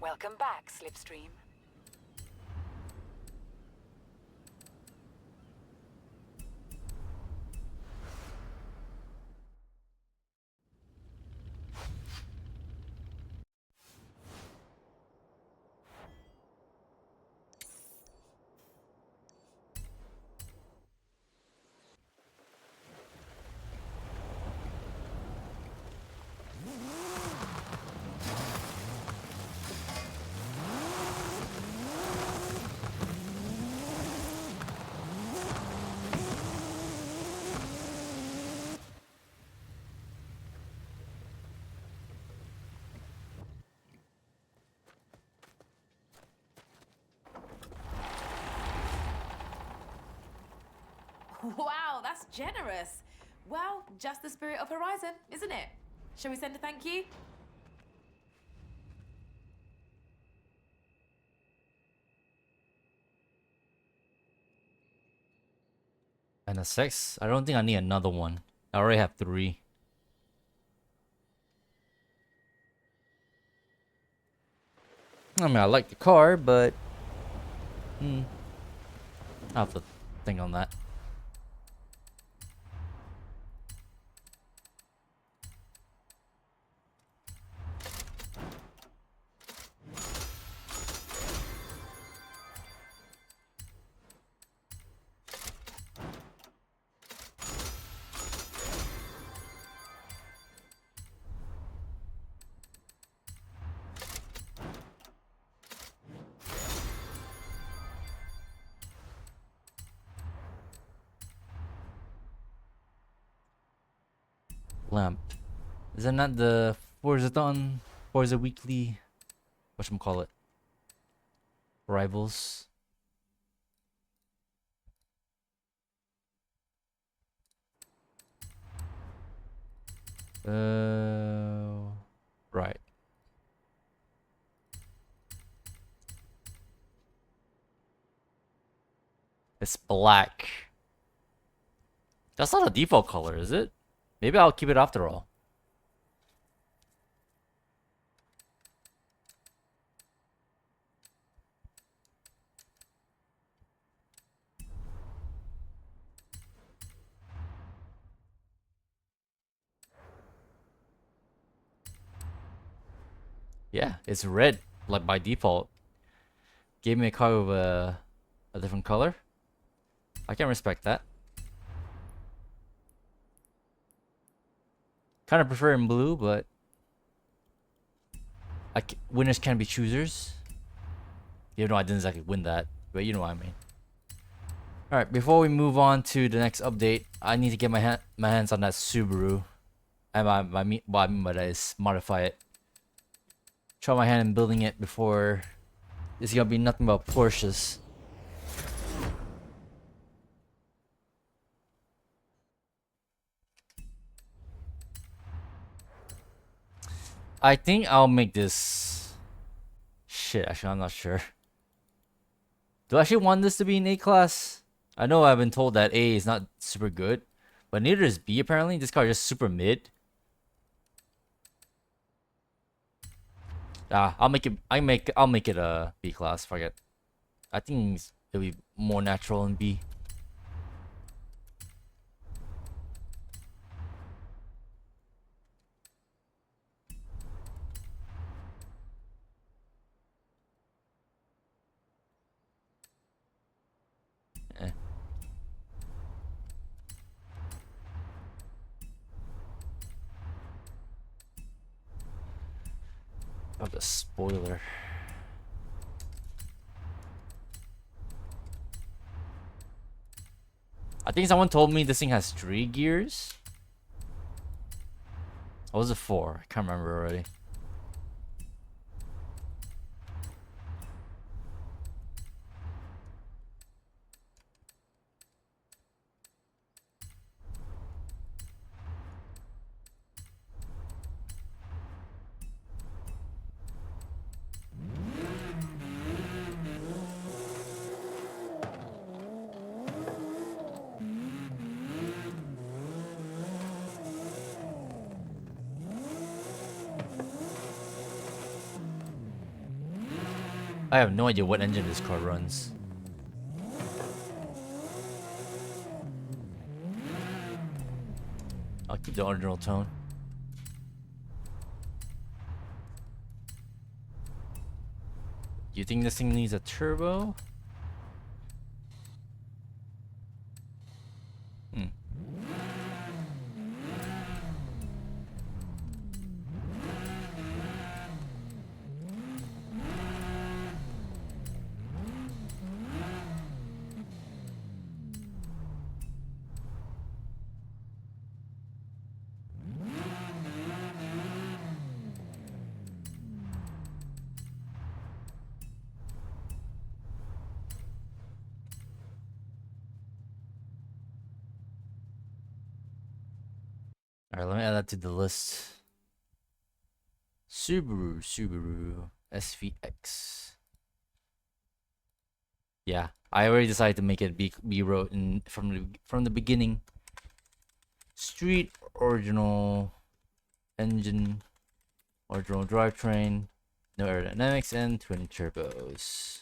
Welcome back, Slipstream. Wow, that's generous. Well, just the spirit of Horizon, isn't it? Shall we send a thank you? And a 6? I don't think I need another one. I already have 3. I mean, I like the car, but... I have to think on that. Lamp. Isn't that the Forza Weekly, whatchamacallit, Rivals? Right. It's black. That's not a default color, is it? Maybe I'll keep it after all. Yeah, it's red, like by default. Gave me a car with a different color. I can respect that. Kind of prefer in blue, but winners can be choosers. Even though I didn't exactly win that, but you know what I mean. Alright, before we move on to the next update, I need to get my hands on that Subaru. And what I mean by that is modify it. Try my hand in building it before it's gonna be nothing but Porsches. I think I'll make this... Shit, actually I'm not sure. Do I actually want this to be an A class? I know I've been told that A is not super good, but neither is B apparently. This car is just super mid. I'll make it. I'll make it a B class. Fuck it. I think it'll be more natural in B. Eh. Oh, the spoiler. I think someone told me this thing has 3 gears. Or was it 4? I can't remember already. I have no idea what engine this car runs. I'll keep the original tone. You think this thing needs a turbo? Hmm. Alright, let me add that to the list. Subaru SVX. Yeah, I already decided to make it B road in from the beginning. Street original engine, original drivetrain, no aerodynamics, and twin turbos.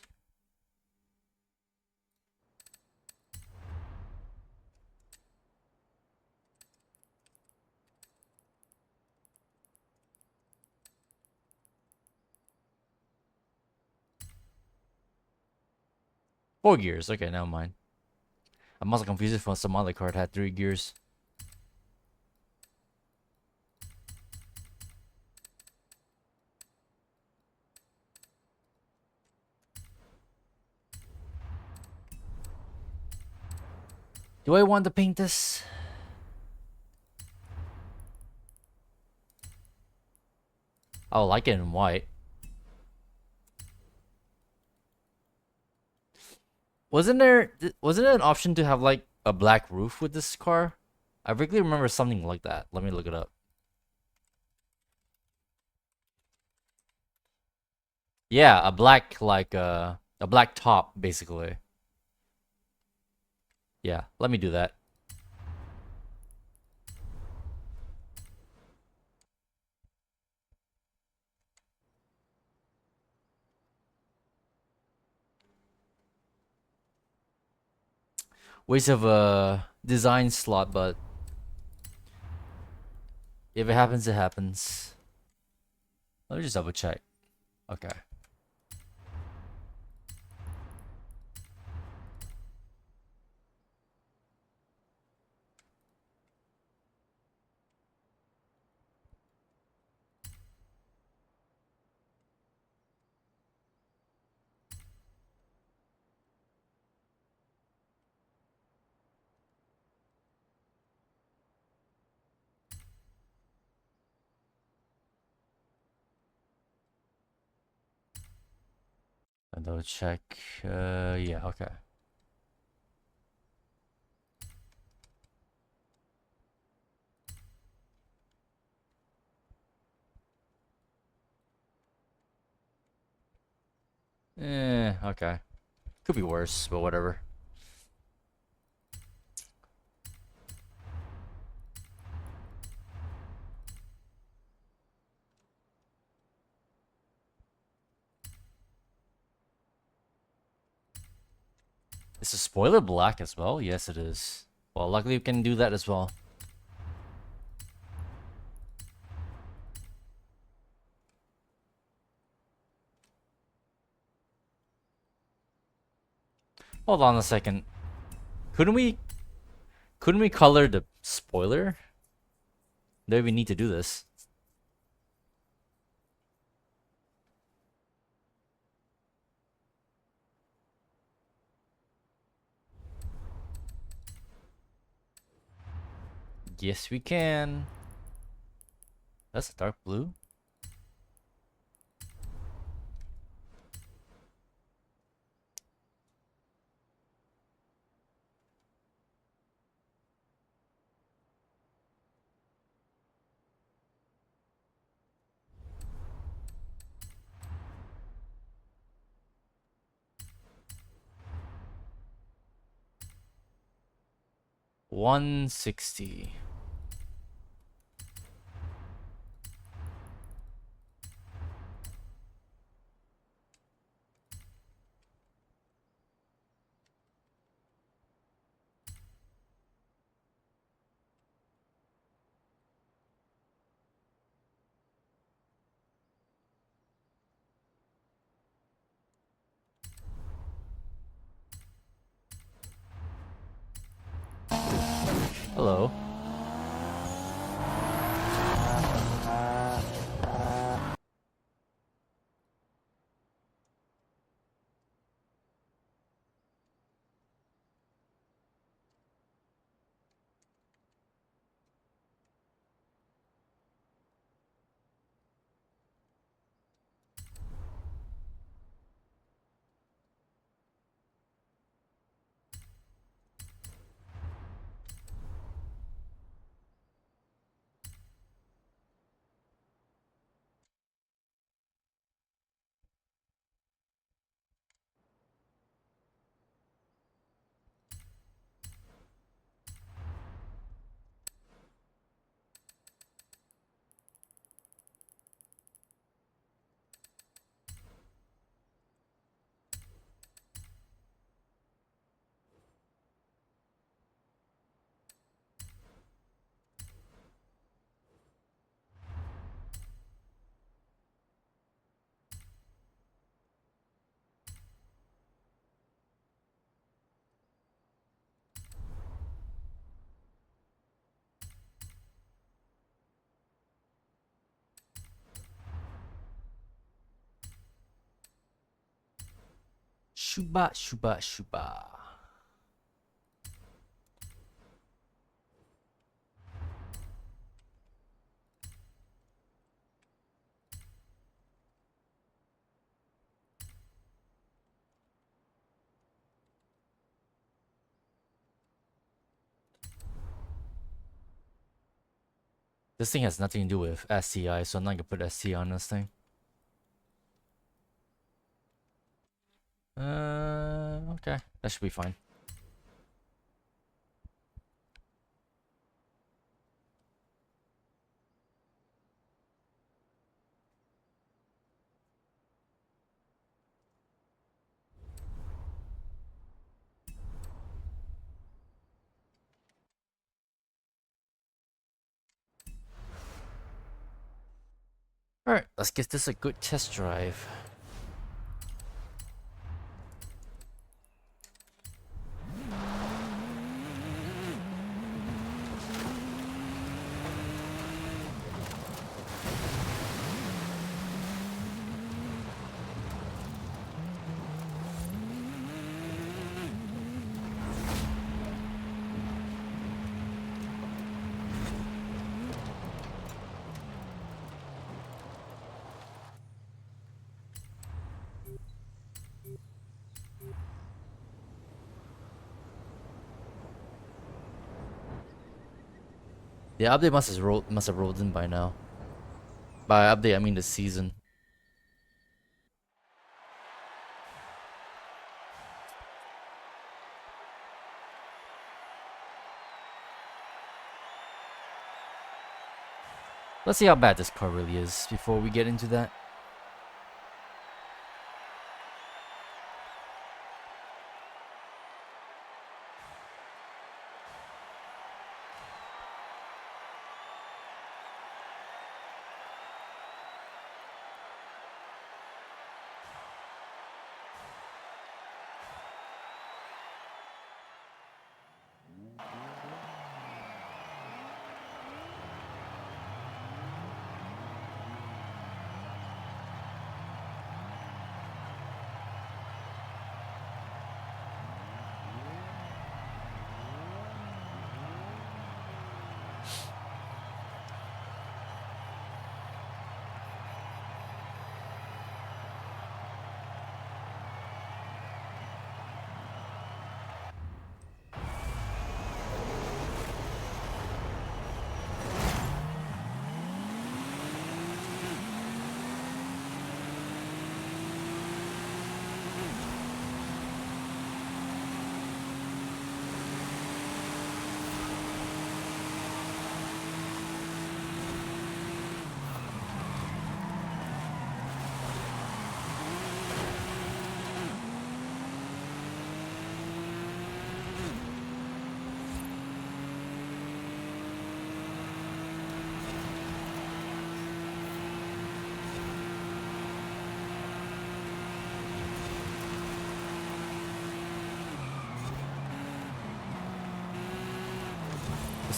4 gears. Okay, never mind. I must have confused it from some other car that had 3 gears. Do I want to paint this? I like it in white. Wasn't it an option to have like a black roof with this car? I vaguely remember something like that. Let me look it up. Yeah, a black like a black top basically. Yeah, let me do that. Waste of a design slot, but if it happens, it happens. Let me just double check. Okay. And double check. Yeah, okay. Okay. Could be worse, but whatever. Is the spoiler black as well? Yes, it is. Well, luckily we can do that as well. Hold on a second. Couldn't we color the spoiler? Do we need to do this? Yes, we can. That's a dark blue. $160. Hello. Shuba, shuba, shuba. This thing has nothing to do with SCI, so I'm not gonna put SCI on this thing. Okay, that should be fine. Alright, let's give this a good test drive. The update must have rolled in by now. By update, I mean the season. Let's see how bad this car really is before we get into that.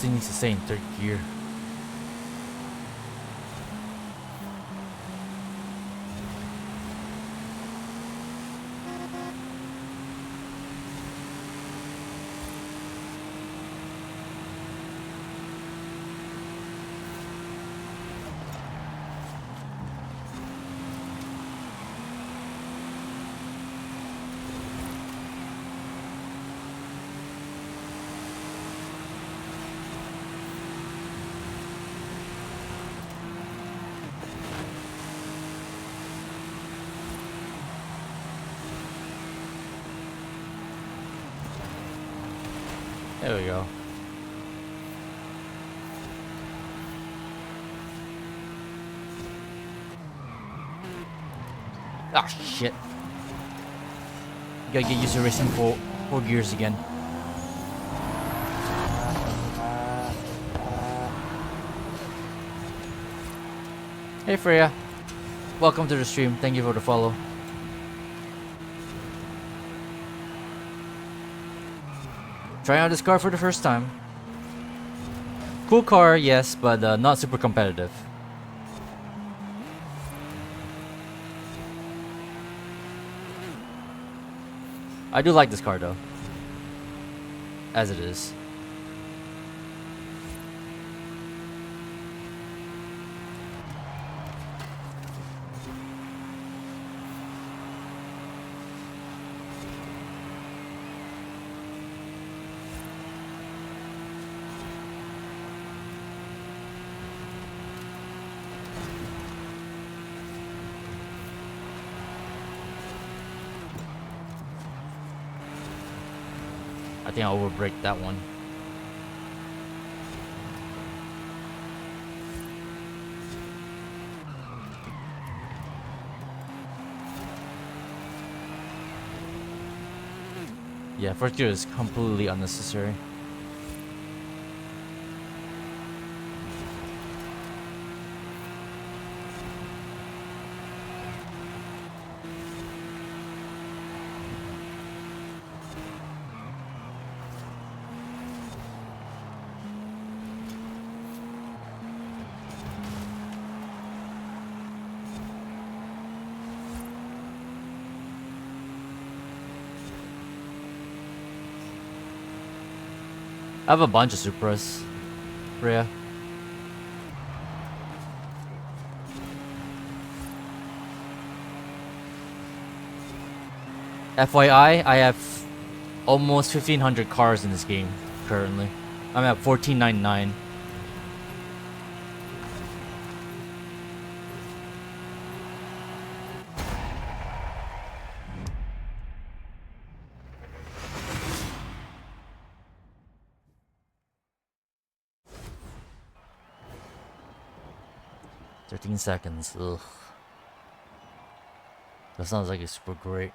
still needs to stay in third gear. There we go. Ah, shit. Gotta get used to racing four gears again. Hey Freya. Welcome to the stream. Thank you for the follow. Trying out this car for the first time. Cool car, yes, but not super competitive. I do like this car though. As it is. I think I'll overbrake that one. Yeah, first gear is completely unnecessary. I have a bunch of Supras. Rhea. FYI, I have almost 1,500 cars in this game currently. I'm at 1499. Seconds. Ugh. That sounds like it's super great.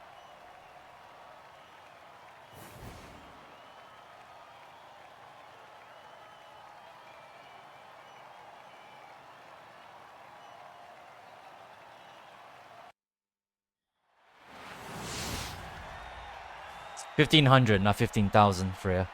It's 1,500, not 15,000, Freya.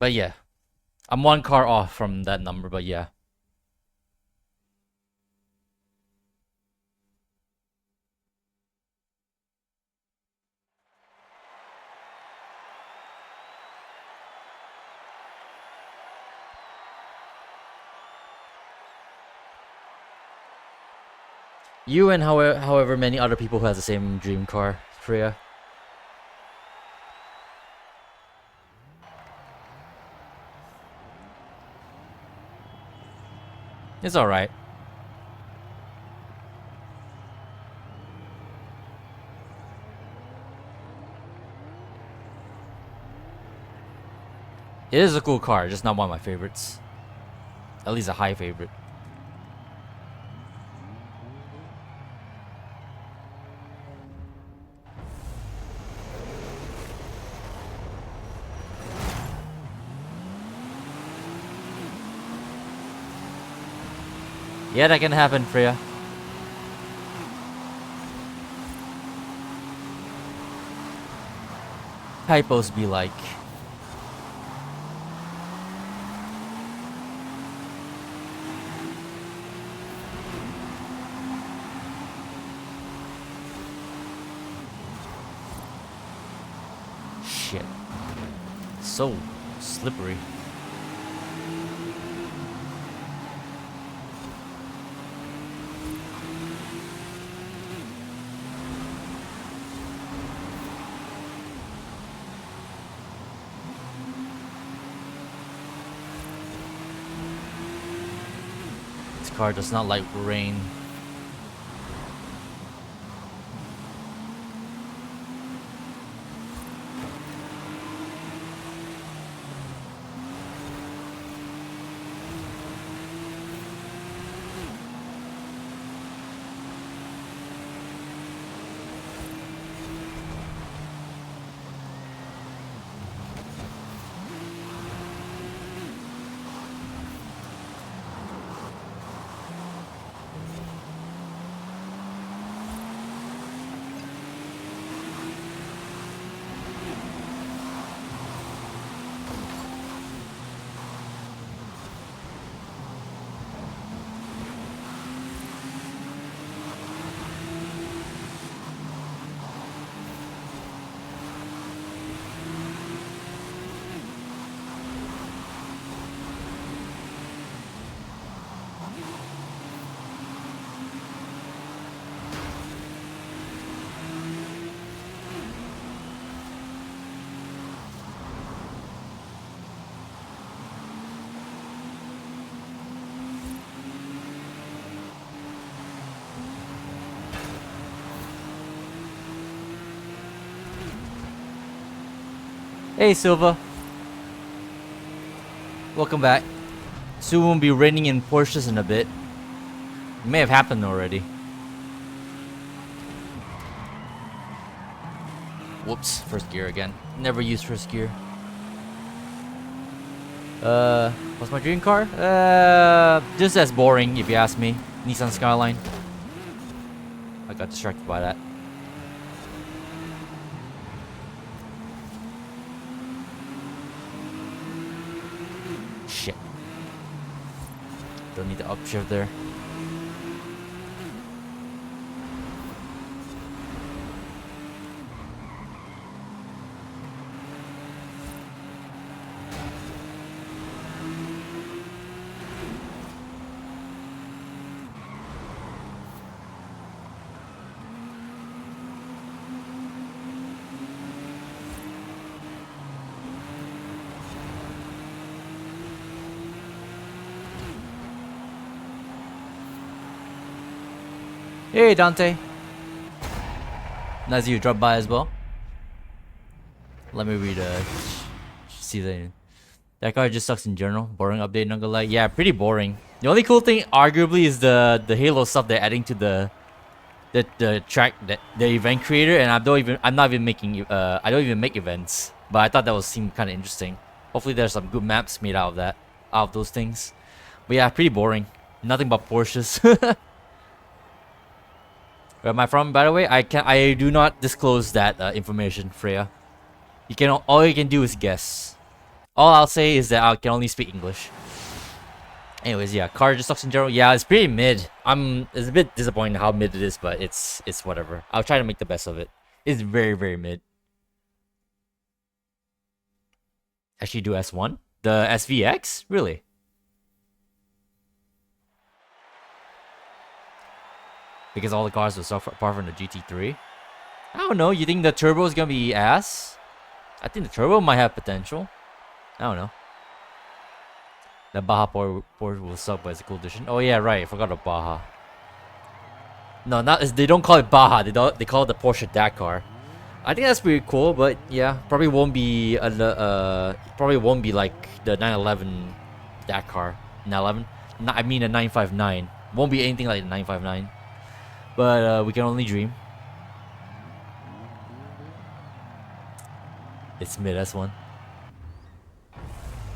But yeah, I'm one car off from that number, but yeah. You and however many other people who has the same dream car, Freya. It's alright. It is a cool car, just not one of my favorites. At least a high favorite. Yeah, that can happen, Freya. typos be like? Shit. So slippery. This car does not like rain. Hey Silva, welcome back. Soon will be raining in Porsches in a bit. It may have happened already. Whoops, first gear again. Never use first gear. What's my dream car? Just as boring if you ask me. Nissan Skyline. I got distracted by that. Shit. Don't need to upshift there. Hey Dante. Nice you dropped by as well. Let me read see that car just sucks in general. Boring update, not gonna lie. Yeah, pretty boring. The only cool thing arguably is the Halo stuff they're adding to the track, the event creator, and I'm not even making I don't even make events. But I thought that seemed kinda interesting. Hopefully there's some good maps made out of those things. But yeah, pretty boring. Nothing but Porsches. Where am I from, by the way? I do not disclose that information, Freya. All you can do is guess. All I'll say is that I can only speak English. Anyways, yeah, car just sucks in general. Yeah, it's pretty mid. It's a bit disappointing how mid it is, but it's whatever. I'll try to make the best of it. It's very, very mid. Actually do S1? The SVX? Really? Because all the cars will suffer apart from the GT3. I don't know. You think the turbo is gonna be ass? I think the turbo might have potential. I don't know. The Baja Porsche will suck, but it's a cool addition. Oh yeah, right. I forgot about Baja. No, they don't call it Baja. They call it the Porsche Dakar. I think that's pretty cool, but yeah, probably won't be like the 911 Dakar. 911? I mean a 959. Won't be anything like the 959. But we can only dream. It's mid S1.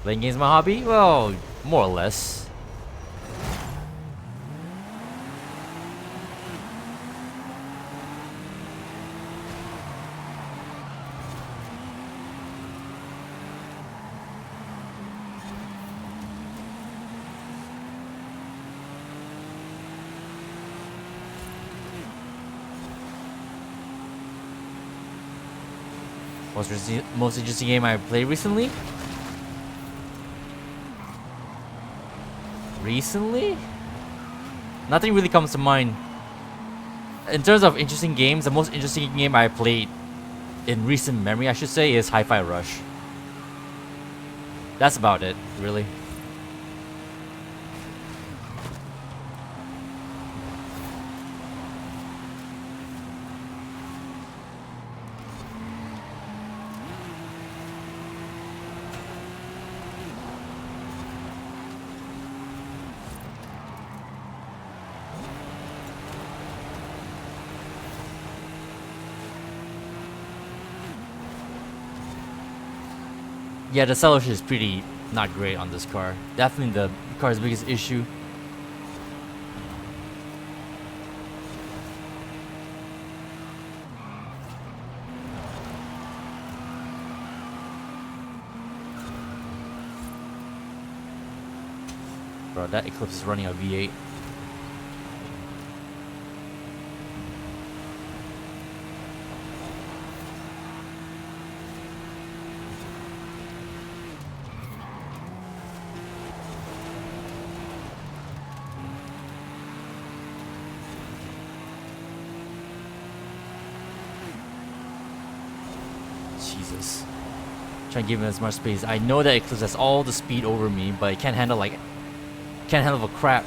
Playing games my hobby? Well, more or less. Most interesting game I played recently? Nothing really comes to mind. In terms of interesting games, the most interesting game I played in recent memory, I should say, is Hi-Fi Rush. That's about it, really. Yeah, the acceleration is pretty not great on this car. Definitely the car's biggest issue. Bro, that Eclipse is running a V8. Jesus. Trying to give him as much space. I know that Eclipse has all the speed over me, but it can't handle a crap.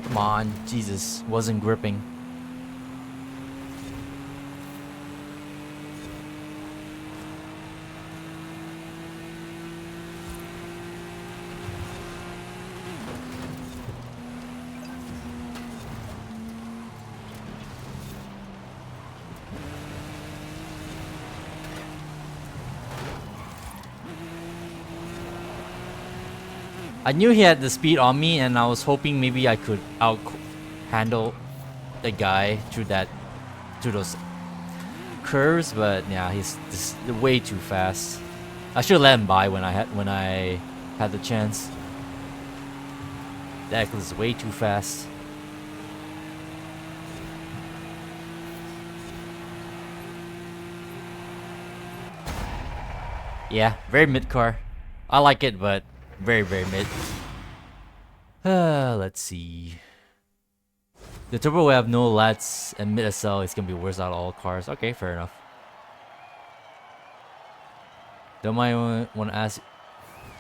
Come on, Jesus, wasn't gripping. I knew he had the speed on me, and I was hoping maybe I could handle the guy through those curves, but yeah, he's just way too fast. I should let him by when I had the chance. That was way too fast. Yeah, very mid car. I like it, but very, very mid. Let's see. The turbo will have no LATs and mid SL is gonna be worse out of all cars. Okay, fair enough. Don't mind want to ask.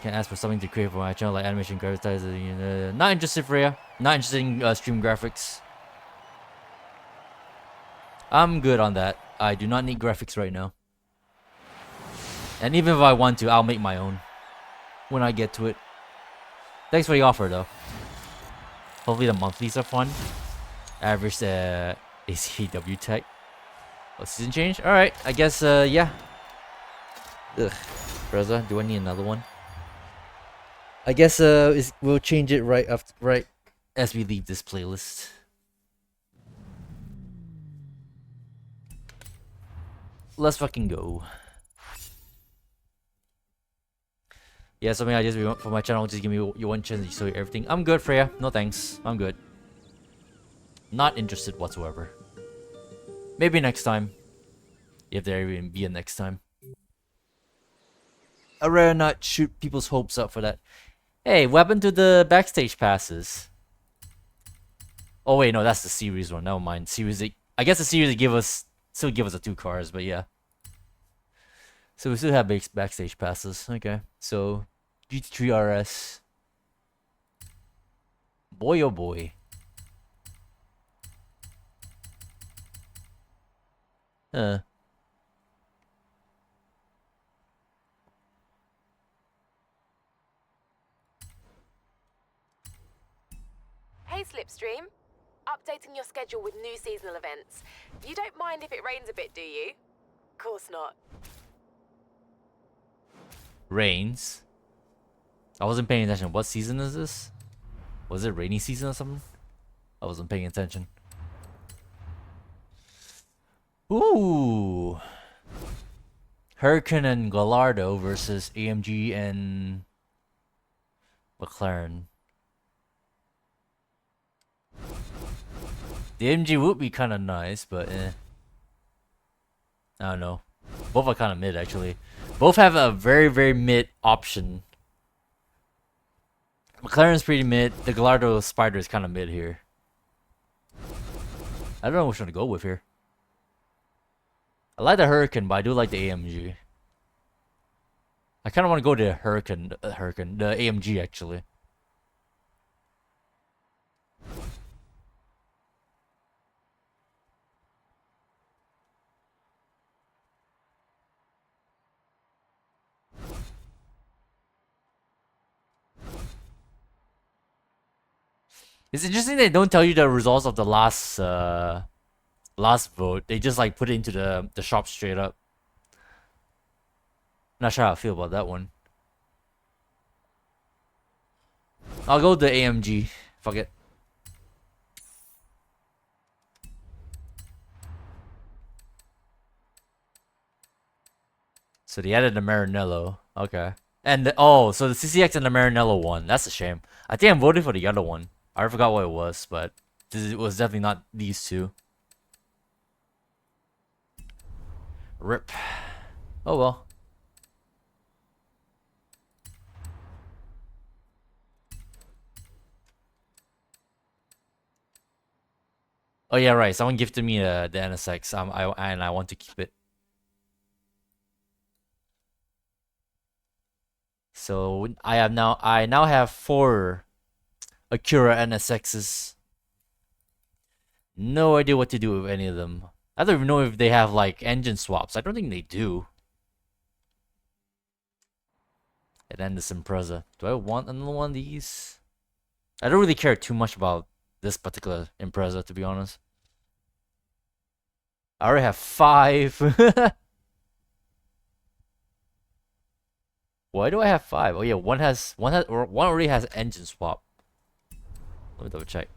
Can ask for something to create for my channel like animation, graphics. Not interested, Freya. Not interested in stream graphics. I'm good on that. I do not need graphics right now. And even if I want to, I'll make my own when I get to it. Thanks for the offer, though. Hopefully the monthlies are fun. Average ACW tech. Oh, season change? Alright, I guess, yeah. Ugh. Breza, do I need another one? I guess, we'll change it right as we leave this playlist. Let's fucking go. Yeah, something I just want for my channel. Just give me your one chance to show you everything. I'm good, Freya. No thanks. I'm good. Not interested whatsoever. Maybe next time. If there even be a next time. I'd rather not shoot people's hopes up for that. Hey, what happened to the backstage passes? Oh wait, no, that's the series one. Never mind. Series 8. I guess the series still give us the 2 cars, but yeah. So we still have backstage passes. Okay, so GT3 RS. Boy oh boy. Huh. Hey, Slipstream. Updating your schedule with new seasonal events. You don't mind if it rains a bit, do you? Course not. rains. I wasn't paying attention. What season is this? Was it rainy season or something? I wasn't paying attention. Ooh. Hurricane and Gallardo versus AMG and McLaren. The AMG would be kind of nice, but I don't know. Both are kind of mid, actually. Both have a very, very mid option. McLaren's pretty mid. The Gallardo Spider is kind of mid here. I don't know which one to go with here. I like the Hurricane, but I do like the AMG. I kind of want to go to the the AMG actually. It's interesting they don't tell you the results of the last vote. They just like put it into the shop straight up. Not sure how I feel about that one. I'll go with the AMG. Fuck it. So they added the Maranello. Okay. And so the CCX and the Maranello one. That's a shame. I think I'm voting for the other one. I forgot what it was, but it was definitely not these two. RIP. Oh well. Oh yeah, right. Someone gifted me the NSX. I want to keep it. So I now have 4 Acura NSXs. No idea what to do with any of them. I don't even know if they have like engine swaps. I don't think they do. And then this Impreza. Do I want another one of these? I don't really care too much about this particular Impreza, to be honest. I already have 5. Why do I have 5? Oh yeah, one already has engine swap. Let me double check.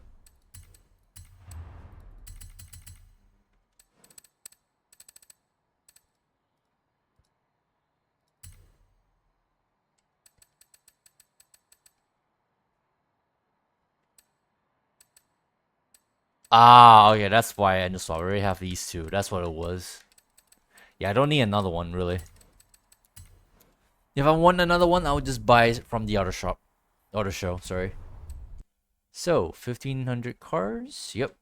Ah, okay, that's why engine swap. I already have these 2. That's what it was. Yeah, I don't need another one really. If I want another one, I would just buy it from the auto shop. Auto show, sorry. So, 1500 cars? Yep.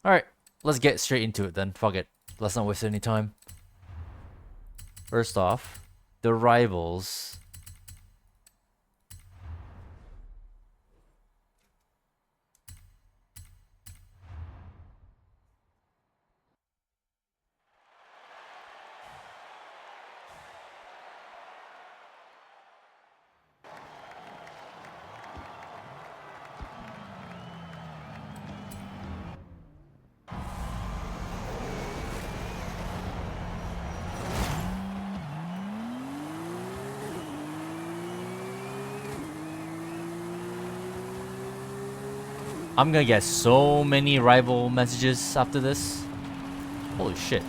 Alright, let's get straight into it then. Fuck it. Let's not waste any time. First off, the rivals. I'm gonna get so many rival messages after this. Holy shit.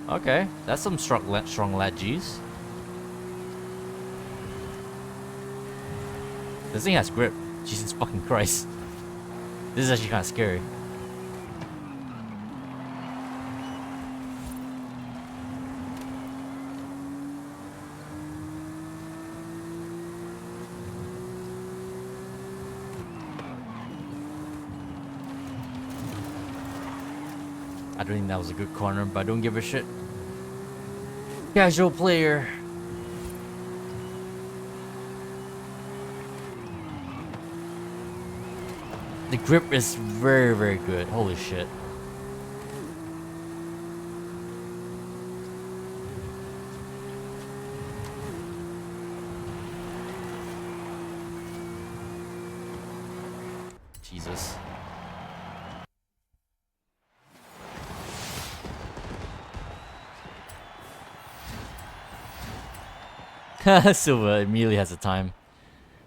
Okay, that's some strong lat G's. This thing has grip. Jesus fucking Christ. This is actually kind of scary. I don't think that was a good corner, but I don't give a shit. Casual player. The grip is very, very good. Holy shit. Jesus. Silva immediately has the time.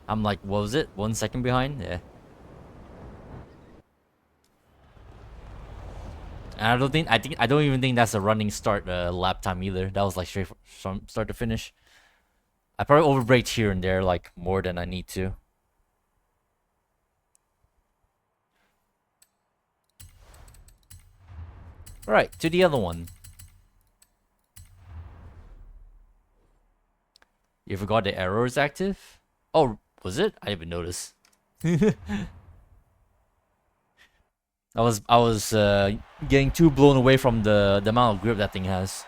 I'm like, what was it? 1 second behind? Yeah. And I don't even think that's a running start lap time either. That was like straight from start to finish. I probably overbraked here and there like more than I need to. Alright, to the other one. You forgot the arrow is active? Oh, was it? I didn't even notice. I was getting too blown away from the amount of grip that thing has.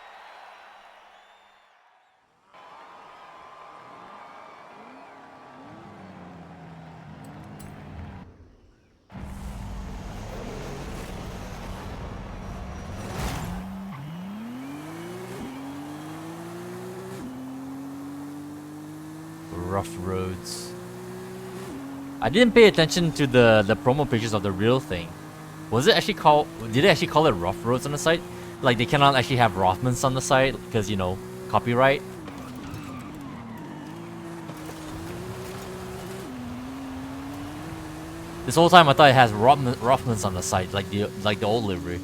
Rough roads. I didn't pay attention to the promo pictures of the real thing. Was it actually called? Did they actually call it rough roads on the site? Like they cannot actually have Rothmans on the site because, you know, copyright. This whole time I thought it has Rothmans on the site, like the old livery.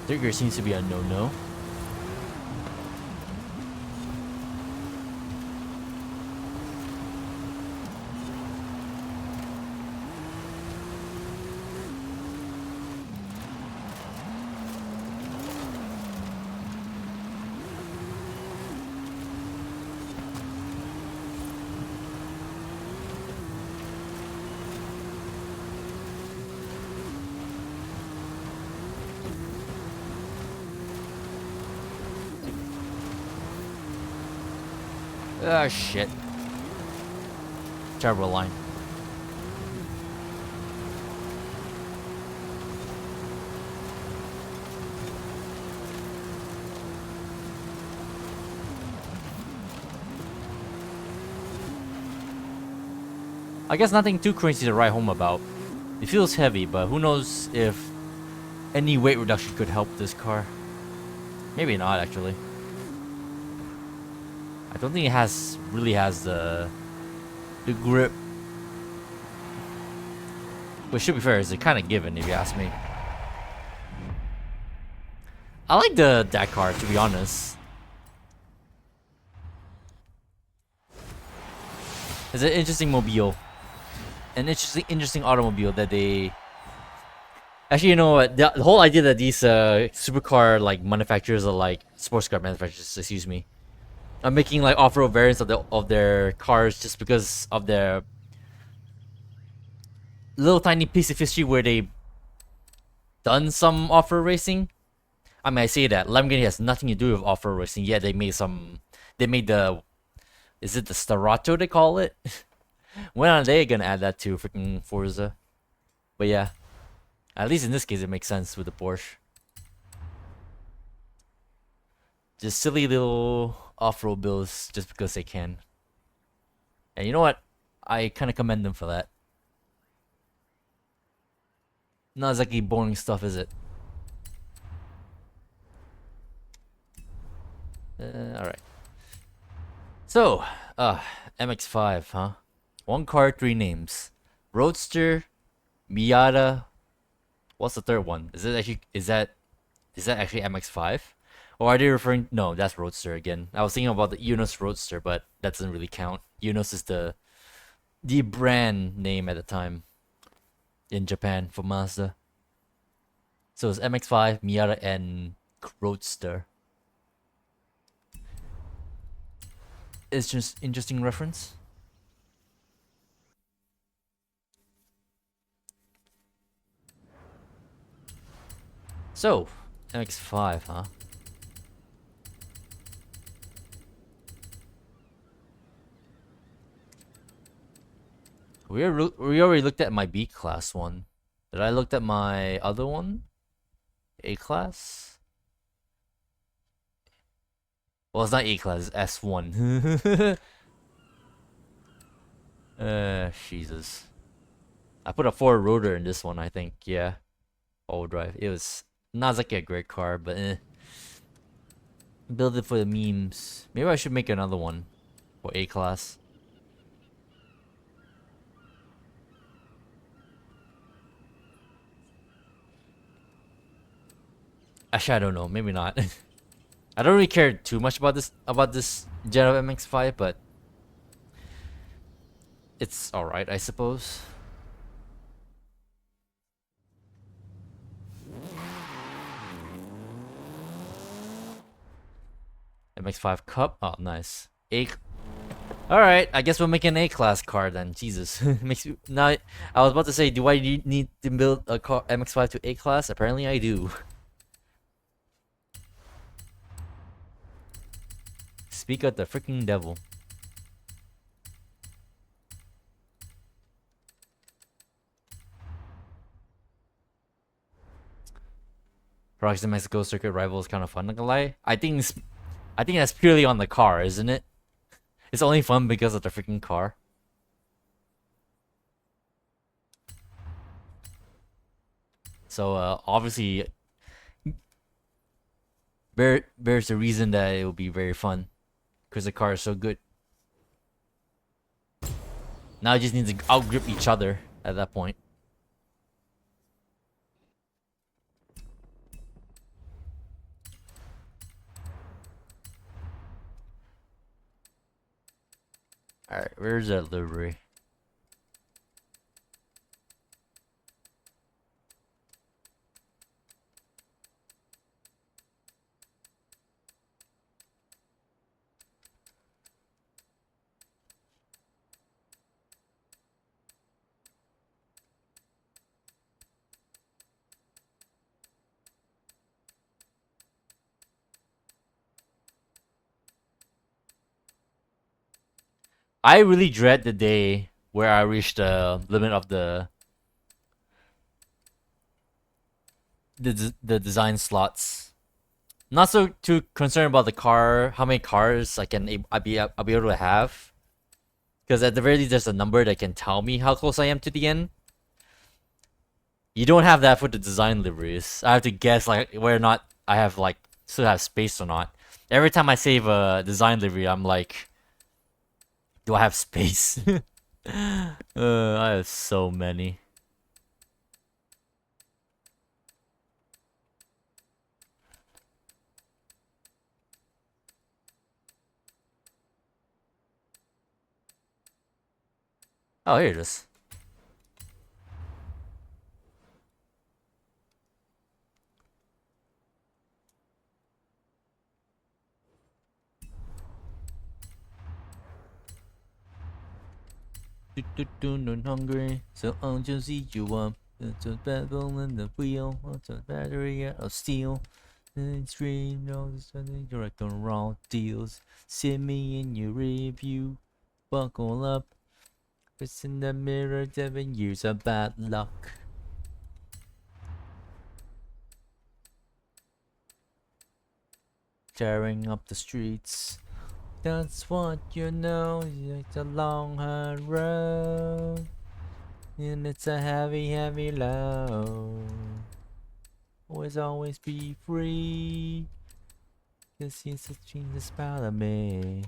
Trigger seems to be a no-no. Ah, shit. Terrible line. I guess nothing too crazy to write home about. It feels heavy, but who knows if any weight reduction could help this car. Maybe not, actually. I don't think it really has the grip. Which, to be fair, is kind of given if you ask me. I like that car, to be honest. It's an interesting mobile. An interesting automobile that they... Actually, you know what? The whole idea that these supercar like manufacturers are like sports car manufacturers, excuse me, are making like off-road variants of their cars just because of their little tiny piece of history where they done some off-road racing. I mean, I say that Lamborghini has nothing to do with off-road racing. Yeah, they made some. They made the. Is it the Starato they call it? When are they gonna add that to freaking Forza? But yeah, at least in this case, it makes sense with the Porsche. Just silly little off-road builds just because they can. And you know what? I kind of commend them for that. Not exactly boring stuff, is it? Alright. So, MX-5, huh? One car, 3 names. Roadster, Miata. What's the third one? Is that actually MX-5? Or are they referring? No, that's Roadster again. I was thinking about the Yunos Roadster, but that doesn't really count. Yunos is the brand name at the time in Japan for Mazda. So it's MX-5, Miata, and Roadster. It's just interesting reference. So, MX-5, huh? We already looked at my B class one. Did I look at my other one? A class? Well, it's not A class, it's S1. Jesus. I put a 4 rotor in this one, I think. Yeah. All drive. It was not like a great car, but build it for the memes. Maybe I should make another one for A class. Actually, I don't know. Maybe not. I don't really care too much about this Gen of MX-5, but it's all right, I suppose. MX-5 Cup. Oh, nice. A. All right, I guess we'll make an A-class car then. Jesus, makes me now. I was about to say, do I need to build a car MX-5 to A-class? Apparently, I do. Speak of the freaking devil. Rockstar Mexico Circuit Rival is kind of fun. Not gonna lie, I think that's purely on the car, isn't it? It's only fun because of the freaking car. So obviously, there's a reason that it will be very fun because the car is so good. Now I just need to outgrip each other at that point. Alright, where's that livery? I really dread the day where I reach the limit of the design slots. Not so too concerned about the car, how many cars I'll be able to have, because at the very least there's a number that can tell me how close I am to the end. You don't have that for the design liveries. I have to guess like whether or not I have like still have space or not. Every time I save a design livery, I'm like, do I have space? I have so many. Oh, here it is. I'm hungry, so I'll just eat you up. It's a battle in the wheel, it's a battery of steel. It's dream, all the sudden you're like on raw deals. See me in your review, buckle up. It's in the mirror, 7 years of bad luck. Tearing up the streets. That's what you know, it's a long hard road. And it's a heavy, heavy load. Always be free. Cause he's a genius part of me.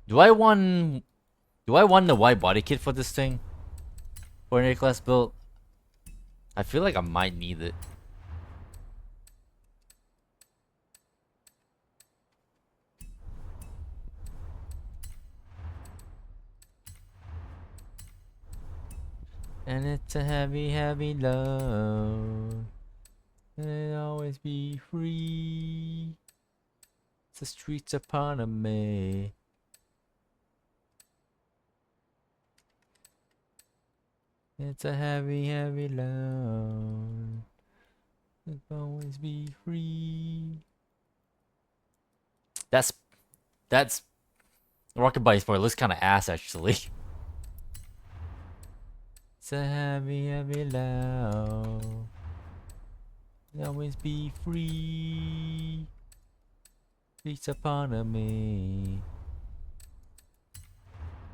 Do I want the white body kit for this thing? For an A-class build? I feel like I might need it. And it's a heavy, heavy load. And always be free. The streets upon me. It's a heavy, heavy load. Let's always be free. That's Rocket Buddy's part looks kind of ass actually. It's a heavy, heavy load. Always be free. Streets upon me.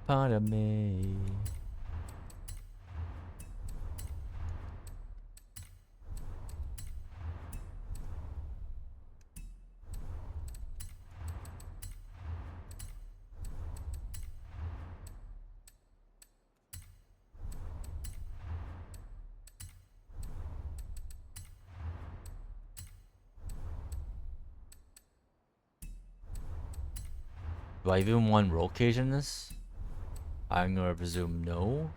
Upon me. Do I even want roll cage in this? I'm gonna presume no.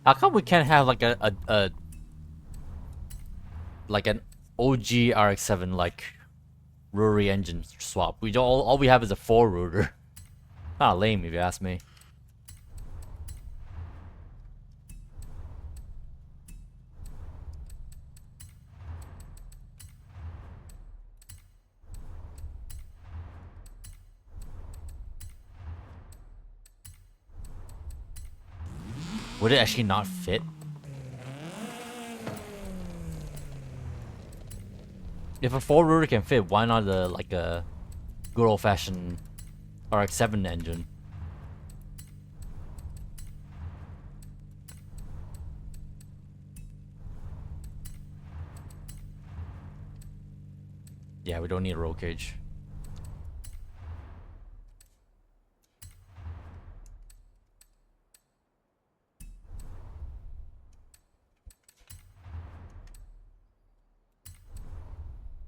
How come we can't have like a like an OG RX-7 like rotary engine swap? We don't, all we have is a 4-rotor. Ah, lame if you ask me. Would it actually not fit? If a 4-rotor can fit, why not like a good old-fashioned RX-7 engine? Yeah, we don't need a roll cage.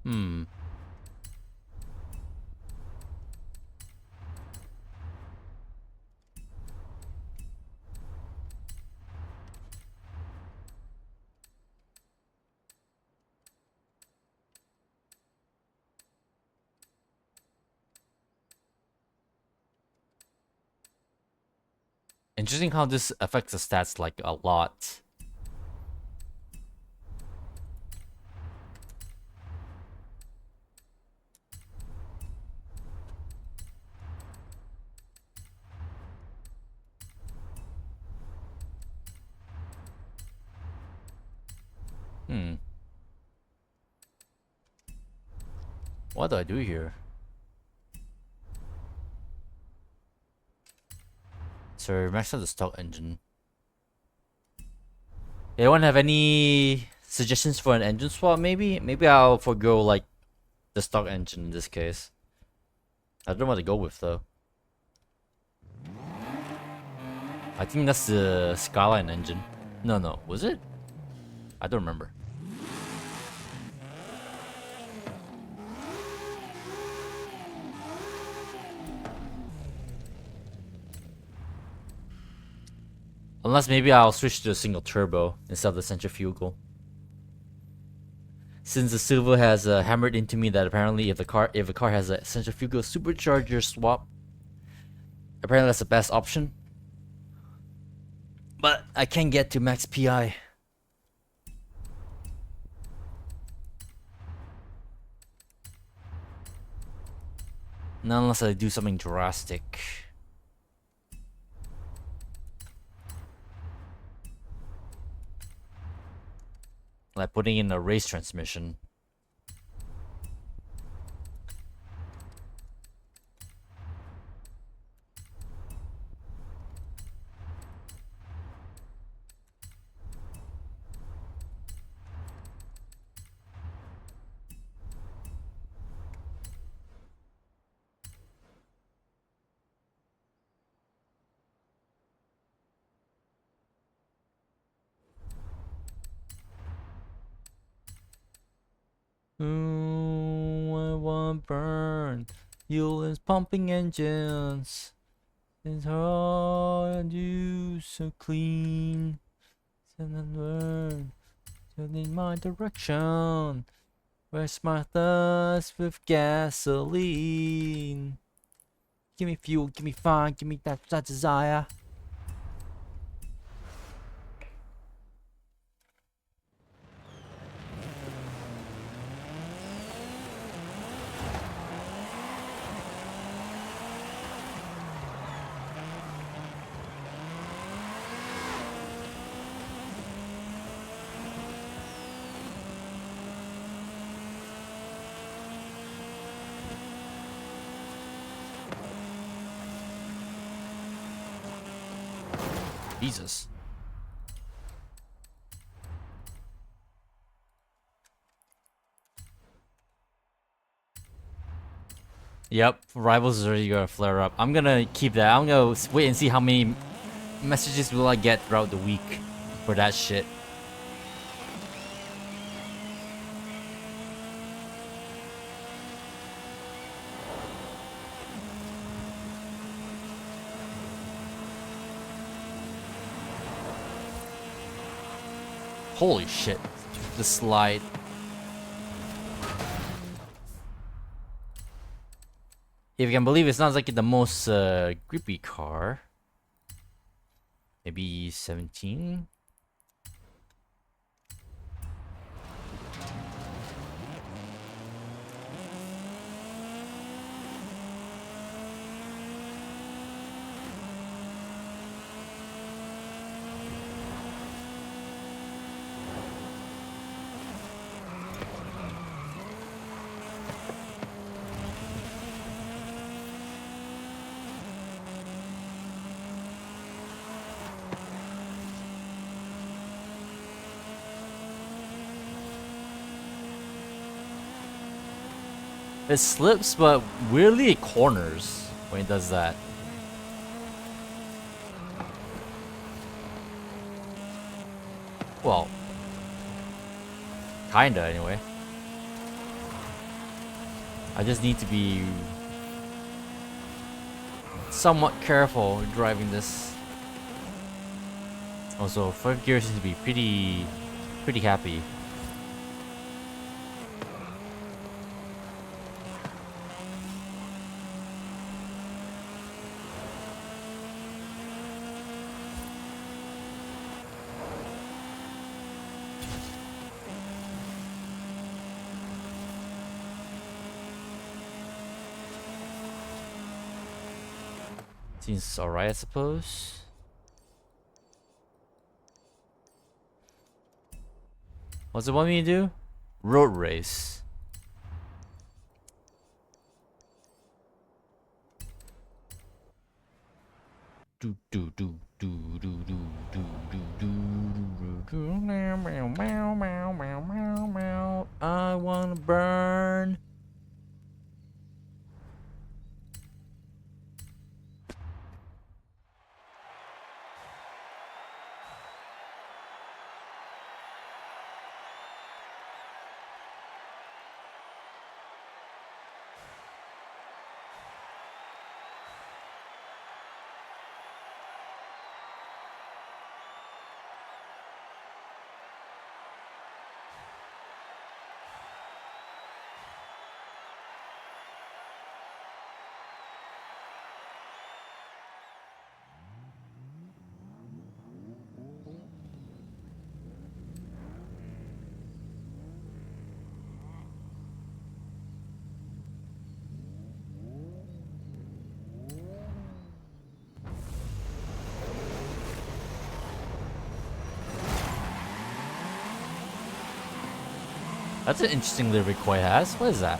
Hmm. Interesting how this affects the stats like a lot. Hmm. What do I do here? So max out the stock engine. Anyone have any suggestions for an engine swap? Maybe I'll forgo like the stock engine in this case. I don't know what to go with though. I think that's the Skyline engine. No, was it? I don't remember. Unless maybe I'll switch to a single turbo instead of the centrifugal. Since the Silver has hammered into me that apparently if a car has a centrifugal supercharger swap, apparently that's the best option. But I can't get to max PI. Not unless I do something drastic. Like putting in a race transmission. wanna burn. Fuel is pumping engines. It's hard to do so clean. Send and burn. Send in my direction. Where's my thirst with gasoline? Give me fuel, give me fire, give me that desire. Jesus. Yep, Rivals is already gonna flare up. I'm gonna keep that. I'm gonna wait and see how many messages will I get throughout the week for that shit. Holy shit. The slide. If you can believe, it sounds like the most grippy car. Maybe 17? It slips, but weirdly it corners when it does that. Well, kinda anyway. I just need to be somewhat careful driving this. Also, 5 gears seems to be pretty happy. Seems alright, I suppose. What's it want me to do? Road race. Do do do do do do do do do do meow meow meow meow meow meow meow. I wanna burn. That's an interesting lyric Koi has. What is that?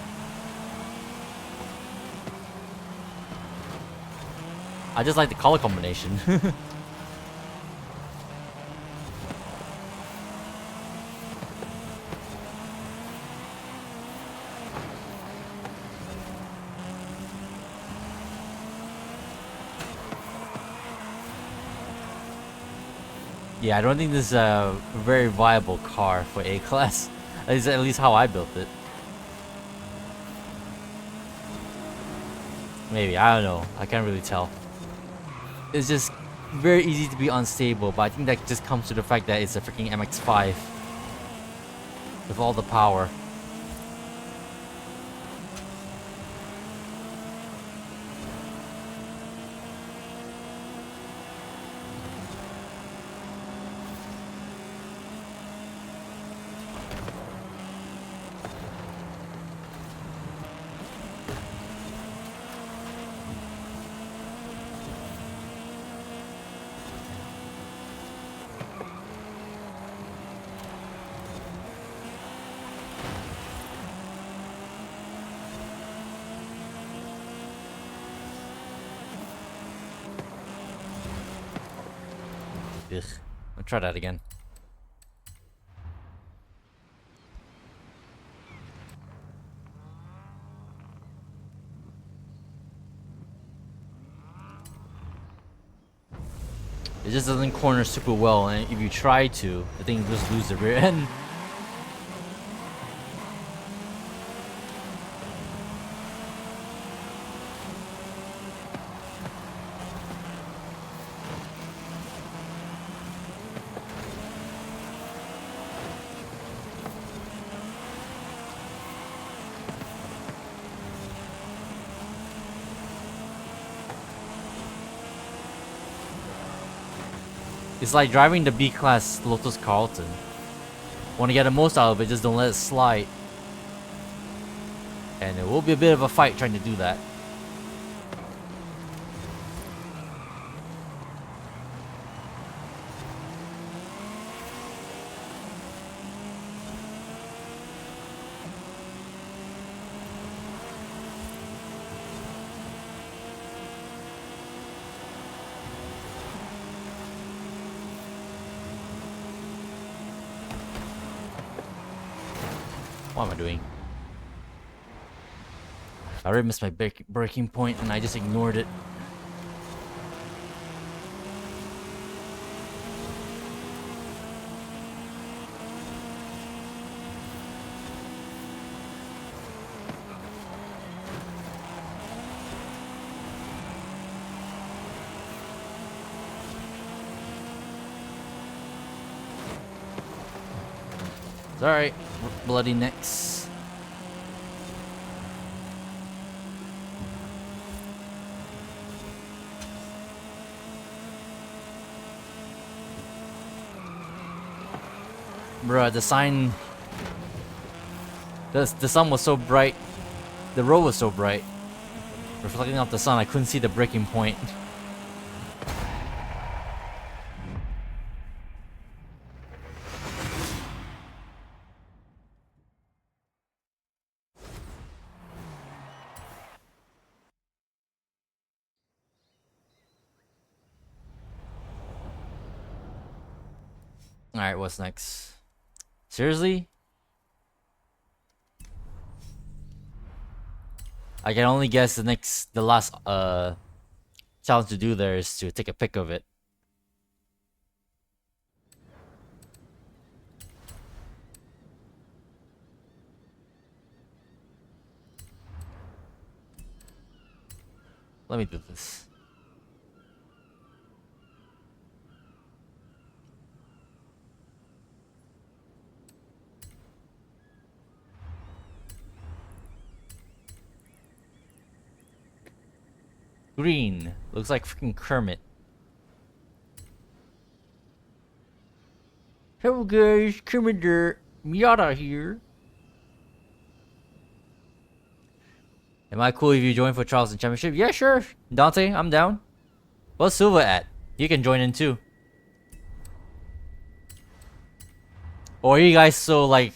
I just like the color combination. Yeah, I don't think this is a very viable car for A-Class. At least how I built it. Maybe, I don't know. I can't really tell. It's just very easy to be unstable, but I think that just comes to the fact that it's a freaking MX-5 with all the power. Ugh. I'll try that again. It just doesn't corner super well, and if you try to, the thing just lose the rear end. It's like driving the B-Class Lotus Carlton. Want to get the most out of it, just don't let it slide. And it will be a bit of a fight trying to do that. What am I doing? I already missed my braking point and I just ignored it. It's alright. Bloody necks. Bruh, the sign... The sun was so bright. The road was so bright. Reflecting off the sun, I couldn't see the breaking point. Alright, what's next? Seriously? I can only guess the last challenge to do there is to take a pic of it. Let me do this. Green. Looks like freaking Kermit. Hello guys, Kermit the Miata here. Am I cool if you join for Charleston Championship? Yeah, sure. Dante, I'm down. What's Silva at? You can join in too. Or are you guys so like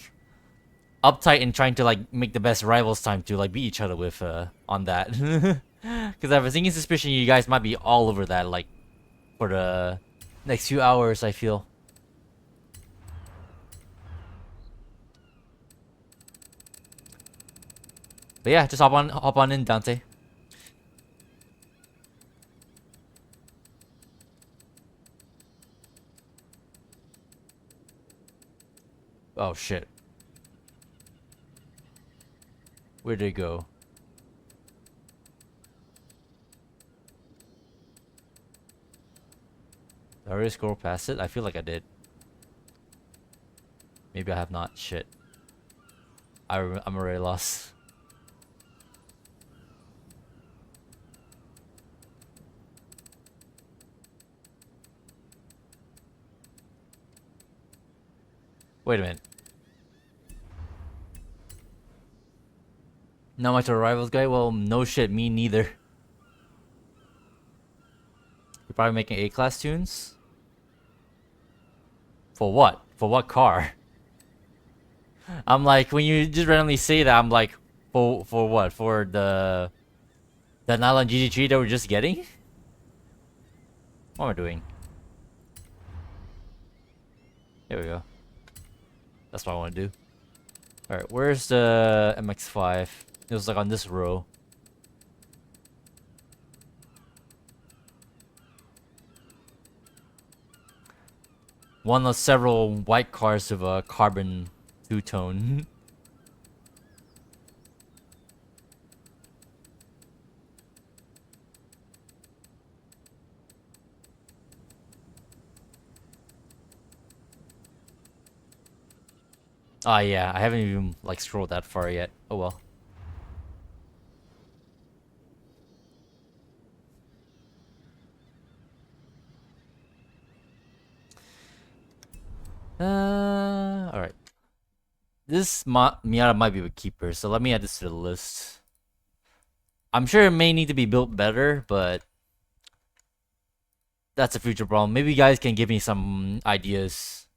uptight and trying to like make the best rivals time to like beat each other with on that? Because I have a thinking suspicion you guys might be all over that like for the next few hours, I feel. But yeah, just hop on in, Dante. Oh shit. Where'd they go? I already scrolled past it? I feel like I did. Maybe I have not. Shit. I'm already lost. Wait a minute. Not much of a rivals guy? Well, no shit, me neither. You're probably making A-class tunes? For what? For what car? I'm like, when you just randomly say that, I'm like, for what? For the Nylon GT3 that we're just getting? What am I doing? There we go. That's what I want to do. Alright, where's the MX-5? It was like on this row. One of several white cars with a carbon two-tone. Ah, yeah, I haven't even like scrolled that far yet. Oh well. Alright. This Miata might be a keeper, so let me add this to the list. I'm sure it may need to be built better, but that's a future problem. Maybe you guys can give me some ideas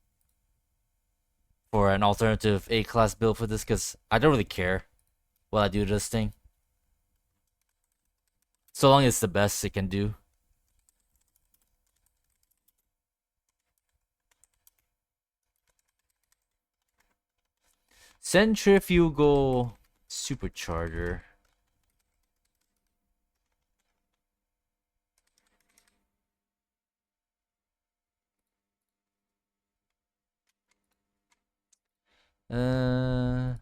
for an alternative A-class build for this, because I don't really care what I do to this thing. So long as it's the best it can do. Centrifugal supercharger. Uh,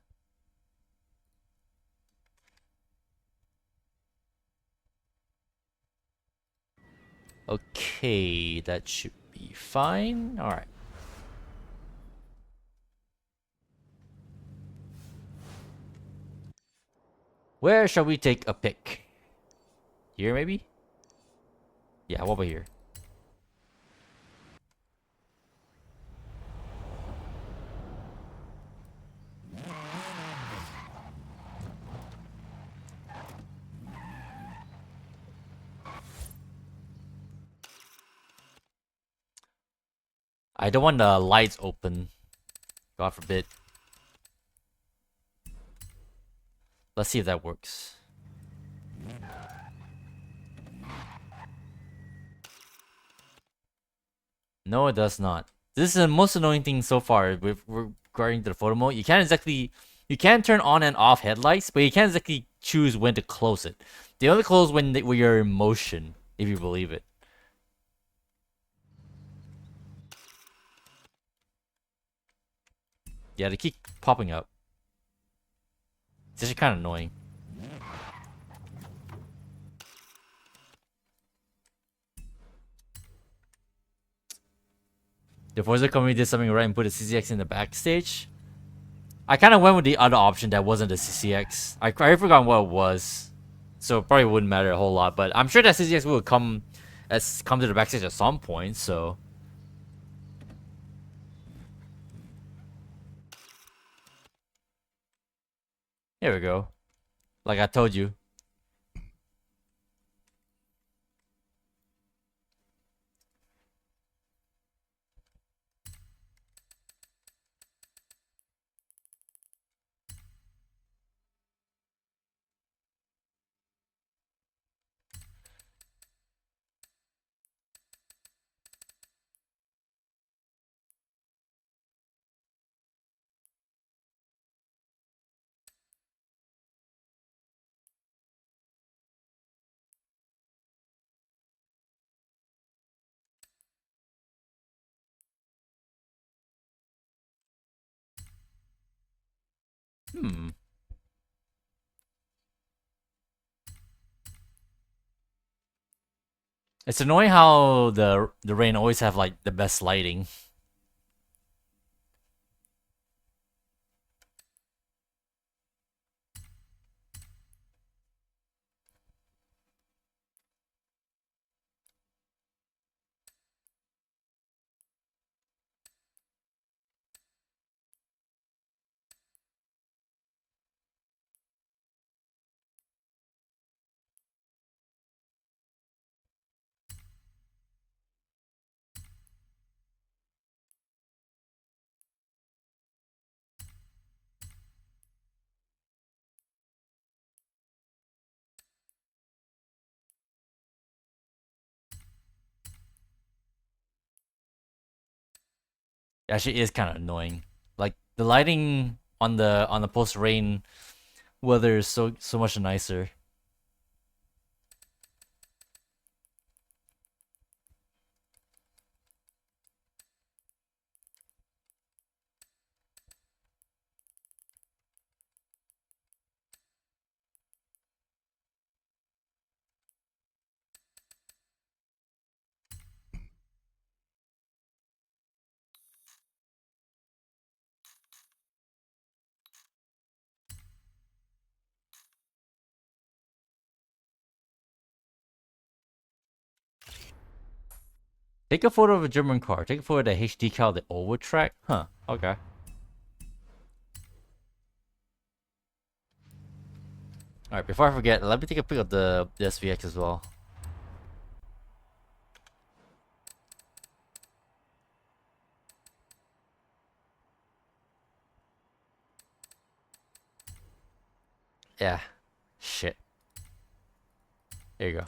okay, that should be fine. All right. Where shall we take a pick? Here, maybe? Yeah, what about here? I don't want the lights open. God forbid. Let's see if that works. No, it does not. This is the most annoying thing so far with regarding to the photo mode. You can turn on and off headlights, but you can't exactly choose when to close it. They only close when you're in motion, if you believe it. Yeah, they keep popping up. It's actually kind of annoying. The Forza company did something right and put a CCX in the backstage. I kind of went with the other option that wasn't the CCX. I forgot what it was, so it probably wouldn't matter a whole lot. But I'm sure that CCX will come to the backstage at some point. So here we go. Like I told you. Hmm. It's annoying how the rain always have like the best lighting. It actually is kind of annoying. Like the lighting on the post rain weather is so much nicer. Take a photo of a German car. Take a photo of the HD cal, the oval track. Huh. Okay. All right. Before I forget, let me take a pic of the SVX as well. Yeah. Shit. There you go.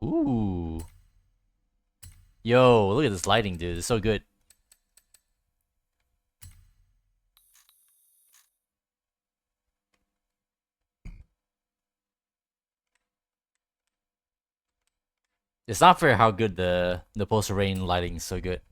Ooh. Yo, look at this lighting, dude. It's so good. It's not fair how good the post rain lighting is so good.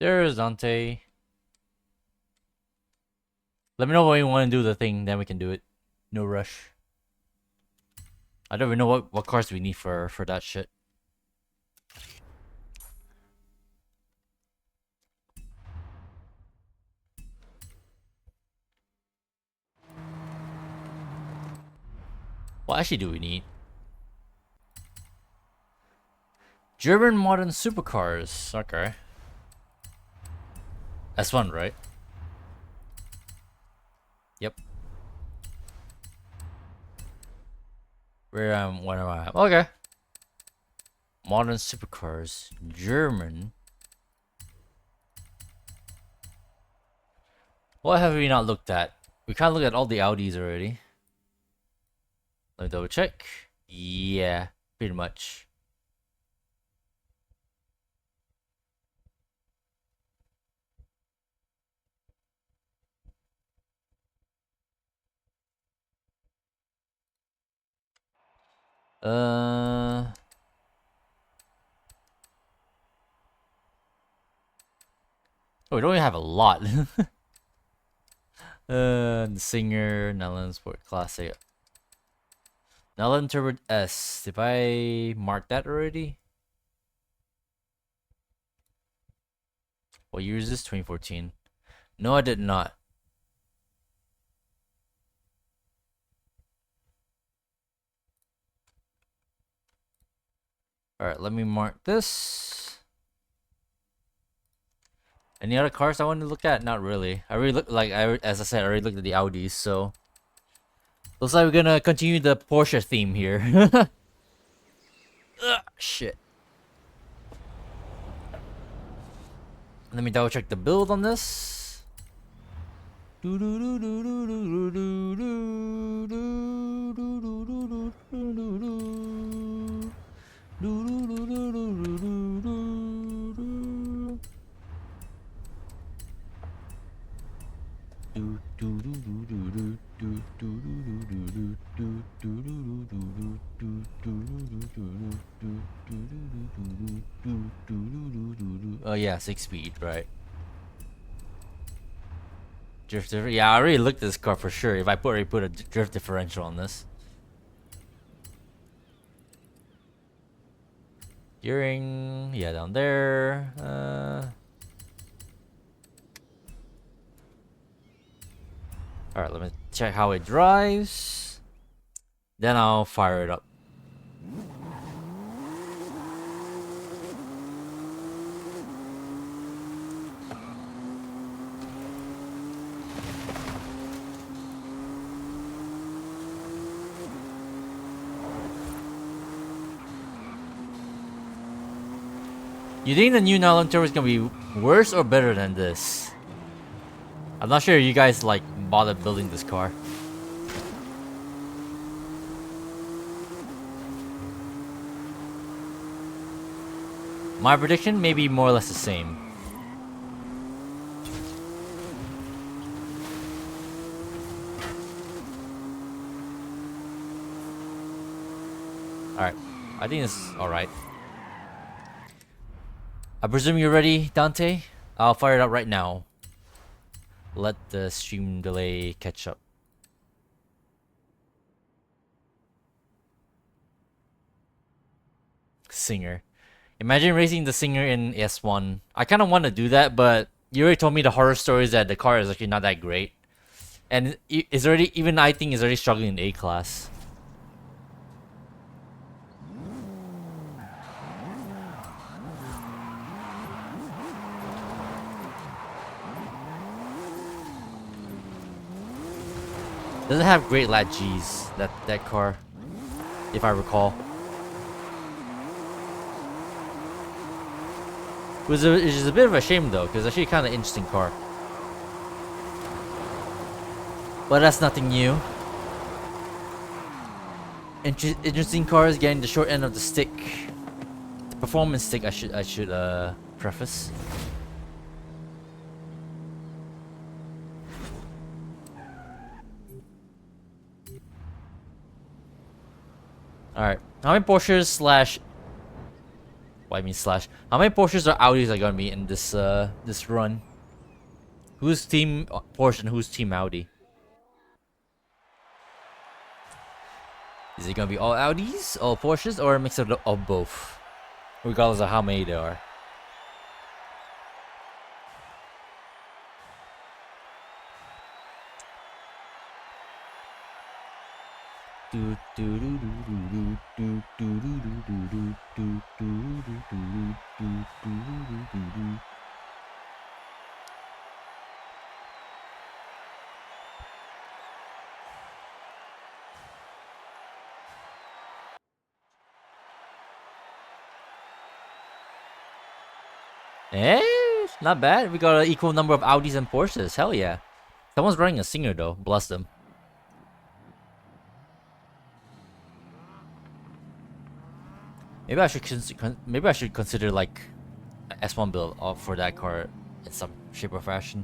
There's Dante. Let me know when you want to do the thing, then we can do it. No rush. I don't even know what cars we need for that shit. What actually do we need? German modern supercars. Okay. S1, right? Yep. Where what am I? Okay. Modern supercars. German. What have we not looked at? We can't look at all the Audis already. Let me double check. Yeah, pretty much. Oh, we don't even have a lot. The Singer, Netherlands Sport Classic. Netherlands Turbo S. Did I mark that already? What year is this? 2014. No, I did not. Alright, let me mark this. Any other cars I want to look at? Not really. I already look like as I said, I already looked at the Audis, so looks like we're gonna continue the Porsche theme here. Ugh, shit. Let me double check the build on this. Oh yeah, 6-speed, right? Drift differential. Yeah, I already looked at this car for sure. If I already put a drift differential on this. Gearing, yeah, down there. Alright, let me check how it drives. Then I'll fire it up. You think the new Nylon Turbo is gonna be worse or better than this? I'm not sure you guys like bothered building this car. My prediction may be more or less the same. Alright, I think it's alright. I presume you're ready, Dante? I'll fire it up right now. Let the stream delay catch up. Singer. Imagine racing the Singer in S1. I kind of want to do that, but you already told me the horror stories that the car is actually not that great. And it's already, even I think, is already struggling in A-class. Doesn't have great lat Gs, that car, if I recall. Which is a bit of a shame though, because it's actually kind of interesting car. But that's nothing new. Interesting cars getting the short end of the stick. The performance stick, I should preface. Alright. How many Porsches slash... What I mean slash. How many Porsches or Audis are gonna be in this this run? Who's team Porsche and who's team Audi? Is it gonna be all Audis, all Porsches, or a mix of both? Regardless of how many there are. Eh, not bad. We got an equal number of Audis and Porsches. Hell yeah. Someone's running a Singer though. Bless them. Maybe I should consider like an S1 build for that car in some shape or fashion.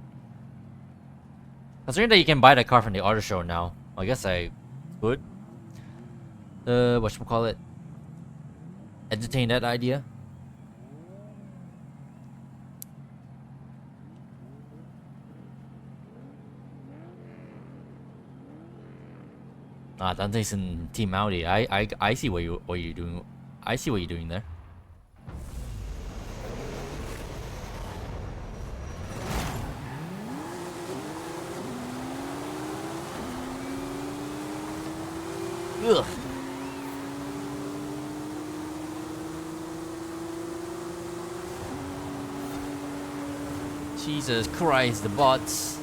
Considering that you can buy the car from the auto show now, I guess I could. Whatchamacallit? Entertain that idea. Ah, Dante's in Team Audi. I see what you're doing. I see what you're doing there. Ugh. Jesus Christ, the bots.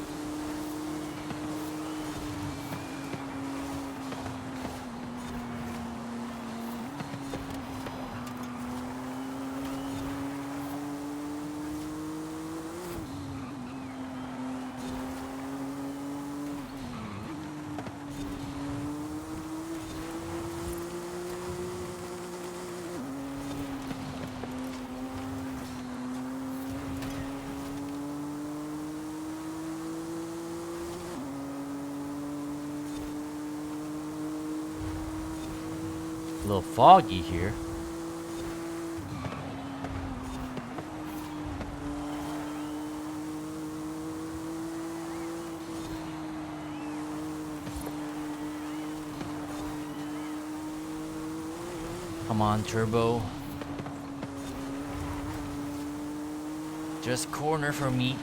A little foggy here. Come on, turbo. Just corner for me.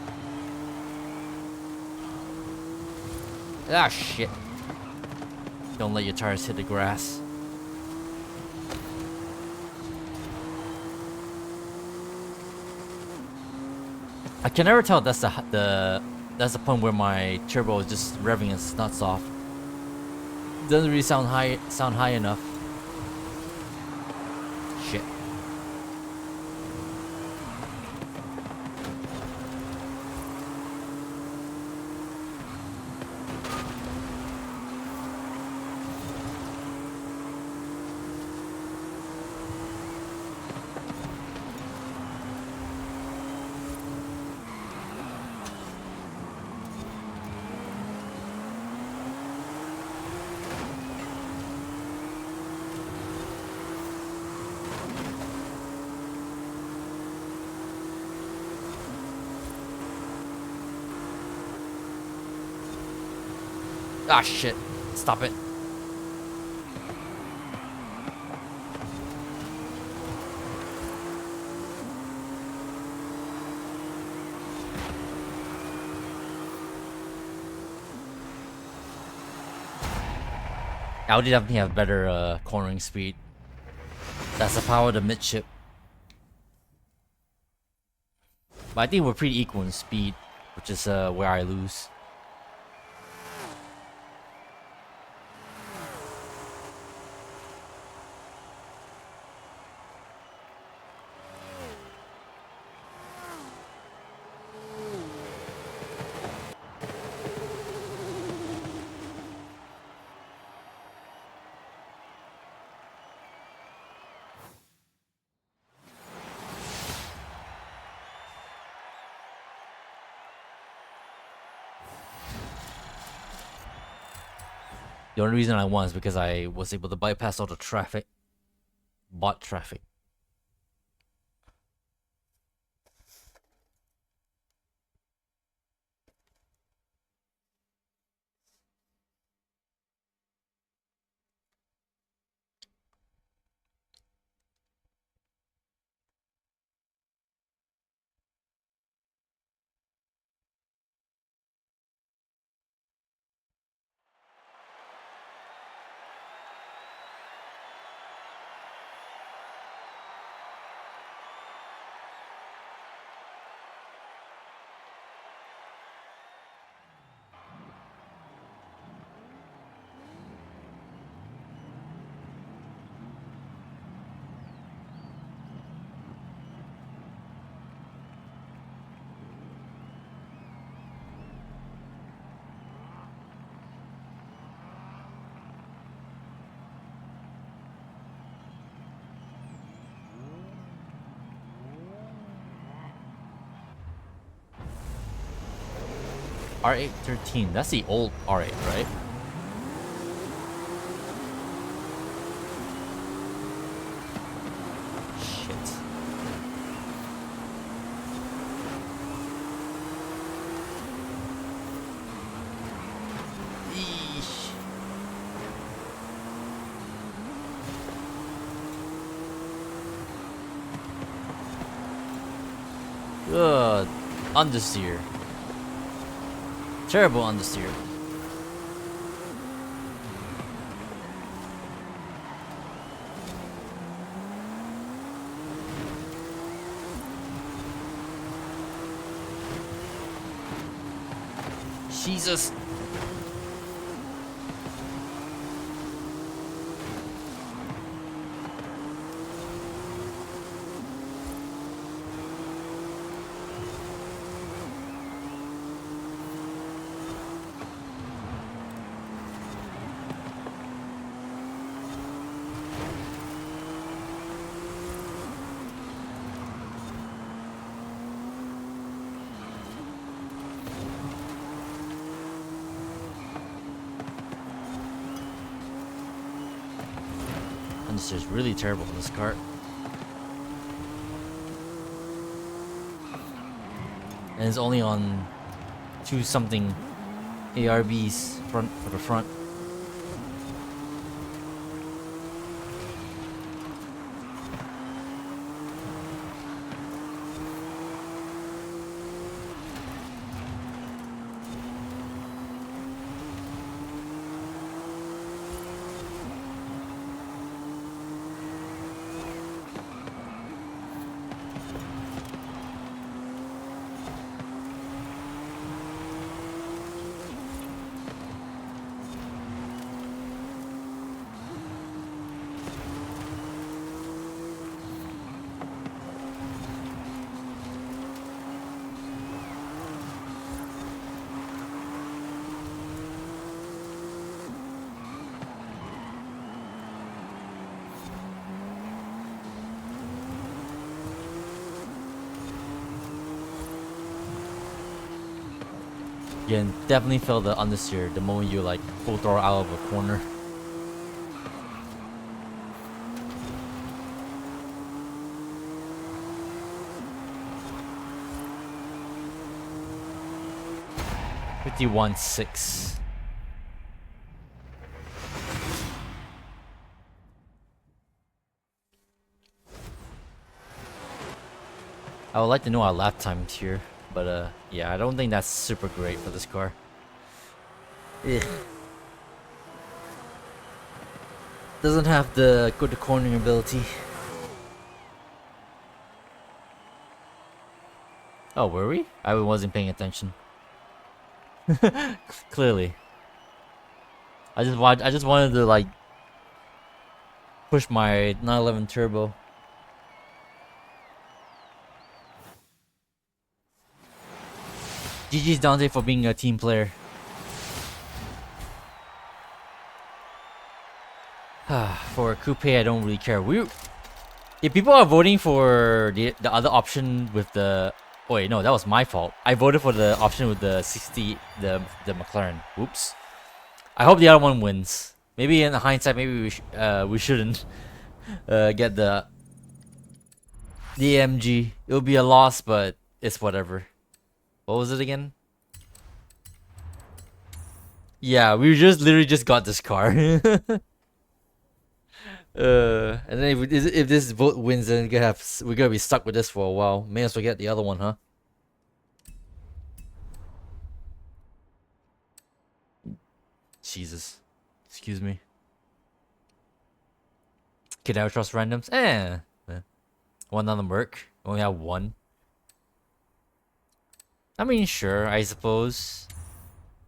Ah, shit. Don't let your tires hit the grass. I can never tell that's the point where my turbo is just revving its nuts off. Doesn't really sound high enough. Shit. Ah, shit. Stop it. Audi definitely have better cornering speed. That's the power of the midship. But I think we're pretty equal in speed, which is where I lose. The only reason I won is because I was able to bypass all the traffic. Bot traffic. R813. That's the old R8, right? Shit. Eesh. Ugh. Understeer. Terrible understeer. Jesus. Understeer is really terrible in this cart. And it's only on 2 something ARBs front for the front. You can definitely feel the understeer the moment you like full throttle out of a corner. $51.6. I would like to know our lap times here, but yeah, I don't think that's super great for this car. Ugh. Doesn't have the good cornering ability. Oh, were we? I wasn't paying attention. Clearly. I just wanted to like push my 911 turbo. GG's Dante for being a team player. For a coupe, I don't really care. If people are voting for the other option with the... Oh wait, no, that was my fault. I voted for the option with the 60, the McLaren. Oops. I hope the other one wins. Maybe in hindsight, maybe we shouldn't get the AMG. It'll be a loss, but it's whatever. What was it again? Yeah, we literally just got this car. And then if this vote wins, then we're gonna be stuck with this for a while. May as well get the other one, huh? Jesus, excuse me. Can I trust randoms? One on the Merc. Only have one. I mean, sure, I suppose.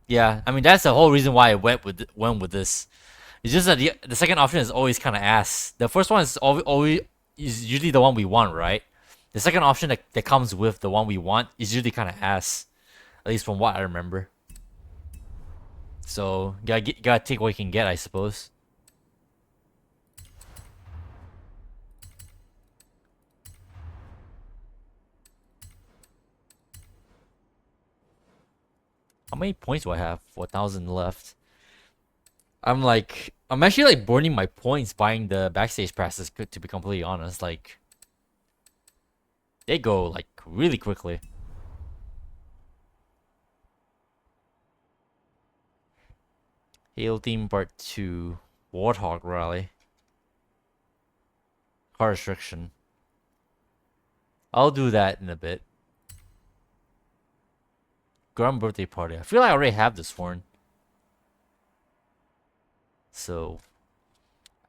Yeah, I mean that's the whole reason why I went with this. It's just that the second option is always kind of ass. The first one is always is usually the one we want, right? The second option that comes with the one we want is usually kind of ass, at least from what I remember. So gotta take what you can get, I suppose. How many points do I have? 4,000 left. I'm actually like burning my points buying the backstage passes, to be completely honest. Like, they go like really quickly. Halo Team Part 2. Warthog Rally. Car restriction. I'll do that in a bit. Grand birthday party. I feel like I already have this one. So,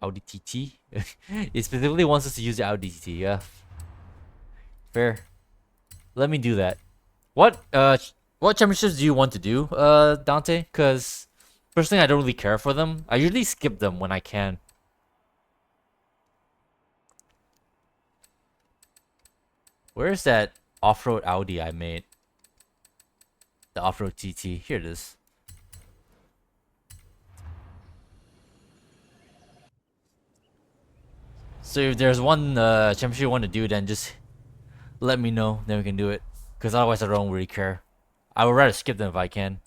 Audi TT. It specifically wants us to use the Audi TT. Yeah, fair. Let me do that. What championships do you want to do, Dante? Because personally, I don't really care for them. I usually skip them when I can. Where's that off-road Audi I made? The off-road TT. Here it is. So if there's one championship you want to do, then just let me know. Then we can do it. Because otherwise I don't really care. I would rather skip them if I can.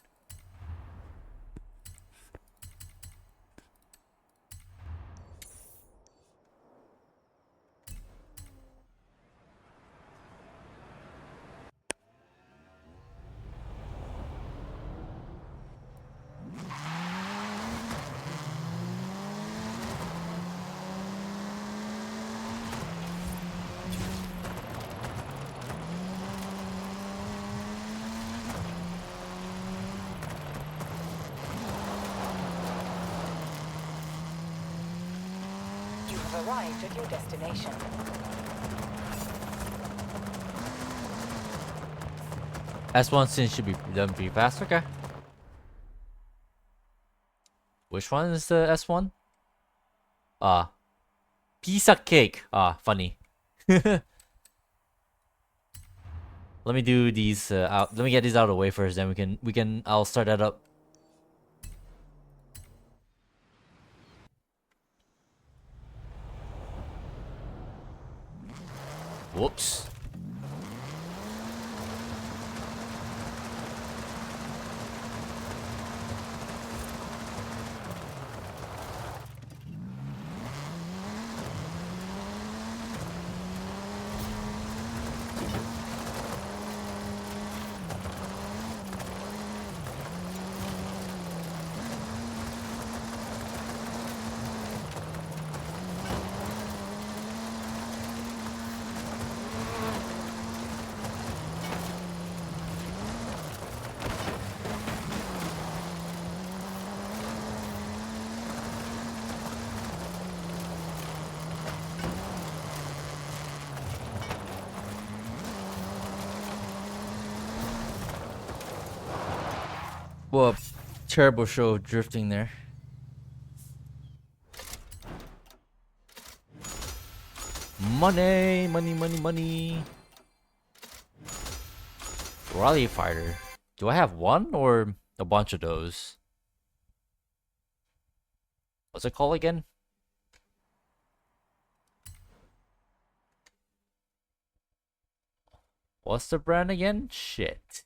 You have arrived at your destination. S1 since should be done pretty fast. Okay. Which one is the S1? Piece of cake. Funny. Let me do these out. Let me get these out of the way first. Then I'll start that up. Whoops. Well, terrible show of drifting there. Money, money, money, money. Rally fighter. Do I have one or a bunch of those? What's it called again? What's the brand again? Shit.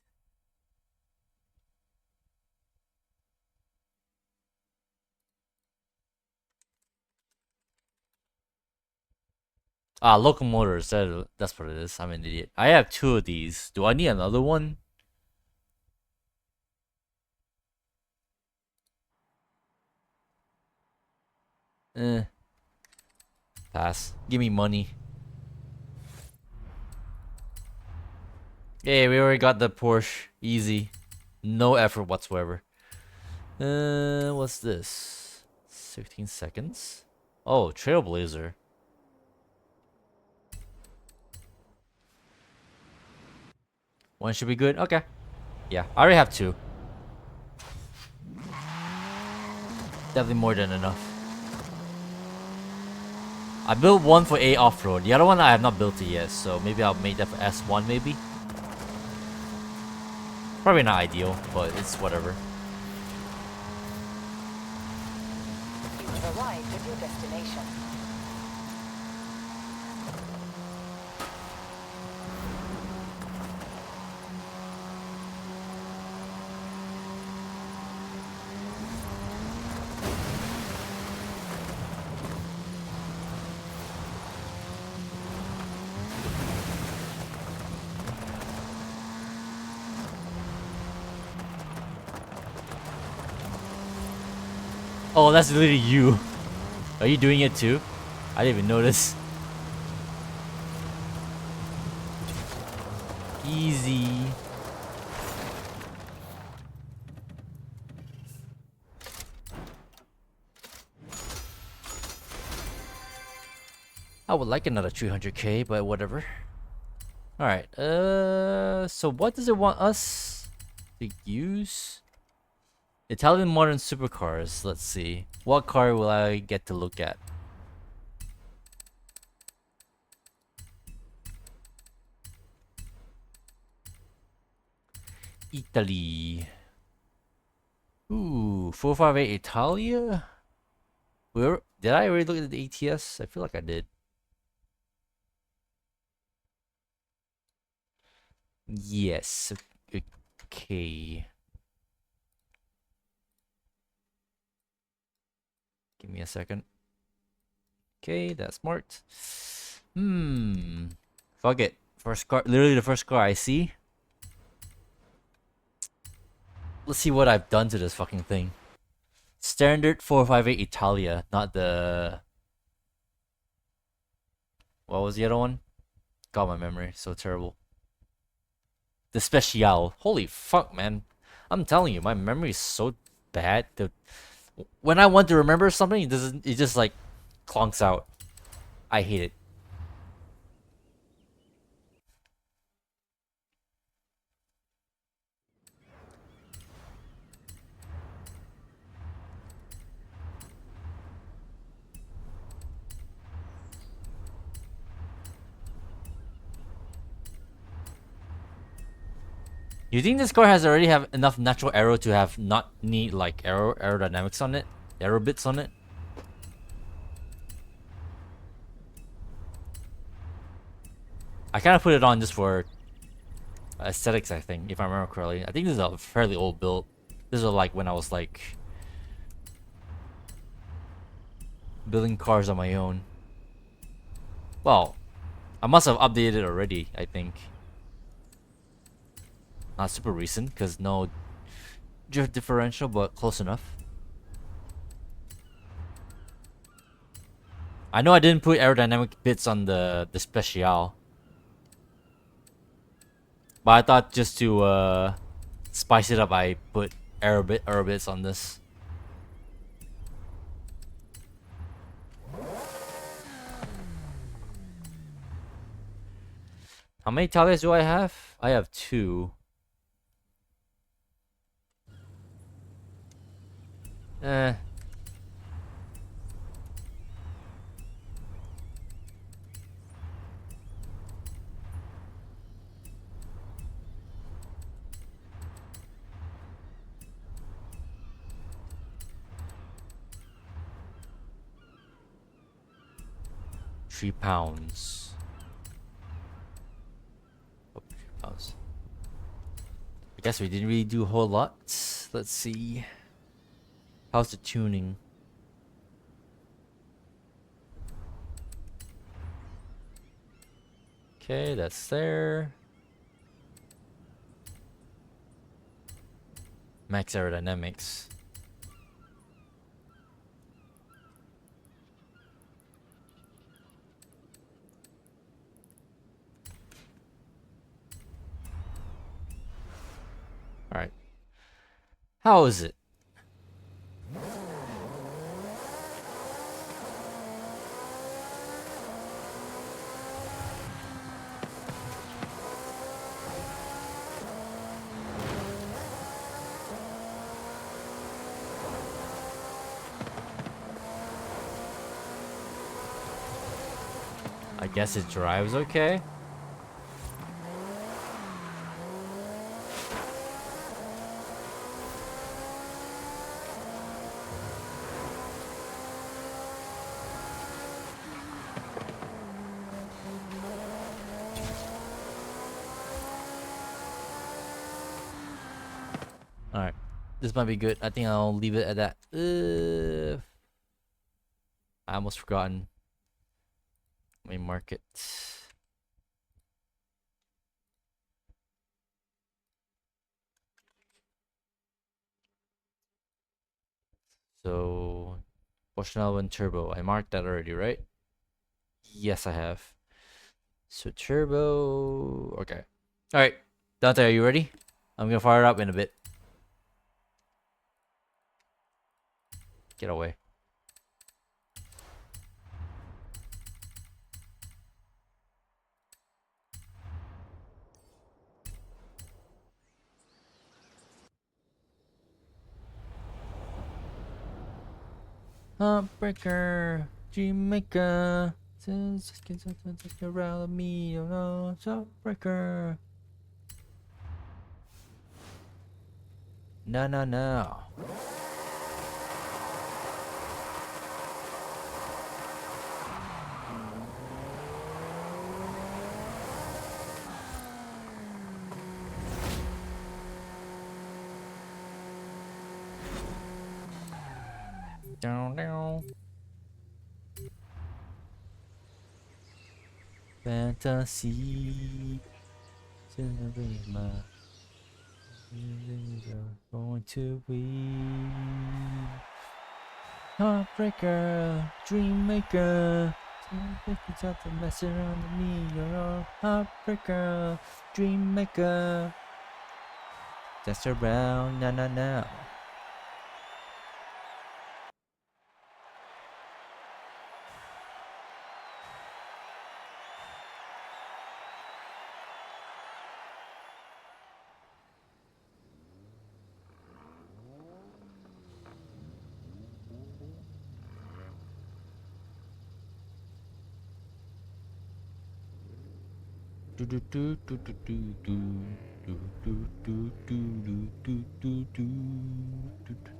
Locomotors. That's what it is. I'm an idiot. I have two of these. Do I need another one? Pass. Give me money. Hey, we already got the Porsche. Easy. No effort whatsoever. What's this? 16 seconds? Oh, Trailblazer. One should be good. Okay. Yeah, I already have two. Definitely more than enough. I built one for A off-road. The other one I have not built it yet, so maybe I'll make that for S1 maybe. Probably not ideal, but it's whatever. You have arrived at your destination. Oh, that's literally you. Are you doing it too? I didn't even notice. Easy. I would like another 300k, but whatever. Alright, so what does it want us to use? Italian modern supercars. Let's see. What car will I get to look at? Italy. Ooh, 458 Italia? Where did I already look at the ATS? I feel like I did. Yes. Okay. Give me a second. Okay, that's marked. Fuck it. First car, literally the first car I see. Let's see what I've done to this fucking thing. Standard 458 Italia, not the... What was the other one? God, my memory, so terrible. The Special. Holy fuck, man. I'm telling you, my memory is so bad. When I want to remember something, it just like clonks out. I hate it. You think this car has already have enough natural aero to have not need like aerodynamics on it? Aero bits on it? I kind of put it on just for aesthetics, I think, if I remember correctly. I think this is a fairly old build. This was like when I was like building cars on my own. Well, I must have updated it already, I think. Not super recent, because no drift differential, but close enough. I know I didn't put aerodynamic bits on the Special. But I thought just to spice it up, I put aero bits on this. How many tires do I have? I have 2. Eh. 3 pounds. Oh, 3 pounds. I guess we didn't really do a whole lot. Let's see. How's the tuning? Okay, that's there. Max aerodynamics. Alright. How is it? I guess it drives okay. Alright. This might be good. I think I'll leave it at that. I almost forgotten. Let me mark it. So, Porsche Unleashed Turbo. I marked that already, right? Yes, I have. So turbo. Okay. All right, Dante, are you ready? I'm gonna fire it up in a bit. Get away. Heartbreaker, Jamaica. Just get something around me, you know. Heartbreaker. No, no, no. Down, down. Fantasy. Cinderella. Going to be Heartbreaker, Dream Maker. It's out to mess around with me, you're a heartbreaker, Dream Maker. Just around, na na na. Do do do do do do do. Do do do do do do do do do do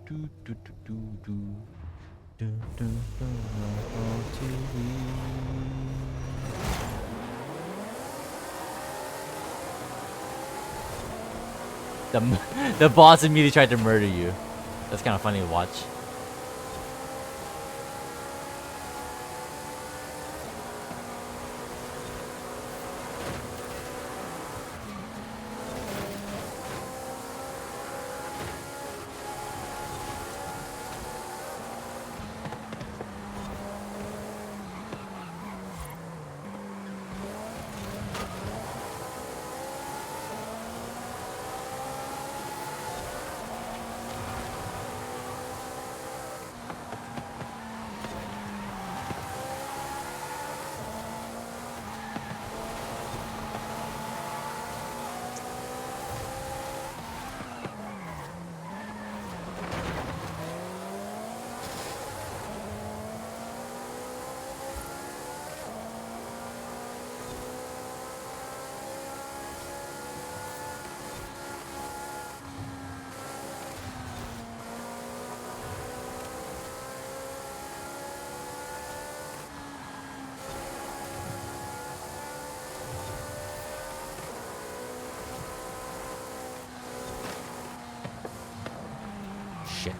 do do do do do do want to be. The the boss immediately tried to murder you. That's kind of funny to watch. Shit.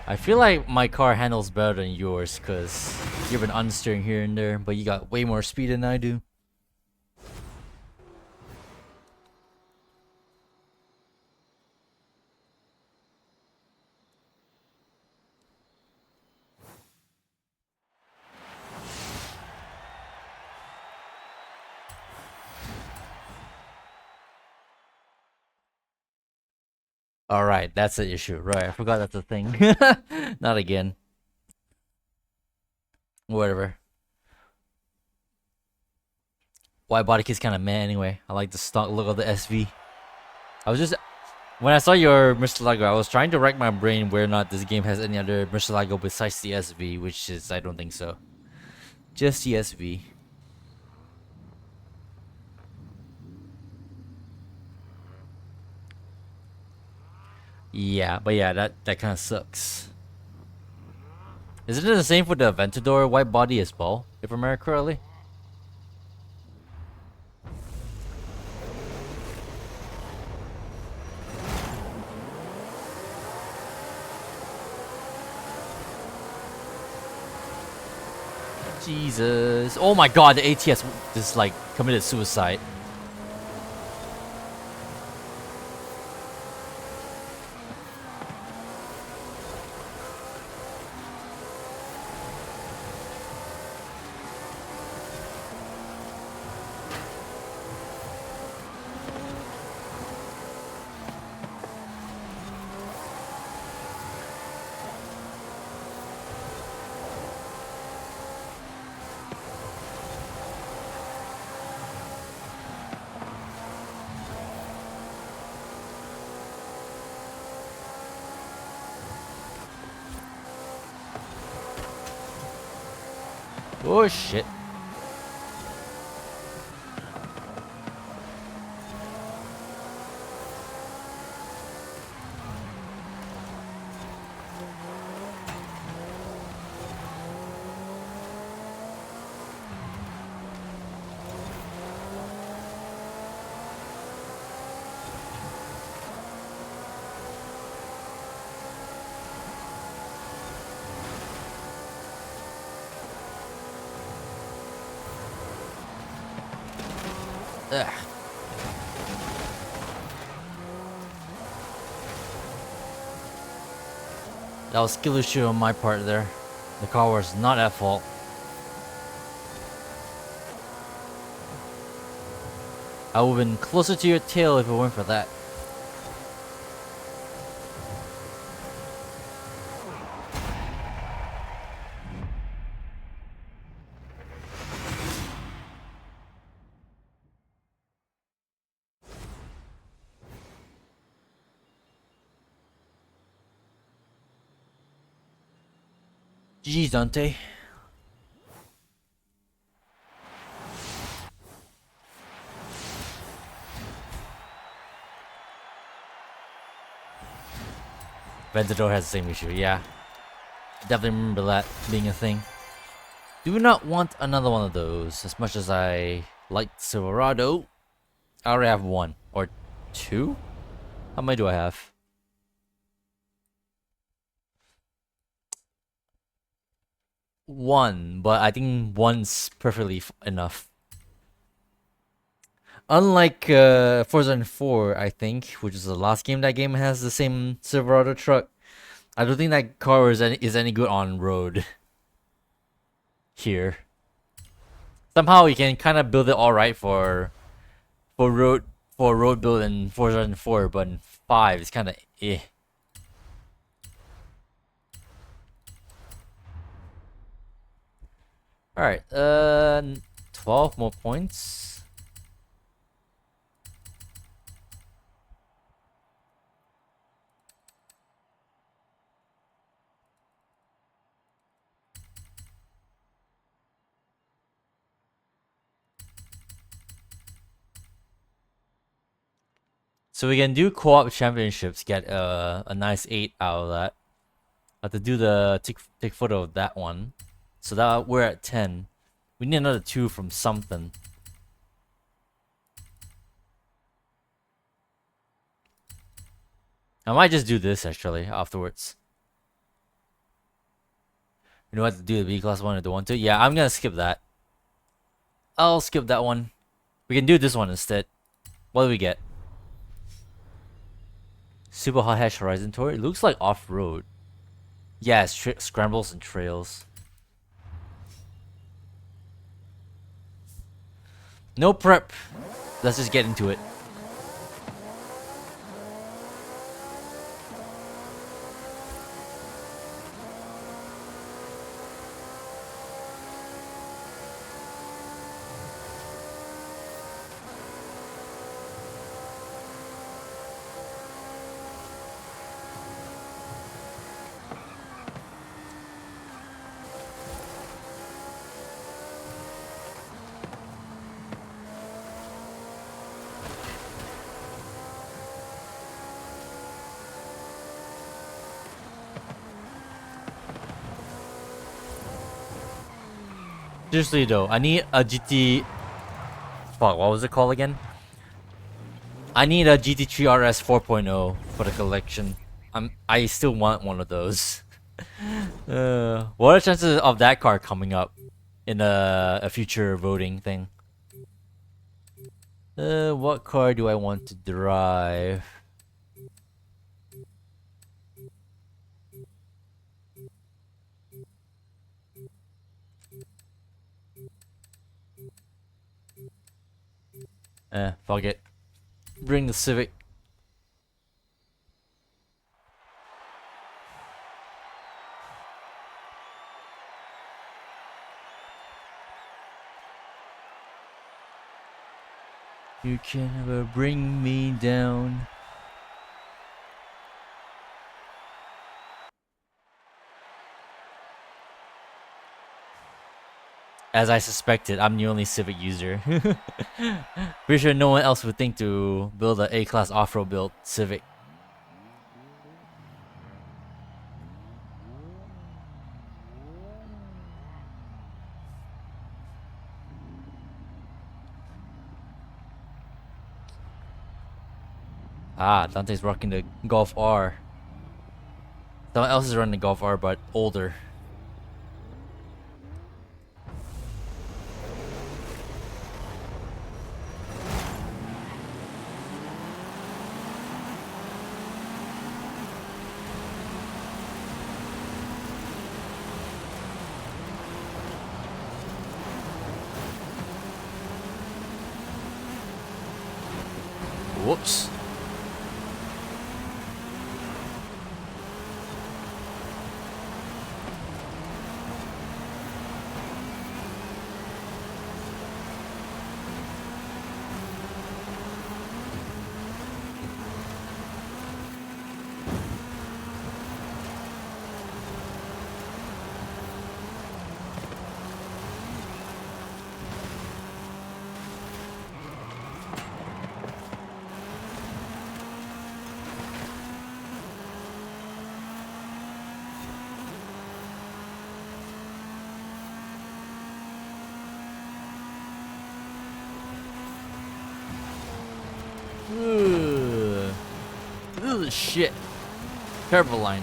I feel like my car handles better than yours because you have an unsteering here and there, but you got way more speed than I do. Alright, that's the issue. Right, I forgot that's a thing. Not again. Whatever. Wide body kit's kind of meh anyway. I like the stock look of the SV. I was just... When I saw your Murcielago, I was trying to rack my brain whether or not this game has any other Murcielago besides the SV, which is, I don't think so. Just the SV. Yeah, but yeah, that kind of sucks. Isn't it the same for the Aventador white body as well, if I remember correctly? Jesus. Oh my god, the ATS just like committed suicide. Oh shit. Ugh. That was skill issue on my part there. The car was not at fault. I would have been closer to your tail if it weren't for that. GG's, Dante. Ventador has the same issue, yeah. Definitely remember that being a thing. Do not want another one of those. As much as I like Silverado, I already have one. Or two? How many do I have? One, but I think one's perfectly enough. Unlike Forza 4, I think, which is the last game that game has the same Silverado truck. I don't think that car is any good on road. Here, somehow you can kind of build it all right for road build in Forza 4, but in 5 it's kind of eh. All right, 12 more points. So we can do co-op championships, get a nice 8 out of that. I have to do the take photo of that one. So that we're at 10. We need another 2 from something. I might just do this actually afterwards. You know what to do, the B class one or the 1-2? Yeah, I'm gonna skip that. I'll skip that one. We can do this one instead. What do we get? Super Hot Hatch Horizon Tour. It looks like off-road. Yeah, it's scrambles and trails. No prep. Let's just get into it. Seriously though, I need a GT. Fuck, what was it called again? I need a GT3 RS 4.0 for the collection. I still want one of those. What are the chances of that car coming up in a future voting thing? What car do I want to drive? Fuck it. Bring the Civic. You can never bring me down. As I suspected, I'm the only Civic user. Pretty sure no one else would think to build an A-class off-road built Civic. Ah, Dante's rocking the Golf R. Someone else is running the Golf R, but older. Whoops. Ugh. Ugh, shit. Terrible line.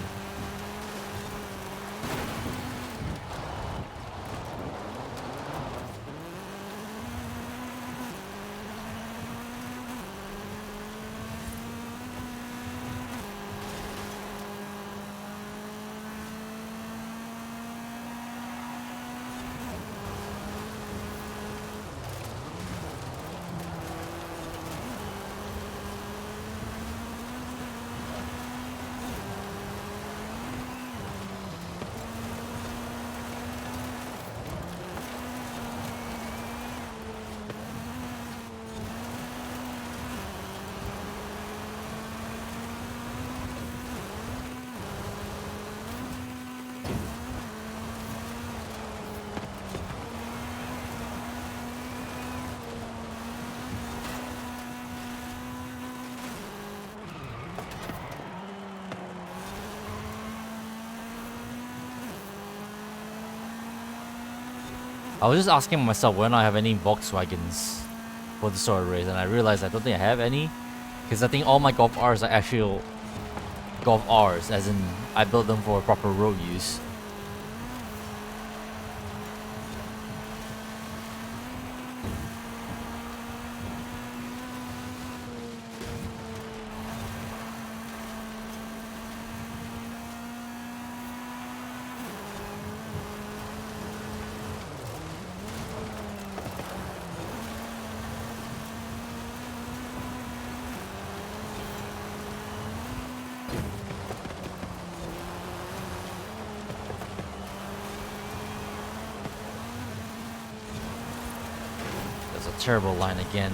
I was just asking myself when I have any Volkswagens for the sort of race, and I realized I don't think I have any, because I think all my Golf Rs are actual Golf Rs, as in I built them for proper road use. Terrible line again.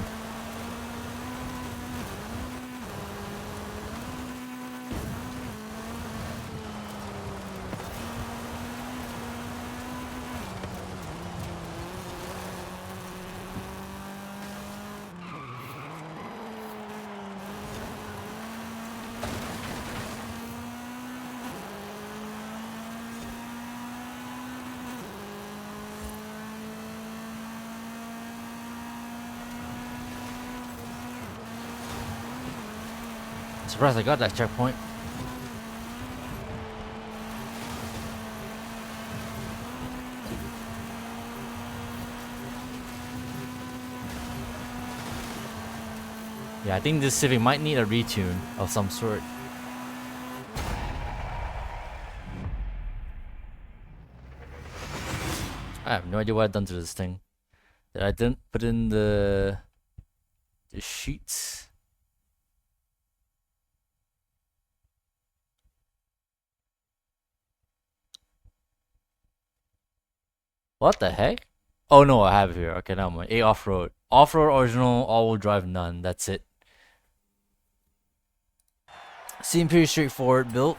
Surprised I got that checkpoint. Yeah, I think this Civic might need a retune of some sort. I have no idea what I've done to this thing. That I didn't put in the sheets. What the heck? Oh no, I have it here. Okay, now I'm A off-road. Off-road original, all-wheel drive none. That's it. Seemed pretty straightforward built.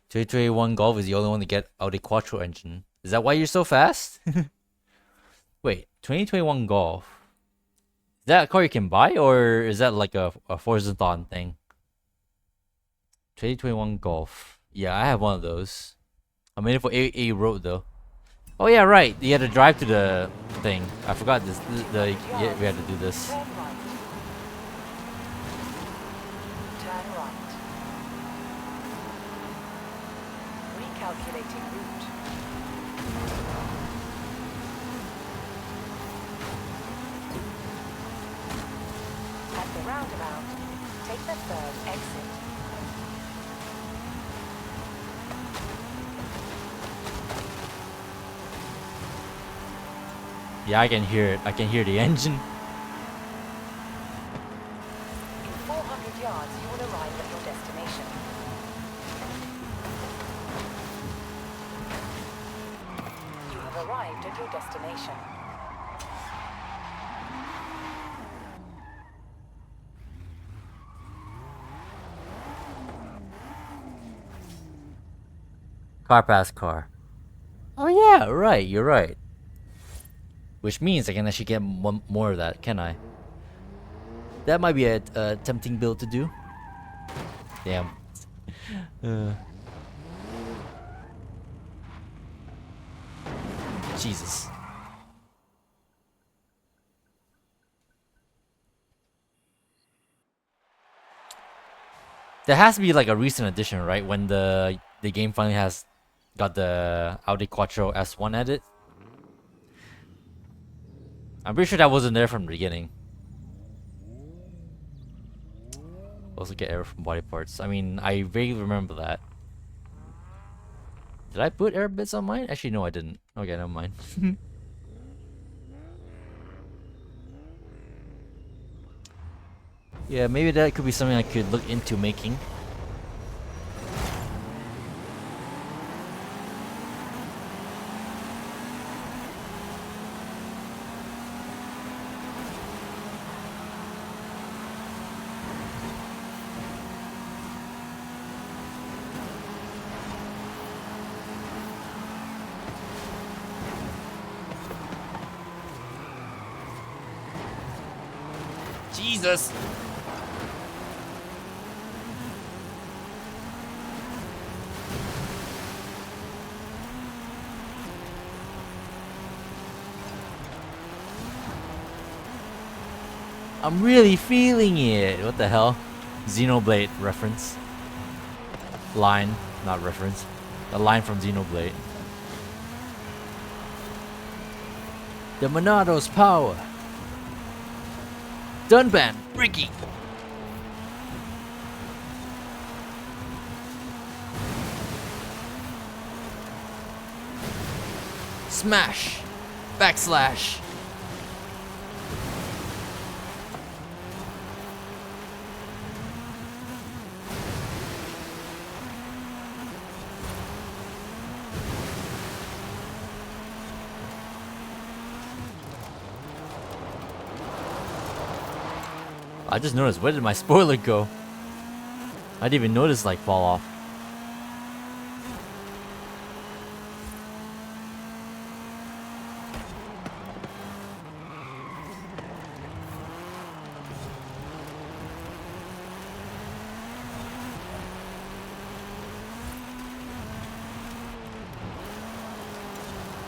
J21 Golf is the only one to get Audi Quattro engine. Is that why you're so fast? Wait, 2021 Golf. Is that a car you can buy, or is that like a Forza thing? 2021 Golf. Yeah, I have one of those. I made it for A road though. Oh yeah, right. You had to drive to the thing. I forgot this. Yeah, we had to do this. Turn right. Turn right. Recalculating route. At the roundabout, take the third exit. Yeah, I can hear it. I can hear the engine. In 400 yards, you will arrive at your destination. You have arrived at your destination. Car pass car. Oh yeah, right. You're right. Which means I can actually get one more of that, can I? That might be a tempting build to do. Damn. Jesus. There has to be like a recent edition, right? When the game finally has got the Audi Quattro S1 edit. I'm pretty sure that wasn't there from the beginning. Also get air from body parts. I mean, I vaguely remember that. Did I put air bits on mine? Actually, no, I didn't. Okay, never mind. Yeah, maybe that could be something I could look into making. Jesus! I'm really feeling it! What the hell? Xenoblade reference. Line, not reference. The line from Xenoblade. The Monado's power! Dunban, Ricky! Smash! Backslash! I just noticed, where did my spoiler go? I didn't even notice like fall off.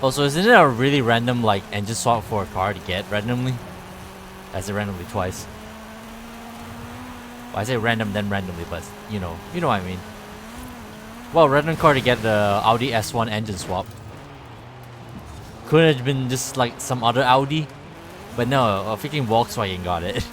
Also, isn't it a really random like engine swap for a car to get randomly? I said randomly twice. Well, I say random then randomly, but you know what I mean. Well, random car to get the Audi S1 engine swap. Could have been just like some other Audi, but no, a freaking Volkswagen got it.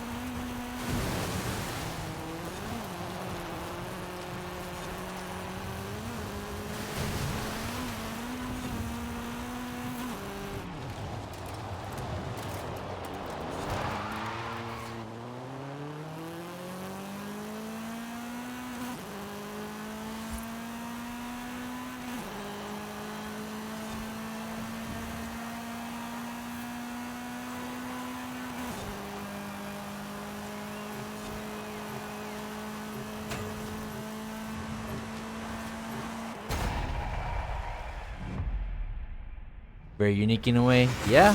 Very unique in a way, yeah.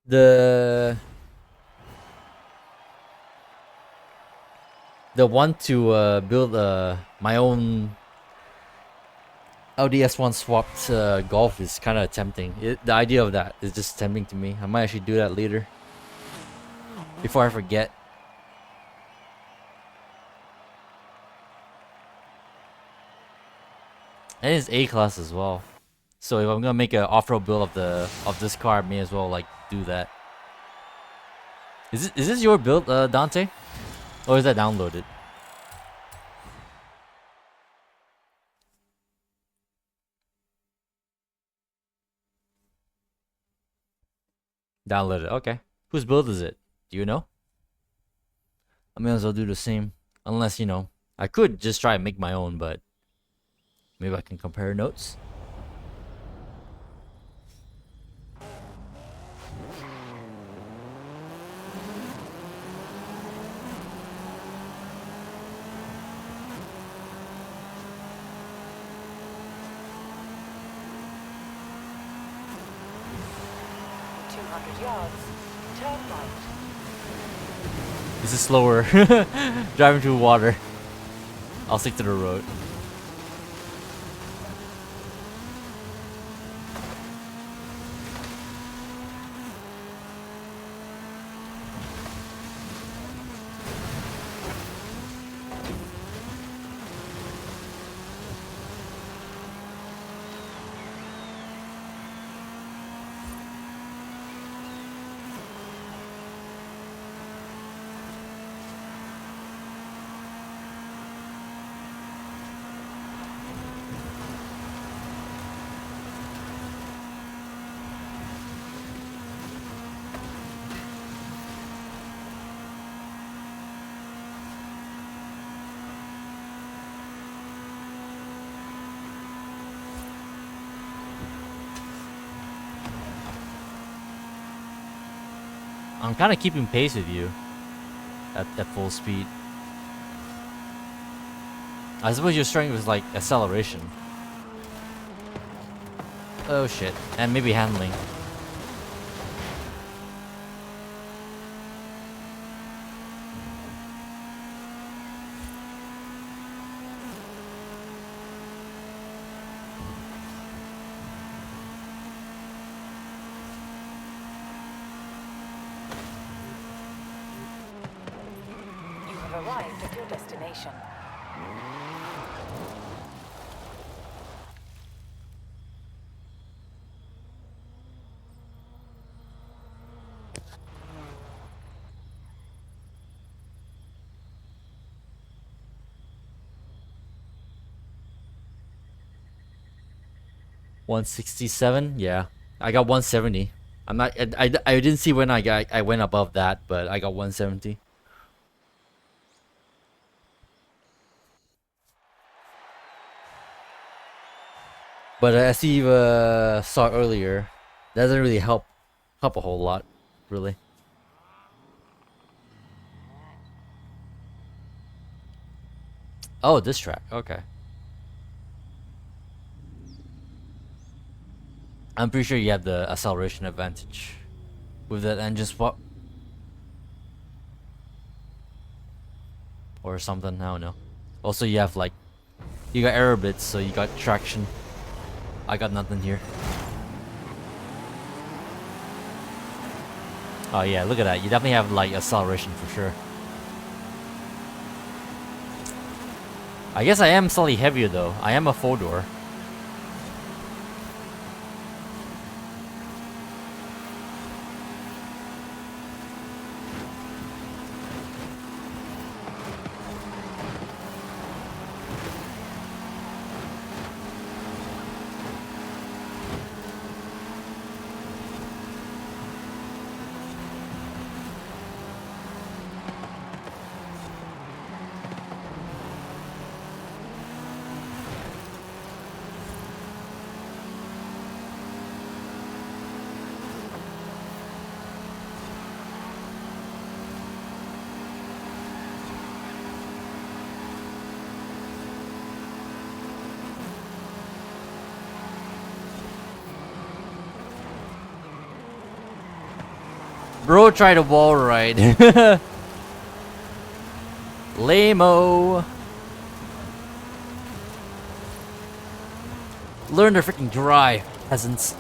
The want to build my own Audi S1 swapped Golf is kind of tempting. The idea of that is just tempting to me. I might actually do that later before I forget. And it's A-class as well. So if I'm gonna make an off-road build of this car, I may as well like do that. Is this your build, Dante? Or is that downloaded? Downloaded. Okay. Whose build is it? Do you know? I may as well do the same. Unless, I could just try and make my own, but maybe I can compare notes. Yards. Turn right. This is slower. Driving through water. I'll stick to the road. I'm kind of keeping pace with you at full speed. I suppose your strength was like acceleration. Oh shit. And maybe handling. Arrived at your destination. $167? Yeah. I got 170. I'm not I didn't see when I went above that, but I got 170. But as you saw earlier, that doesn't really help a whole lot, really. Oh, this track. Okay. I'm pretty sure you have the acceleration advantage with that engine swap. Or something, I don't know. Also, you have like, you got aero bits, so you got traction. I got nothing here. Oh yeah, look at that. You definitely have like acceleration for sure. I guess I am slightly heavier though. I am a 4-door. Bro tried to wall ride. Lame-o. Learn to freaking drive, peasants.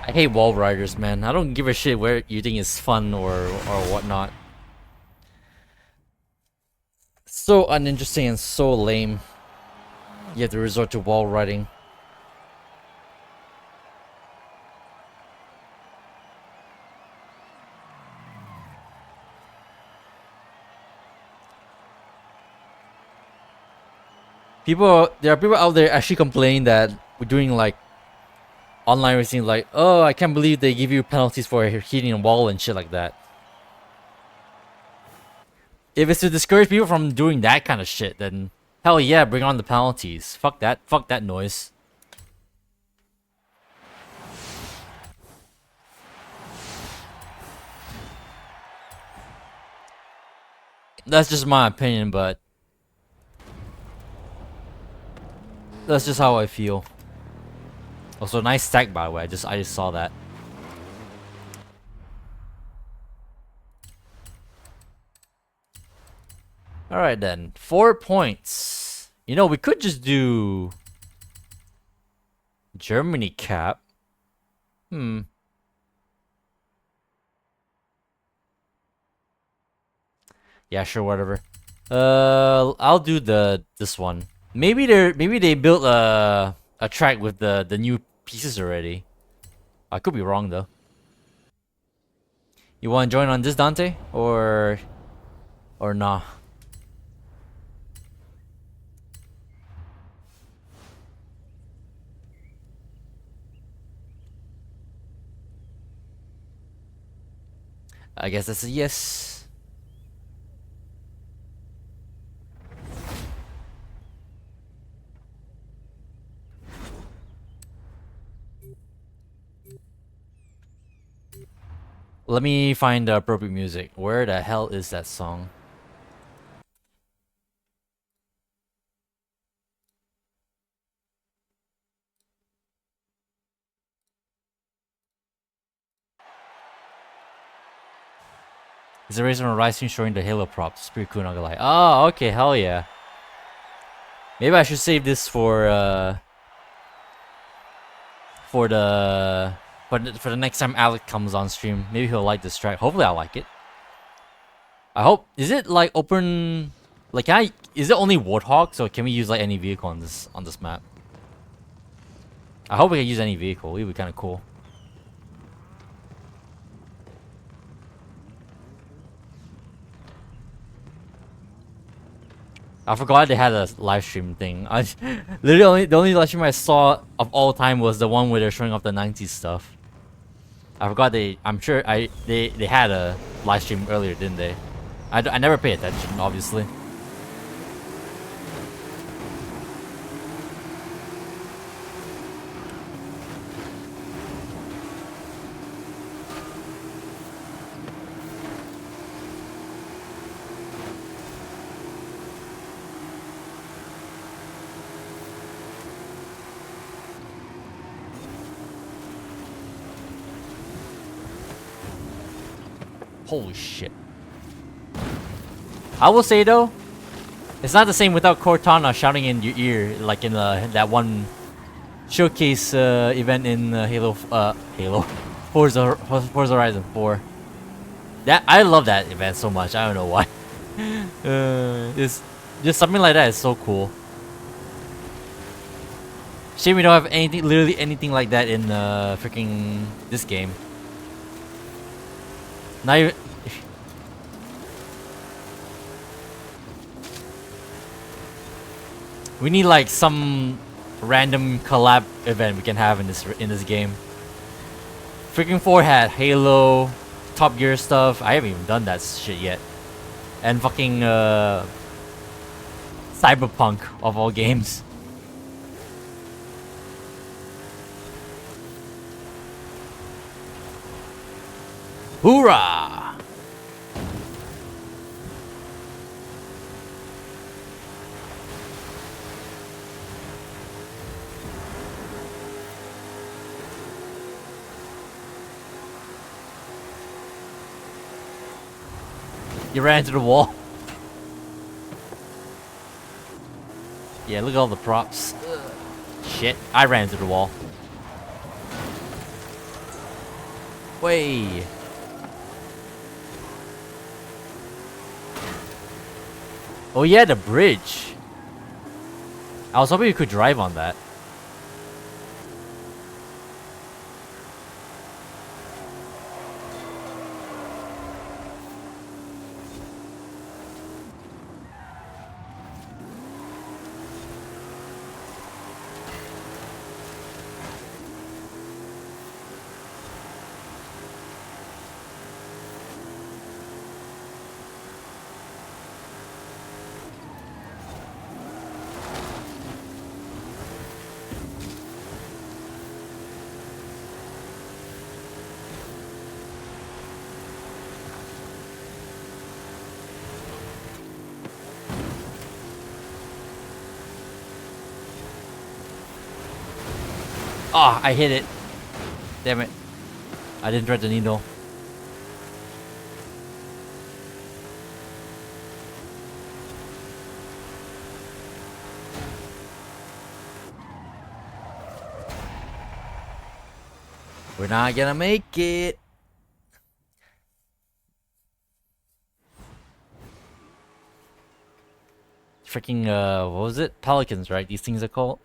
I hate wall riders, man. I don't give a shit where you think is fun or whatnot. So uninteresting and so lame. You have to resort to wall riding. There are people out there actually complaining that we're doing like online racing, like, oh, I can't believe they give you penalties for hitting a wall and shit like that. If it's to discourage people from doing that kind of shit, then hell yeah, bring on the penalties. Fuck that noise. That's just my opinion, but that's just how I feel. Also, nice stack, by the way. I just saw that. All right then, 4 points. You know, we could just do Germany cap. Yeah, sure, whatever. I'll do this one. Maybe they built a track with the new pieces already. I could be wrong though. You want to join on this, Dante, or nah? I guess that's a yes. Let me find the appropriate music. Where the hell is that song? Is the Racer Horizon showing the Halo props? It's pretty cool, not gonna lie. Oh, okay, hell yeah. Maybe I should save this for the But for the next time Alec comes on stream, maybe he'll like this track. Hopefully I'll like it. I hope. Is it like open? Like, is it only Warthog? So can we use like any vehicle on this map? I hope we can use any vehicle. It would be kind of cool. I forgot they had a live stream thing. I literally the only live stream I saw of all time was the one where they're showing off the 90s stuff. I forgot I'm sure they had a live stream earlier, didn't they? I never pay attention, obviously. Holy shit. I will say though, it's not the same without Cortana shouting in your ear, like in that one showcase event in Halo, Forza Horizon 4. That I love that event so much. I don't know why. It's just something like that is so cool. Shame we don't have anything, literally anything like that in freaking this game. Not even. We need like some random collab event we can have in this game. Freaking 4 had Halo, Top Gear stuff. I haven't even done that shit yet. And fucking Cyberpunk of all games. Hoorah! You ran into the wall. Yeah, look at all the props. Ugh. Shit, I ran into the wall. Way. Oh yeah, the bridge. I was hoping you could drive on that. Oh, I hit it. Damn it. I didn't thread the needle. We're not gonna make it. Freaking, what was it? Pelicans, right? These things are called?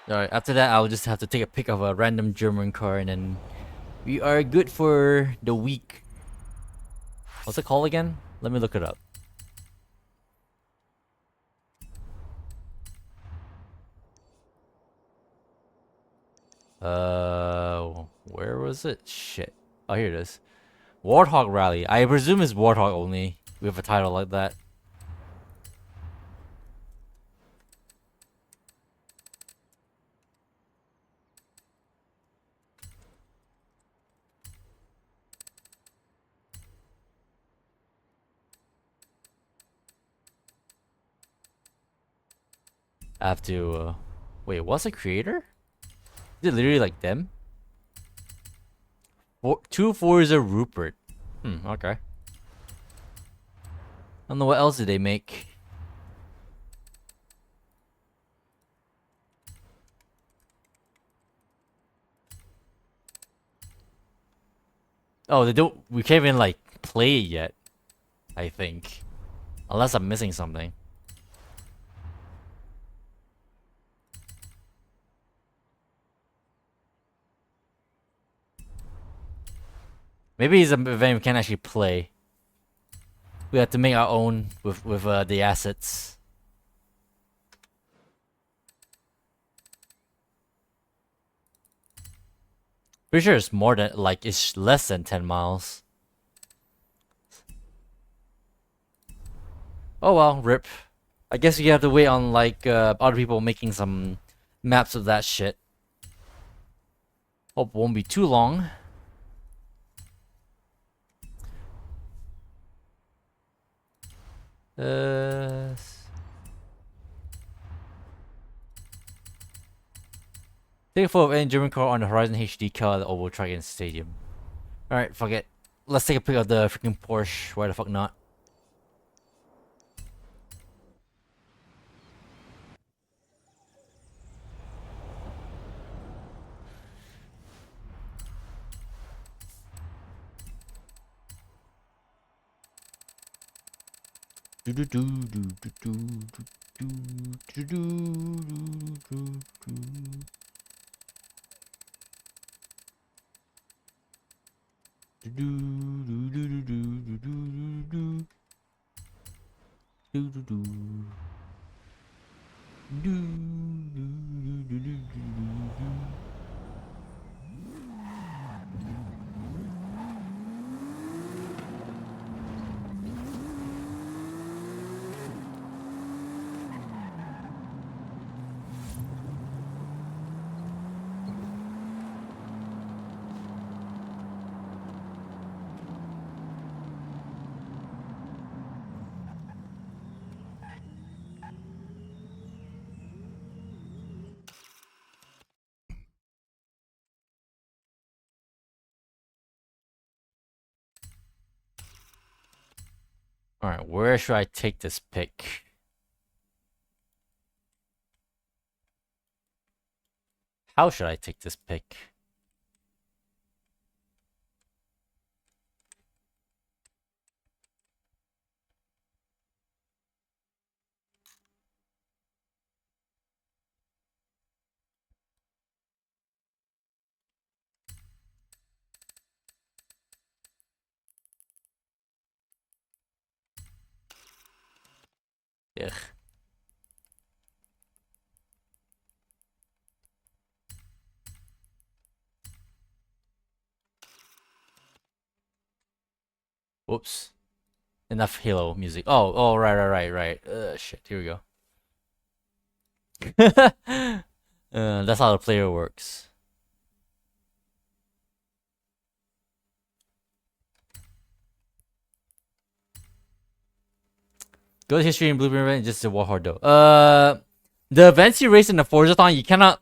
Alright, after that, I'll just have to take a pic of a random German car and then we are good for the week. What's it called again? Let me look it up. Where was it? Shit. Oh, here it is. Warthog Rally. I presume it's Warthog only. We have a title like that. I have to. Wait, what's a creator? Is it literally like them? Two Forza Rupert. Okay. I don't know what else did they make. Oh, they don't. We can't even like play it yet. I think, unless I'm missing something. Maybe it's an event we can actually play. We have to make our own with the assets. Pretty sure it's more than like it's less than 10 miles. Oh well, rip. I guess you have to wait on like other people making some maps of that shit. Hope it won't be too long. Uh, Take a photo of any German car on the Horizon HD car at the Oval Track and Stadium. Alright, fuck it. Let's take a pic of the freaking Porsche. Why the fuck not? Alright, where should I take this pic? How should I take this pic? Ugh. Whoops. Enough Halo music. Oh, right. Shit, here we go. That's how the player works. Go to history and blueprint event, just a Warhard though. The events you race in the Forzathon, you cannot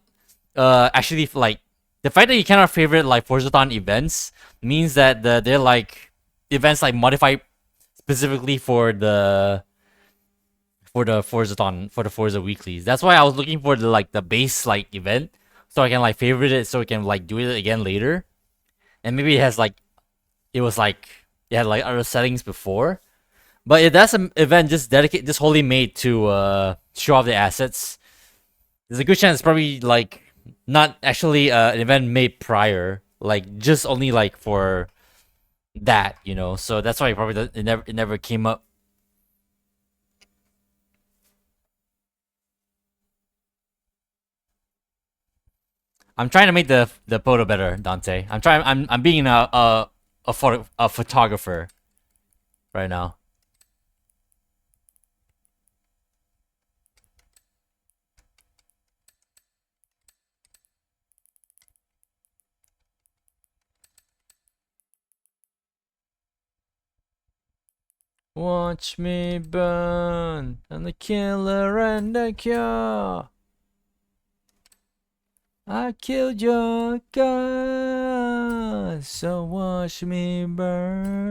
actually like the fact that you cannot favorite like Forzathon events means that they're like events like modified specifically for the Forzathon, for the Forza weeklies. That's why I was looking for the like the base like event so I can like favorite it so we can like do it again later. And maybe it has like it was like it had like other settings before. But if that's an event just wholly made to show off the assets, there's a good chance it's probably like not actually an event made prior, like just only like for that, you know. So that's why it never came up. I'm trying to make the photo better, Dante. I'm being a photographer right now. Watch me burn. I'm the killer and the cure. I killed your god, so watch me burn.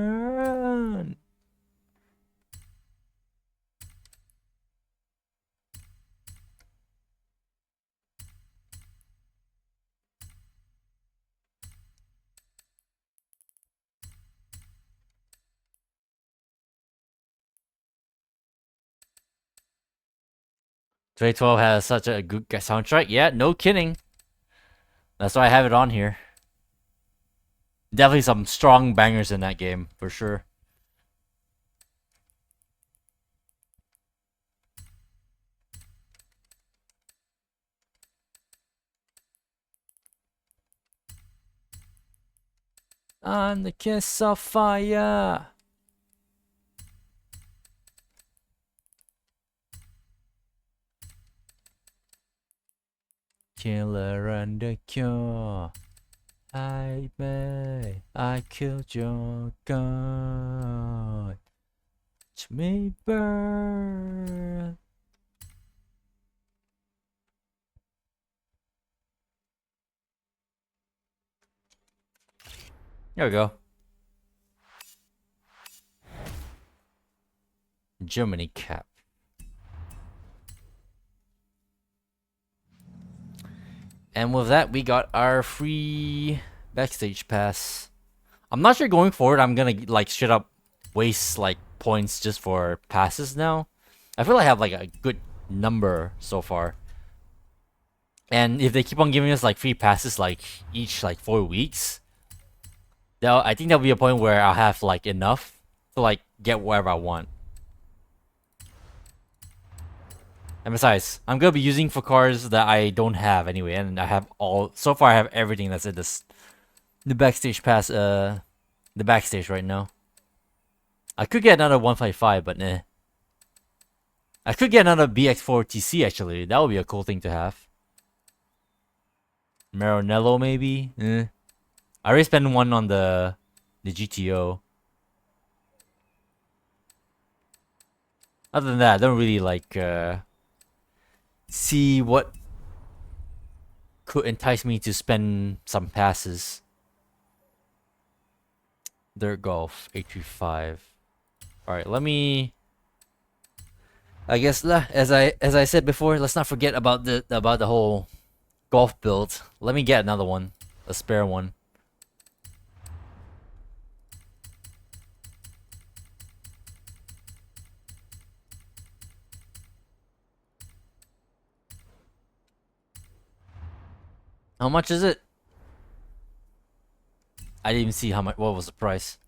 Twenty 12 has such a good soundtrack. Yeah, no kidding. That's why I have it on here. Definitely some strong bangers in that game, for sure. On the kiss of fire. Killer and the cure. I killed your god. Watch me burn. There we go. Germany cap. And with that, we got our free backstage pass. I'm not sure going forward, I'm gonna like straight up waste like points just for passes now. I feel like I have like a good number so far. And if they keep on giving us like free passes like each like 4 weeks, I think there'll be a point where I'll have like enough to like get whatever I want. And besides, I'm gonna be using for cars that I don't have anyway, and I have all so far I have everything that's in this the backstage pass the backstage right now. I could get another 155, but nah. I could get another BX4 TC actually. That would be a cool thing to have. Maranello maybe? Eh. I already spent one on the GTO. Other than that, I don't really like see what could entice me to spend some passes. Dirt Golf 835. All right, let me. I guess as I said before, let's not forget about the whole golf build. Let me get another one, a spare one. How much is it? I didn't even see how much. What was the price?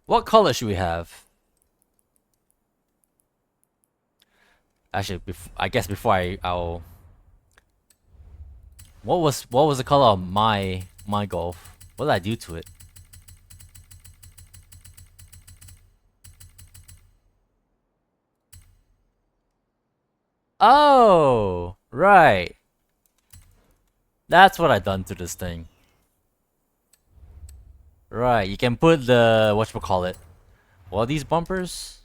What color should we have? Actually, I guess before I'll. What was the color of my Golf? What did I do to it? Oh, right. That's what I done to this thing. Right, you can put the whatchamacallit. What are these bumpers?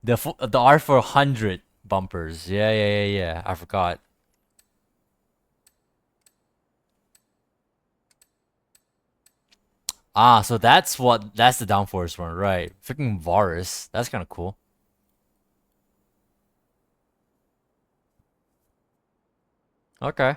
The R400 bumpers. Yeah. I forgot. Ah, so that's the downforce one, right? Freaking Varus. That's kind of cool. Okay.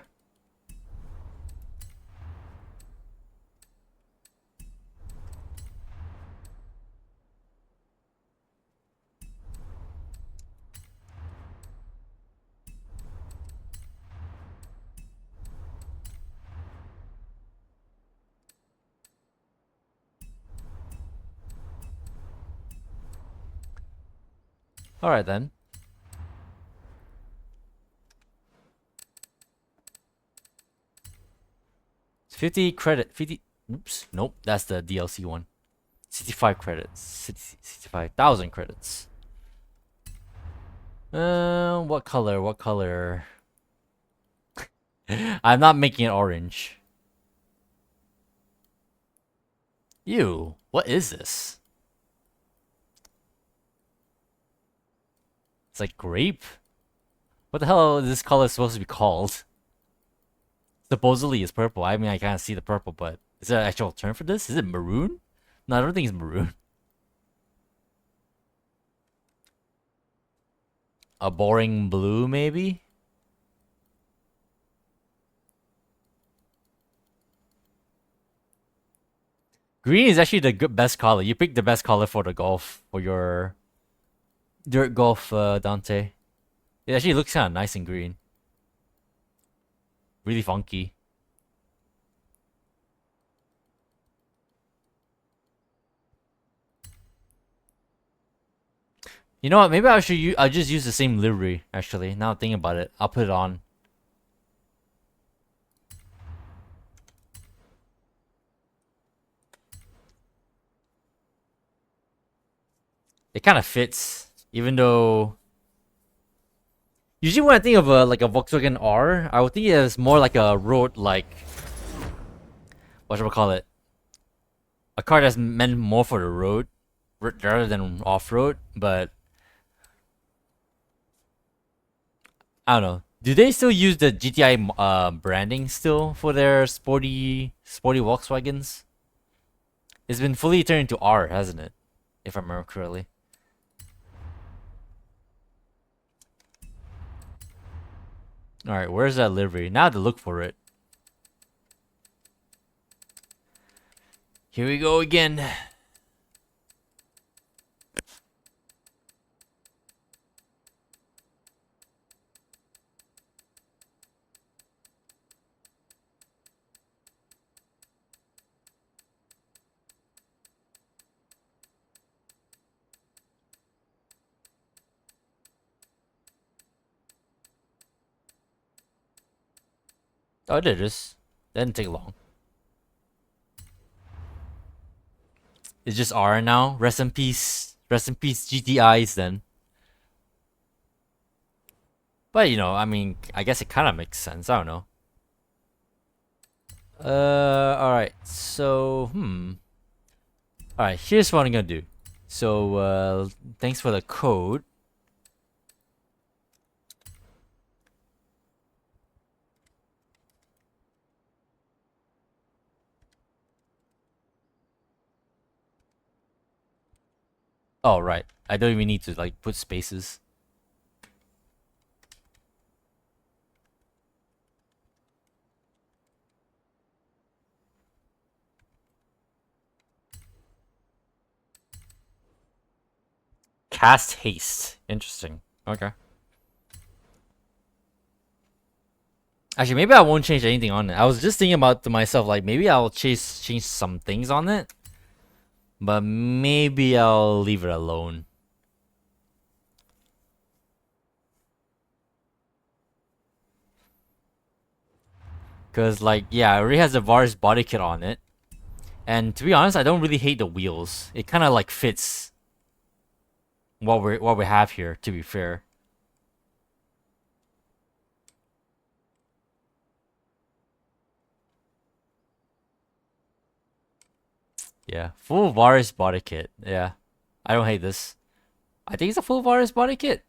All right then. 50 credit. 50. Oops. Nope. That's the DLC one. 65 credits. 65,000 credits. What color? What color? I'm not making it orange. Ew, what is this? It's like grape? What the hell is this color supposed to be called? Supposedly it's purple. I mean, I can't see the purple, but is there an actual term for this? Is it maroon? No, I don't think it's maroon. A boring blue, maybe? Green is actually the best color. You picked the best color for the golf, for your dirt golf, Dante. It actually looks kind of nice in green. Really funky. You know what? Maybe I should. I'll just use the same livery. Actually, now I'm thinking about it, I'll put it on. It kind of fits, even though. Usually, when I think of a Volkswagen R, I would think it's more like a road what should I call it? A car that's meant more for the road, rather than off road. But I don't know. Do they still use the GTI branding still for their sporty Volkswagens? It's been fully turned into R, hasn't it? If I remember correctly. Alright, where's that livery? Now I have to look for it. Here we go again. Oh, there it is. That didn't take long. It's just R now. Rest in peace. Rest in peace, GTIs then. But, you know, I mean, I guess it kind of makes sense. I don't know. Alright. So, Alright, here's what I'm gonna do. So, thanks for the code. Oh, right. I don't even need to, like, put spaces. Cast haste. Interesting. Okay. Actually, maybe I won't change anything on it. I was just thinking about to myself, like, maybe I'll change some things on it. But maybe I'll leave it alone. Cause like, yeah, it already has the Vars body kit on it. And to be honest, I don't really hate the wheels. It kinda like fits what we have here, to be fair. Yeah. Full Vars body kit. Yeah. I don't hate this. I think it's a full Vars body kit.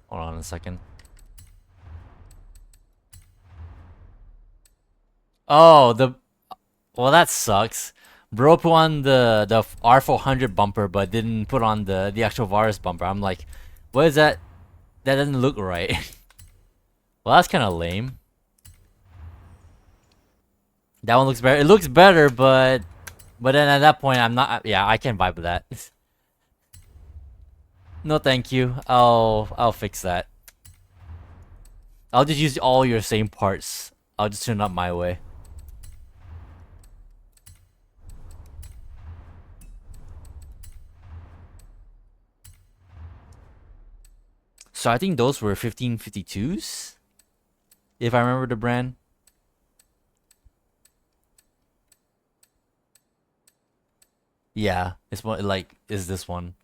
Hold on a second. Oh, well, that sucks. Bro put on the R400 bumper, but didn't put on the actual Vars bumper. I'm like, what is that? That doesn't look right. Well, that's kind of lame. That one looks better. It looks better, but then at that point, I'm not. Yeah, I can't vibe with that. No, thank you. I'll fix that. I'll just use all your same parts. I'll just turn it up my way. So I think those were 1552s, if I remember the brand. Yeah, it's one like is this one.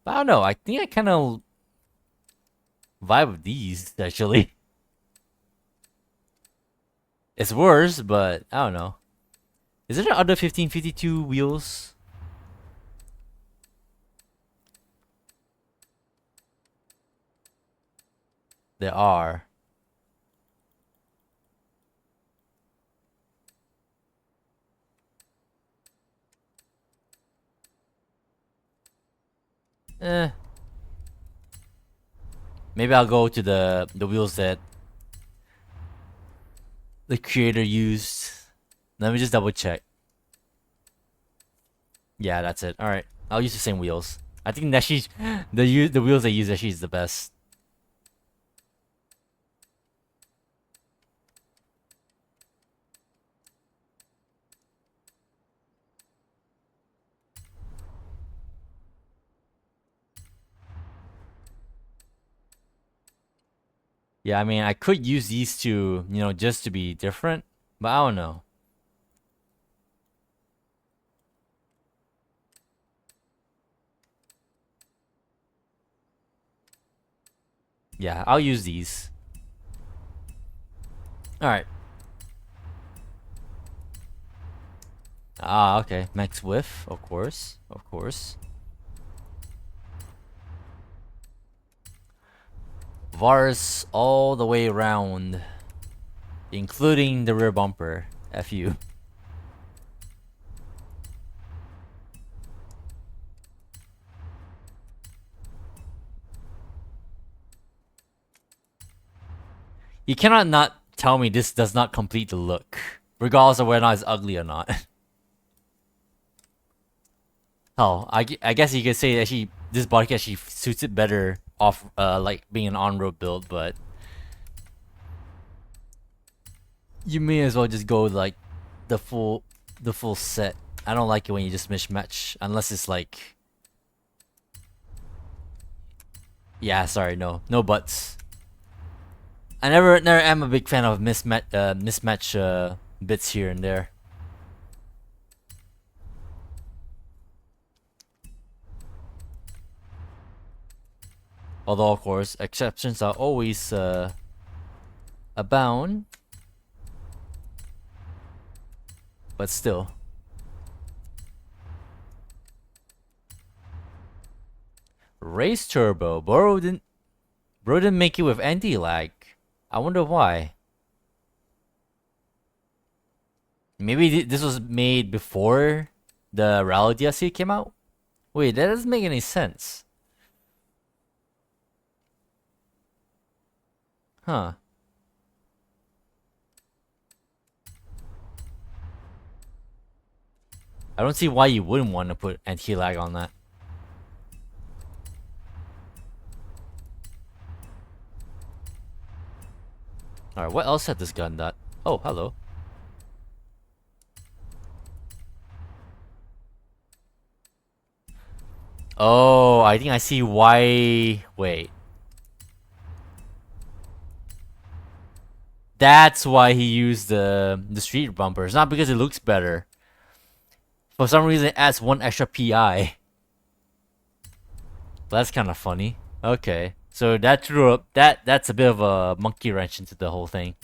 But I don't know. I think I kind of vibe with these actually. It's worse, but I don't know. Is there other 1552 wheels? There are. Eh. Maybe I'll go to the wheels that the creator used. Let me just double check. Yeah, that's it. All right, I'll use the same wheels. I think Neshi's the wheels they use Neshi is the best. Yeah, I mean I could use these two, just to be different, but I don't know. Yeah, I'll use these. All right. Ah, okay. Max whiff, of course, of course. Vars all the way around, including the rear bumper. Fu. You cannot not tell me this does not complete the look, regardless of whether or not it's ugly or not. Oh, I guess you could say actually this body actually suits it better off like being an on-road build, but you may as well just go like the full set. I don't like it when you just mismatch unless it's like, yeah, sorry, no buts. I never am a big fan of mismatch bits here and there. Although of course exceptions are always abound, but still. Race turbo, bro didn't make it with anti-lag. I wonder why. Maybe this was made before the Rally DLC came out? Wait, that doesn't make any sense. Huh. I don't see why you wouldn't want to put anti-lag on that. Alright, what else had this gun done? Oh, hello. Oh, I think I see why. Wait. That's why he used the street bumpers. Not because it looks better. For some reason, it adds one extra PI. That's kind of funny. Okay, so that threw up. That's a bit of a monkey wrench into the whole thing.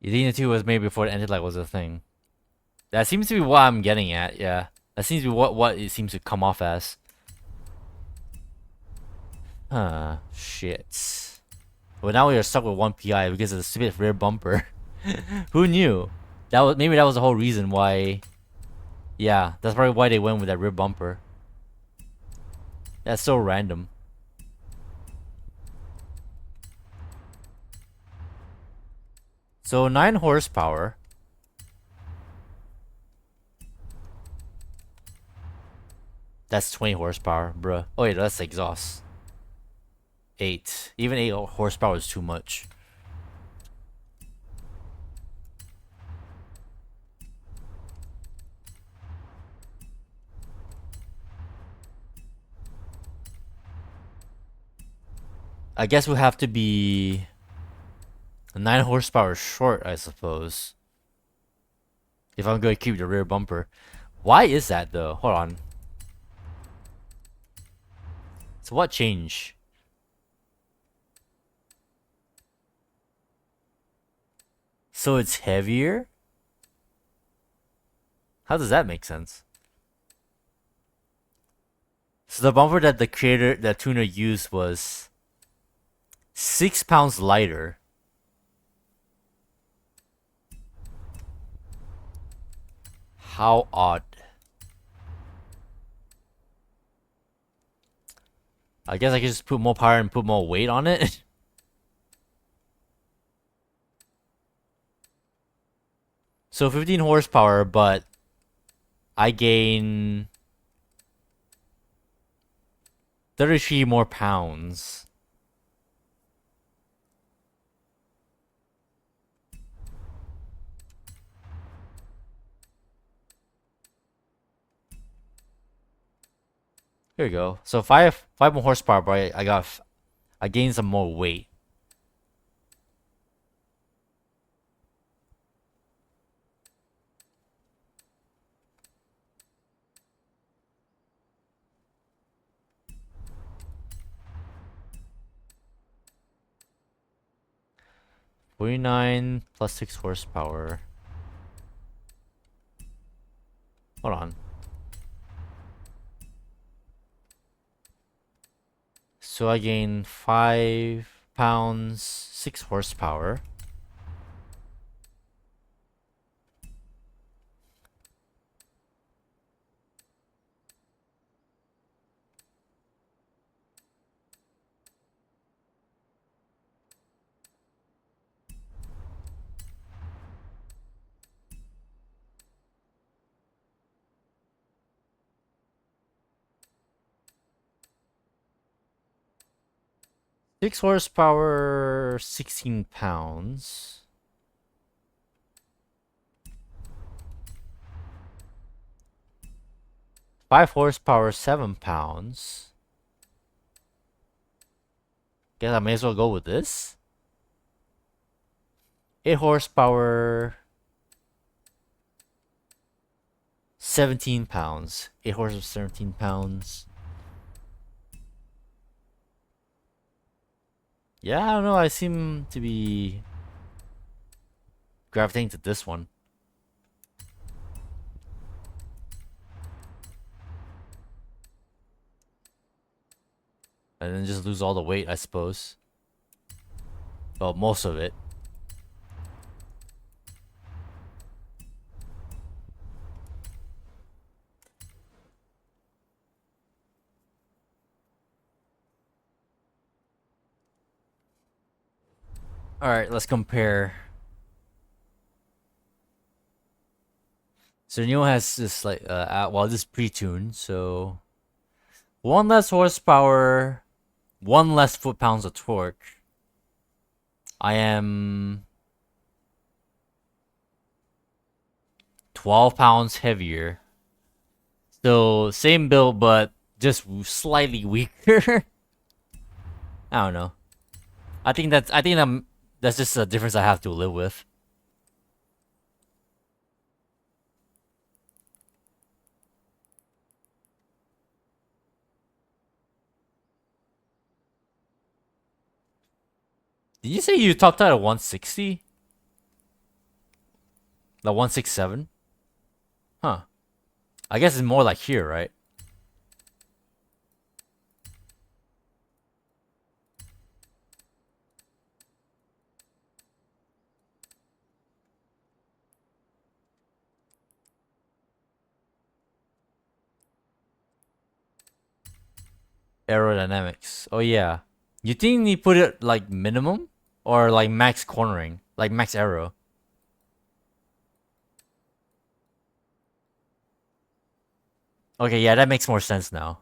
You think the two was made before the anti-lag was a thing? That seems to be what I'm getting at. Yeah, that seems to be what it seems to come off as. Huh. Shit. Well, now we are stuck with one PI because of the stupid rear bumper. Who knew? Maybe that was the whole reason why. Yeah, that's probably why they went with that rear bumper. That's so random. So 9 horsepower. That's 20 horsepower, bruh. Oh wait, that's exhaust. 8. Even 8 horsepower is too much. I guess we'll have to be 9 horsepower short, I suppose. If I'm going to keep the rear bumper. Why is that though? Hold on. So what changed? So it's heavier? How does that make sense? So the bumper that the tuner used was 6 pounds lighter. How odd. I guess I could just put more power and put more weight on it. So 15 horsepower, but I gain 33 more pounds. Here we go. So five more horsepower, but I gained some more weight. $49 plus 6 horsepower. Hold on. So I gain 5 pounds, 6 horsepower. Six horsepower, 16 pounds. Five horsepower, 7 pounds. Guess I may as well go with this. 8 horsepower, 17 pounds. 8 horsepower, 17 pounds. Yeah, I don't know. I seem to be gravitating to this one. And then just lose all the weight, I suppose. Well, most of it. Alright, let's compare. So the new one has this like well, this pre-tuned, so 1 less horsepower, 1 less foot-pounds of torque. I am 12 pounds heavier. So same build, but just slightly weaker. I don't know. I think that's just a difference I have to live with. Did you say you topped out at 160? The 167? Huh. I guess it's more like here, right? Aerodynamics. Oh yeah. You think you put it like minimum or like max cornering, like max aero? Okay, yeah, that makes more sense now.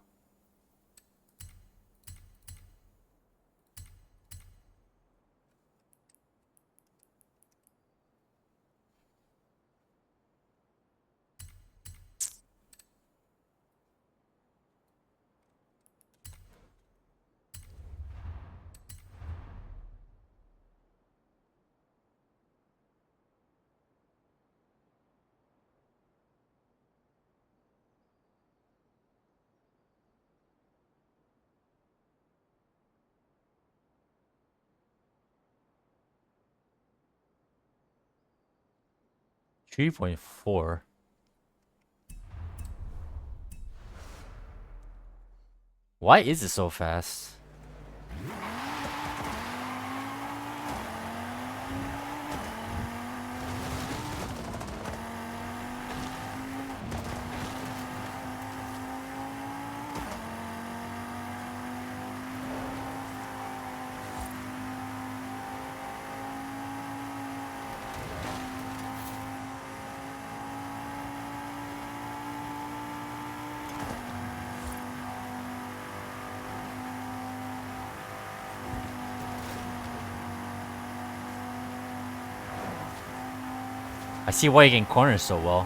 $3.4. Why is it so fast? I see why you can corner so well.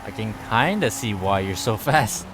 I can kinda see why you're so fast.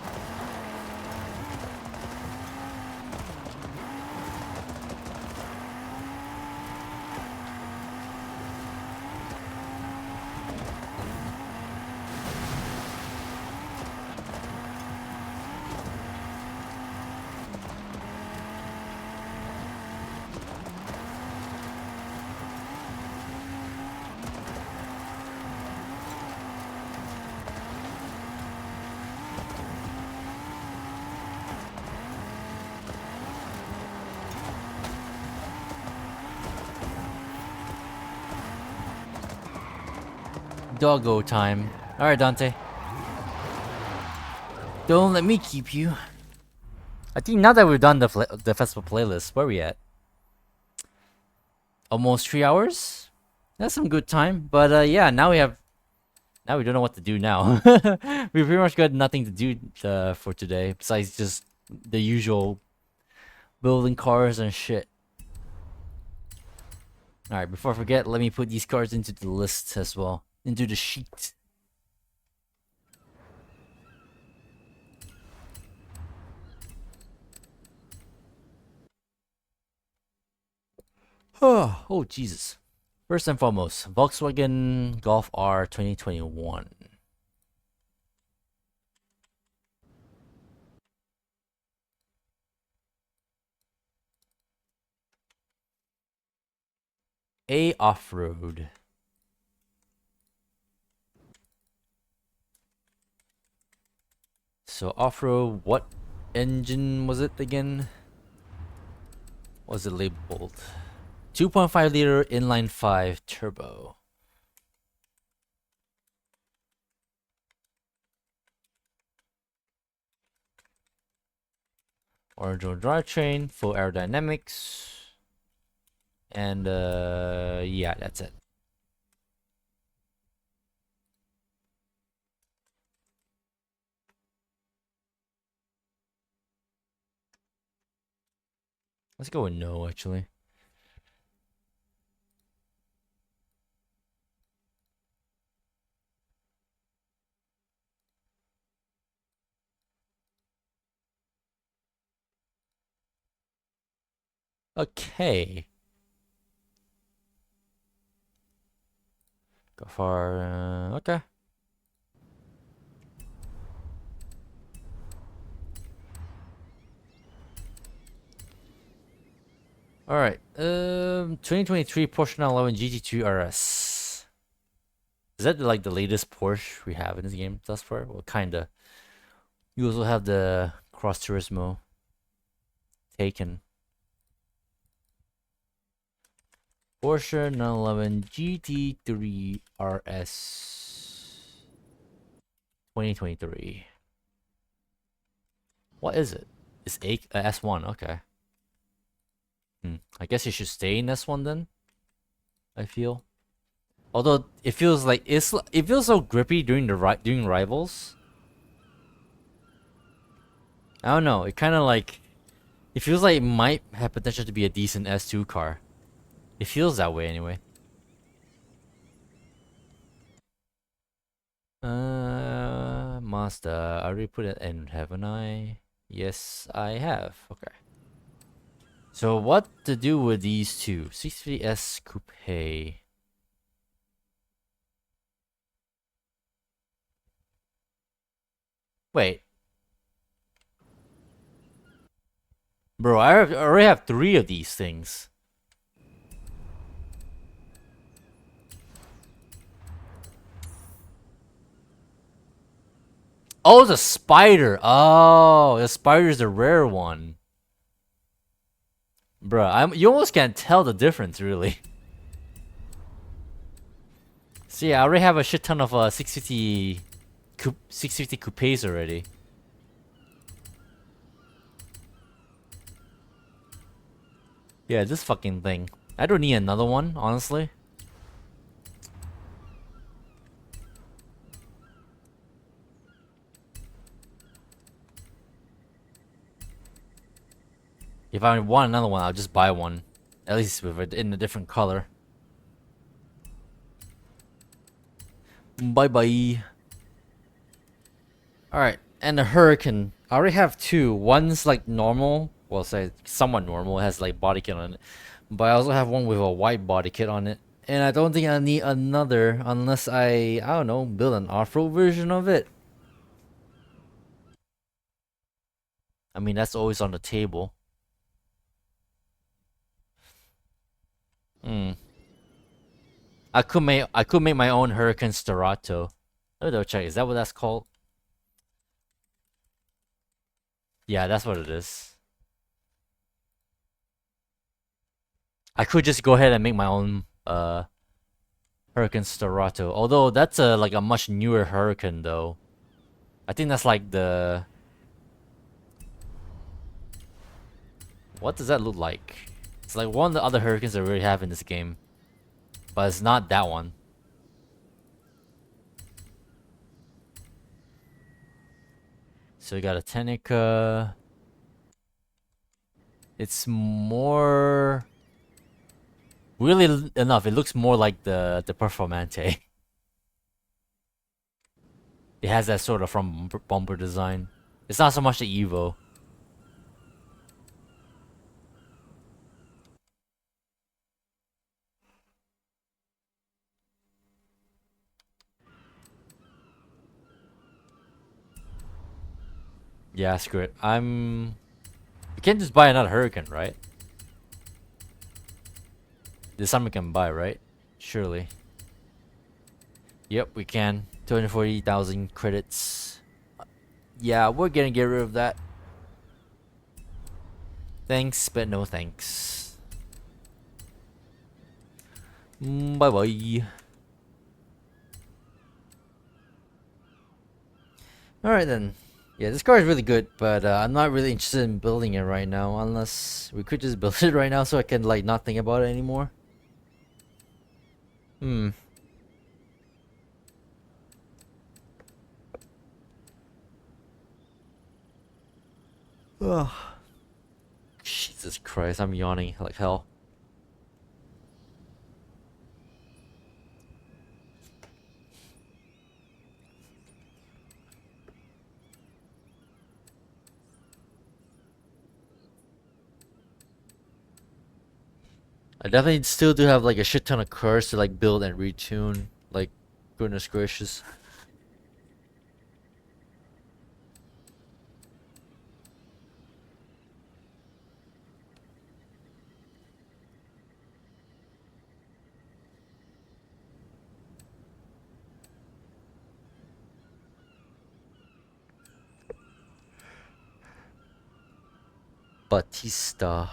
Doggo time. Alright, Dante. Don't let me keep you. I think now that we've done the festival playlist, where are we at? Almost 3 hours? That's some good time. But yeah, now we don't know what to do now. We pretty much got nothing to do for today besides just the usual building cars and shit. Alright, before I forget, let me put these cars into the list as well. Into the sheet. Oh, Jesus. First and foremost, Volkswagen Golf R 2021. A off-road. So off-road, what engine was it again? What was it labeled? 2.5 liter inline 5 turbo. Original drivetrain, full aerodynamics. And yeah, that's it. Let's go with no, actually. Okay. Go far. Okay. All right. 2023 Porsche 911 GT2 RS. Is that like the latest Porsche we have in this game thus far? Well, kinda. You also have the Cross Turismo Taken. Porsche 911 GT3 RS 2023. What is it? It's S1. Okay. I guess you should stay in S1 then. I feel. Although it feels like it feels so grippy during during rivals. I don't know. It kind of like it feels like it might have potential to be a decent S2 car. It feels that way anyway. Mazda. I already put it in, haven't I? Yes, I have. Okay. So what to do with these two? 650S Coupe. Wait. Bro, I already have 3 of these things. Oh, the spider. Oh, the spider's the rare one. Bruh, you almost can't tell the difference, really. See, I already have a shit ton of 650 coupes already. Yeah, this fucking thing. I don't need another one, honestly. If I want another one, I'll just buy one. At least with it in a different color. Bye bye. Alright, and the Hurricane. I already have 2. One's like normal. Well, say somewhat normal. It has like body kit on it. But I also have one with a white body kit on it. And I don't think I need another unless I don't know, build an off-road version of it. I mean, that's always on the table. I could make my own Hurricane Sterato. Let me double check. Is that what that's called? Yeah, that's what it is. I could just go ahead and make my own Hurricane Sterato. Although that's like a much newer Hurricane though. I think that's like the what does that look like? It's like one of the other Hurricanes that we already have in this game. But it's not that one. So we got a Tenica. It's more really enough, it looks more like the Performante. It has that sort of from bumper design. It's not so much the Evo. Yeah, screw it. You can't just buy another Hurricane, right? There's something we can buy, right? Surely. Yep, we can. 240,000 credits. Yeah, we're gonna get rid of that. Thanks, but no thanks. Bye bye. Alright then. Yeah, this car is really good, but I'm not really interested in building it right now. Unless we could just build it right now so I can like not think about it anymore. Ugh. Jesus Christ, I'm yawning like hell. I definitely still do have like a shit ton of cars to like build and retune. Like Goodness gracious. Batista.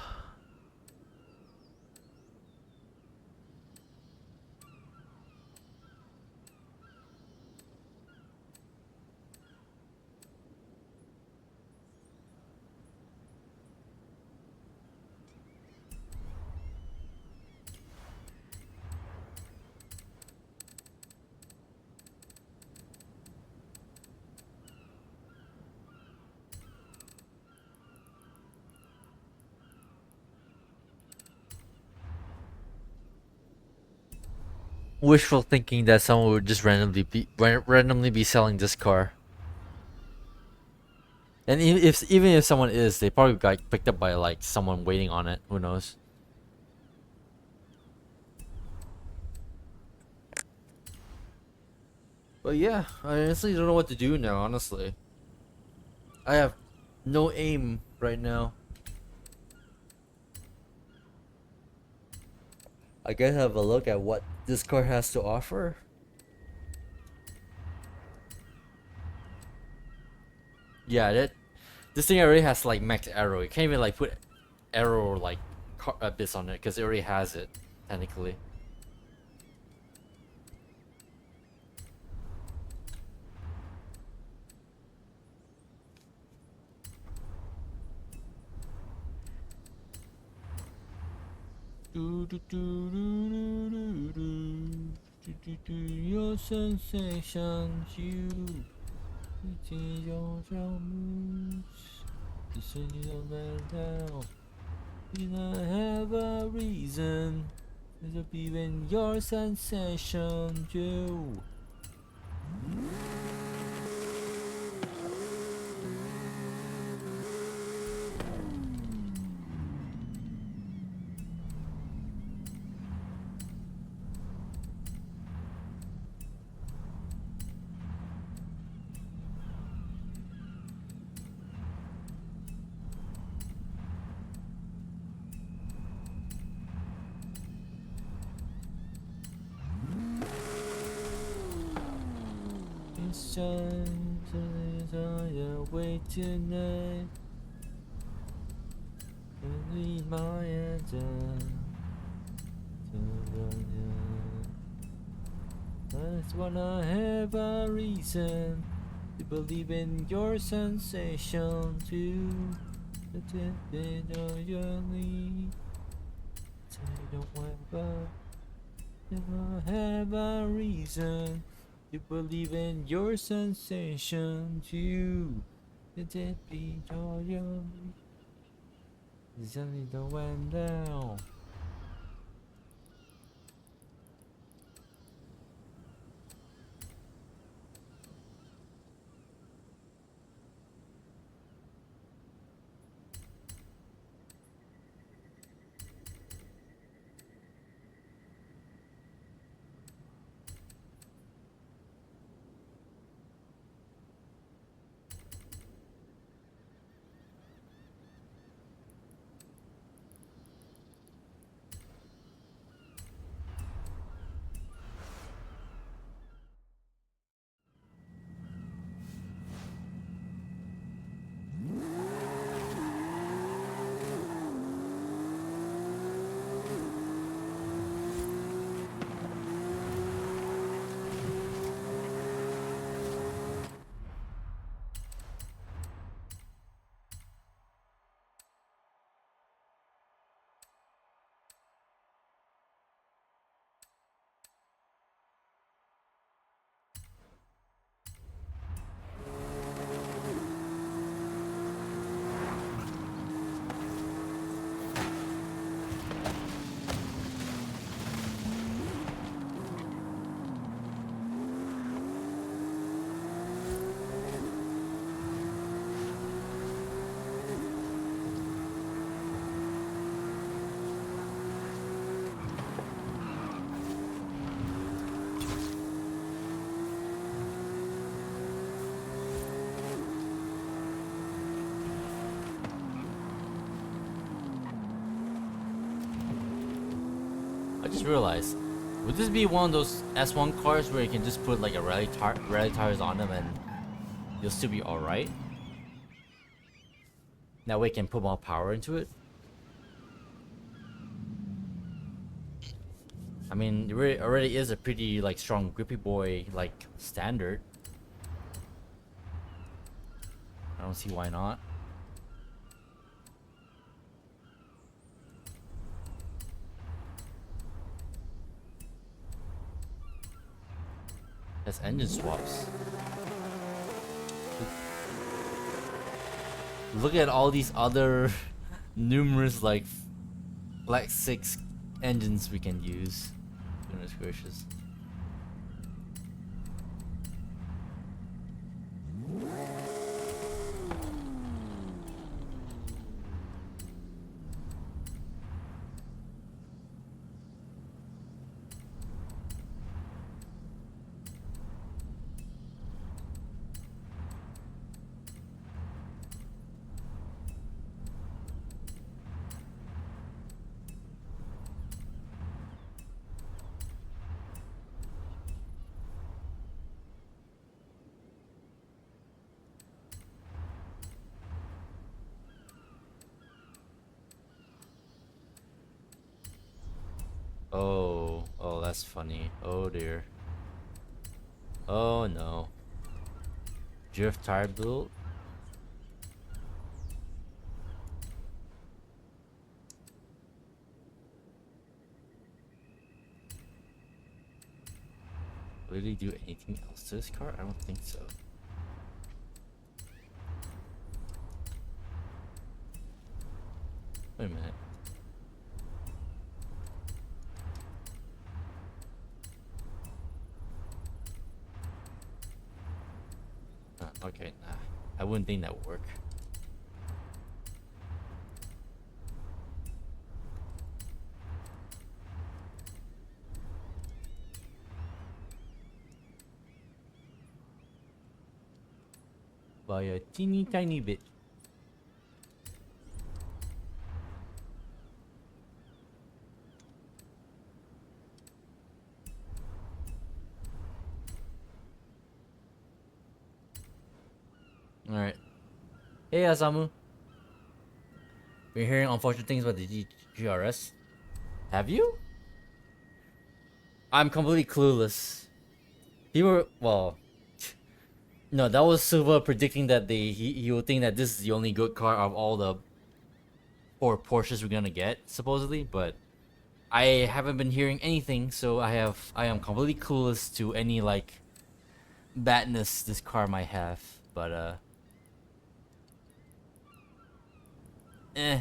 Wishful thinking that someone would just randomly be selling this car. And even if someone is, they probably got picked up by like someone waiting on it. Who knows? But yeah, I honestly don't know what to do now. Honestly, I have no aim right now. I guess have a look at what this car has to offer. Yeah, this thing already has like max aero. You can't even like put aero or like bits on it because it already has it technically. Your sensations, you your moods. You say you don't let down. You don't have a reason to believe in your sensation, you. It's time to away tonight. And leave my answer. I just wanna have a reason to believe in your sensation too. That it on your lead. So you don't want to have a reason to believe in your sensation too. That it be all your lead. Suddenly don't went down. just realized, would this be one of those S1 cars where you can just put like a rally tires on them and you'll still be alright? That way you can put more power into it. I mean, it already is a pretty like strong grippy boy like standard. I don't see why not. That's engine swaps. Look at all these other numerous like Black 6 engines we can use. Goodness gracious. Oh, that's funny. Oh dear. Oh no. Drift tire build? Will they do anything else to this car? I don't think so. Wait a minute. Okay, nah. I wouldn't think that would work. By a teeny tiny bit. Alright. Hey Asamu. Been hearing unfortunate things about the GRS. Have you? I'm completely clueless. Well, no, that was Silva predicting that he would think that this is the only good car of all the 4 Porsches we're gonna get, supposedly, but I haven't been hearing anything, so I am completely clueless to any like badness this car might have. But eh.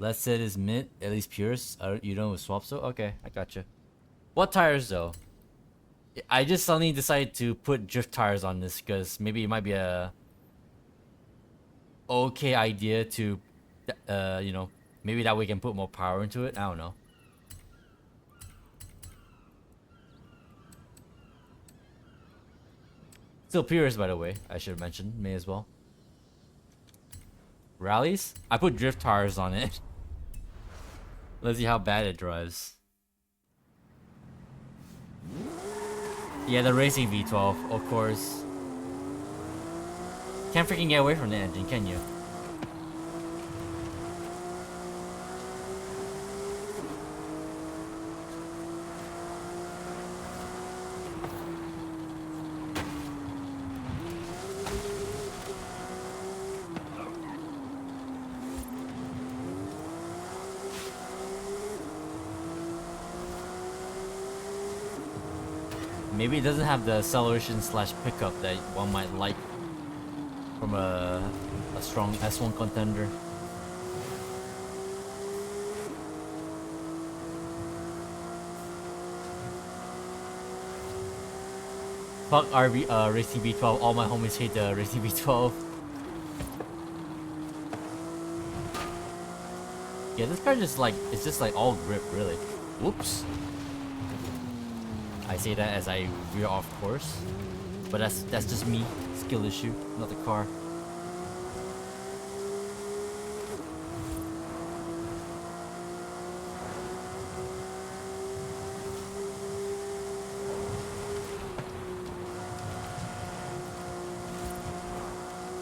Let's say it's mint, at least pures. You don't swap, so okay, I gotcha. What tires though? I just suddenly decided to put drift tires on this because maybe it might be a okay idea to, you know, maybe that way we can put more power into it. I don't know. Still pures, by the way. I should have mentioned. May as well. Rallies? I put drift tires on it. Let's see how bad it drives. Yeah, the racing V12, of course. Can't freaking get away from the engine, can you? Maybe it doesn't have the acceleration slash pickup that one might like from a strong S1 contender. Fuck Racing V12. All my homies hate the Racing V12. Yeah, this car just like it's just like all grip really. Whoops. I say that as I veer off course. But that's just me. Skill issue, not the car.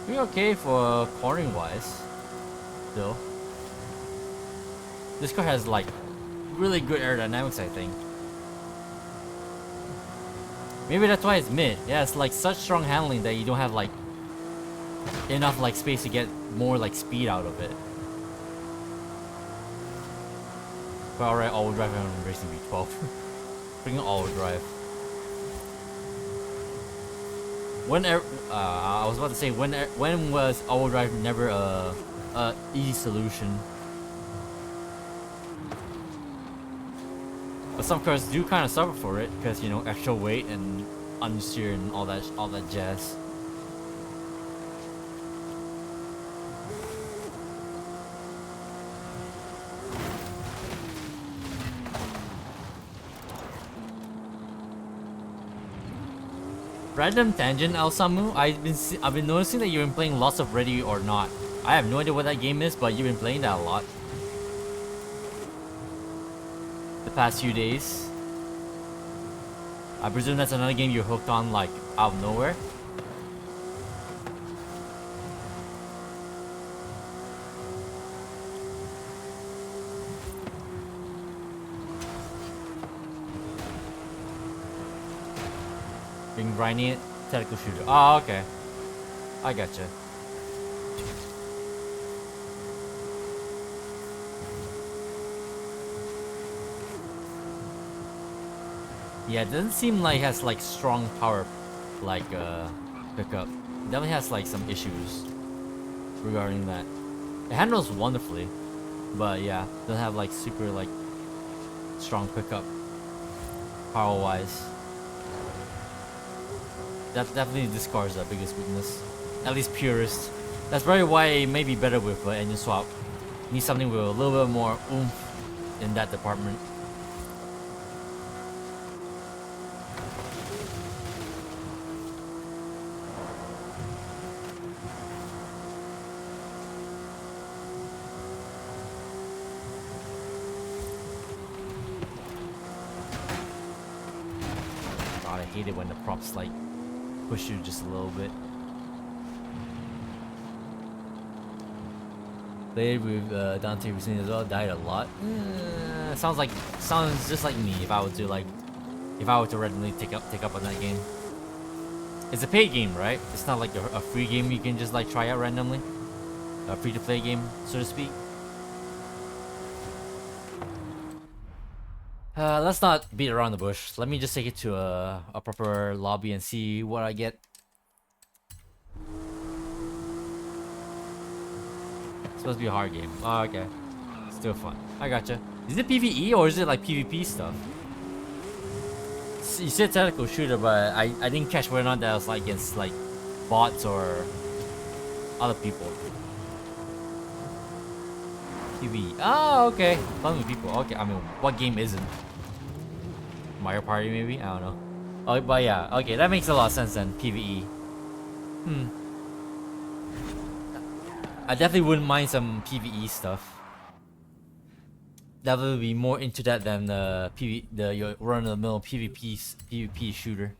We're okay for cornering wise, still. This car has like really good aerodynamics, I think. Maybe that's why it's mid. Yeah, it's like such strong handling that you don't have like enough like space to get more like speed out of it. But alright, all-wheel drive on Racing V12. Bring all-wheel drive. I was about to say when was all-wheel drive never a easy solution? But some cars do kind of suffer for it because, you know, extra weight and understeer and all that jazz. Random tangent, Alsamu. I've been noticing that you've been playing lots of Ready or Not. I have no idea what that game is, but you've been playing that a lot the past few days. I presume that's another game you're hooked on like out of nowhere. Been grinding it, tactical shooter. Oh, okay. I gotcha. Yeah, it doesn't seem like it has like strong power like pickup. It definitely has like some issues regarding that. It handles wonderfully, but yeah, doesn't have like super like strong pickup power wise. That definitely this car is the biggest weakness. At least purist. That's probably why it may be better with engine swap. Need something with a little bit more oomph in that department. God, I hate it when the props like push you just a little bit. Played with Dante recently as well. Died a lot. Sounds just like me if I were to randomly take up on that game. It's a paid game, right? It's not like a free game you can just like try out randomly. A free to play game, so to speak. Let's not beat around the bush. Let me just take it to a proper lobby and see what I get. It's supposed to be a hard game. Oh, okay. Still fun. I gotcha. Is it PvE or is it like PvP stuff? You said tactical shooter, but I didn't catch whether or not that was like against like bots or other people. PvE. Oh, okay. Fun with people. Okay, I mean, what game isn't? Mario Party maybe? I don't know. Oh, but yeah. Okay, that makes a lot of sense then. PvE. I definitely wouldn't mind some PvE stuff. That would be more into that than the your run-of-the-mill PvP shooter.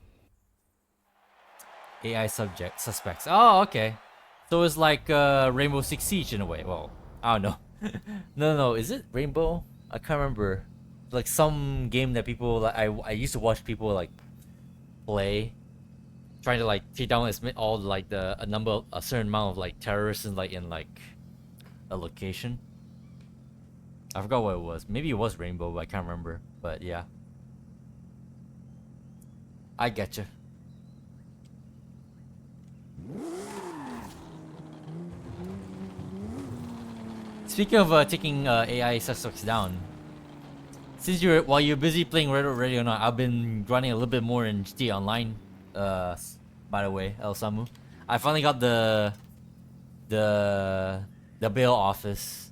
AI suspects. Oh, okay. So it's like Rainbow Six Siege in a way. Well, I don't know. No. Is it Rainbow? I can't remember. Like some game that people like. I used to watch people like play, trying to like take down all like a certain amount of like terrorists in like a location. I forgot what it was. Maybe it was Rainbow, but I can't remember. But yeah, I getcha. Speaking of taking AI suspects down, since while you're busy playing Red Already or Not, I've been running a little bit more in GTA Online. By the way, El Samu, I finally got the bail office.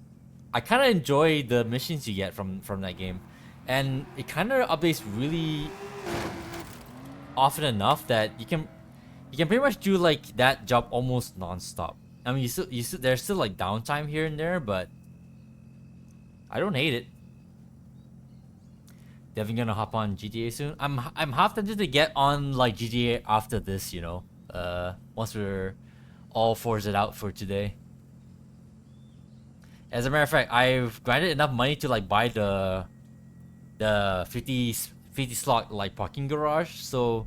I kind of enjoy the missions you get from that game, and it kind of updates really often enough that You can pretty much do like that job almost non-stop. I mean, there's still like downtime here and there, but I don't hate it. Definitely gonna hop on GTA soon. I'm half tempted to get on like GTA after this, you know. Once we're all Forza out for today. As a matter of fact, I've grinded enough money to like buy the 50 slot like parking garage. So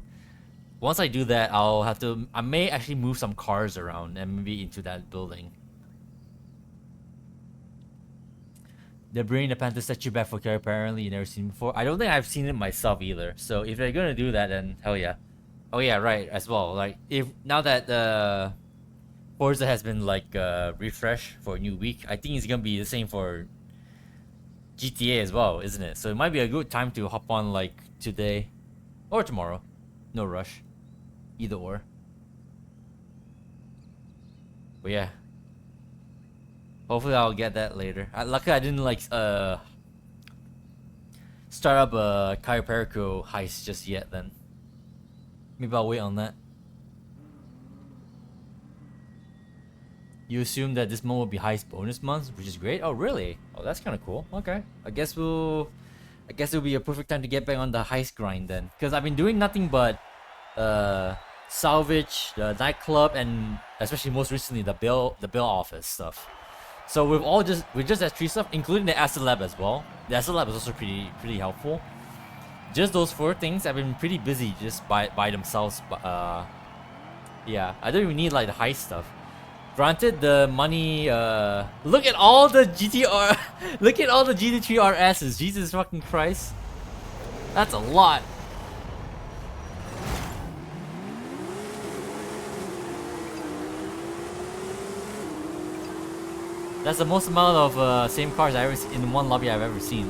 once I do that, I may actually move some cars around and maybe into that building. They're bringing the Panther statue back for care. Apparently, you never seen it before. I don't think I've seen it myself either. So if they're gonna do that, then hell yeah. Oh yeah, right as well. Like if now that Forza has been like refreshed for a new week, I think it's gonna be the same for GTA as well, isn't it? So it might be a good time to hop on like today or tomorrow. No rush. Either or. But yeah. Hopefully I'll get that later. Luckily I didn't like start up a Cayo Perico heist just yet then. Maybe I'll wait on that. You assume that this month will be heist bonus month, which is great. Oh really? Oh, that's kind of cool. Okay. I guess it'll be a perfect time to get back on the heist grind then, because I've been doing nothing but salvage, the nightclub, and especially most recently the bill office stuff. So with just that three stuff, including the acid lab as well. The acid lab is also pretty helpful. Just those four things have been pretty busy just by themselves. But yeah, I don't even need like the heist stuff. Granted, the money. Look at all the GTR. Look at all the GT3 RSs. Jesus fucking Christ, that's a lot. That's the most amount of same cars I ever in one lobby I've ever seen.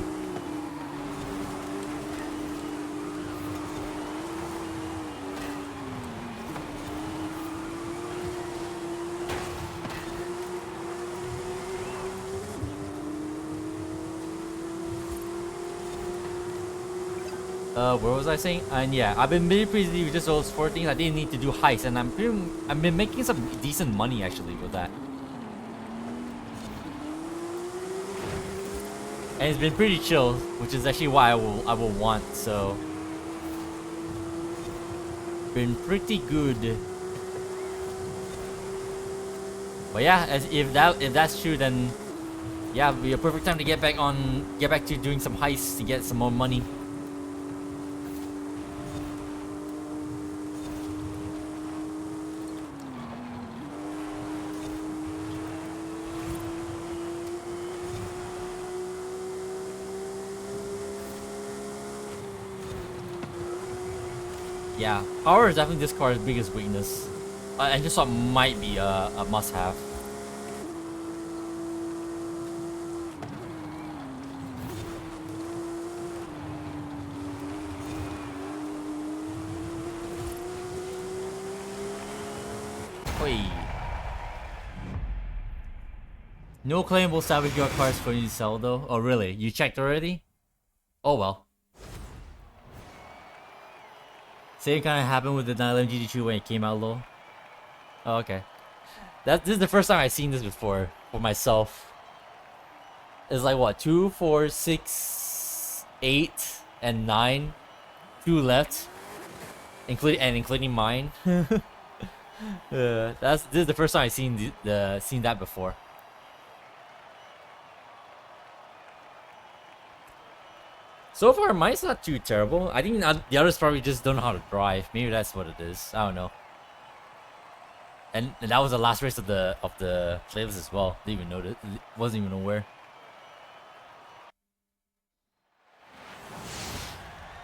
What was I saying? And yeah, I've been really busy with just those four things. I didn't need to do heists, and I've been making some decent money actually with that. And it's been pretty chill, which is actually why I will want, so been pretty good. But yeah, if that's true, then yeah, it'll be a perfect time to get back to doing some heists to get some more money. Yeah, power is definitely this car's biggest weakness. And this one might be a must-have. Oi. No claimable salvage your cars for you to sell though. Oh really? You checked already? Oh well. Same kind of happened with the 911 GT2 when it came out low. Oh, okay. This is the first time I've seen this before for myself. It's like what, 2, 4, 6, 8, and 9, 2 left, including mine. This is the first time I've seen seen that before. So far, mine's not too terrible. I think the others probably just don't know how to drive. Maybe that's what it is. I don't know. And that was the last race of the playlist as well. Didn't even notice. Wasn't even aware.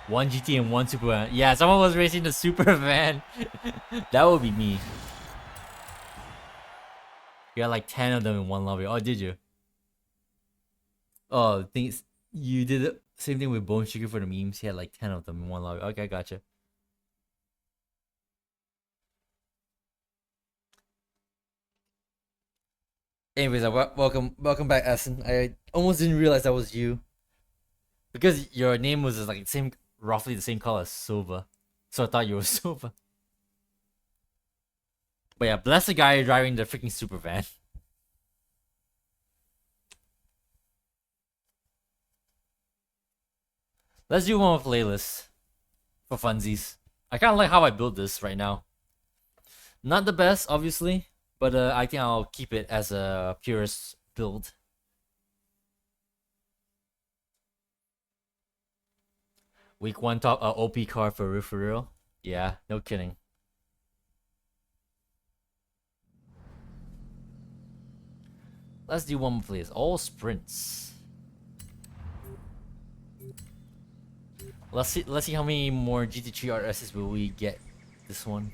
One GT and one Super Van. Yeah, someone was racing the Super Van. That would be me. You had like 10 of them in one lobby. Oh, did you? Oh, things you did it. Same thing with Bone Chicken for the memes. He had like 10 of them in one lobby. Okay, gotcha. Anyways, welcome back, Essen. I almost didn't realize that was you. Because your name was like roughly the same color as Sova. So I thought you were Sova. But yeah, bless the guy driving the freaking super van. Let's do one with playlist for funsies. I kind of like how I build this right now. Not the best, obviously, but I think I'll keep it as a purist build. Week 1 top OP car for real. Yeah, no kidding. Let's do one more, please. All sprints. Let's see how many more GT3 RSs will we get this one.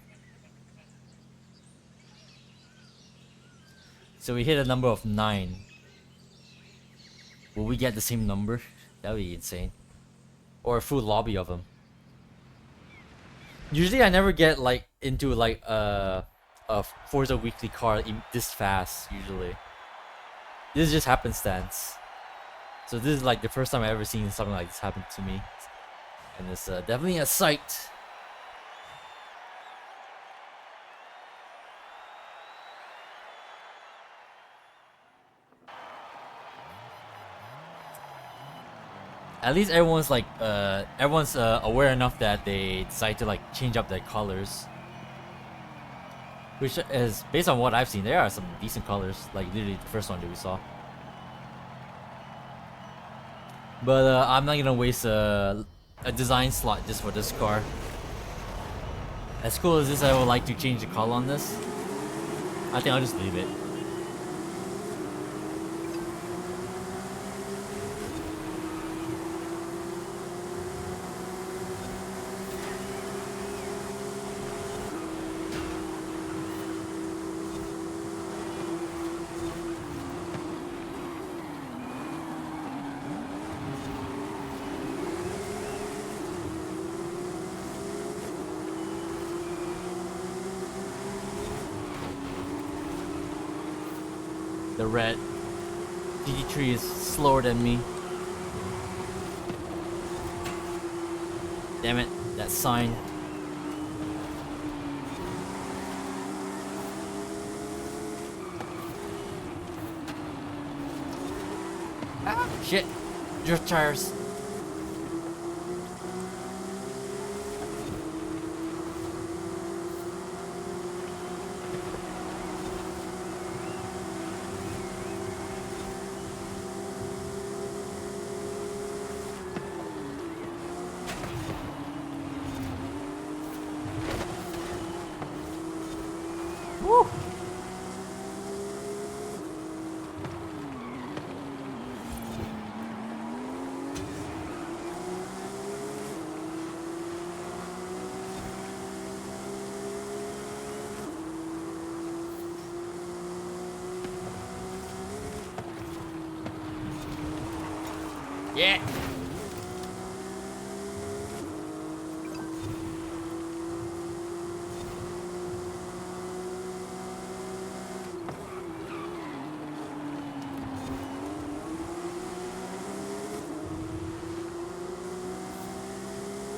So we hit a number of 9. Will we get the same number? That would be insane. Or a full lobby of them. Usually I never get like into like a Forza weekly car this fast usually. This is just happenstance. So this is like the first time I've ever seen something like this happen to me. And it's definitely a sight. At least everyone's like aware enough that they decide to like change up their colors. Which is, based on what I've seen, there are some decent colors, like literally the first one that we saw. But I'm not gonna waste a design slot just for this car. As cool as this, I would like to change the color on this. I think I'll just leave it. The red GT3 is slower than me. Damn it, that sign. Ah, shit. Drift tires. Woo! Yeah.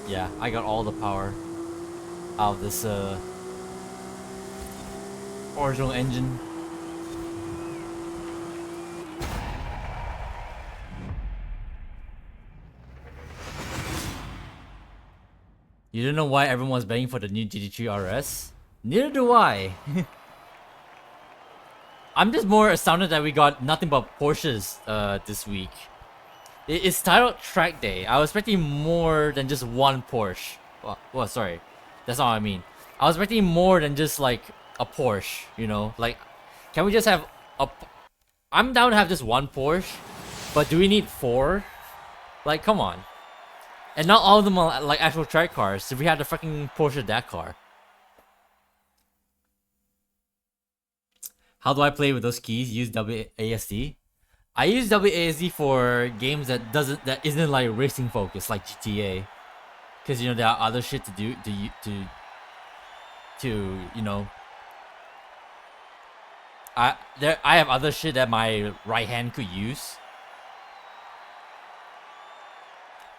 Yeah, I got all the power out of this original engine. You don't know why everyone's betting for the new GT3 RS? Neither do I. I'm just more astounded that we got nothing but Porsches this week. It's titled Track Day. I was expecting more than just one Porsche. Well, sorry. That's not what I mean. I was expecting more than just like a Porsche, you know? Like, can we just have a... I'm down to have just one Porsche, but do we need 4? Like, come on. And not all of them are like actual track cars. If we had the fucking Porsche that car. How do I play with those keys? Use WASD? I use WASD for games that isn't like racing focused, like GTA, because you know there are other shit to do to you know. I have other shit that my right hand could use,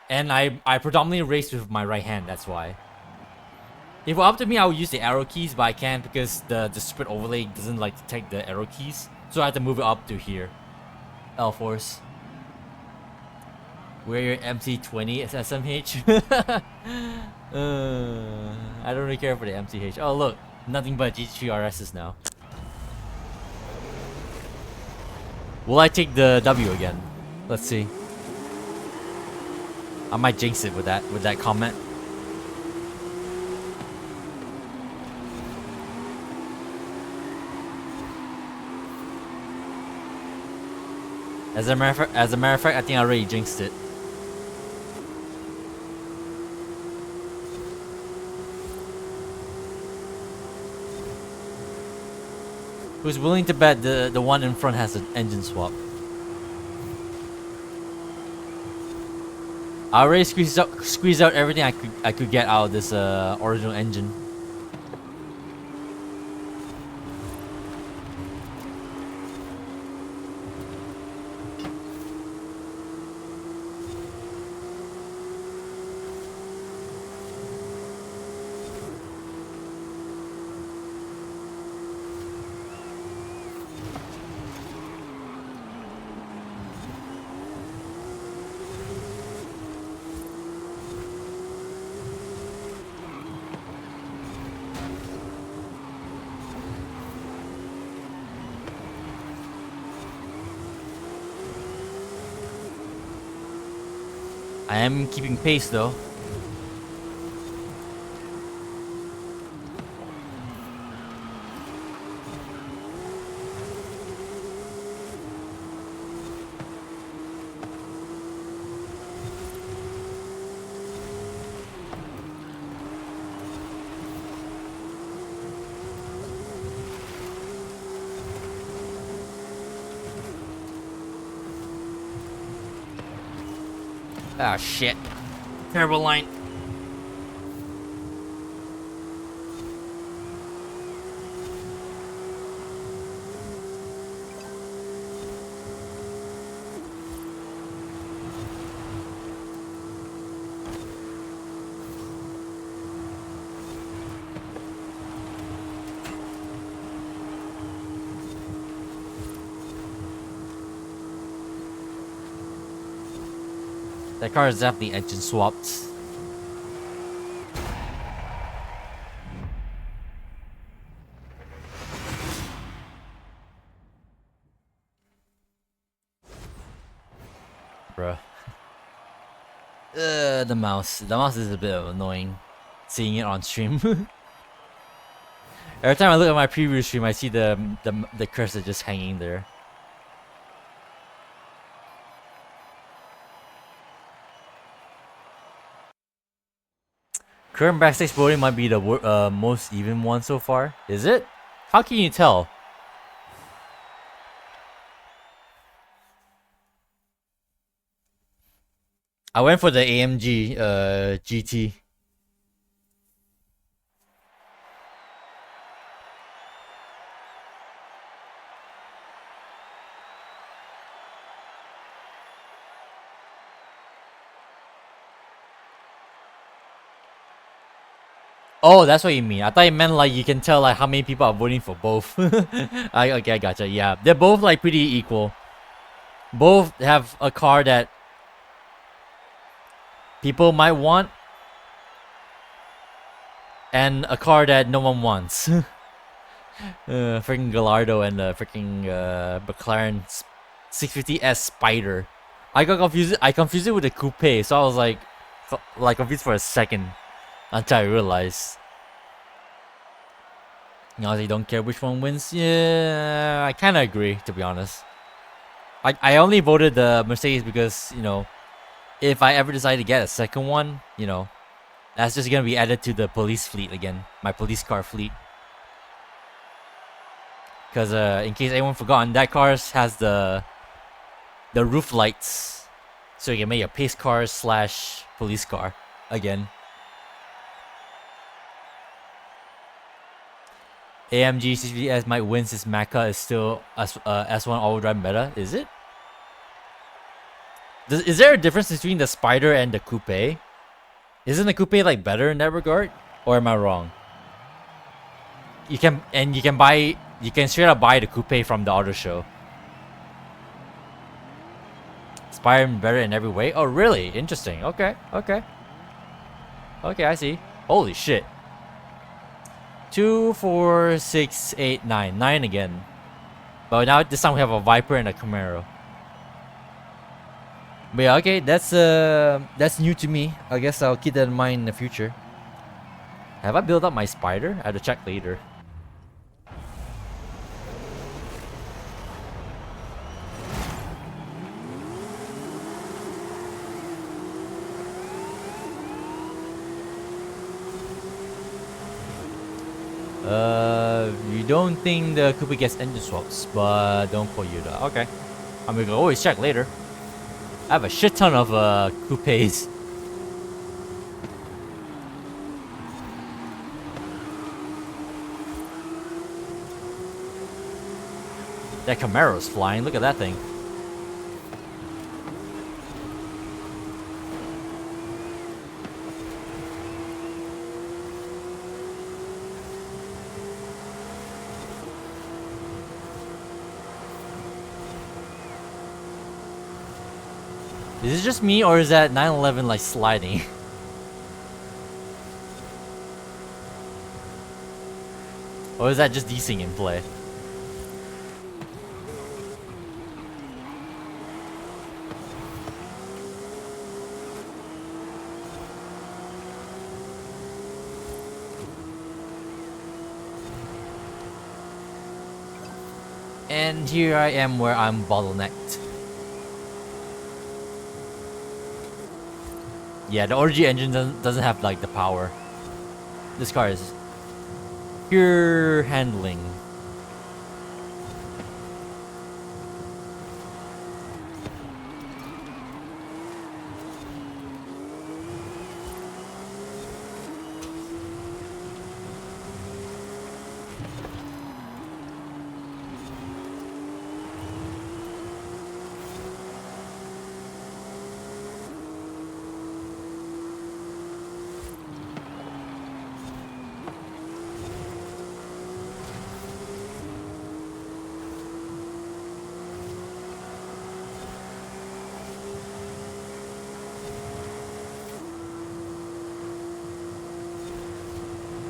and I predominantly race with my right hand. That's why. If it were up to me, I would use the arrow keys, but I can't because the sprint overlay doesn't like detect the arrow keys. So I have to move it up to here. L-Force. Wear your MT20 as SMH. I don't really care for the MTH. Oh look, nothing but GT3 RSs now. Will I take the W again? Let's see. I might jinx it with that comment. As a matter of fact, I think I already jinxed it. Who's willing to bet the one in front has an engine swap? I already squeezed out everything I could get out of this original engine. I am keeping pace though. Ah, shit. Terrible line. That car is definitely engine swapped. Bruh. The mouse. The mouse is a bit annoying. Seeing it on stream. Every time I look at my preview stream, I see the cursor just hanging there. Current backstage voting might be the most even one so far. Is it? How can you tell? I went for the AMG GT. Oh, that's what you mean. I thought you meant like you can tell like how many people are voting for both. Okay, I gotcha. Yeah, they're both like pretty equal. Both have a car that people might want, and a car that no one wants. Freaking Gallardo and the freaking McLaren 650S Spider. I got confused. I confused it with the coupe, so I was like confused for a second until I realized. You know, they don't care which one wins. Yeah, I kind of agree, to be honest. I only voted the Mercedes because, you know, if I ever decide to get a second one, you know, that's just gonna be added to the police fleet again, my police car fleet. Because in case anyone forgotten, that car has the roof lights, so you can make a pace car / police car again. AMG CCS might win since Macca is still S1 all-wheel drive meta. Is it? Is there a difference between the Spider and the coupe? Isn't the coupe like better in that regard? Or am I wrong? You can straight up buy the coupe from the auto show. Inspiring better in every way. Oh really? Interesting. Okay. Okay, I see. Holy shit. 2, 4, 6, 8, 9. 9 again. But now this time we have a Viper and a Camaro. But yeah, okay, that's new to me. I guess I'll keep that in mind in the future. Have I built up my spider? I have to check later. You don't think the coupe gets engine swaps, but don't quote you that. Okay. I mean, we can always check later. I have a shit ton of coupes. That Camaro's flying. Look at that thing. Is it just me or is that 911 like sliding? Or is that just desync in play? And here I am where I'm bottlenecked. Yeah, the OG engine doesn't have like the power. This car is pure handling.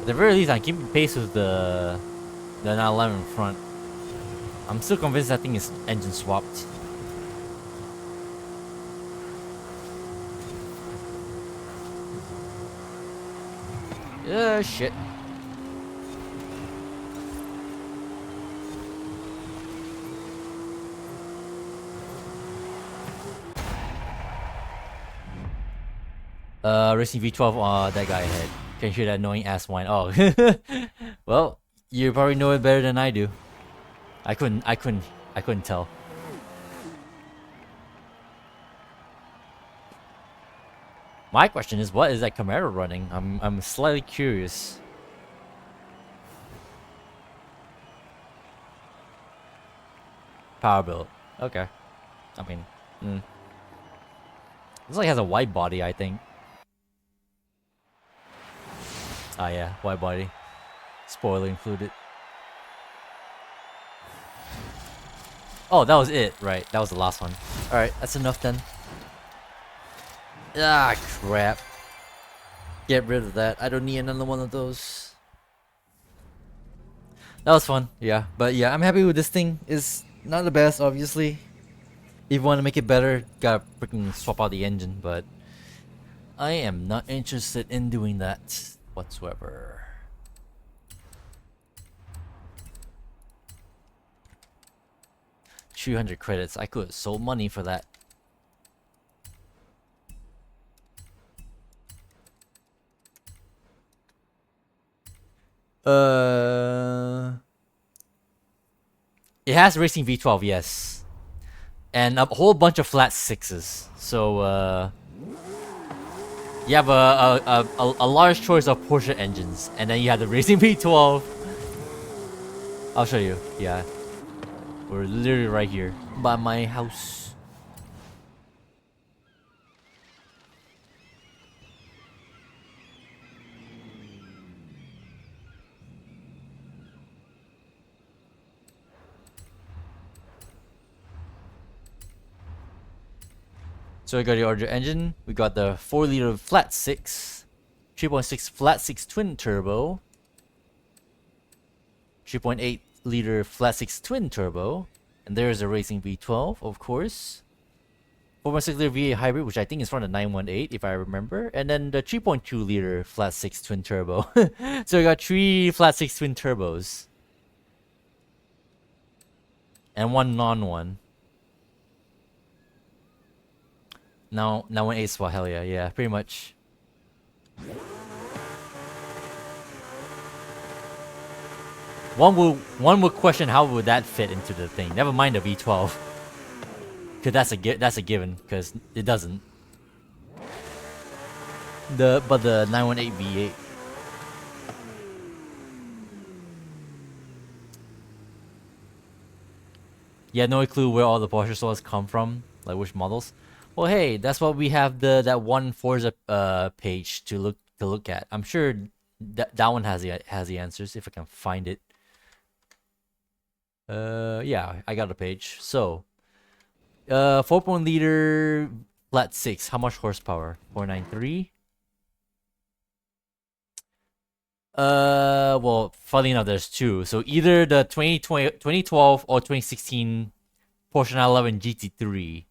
At the very least, I'm keeping pace with the 911 in front. I'm still convinced that thing is engine swapped. Shit. Racing V12, that guy ahead. Can hear that annoying ass whine. Oh. Well, you probably know it better than I do. I couldn't tell. My question is, what is that Camaro running? I'm slightly curious. Power build. Okay. I mean, This like has a wide body, I think. Ah yeah, wide body. Spoiler included. Oh, that was it, right? That was the last one. Alright, that's enough then. Ah, crap. Get rid of that. I don't need another one of those. That was fun, yeah. But yeah, I'm happy with this thing. It's not the best, obviously. If you want to make it better, gotta freaking swap out the engine, but I am not interested in doing that whatsoever. $300 credits. I could have sold money for that. It has racing V12, yes, and a whole bunch of flat sixes. So you have a large choice of Porsche engines, and then you have the racing V12. I'll show you. Yeah, we're literally right here by my house. So we got the order engine. We got the 4-liter flat 6, 3.6 flat 6 twin turbo, 3.8-liter flat 6 twin turbo, and there's a racing V12, of course. 4.6-liter V8 hybrid, which I think is from the 918, if I remember, and then the 3.2-liter flat 6 twin turbo. So we got 3 flat 6 twin turbos, and 1 non-one. Now 918 swap, hell yeah, pretty much. One would question how would that fit into the thing. Never mind the V12, cause that's a given, cause it doesn't. But the 918 V8. Yeah, no clue where all the Porsche stores come from, like which models. Well, hey, that's what we have that one Forza page to look at. I'm sure that one has the answers if I can find it. Yeah, I got a page. So, 4.0-liter flat 6. How much horsepower? 493. Well, funny enough, there's two. So either the 2012 or 2016 Porsche 911 GT3.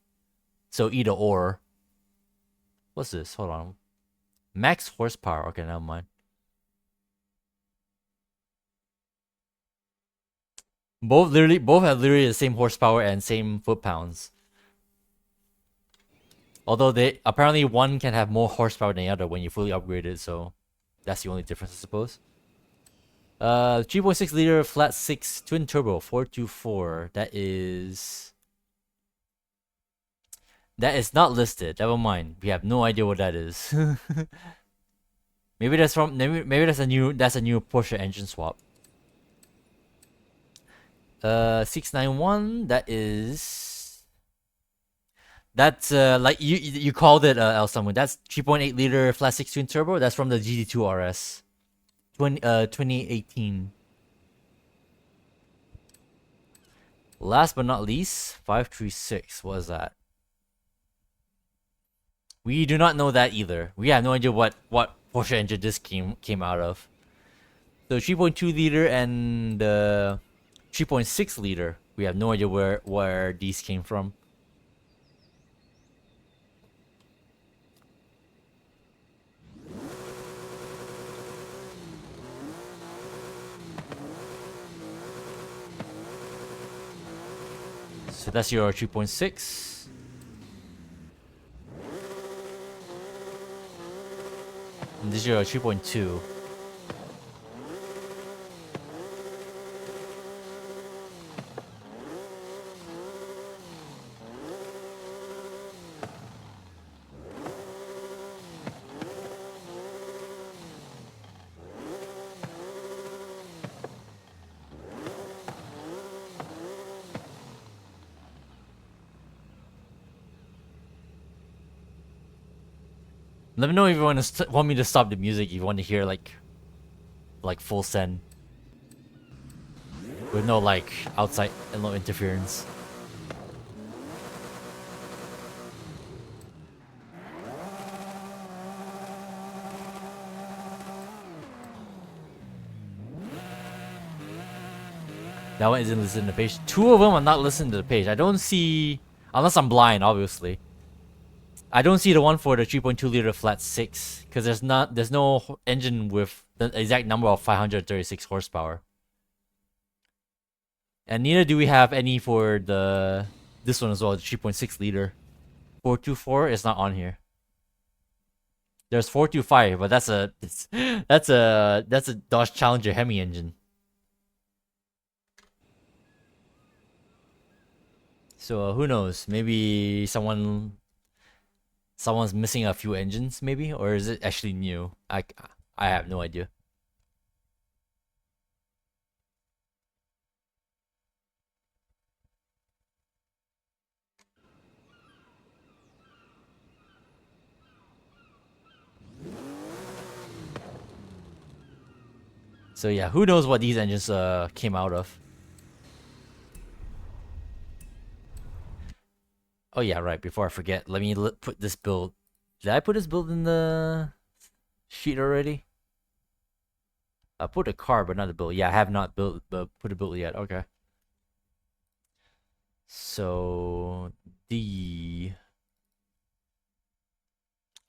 So either or. What's this? Hold on. Max horsepower. Okay, never mind. Both have literally the same horsepower and same foot-pounds. Although apparently one can have more horsepower than the other when you fully upgrade it, so that's the only difference, I suppose. 3.6-liter flat 6 twin turbo 424. That is not listed. Never mind. We have no idea what that is. Maybe that's a new Porsche engine swap. 691. That's like you called it El Samu. That's 3.8-liter flat 6 twin turbo. That's from the GT2 RS 2018. Last but not least, 536. What is that? We do not know that either. We have no idea what Porsche engine this came out of. So 3.2-liter and 3.6-liter. We have no idea where these came from. So that's your 3.6. And this is your 3.2. Let me know if you want me to stop the music if you want to hear like full send with no like outside and no interference. That one isn't listening to the page. Two of them are not listening to the page. I don't see, unless I'm blind, obviously. I don't see the one for the 3.2-liter flat 6 because there's no engine with the exact number of 536 horsepower. And neither do we have any for this one as well, the 3.6-liter. 424 is not on here. There's 425, but that's a Dodge Challenger Hemi engine. So who knows? Maybe someone's missing a few engines, maybe, or is it actually new? I have no idea. So yeah, who knows what these engines came out of? Oh yeah, right. Before I forget, let me put this build. Did I put this build in the sheet already? I put a car, but not a build. Yeah, I have not put a build yet. Okay. So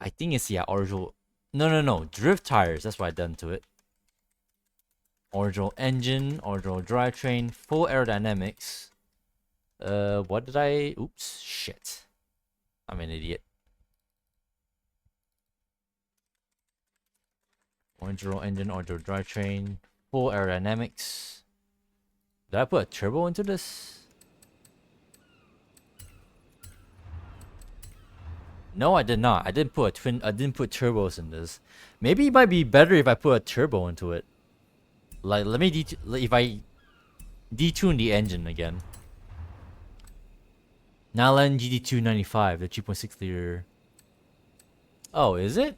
I think it's original. No. Drift tires. That's what I done to it. Original engine, original drivetrain, full aerodynamics. What did I? Oops, shit. I'm an idiot. Original engine, original drivetrain, full aerodynamics. Did I put a turbo into this? No, I did not. I didn't put turbos in this. Maybe it might be better if I put a turbo into it. Like, let me if I detune the engine again. Nalan GT295, the 2.6 liter. Oh, is it?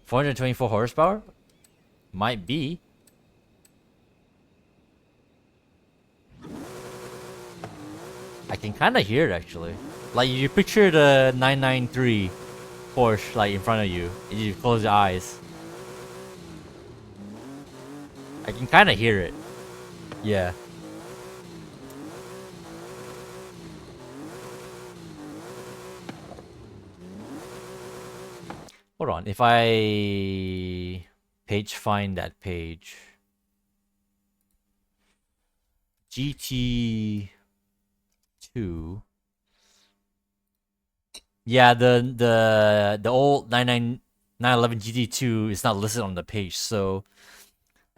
424 horsepower? Might be. I can kind of hear it actually. Like, you picture the 993 Porsche like in front of you, and you close your eyes. I can kind of hear it. Yeah. Hold on. If I find that page. GT2. Yeah, the old 911 GT2 is not listed on the page, so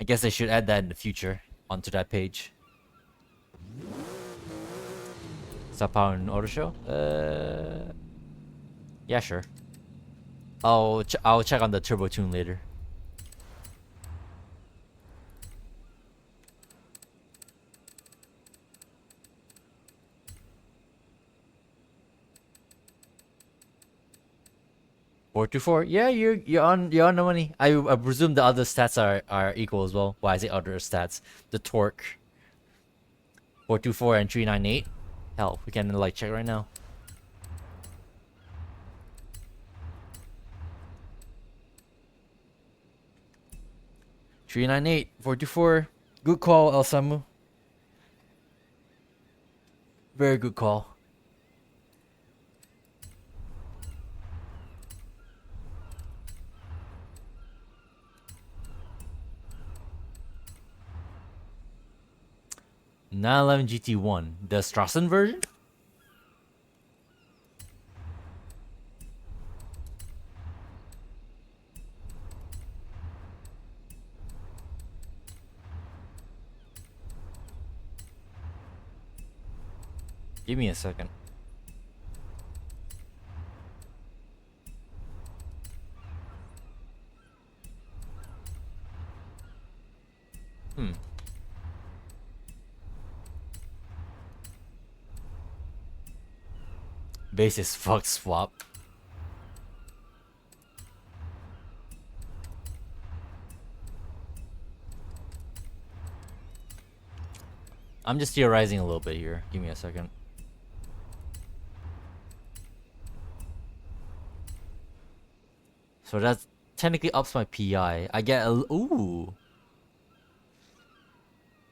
I guess I should add that in the future onto that page. Sao Paulo and Auto Show? Yeah, sure. I'll check on the turbo tune later. Four to four. Yeah, you're on the money. I presume the other stats are equal as well. Why I say other stats? The torque. 424 and 398. Hell, we can like check right now. Three nine eight 424. Good call, El Samu. Very good call. .911 GT1, the Strassen version. Give me a second. Basis fuck swap. I'm just theorizing a little bit here. Give me a second. So that technically ups my PI. I get a ooh.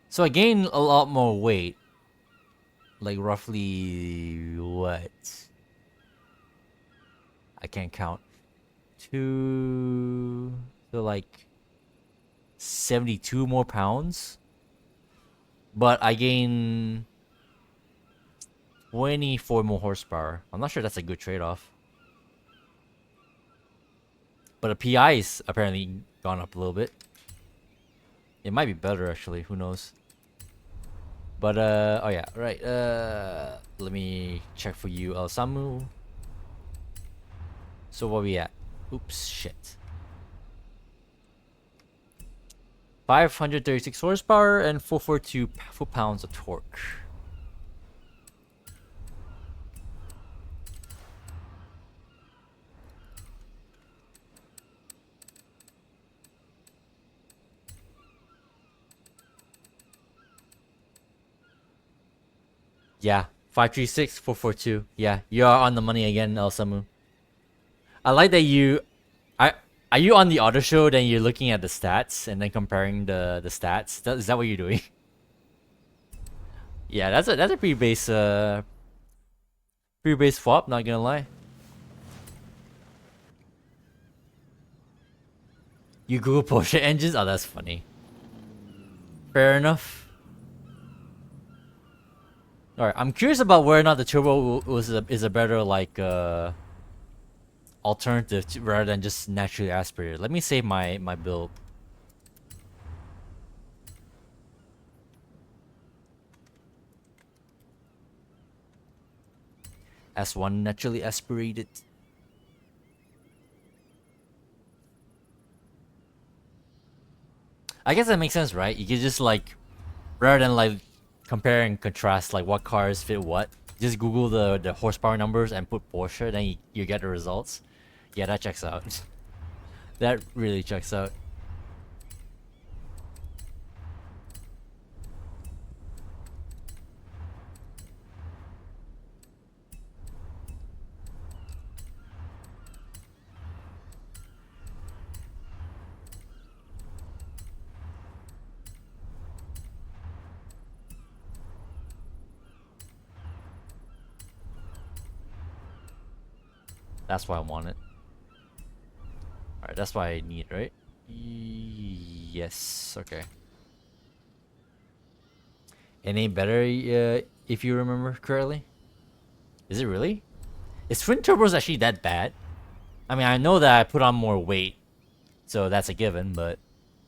So I gain a lot more weight. Like roughly what? I can't count. So like 72 more pounds. But I gain 24 more horsepower. I'm not sure that's a good trade-off. But the PI is apparently gone up a little bit. It might be better actually, who knows. But oh yeah, right. Let me check for you, El Samu. So what we at? Oops, shit. 536 horsepower and 442 foot-pounds of torque. Yeah, 536-442. Yeah, you are on the money again, Elsamu. I like that you... Are you on the auto show, then you're looking at the stats and then comparing the stats? Is that what you're doing? Yeah, that's a pretty base swap, not gonna lie. You Google Porsche engines? Oh, that's funny. Fair enough. Alright, I'm curious about whether or not the turbo is a better like alternative rather than just naturally aspirated. Let me save my build. S1 naturally aspirated. I guess that makes sense, right? You could just like, rather than like compare and contrast like what cars fit what, just Google the horsepower numbers and put Porsche, then you get the results. Yeah, that checks out. That really checks out. That's why I want it. Alright, that's why I need, right? Yes, okay. Any better if you remember correctly? Is it really? Is twin turbos actually that bad? I mean, I know that I put on more weight, so that's a given, but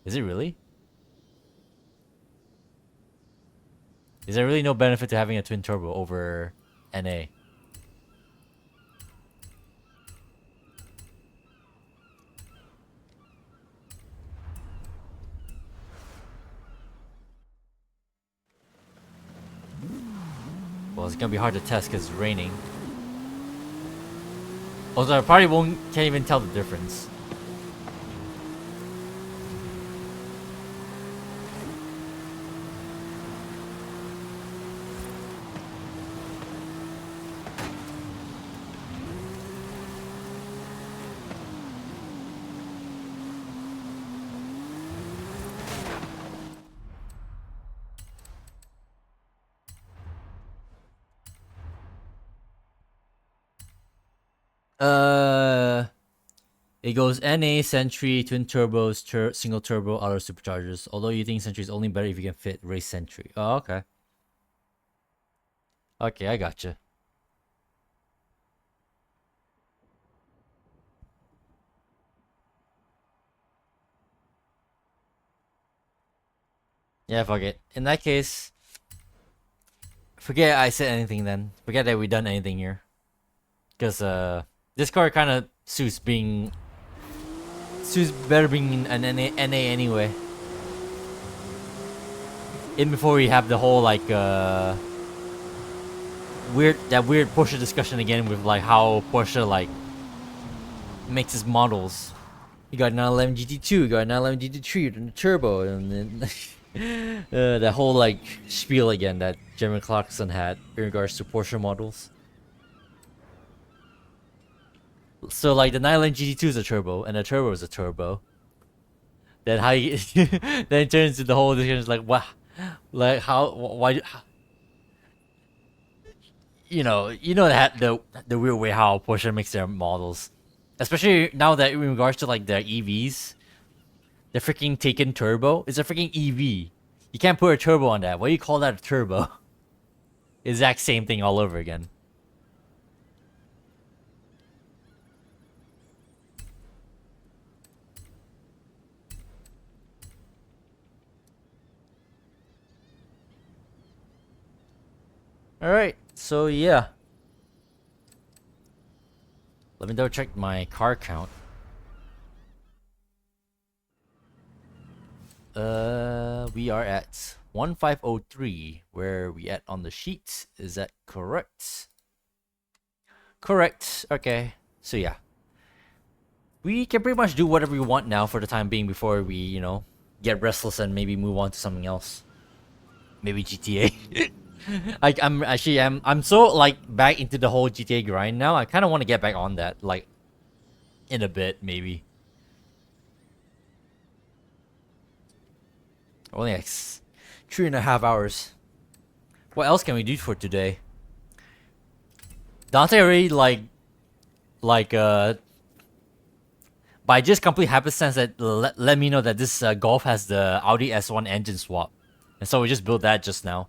is it really? Is there really no benefit to having a twin turbo over NA? Well, it's gonna be hard to test because it's raining. Also, I probably can't even tell the difference. It goes NA, Sentry, twin turbos, single turbo, auto superchargers. Although you think Sentry is only better if you can fit race Sentry. Oh, okay. Okay, I gotcha. Yeah, fuck it. In that case, forget I said anything then. Forget that we done anything here. Because this car kind of suits better being an NA anyway. In before we have the whole like weird Porsche discussion again with like how Porsche like makes its models. You got 911 GT2, you got 911 GT3, and the turbo, and then that whole like spiel again that Jeremy Clarkson had in regards to Porsche models. So like the 911 GT2 is a turbo, and the turbo is a turbo. Then how you then it turns into the whole discussion like wow, like why you know that the weird way how Porsche makes their models, especially now that in regards to like their EVs, the freaking Taken turbo is a freaking EV. You can't put a turbo on that. Why do you call that a turbo? Exact same thing all over again. Alright, so yeah. Let me double check my car count. We are at 1503. Where are we at on the sheet? Is that correct? Correct. Okay. So yeah. We can pretty much do whatever we want now for the time being before we, you know, get restless and maybe move on to something else. Maybe GTA. I'm so like back into the whole GTA grind now. I kind of want to get back on that, like in a bit maybe. Only like 3.5 hours. What else can we do for today? Dante already like by just complete happenstance that let me know that this Golf has the Audi S1 engine swap, and so we just built that just now.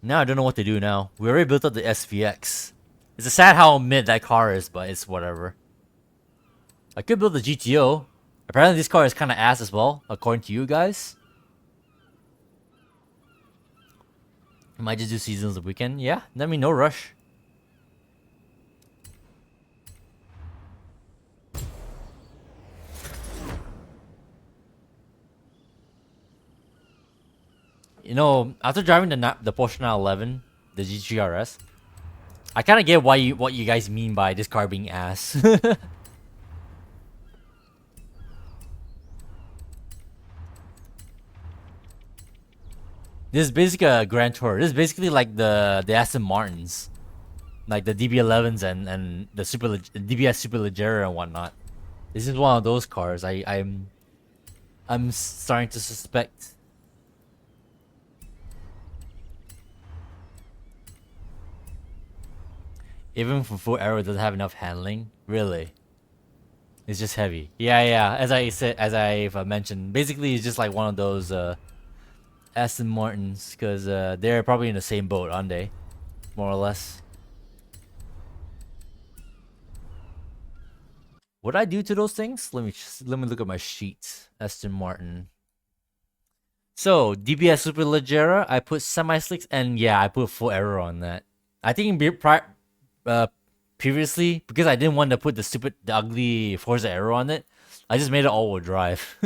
Now I don't know what to do now. We already built up the SVX. It's a sad how mid that car is, but it's whatever. I could build the GTO. Apparently this car is kind of ass as well, according to you guys. I might just do seasons the weekend. Yeah, I mean, no rush. You know, after driving the Porsche 911, the GT RS, I kind of get what you guys mean by this car being ass. This is basically a Grand Tour. This is basically like the Aston Martins, like the DB11s and the DBS Superleggera and whatnot. This is one of those cars. I'm starting to suspect. Even for full aero, it doesn't have enough handling. Really, it's just heavy. Yeah. As I've mentioned, basically it's just like one of those Aston Martins, because they're probably in the same boat, aren't they? More or less. What I do to those things? Let me look at my sheet. Aston Martin. So DBS Superleggera, I put semi slicks, and yeah, I put full aero on that. I think previously, because I didn't want to put the ugly Forza Aero on it, I just made it all-wheel drive.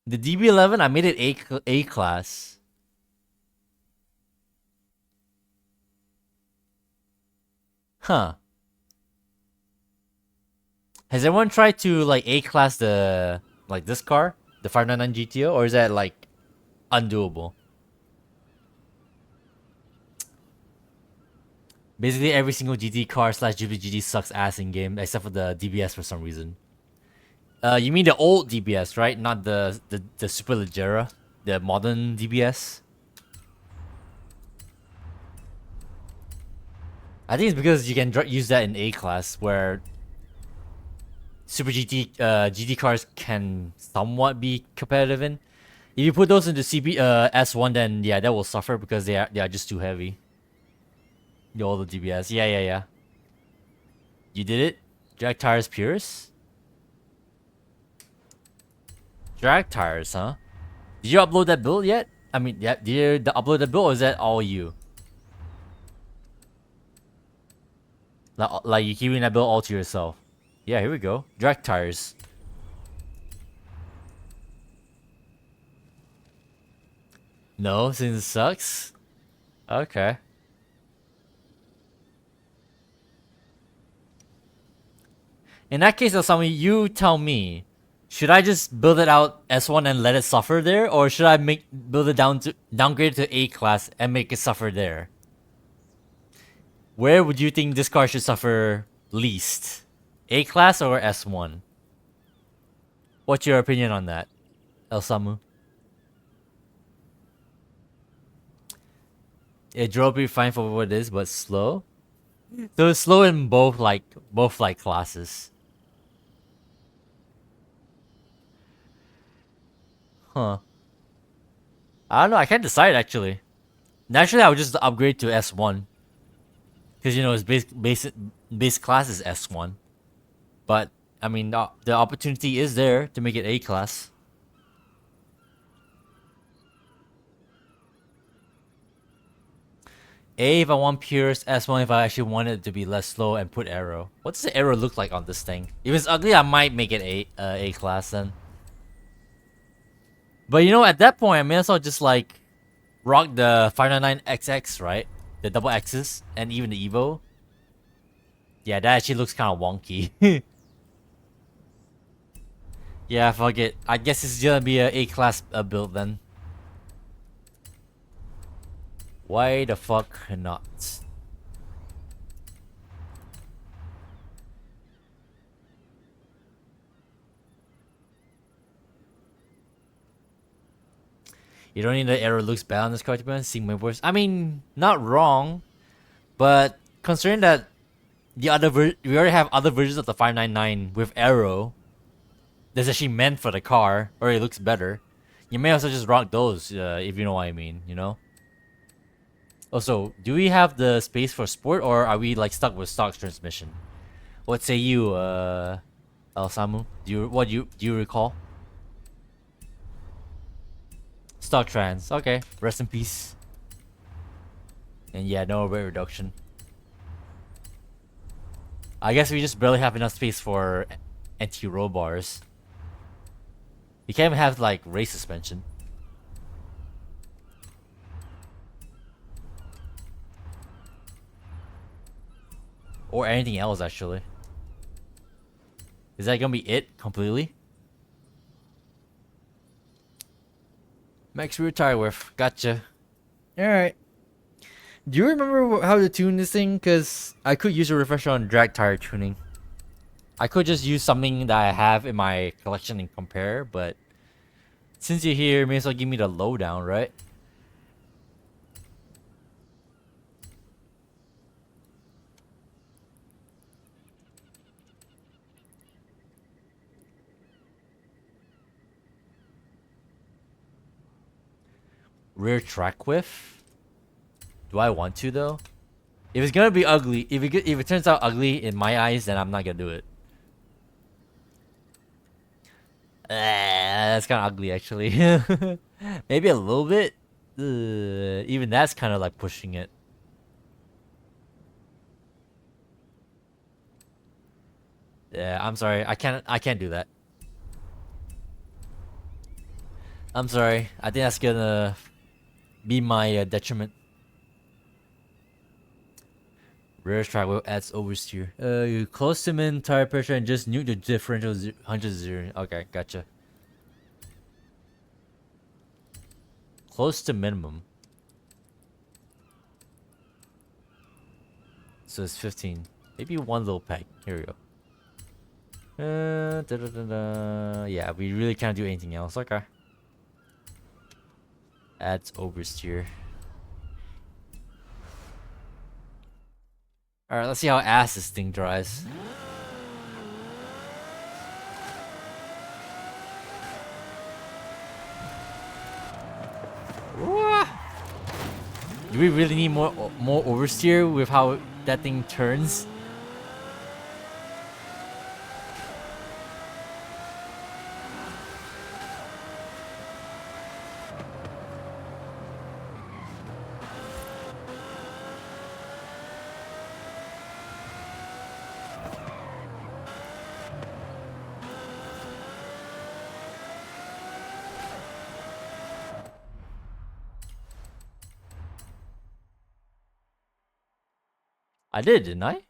The DB11, I made it A class. Huh. Has anyone tried to like A class like this car, the 599 GTO, or is that like undoable? Basically, every single GT car / GT sucks ass in game, except for the DBS for some reason. You mean the old DBS, right? Not the Superleggera, the modern DBS. I think it's because you can use that in A class, where Super GT cars can somewhat be competitive in. If you put those into S1, then yeah, that will suffer because they are just too heavy. All the DBS. Yeah. You did it? Drag tires Pierce? Drag tires, huh? Did you upload that build yet? I mean, yeah, did you upload the build, or is that all you? Like you keeping that build all to yourself? Yeah, here we go. Drag tires. No, since it sucks? Okay. In that case, Osami, you tell me. Should I just build it out S1 and let it suffer there, or should I build it downgrade it to A class and make it suffer there? Where would you think this car should suffer least? A class or S1? What's your opinion on that, Elsamu? It drove pretty fine for what it is, but slow. So it's slow in both classes. Huh. I don't know. I can't decide actually. Naturally, I would just upgrade to S1. Because, you know, its base class is S1. But, I mean, the opportunity is there to make it A class. A if I want Pierce, S1 if I actually want it to be less slow and put arrow. What does the arrow look like on this thing? If it's ugly, I might make it A class then. But you know, at that point, I may as well just like rock the 599XX, right? The double X's and even the Evo. Yeah, that actually looks kind of wonky. Yeah, fuck it. I guess it's gonna be a A-class build then. Why the fuck not? You don't need the arrow looks bad on this card to be honest. Seeing my voice. I mean, not wrong, but considering that the we already have other versions of the 599 with arrow that's actually meant for the car, or it looks better. You may also just rock those, if you know what I mean, you know? Also, do we have the space for sport, or are we like stuck with stock transmission? What say you, El Samu? Do you recall? Stock trans. Okay, rest in peace. And yeah, no weight reduction. I guess we just barely have enough space for anti-roll bars. You can't even have like race suspension. Or anything else actually. Is that gonna be it completely? Max rear tire width. Gotcha. Alright. Do you remember how to tune this thing? Because I could use a refresher on drag tire tuning. I could just use something that I have in my collection and compare, but since you're here, may as well give me the lowdown, right? Rear track width? Do I want to though? If it's gonna be ugly, if it turns out ugly in my eyes, then I'm not gonna do it. That's kind of ugly actually. Maybe a little bit. Even that's kind of like pushing it. Yeah, I'm sorry. I can't do that. I'm sorry. I think that's gonna be my detriment. Rear track wheel adds oversteer. You close to min tire pressure and just nuke the differential 100 0. Okay, gotcha. Close to minimum. So it's 15. Maybe one little peg. Here we go. Yeah, we really can't do anything else. Okay. Adds oversteer. Alright, let's see how ass this thing dries. Do we really need more oversteer with how that thing turns? I did, didn't I?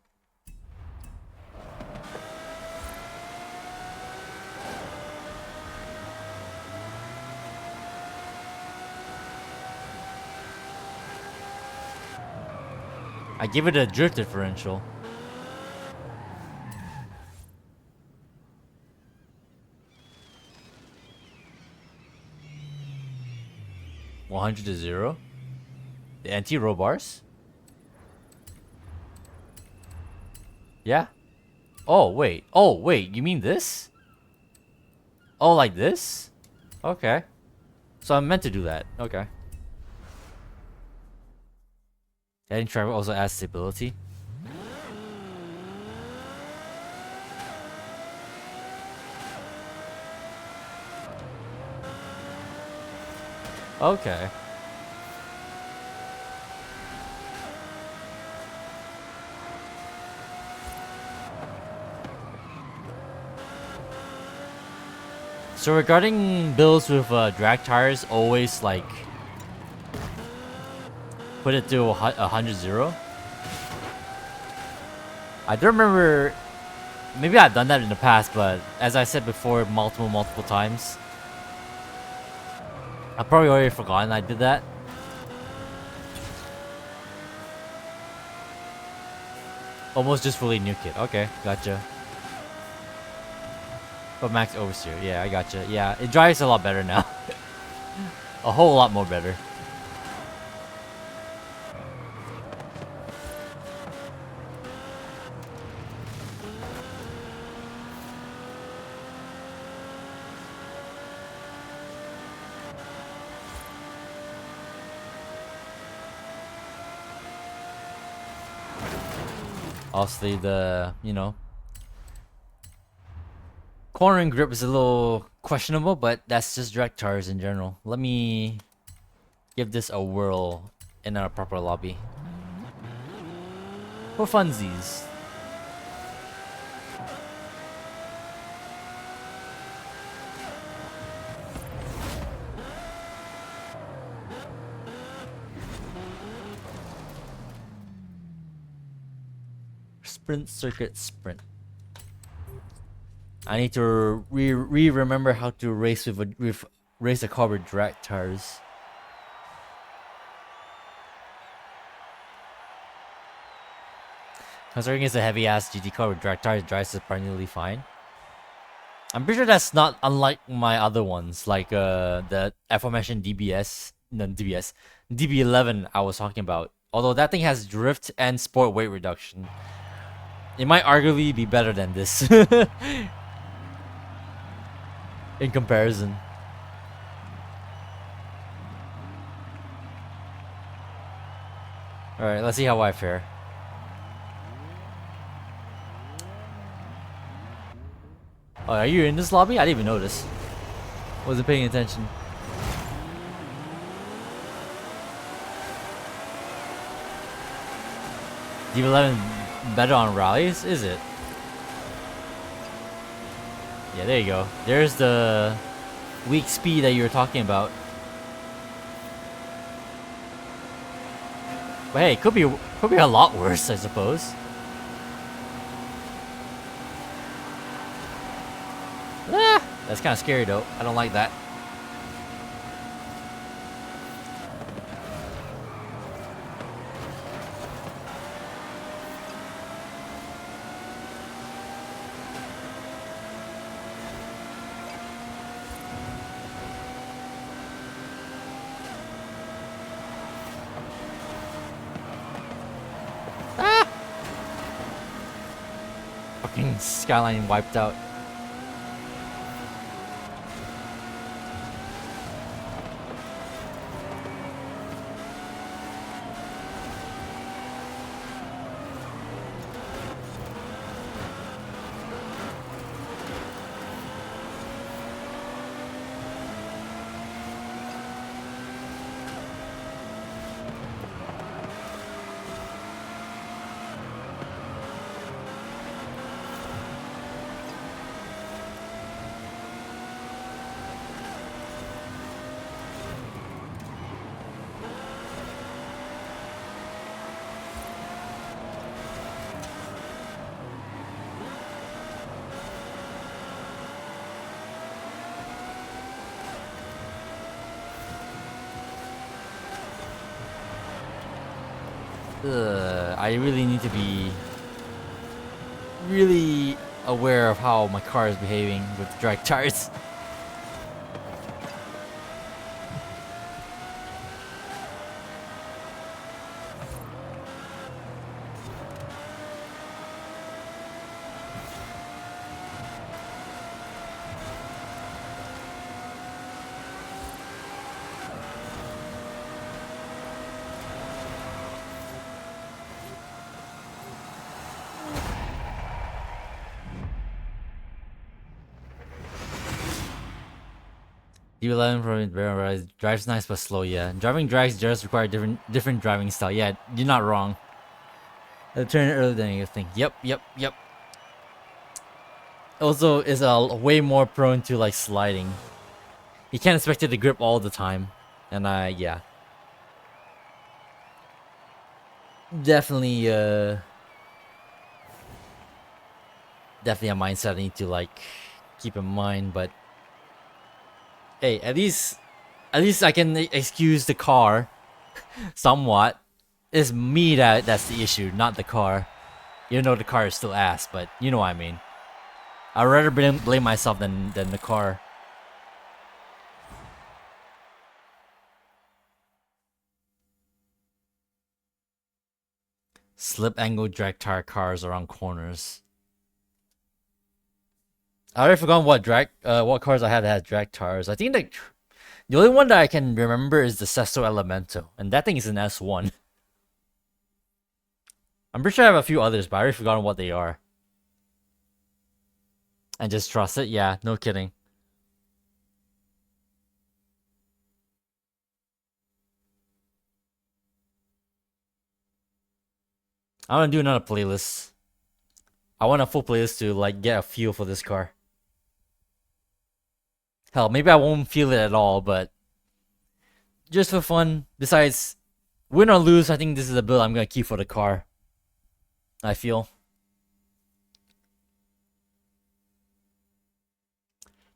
I give it a drift differential. $100 to 0. The anti-roll bars? Yeah. Oh wait. You mean this? Oh, like this? Okay. So I'm meant to do that. Okay. Adding travel also adds stability. Okay. So regarding builds with drag tires, always like put it to 100 0. I don't remember maybe I've done that in the past, but as I said before, multiple times, I've probably already forgotten I did that. Almost just fully nuke it. Okay, gotcha. But max oversteer. Yeah, I gotcha. Yeah, it drives a lot better now. A whole lot more better. Obviously, the, you know, cornering grip is a little questionable, but that's just direct tires in general. Let me give this a whirl in a proper lobby. For funsies. Sprint circuit sprint. I need to remember how to race race a car with drag tires. Considering it's a heavy ass GT car with drag tires, drives surprisingly fine. I'm pretty sure that's not unlike my other ones, like the aforementioned DB11 I was talking about. Although that thing has drift and sport weight reduction, it might arguably be better than this in comparison. All right, let's see how I fare. Oh, are you in this lobby? I didn't even notice. Wasn't paying attention. DB11 better on rallies, is it? Yeah, there you go. There's the weak speed that you were talking about. But hey, it could be a lot worse, I suppose. Ah, that's kind of scary though. I don't like that. Fucking skyline wiped out. I really need to be really aware of how my car is behaving with drag tires. D11 from drives nice but slow. Yeah, driving drags just require different driving style. Yeah, you're not wrong. It'll turn earlier than you think. Yep. Also, is way more prone to like sliding. You can't expect it to grip all the time, and yeah, definitely a mindset I need to like keep in mind. But hey, at least I can excuse the car somewhat. It's me that's the issue, not the car. Even though the car is still ass, but you know what I mean. I'd rather blame myself than the car. Slip angle drag tire cars around corners. I already forgotten what cars I had that had drag tires. I think the only one that I can remember is the Sesto Elemento, and that thing is an S1. I'm pretty sure I have a few others, but I already forgotten what they are. And just trust it? Yeah, no kidding. I want to do another playlist. I want a full playlist to like get a feel for this car. Hell, maybe I won't feel it at all, but just for fun. Besides, win or lose, I think this is a build I'm gonna keep for the car. I feel.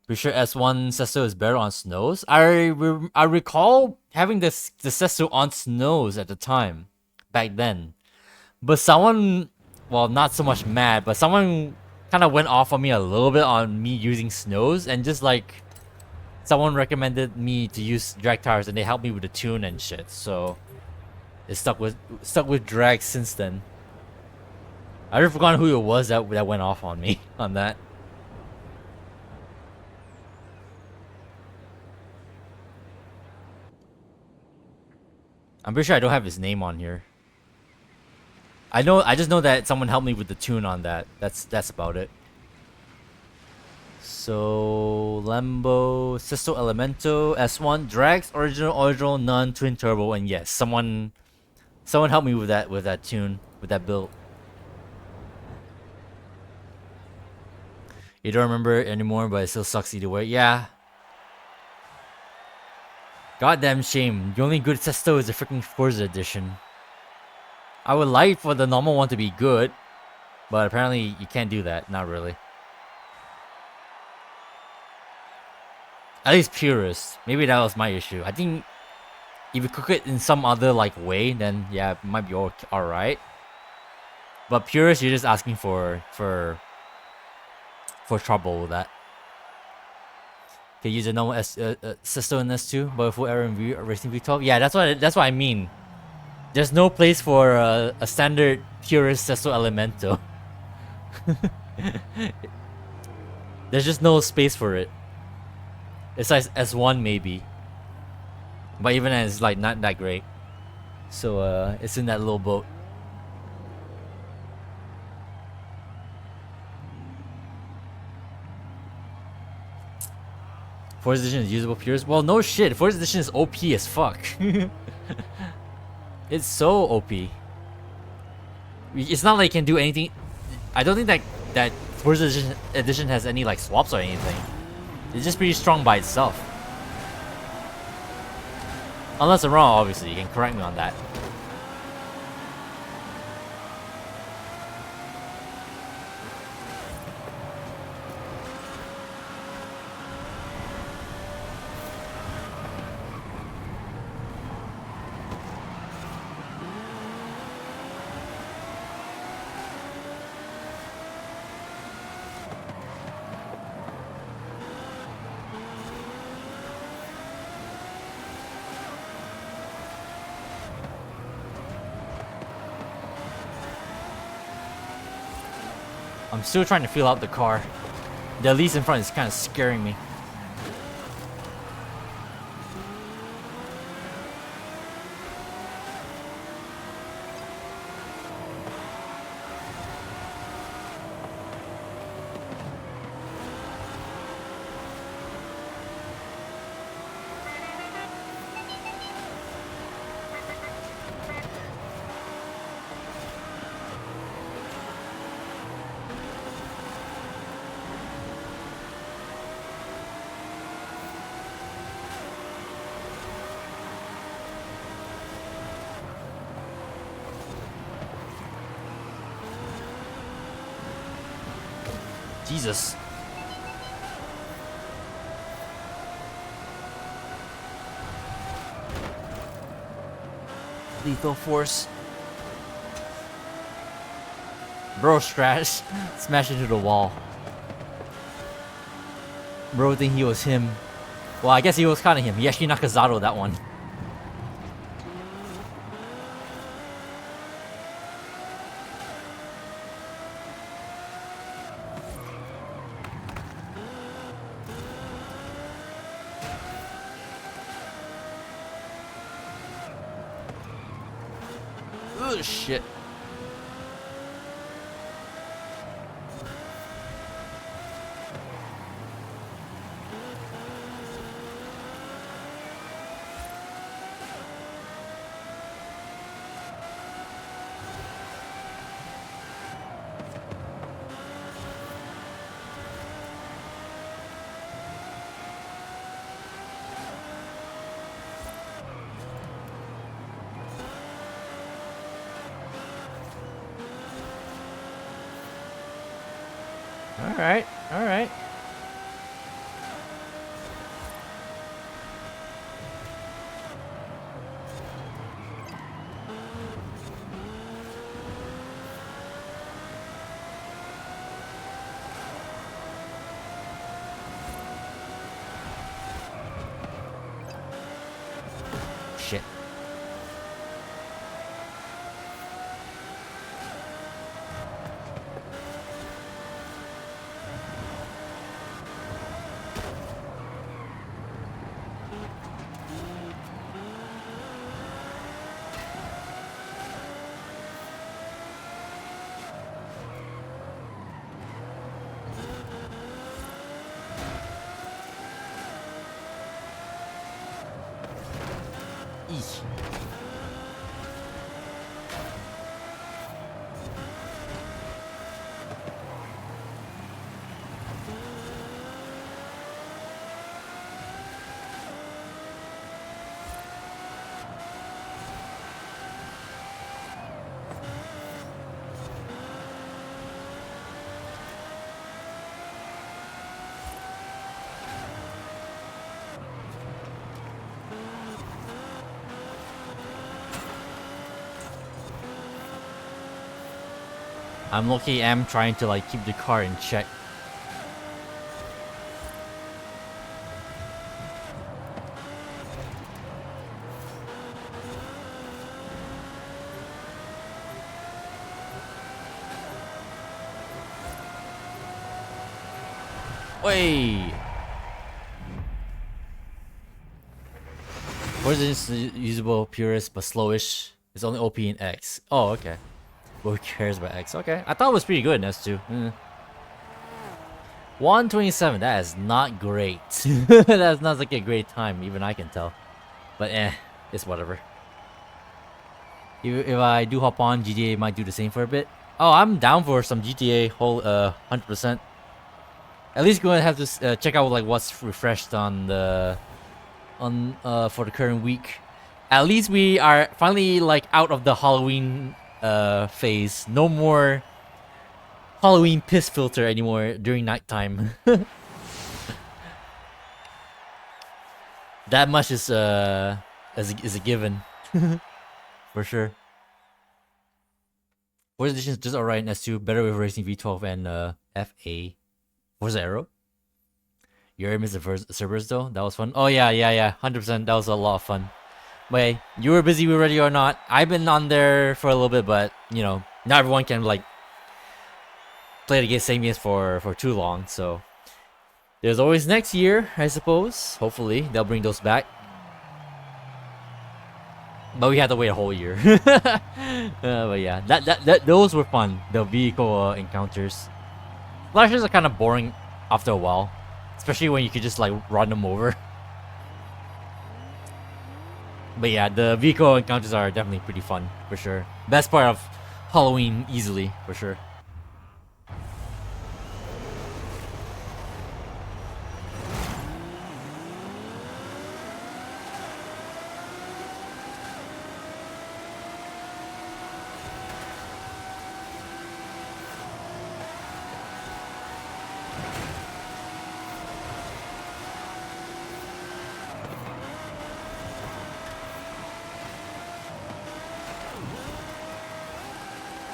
Pretty sure S1 Sesto is better on snows. I recall having the Sesto on snows at the time, back then. But someone, well, not so much mad, but someone kind of went off on me a little bit on me using snows, and just like someone recommended me to use drag tires, and they helped me with the tune and shit. So it stuck with drag since then. I already forgotten who it was that went off on me on that. I'm pretty sure I don't have his name on here. I just know that someone helped me with the tune on that. That's about it. So Lambo, Sesto Elemento, S1, Drags, original, none, twin turbo, and yes, someone helped me with that tune, with that build. You don't remember it anymore, but it still sucks either way. Yeah. Goddamn shame. The only good Sesto is the freaking Forza edition. I would like for the normal one to be good, but apparently you can't do that. Not really. At least purists. Maybe that was my issue. I think if you cook it in some other like way, then yeah, it might be alright. But purists, you're just asking for trouble with that. Okay, use a normal Sesto in S2, but full error in Racing V12. Yeah, that's what I mean. There's no place for a standard purist Sesto Elemento. There's just no space for it. It's like S1 maybe, but even then it's like not that great. So it's in that little boat. Forza Edition is usable purist. Well, no shit. Forza Edition is OP as fuck. It's so OP. It's not like you can do anything. I don't think that Forza Edition has any like swaps or anything. It's just pretty strong by itself. Unless I'm wrong, obviously. You can correct me on that. I'm still trying to feel out the car. The Elise in front is kind of scaring me. Jesus. Lethal force. Bro smashed into the wall. Bro think he was him. Well, I guess he was kind of him. He actually Nakazato that one. Oh shit. Alright, alright. Shit. Eesh. I'm lucky am trying to like keep the car in check. Wait. What is this usable purist but slowish? It's only OP in X. Oh, okay. But who cares about X? Okay. I thought it was pretty good in S2. 127, that is not great. That's not like a great time, even I can tell. But it's whatever. If I do hop on, GTA might do the same for a bit. Oh, I'm down for some GTA whole 100%. At least going to have to check out like what's refreshed on the for the current week. At least we are finally like out of the Halloween phase. No more Halloween piss filter anymore during nighttime. That much is a given. For sure. Forza Edition is just alright in S2, better with Racing V12 and FA. Forza Aero? You already missed the servers though? That was fun. Oh yeah, 100%. That was a lot of fun. But hey, you were busy already or not. I've been on there for a little bit, but you know, not everyone can like play the same games for too long. So there's always next year, I suppose. Hopefully they'll bring those back. But we had to wait a whole year. But yeah, those were fun. The vehicle encounters. Flashes are kind of boring after a while, especially when you could just like run them over. But yeah, the vehicle encounters are definitely pretty fun for sure. Best part of Halloween, easily for sure.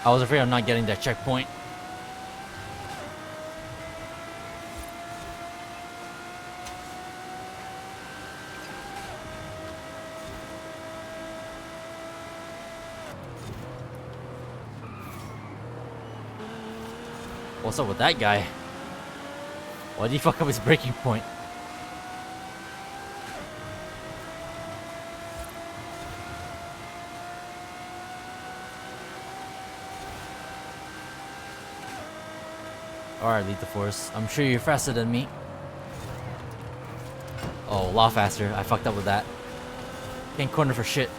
I was afraid of not getting that checkpoint. What's up with that guy? Why did he fuck up his braking point? Alright, Lead the Force. I'm sure you're faster than me. Oh, a lot faster. I fucked up with that. Can't corner for shit.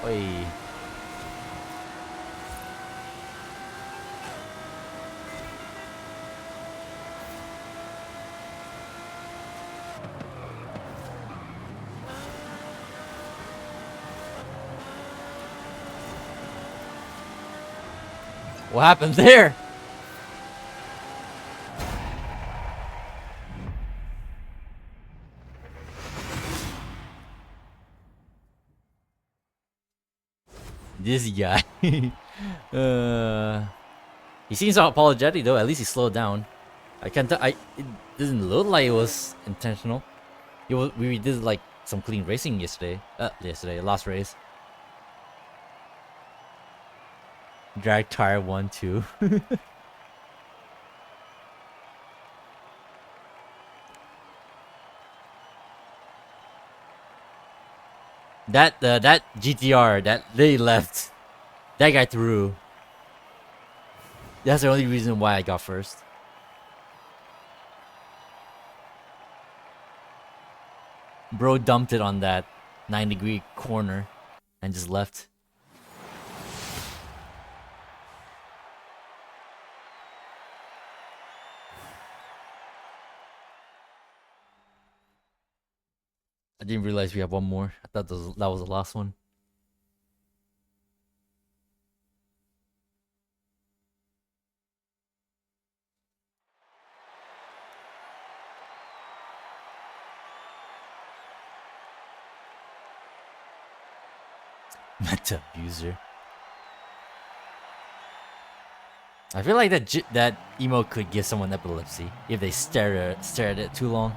Oi. What happened there? This guy. He seems apologetic though. At least he slowed down. I can't. It doesn't look like it was intentional. We did like some clean racing yesterday. Last race. Drag tire 1, 2. That GTR that they left, that guy threw. That's the only reason why I got first. Bro dumped it on that 9-degree corner and just left. I didn't realize we have one more. I thought that was the last one. Meta abuser. I feel like that emote could give someone epilepsy if they stare at it too long.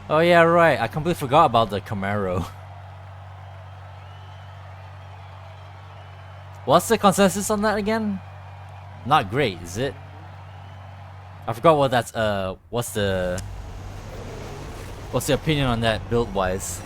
Oh yeah, right. I completely forgot about the Camaro. What's the consensus on that again? Not great, is it? I forgot what that's what's the opinion on that build wise?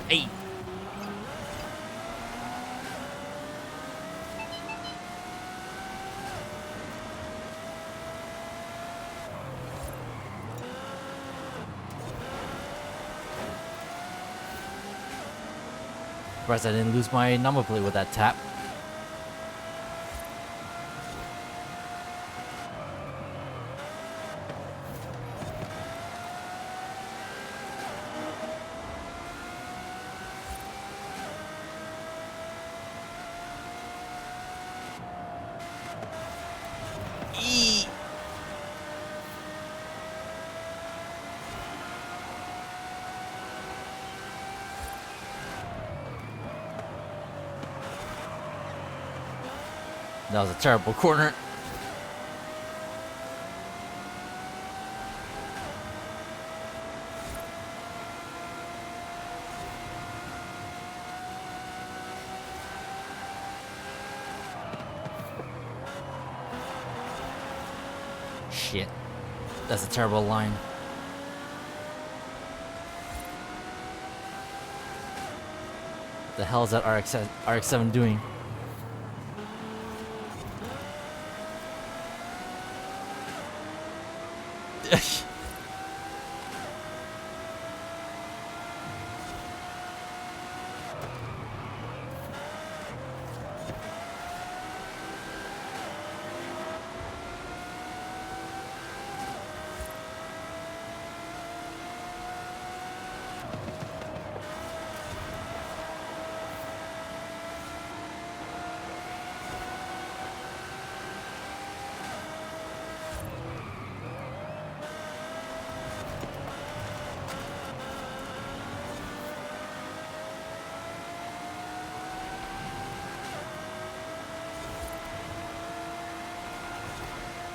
Hey. Surprised I didn't lose my number plate with that tap. That was a terrible corner. Shit. That's a terrible line. What the hell is that RX-7 doing?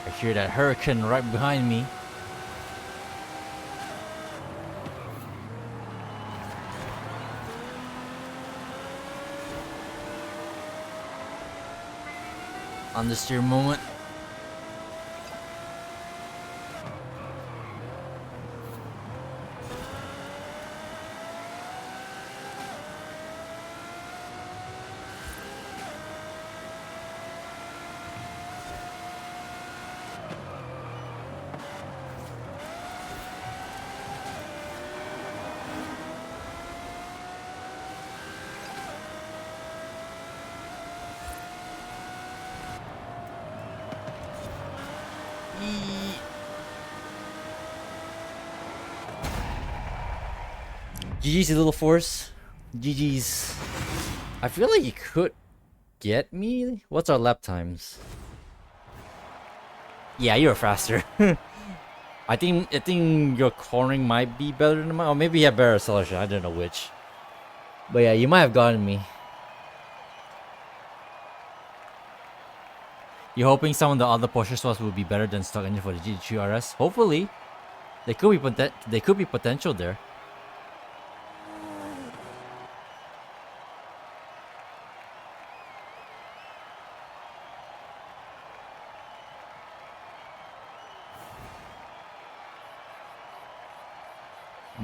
I hear that hurricane right behind me. Understeer moment. GG's a little force. GG's. I feel like you could get me. What's our lap times? Yeah, you're faster. I think your cornering might be better than mine, or maybe you have better acceleration. I don't know which. But yeah, you might have gotten me. You're hoping some of the other Porsche swaps will be better than stock engine for the GT3 RS. Hopefully, there could be potential there.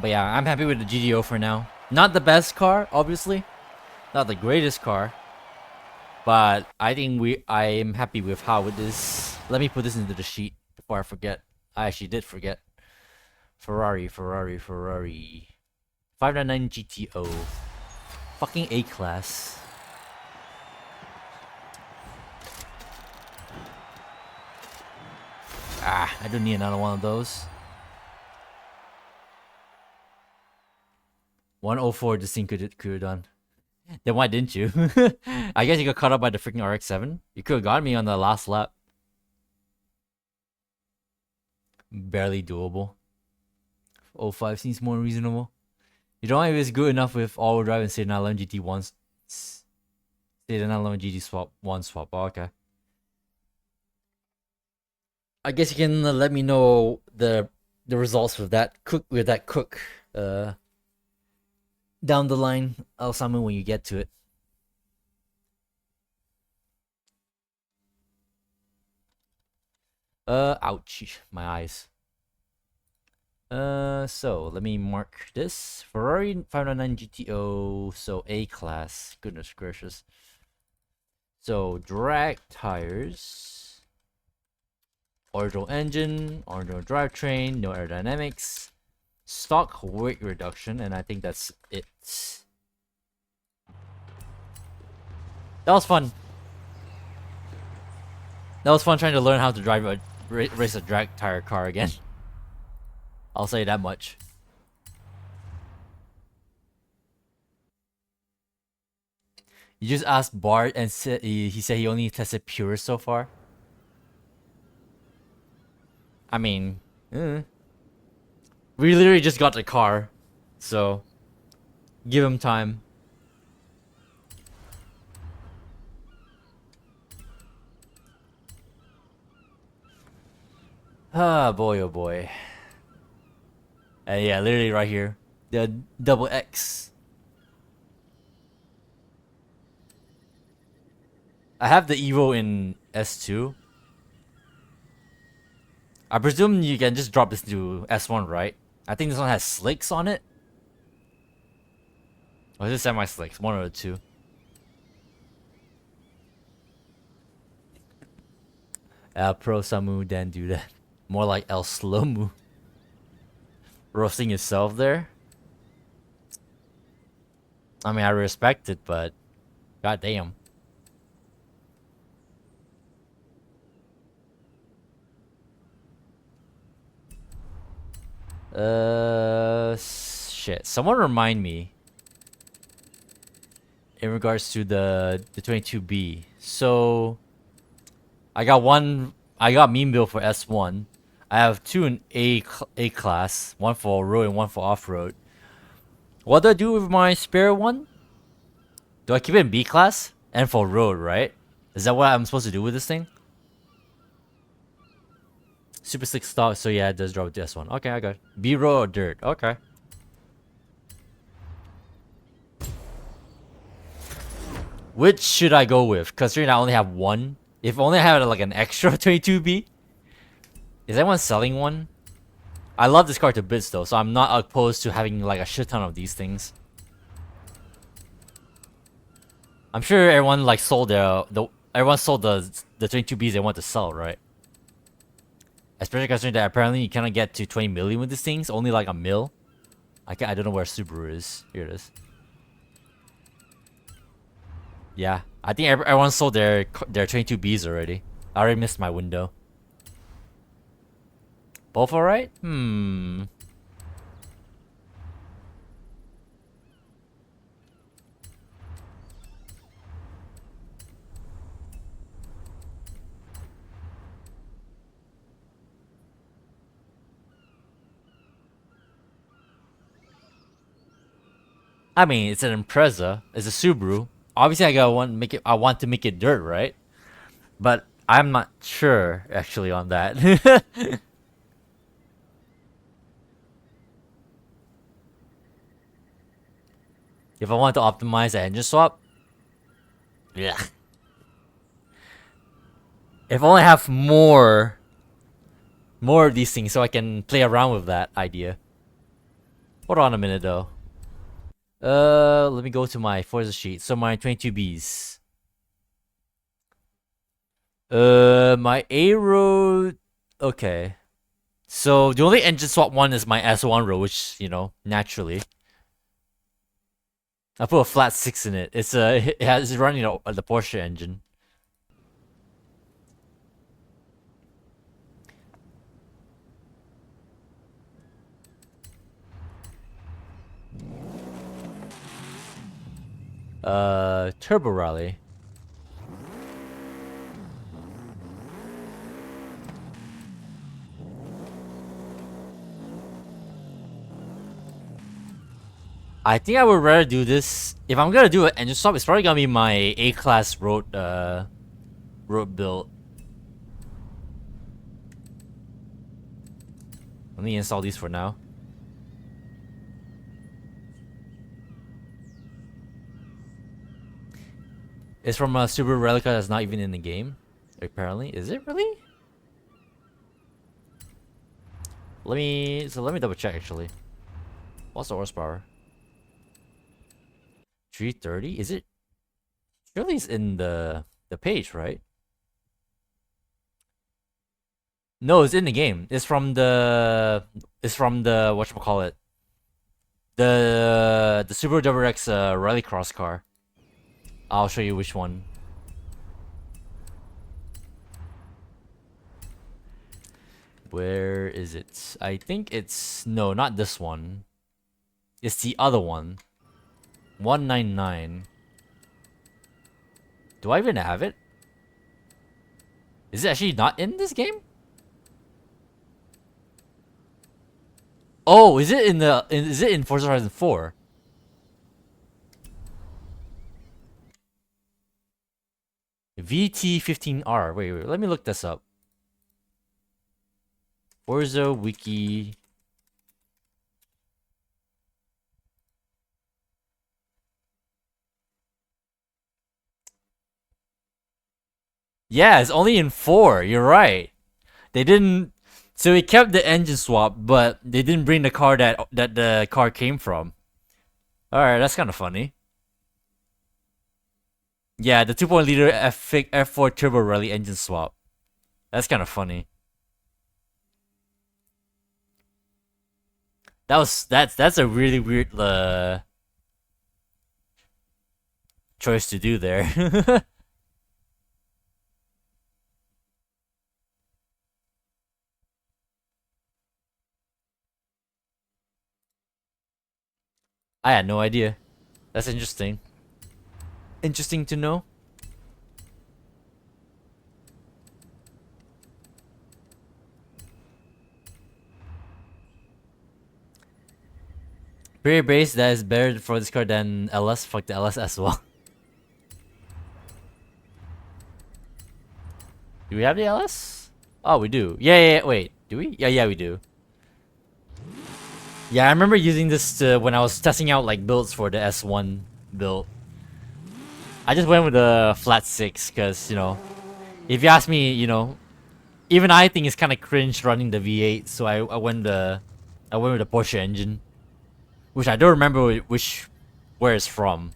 But yeah, I'm happy with the GTO for now. Not the best car, obviously. Not the greatest car. But I think I am happy with how it is. Let me put this into the sheet before I forget. I actually did forget. Ferrari. 599 GTO. Fucking A-class. I don't need another one of those. 104 this thing could have done. Then why didn't you? I guess you got caught up by the freaking RX-7. You could have got me on the last lap. Barely doable. 05 seems more reasonable. You don't know if it's good enough with all-wheel drive and say 911 GT once. Say the 911 GT swap, one swap. Oh, okay. I guess you can let me know the results with that cook down the line. I'll summon when you get to it. Ouch, my eyes. So let me mark this Ferrari 599 GTO. So A class. Goodness gracious. So drag tires, original engine, original drivetrain, no aerodynamics, stock weight reduction, and I think that's it. That was fun. That was fun trying to learn how to drive a race a drag tire car again. I'll say that much. You just asked Bart and he said he only tested pure so far. I mean, we literally just got the car, so give him time. Ah, boy, oh boy. And yeah, literally right here, the double X. I have the Evo in S2. I presume you can just drop this to S1, right? I think this one has slicks on it. Or is it semi-slicks? One or two. Pro Samu, then do that. More like El Slomu. Roasting yourself there. I mean, I respect it, but goddamn. Shit. Someone remind me in regards to the 22B. So I got meme build for S1. I have two in A class, one for road and one for off road. What do I do with my spare one? Do I keep it in B class and for road, right? Is that what I'm supposed to do with this thing? Super slick stock, so yeah, it does drop to S1. Okay, I got it. B road or dirt. Okay. Which should I go with? Considering I only have one. If only I had like an extra 22B. Is anyone selling one? I love this car to bits though, so I'm not opposed to having like a shit ton of these things. I'm sure everyone like sold everyone sold the 22Bs they want to sell, right? Especially considering that apparently you cannot get to 20 million with these things, only like a mil. I don't know where Subaru is. Here it is. Yeah, I think everyone sold their 22Bs already. I already missed my window. Both alright? I mean, it's an Impreza. It's a Subaru. Obviously, I want to make it dirt, right? But I'm not sure actually on that. If I want to optimize the engine swap, yeah. If I only have more of these things, so I can play around with that idea. Hold on a minute though. Let me go to my Forza sheet. So my 22Bs. My A road. Okay. So the only engine swap one is my S1 road, which naturally. I put a flat 6 in it. It's running the Porsche engine. Turbo Rally. I think I would rather do this. If I'm gonna do an engine swap, it's probably gonna be my A-class road build. Let me install these for now. It's from a Subaru Relica that's not even in the game. Apparently, is it really? Let me double check actually. What's the horsepower? 330? Is it? Surely it's in the page, right? No, it's in the game. It's from the whatchamacallit. The Subaru WRX Rallycross car. I'll show you which one. Where is it? I think it's no, not this one. It's the other one. 199. Do I even have it? Is it actually not in this game? Oh, is it in Forza Horizon 4? VT15R. Wait, let me look this up. Forza Wiki. Yeah, it's only in 4. You're right. They didn't So we kept the engine swap, but they didn't bring the car that the car came from. All right, that's kind of funny. Yeah, the 2.0 liter F4 turbo rally engine swap. That's kind of funny. That's a really weird choice to do there. I had no idea. That's interesting. Interesting to know. Rear base, that is better for this car than LS. Fuck the LS as well. Do we have the LS? Oh, we do. Yeah. Wait, do we? Yeah, we do. Yeah, I remember using this when I was testing out like builds for the S1 build. I just went with the flat 6 because, you know, if you ask me, you know, even I think it's kind of cringe running the V8, so I went with the Porsche engine, which I don't remember where it's from.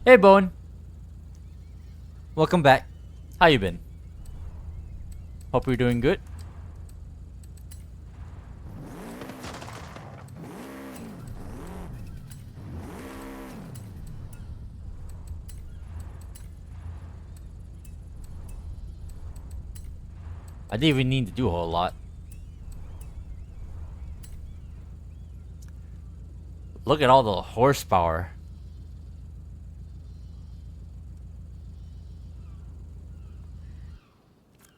Hey, Bone. Welcome back. How you been? Hope you're doing good. I didn't even need to do a whole lot. Look at all the horsepower.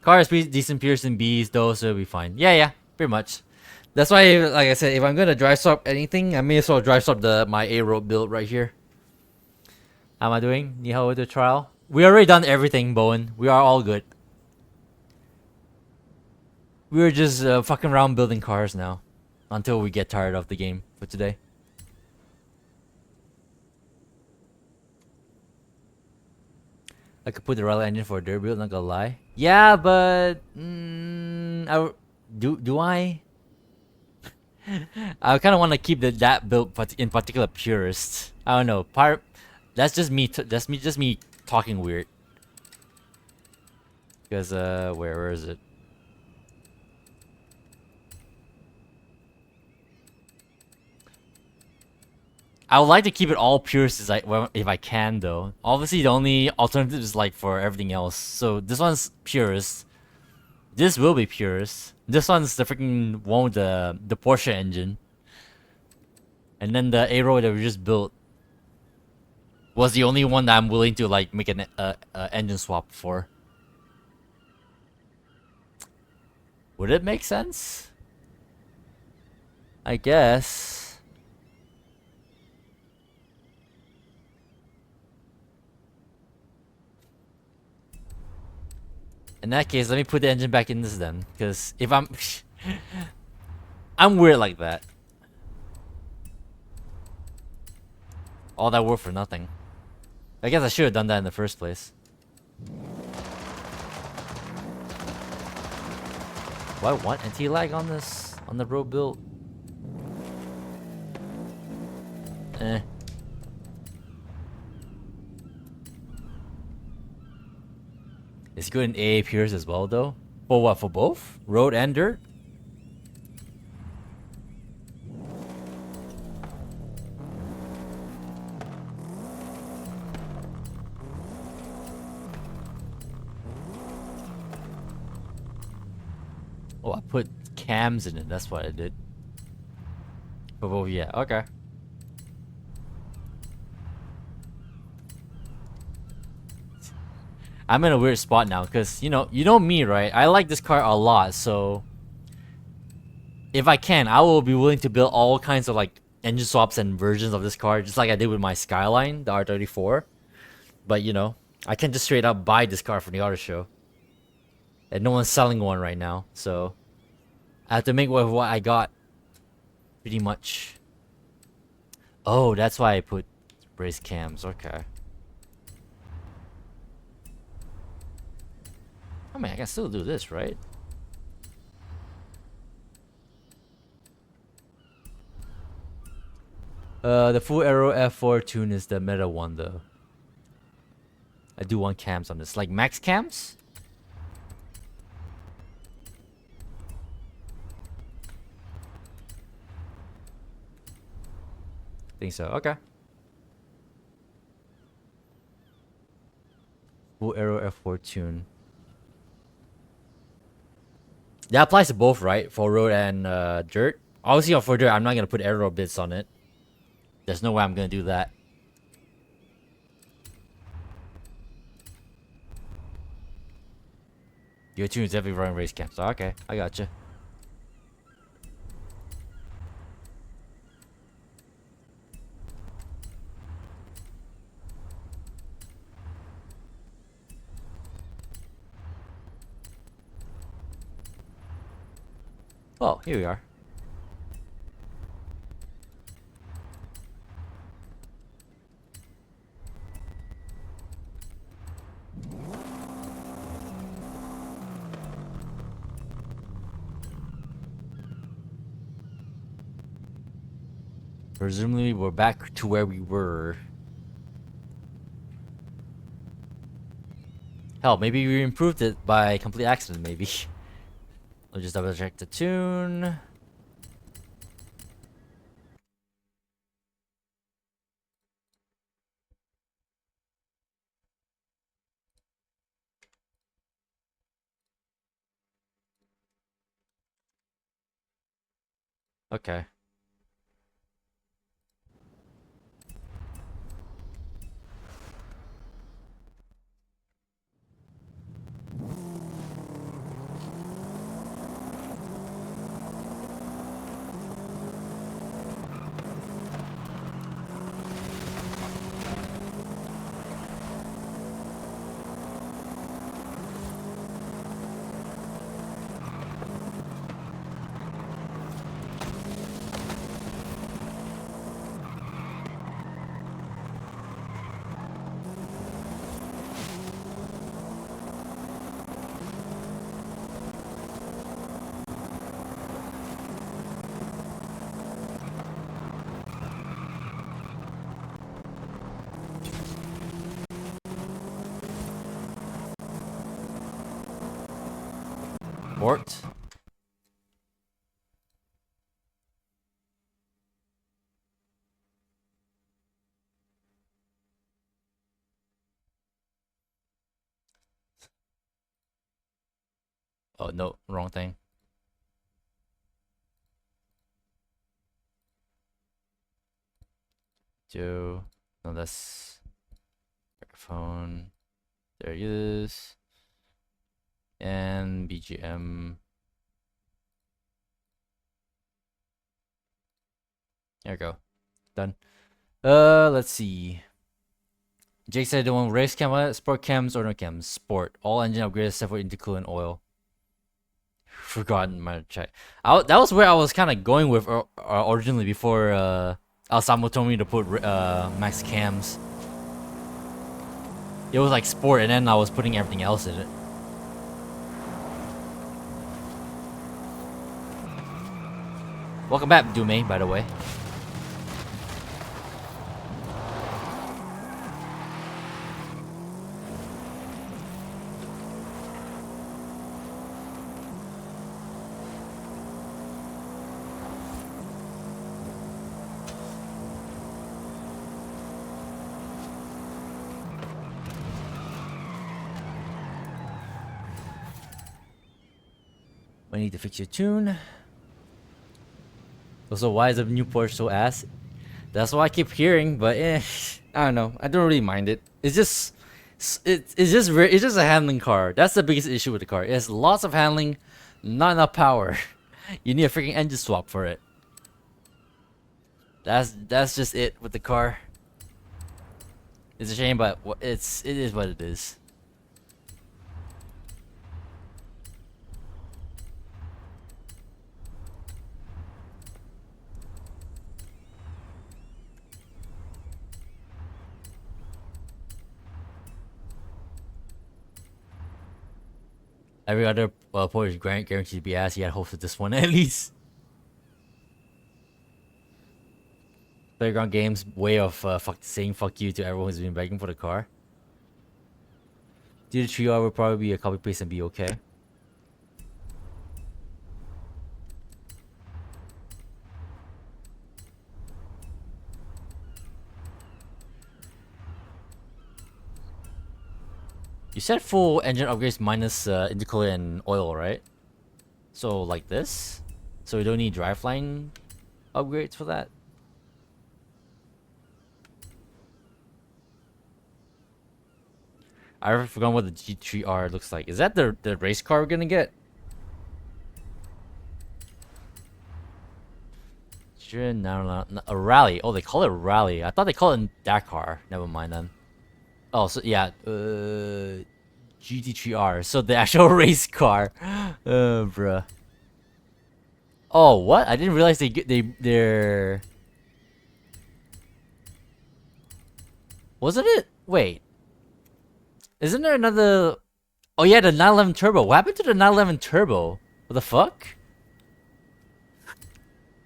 Car is pretty decent Pearson Bs though, so it'll be fine. Yeah, pretty much. That's why, like I said, if I'm gonna drive swap anything, I may as well drive swap my A-Road build right here. How am I doing? Ni hao with the trial? We already done everything, Bowen. We are all good. We were just fucking around building cars now. Until we get tired of the game for today. I could put the rally engine for a dirt build, not gonna lie. Yeah, but... do I? I kind of want to keep that build in particular purist. I don't know. That's just me. That's me talking weird. Because where is it? I would like to keep it all purist if I can though. Obviously, the only alternative is like for everything else. So this one's purist. This will be purist. This one's the freaking one with the Porsche engine. And then the Aero that we just built was the only one that I'm willing to like make an engine swap for. Would it make sense? I guess. In that case, let me put the engine back in this then, because if I'm I'm weird like that. All that work for nothing. I guess I should have done that in the first place. Do I want anti-lag on the road build? Eh. It's good in AA Pures as well though. For what? For both? Road and dirt? Oh, I put cams in it. That's what I did. For both, yeah. Okay. I'm in a weird spot now because you know me, right? I like this car a lot, so if I can, I will be willing to build all kinds of like engine swaps and versions of this car, just like I did with my Skyline, the R34. But you know, I can't just straight up buy this car from the auto show, and no one's selling one right now, so I have to make with what I got, pretty much. Oh, that's why I put Race cams, okay. I mean, I can still do this, right? The full aero F4 tune is the meta one though. I do want cams on this, like max cams. Think so. Okay. Full aero F4 tune. That applies to both, right? For road and dirt. Obviously, for dirt, I'm not gonna put aero bits on it. There's no way I'm gonna do that. Your tune is definitely running race cams. Okay, I gotcha. Oh, here we are. Presumably, we're back to where we were. Hell, maybe we improved it by complete accident, maybe. I'll just double check the tune. Okay. Worked. Oh no, wrong thing. Joe. No, that's phone. There he is. And BGM. There we go. Done. Let's see. Jake said they want race cam, sport cams, or no cams. Sport. All engine upgrades except for intercoolant oil. Forgotten my check. That was where I was kind of going with originally before Alsamo told me to put max cams. It was like sport, and then I was putting everything else in it. Welcome back, Dume, by the way. I need to fix your tune. Also, why is the new Porsche so ass? That's what I keep hearing, but I don't know. I don't really mind it. It's just a handling car. That's the biggest issue with the car. It has lots of handling, not enough power. You need a freaking engine swap for it. That's just it with the car. It's a shame, but it is what it is. Every other port is guaranteed to be ass. He had hopes with this one at least. Playground Games way of saying fuck you to everyone who's been begging for the car. Do the trio will probably be a copy paste and be okay. You said full engine upgrades minus intercooler and oil, right? So like this? So we don't need driveline upgrades for that? I forgot what the G3R looks like. Is that the race car we're gonna get? Sure, no, a rally. Oh, they call it rally. I thought they call it Dakar. Never mind then. Oh, so yeah, GT3R. So the actual race car. Bruh. Oh, what? I didn't realize they're. Wasn't it? Wait. Isn't there another? Oh yeah, the 911 Turbo. What happened to the 911 Turbo? What the fuck?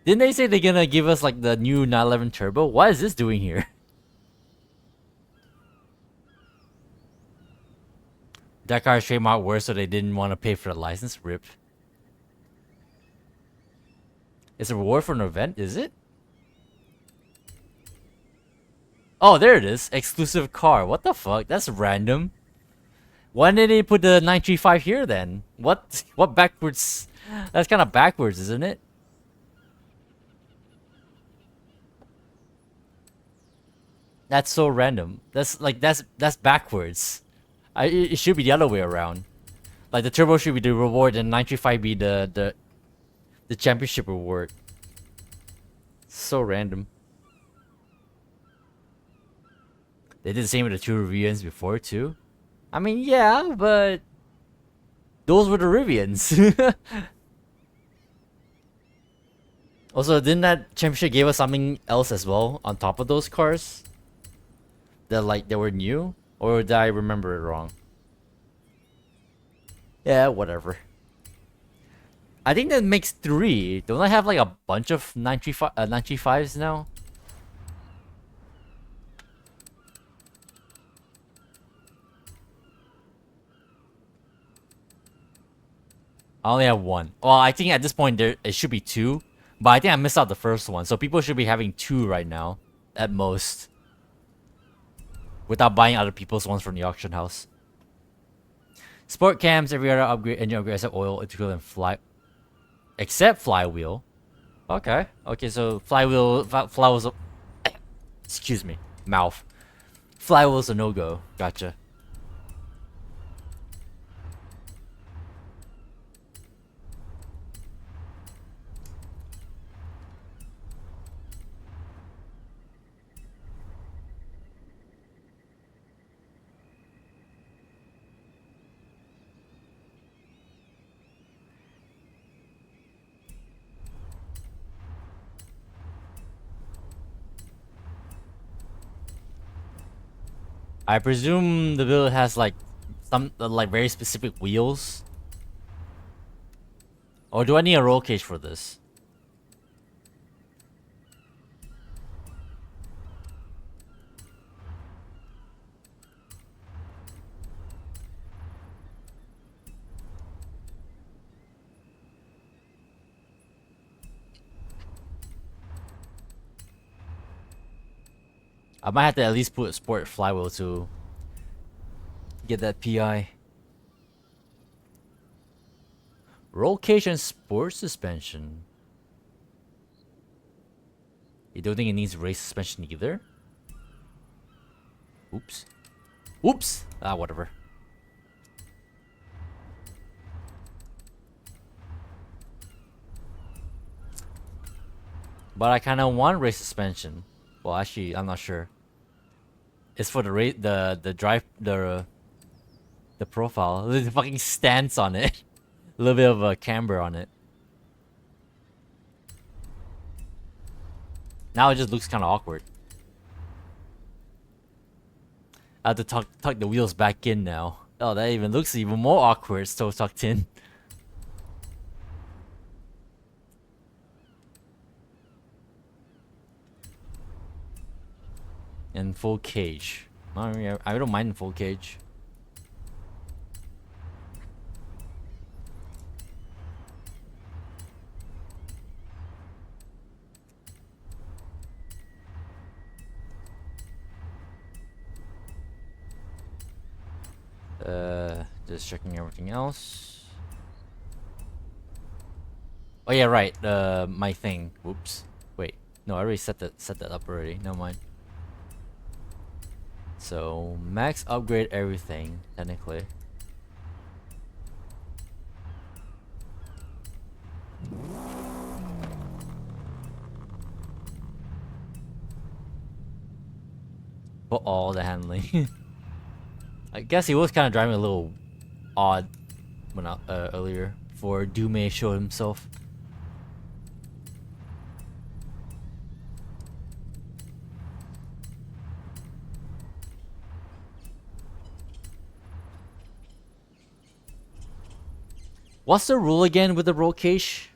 Didn't they say they're gonna give us like the new 911 Turbo? What is this doing here? Dakar trademark worse, so they didn't want to pay for the license. Rip. It's a reward for an event, is it? Oh, there it is. Exclusive car. What the fuck? That's random. Why didn't they put the 935 here then? What? What backwards? That's kind of backwards, isn't it? That's so random. That's backwards. It should be the other way around. Like the turbo should be the reward and 935 be the championship reward. So random. They did the same with the two Rivians before too. I mean, yeah, but those were the Rivians. Also, didn't that championship give us something else as well on top of those cars? That like they were new, or did I remember it wrong? Yeah, whatever. I think that makes 3. Don't I have like a bunch of 935s now? I only have 1. Well, I think at this point there it should be 2, but I think I missed out the first one, so people should be having 2 right now, at most, without buying other people's ones from the auction house. Sport cams, every other upgrade, engine upgrade except oil, intercooler, and except flywheel. Okay, so flywheels. Excuse me, mouth. Flywheel's a no-go. Gotcha. I presume the build has like some like very specific wheels. Or do I need a roll cage for this? I might have to at least put a sport flywheel to get that PI. Roll cage and sport suspension. You don't think it needs race suspension either? Oops. Oops! Ah, whatever. But I kind of want race suspension. Well, actually, I'm not sure. It's for the the profile. The fucking stance on it. A little bit of a camber on it. Now it just looks kind of awkward. I have to tuck the wheels back in now. Oh, that even looks even more awkward, so tucked in. And full cage. I don't mind full cage. Just checking everything else. Oh yeah, right. My thing. Whoops. Wait. No, I already set that up already. Never mind. So max upgrade everything technically. For all the handling. I guess he was kind of driving a little odd when earlier before Dume showed himself. What's the rule again with the roll cage?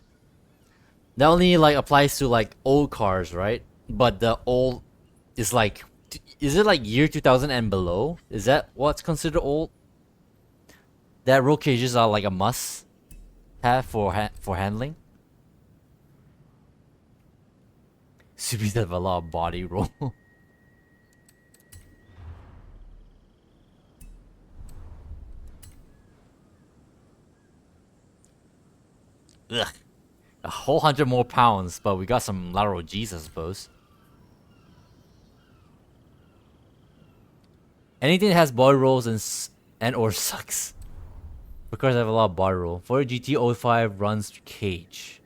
That only like applies to like old cars, right? But the old is like, is it like year 2000 and below? Is that what's considered old? That roll cages are like a must have for handling. Supers have a lot of body roll. Ugh. A whole 100 more pounds, but we got some lateral G's, I suppose. Anything that has body rolls and or sucks. Because I have a lot of body roll. For GT05 runs cage.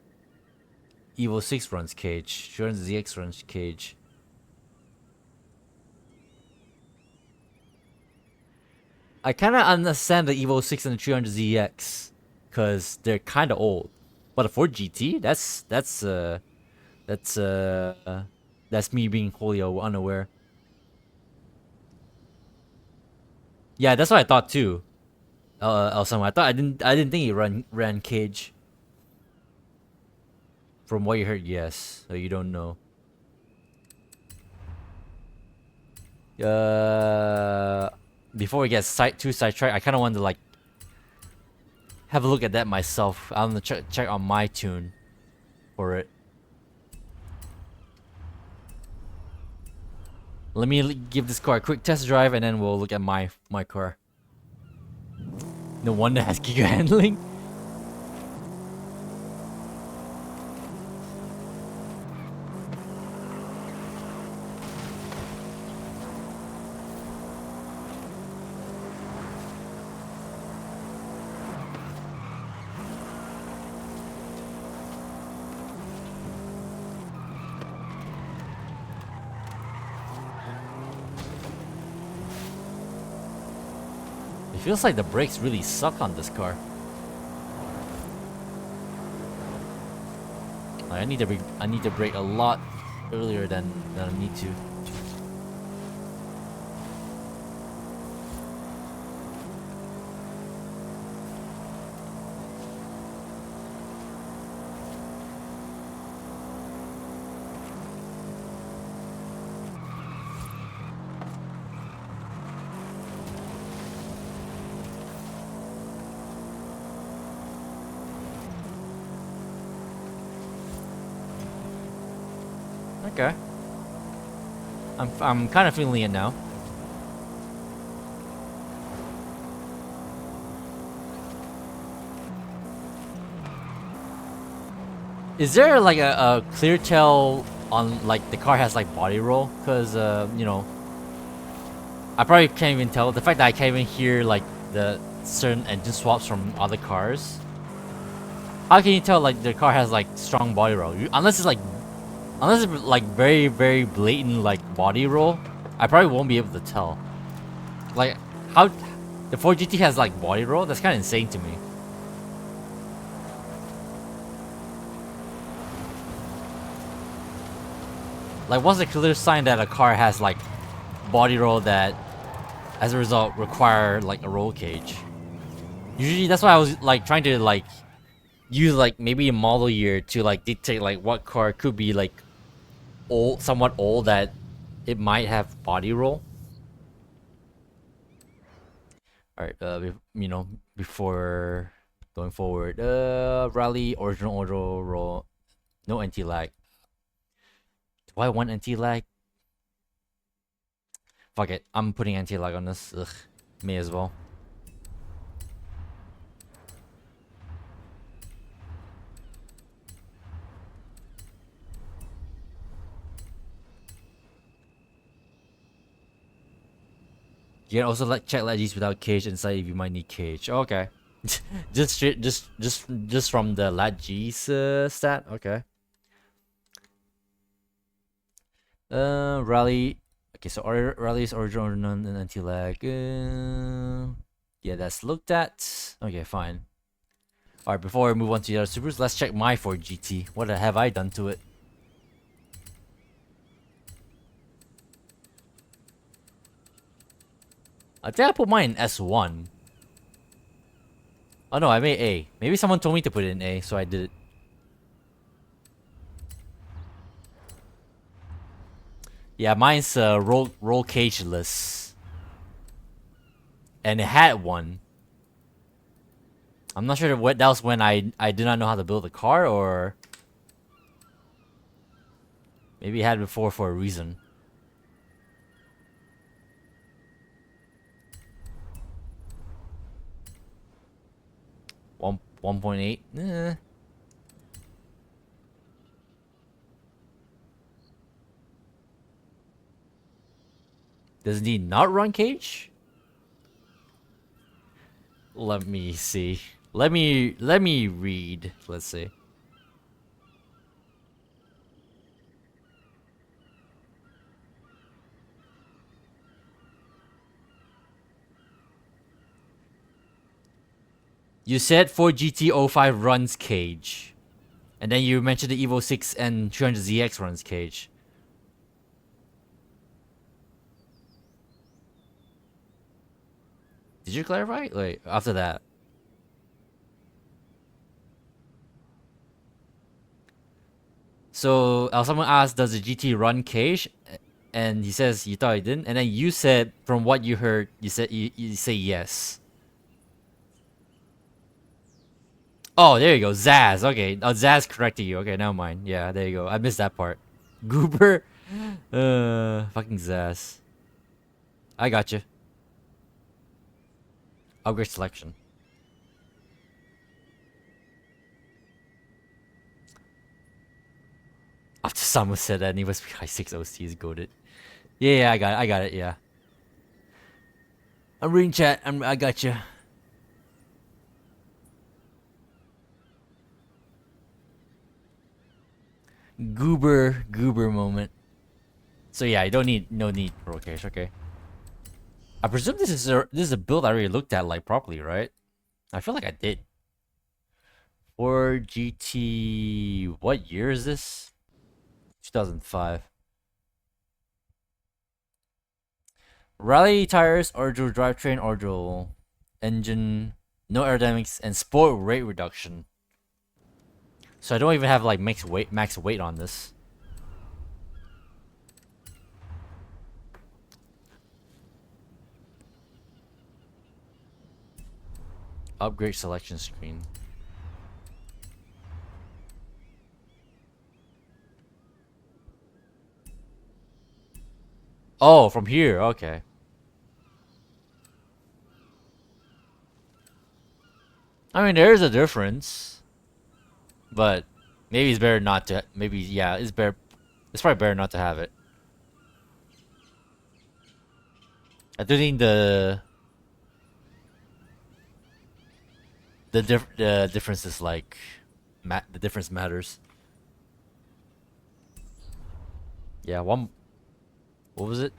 Evo 6 runs cage. Sure ZX runs cage. I kind of understand the Evo 6 and the 300ZX because they're kind of old. But the Ford GT, that's me being wholly unaware. Yeah, that's what I thought too. Elsam, I didn't think he ran cage. From what you heard, yes. So you don't know. Before we get too sidetracked, I kind of want to like have a look at that myself. I'm gonna check on my tune for it. Let me give this car a quick test drive, and then we'll look at my car. No wonder it has giga handling. It feels like the brakes really suck on this car. Like, I need to brake a lot earlier than I need to. Okay. I'm kind of feeling it now. Is there like a clear tell on like the car has like body roll? Cause you know, I probably can't even tell. The fact that I can't even hear like the certain engine swaps from other cars. How can you tell like the car has like strong body roll? Unless it's like very, very blatant like body roll, I probably won't be able to tell. Like how the Ford GT has like body roll? That's kind of insane to me. Like what's the clear sign that a car has like body roll that as a result, require like a roll cage. Usually, that's why I was like trying to like use like maybe a model year to like dictate like what car could be like old, somewhat old that it might have body roll. All right, you know, before going forward, rally original order roll, no anti lag. Do I want anti lag? Fuck it, I'm putting anti lag on this. Ugh, may as well. You can also check legis without cage inside if you might need cage. Okay. just from the legis stat. Okay. Rally. Okay, so rally's original none and anti lag. Yeah, that's looked at. Okay, fine. All right, before we move on to the other supers, let's check my Ford GT. What have I done to it? I think I put mine in S1. Oh no, I made A. Maybe someone told me to put it in A, so I did it. Yeah, mine's roll cageless, and it had one. I'm not sure what that was when I did not know how to build a car, or maybe it had before for a reason. One 1.8. Does it need not run cage? Let me see. Let me read. Let's see. You said Ford GT05 runs cage. And then you mentioned the Evo 6 and 300ZX runs cage. Did you clarify? Like, after that. So, someone asked, does the GT run cage? And he says, you thought it didn't? And then you said, from what you heard, you said, you say yes. Oh, there you go. Zaz. Okay. Oh, Zaz corrected you. Okay, never mind. Yeah, there you go. I missed that part. Goober. Fucking Zaz. I got you. Upgrade selection. After someone said that, and he was behind 6 OCs goaded. Yeah, I got it. Yeah. I'm reading chat. I got you. Goober moment. So yeah, you don't need no need for roll cage. Okay. I presume this is a build I already looked at like properly, right? I feel like I did. Or GT, what year is this? 2005. Rally tires, original drivetrain, original engine, no aerodynamics, and sport rate reduction. So I don't even have like max weight on this. Upgrade selection screen. Oh, from here. Okay. I mean, there is a difference, but maybe it's better not to. Maybe yeah, it's better. It's probably better not to have it. I do think the difference is like the difference matters. Yeah, one. What was it?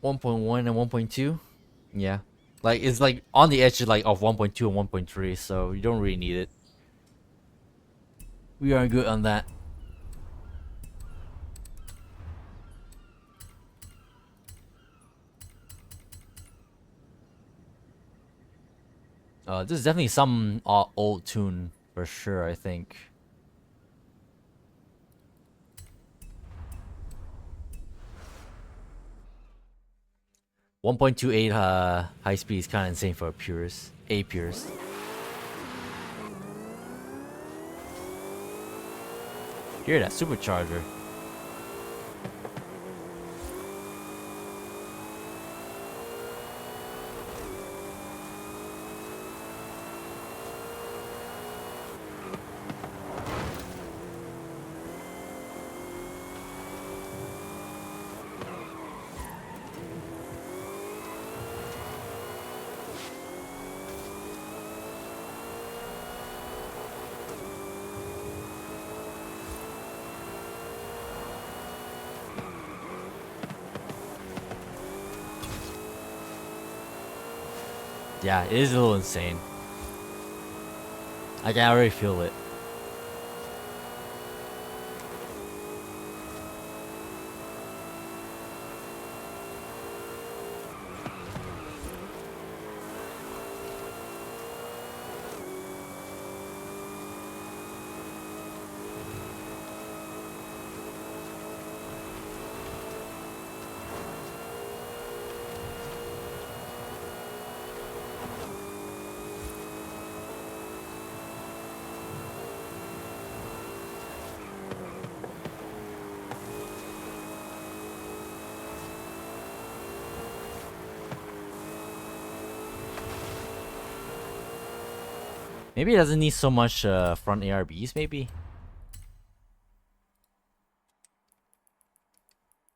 1.1 and 1.2. Yeah, like it's like on the edge like of 1.2 and 1.3, so you don't really need it. We are good on that. There's definitely some old tune for sure, I think. .28 high speed is kind of insane for a purist. A purist. Hear that supercharger. Yeah, it is a little insane. I can already feel it. Maybe it doesn't need so much front ARBs, maybe?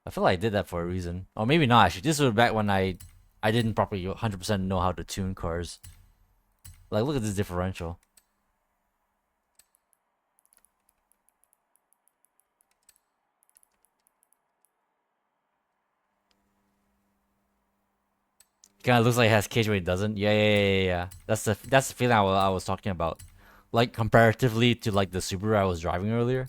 I feel like I did that for a reason. Or maybe not, actually. This was back when I didn't properly 100% know how to tune cars. Like, look at this differential. Kind of looks like it has cage, but it doesn't. Yeah. That's the feeling I was talking about. Like, comparatively to, like, the Subaru I was driving earlier.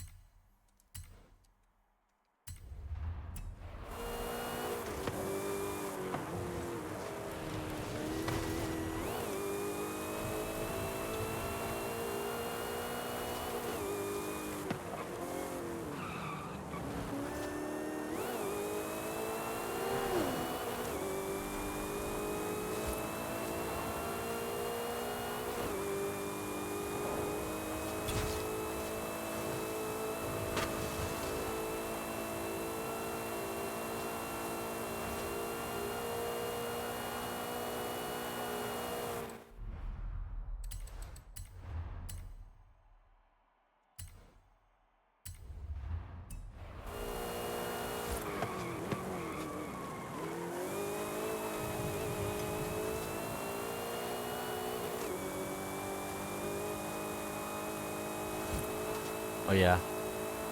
Oh yeah.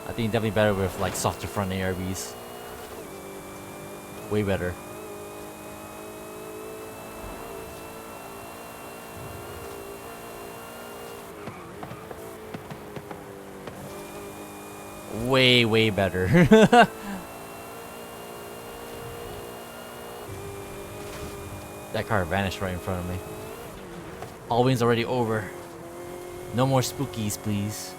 I think definitely better with like softer front ARBs. Way better. Way better. That car vanished right in front of me. Halloween's already over. No more spookies, please.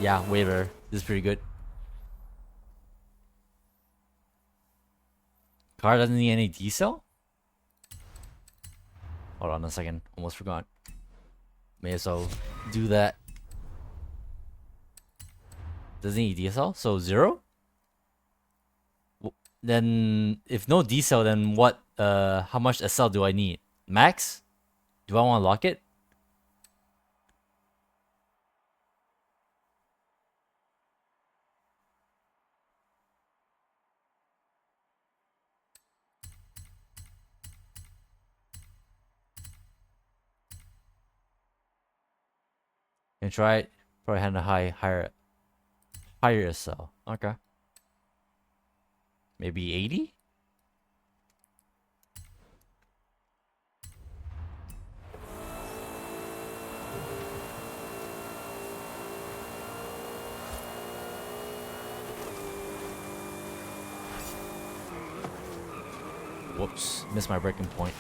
Yeah, way better. This is pretty good. Car doesn't need any diesel? Hold on a second. Almost forgot. May as well do that. Doesn't need diesel? So 0? Then if no diesel, then what how much SL do I need? Max? Do I want to lock it? And try it. Probably had a higher SL. Okay. Maybe 80? missed my breaking point.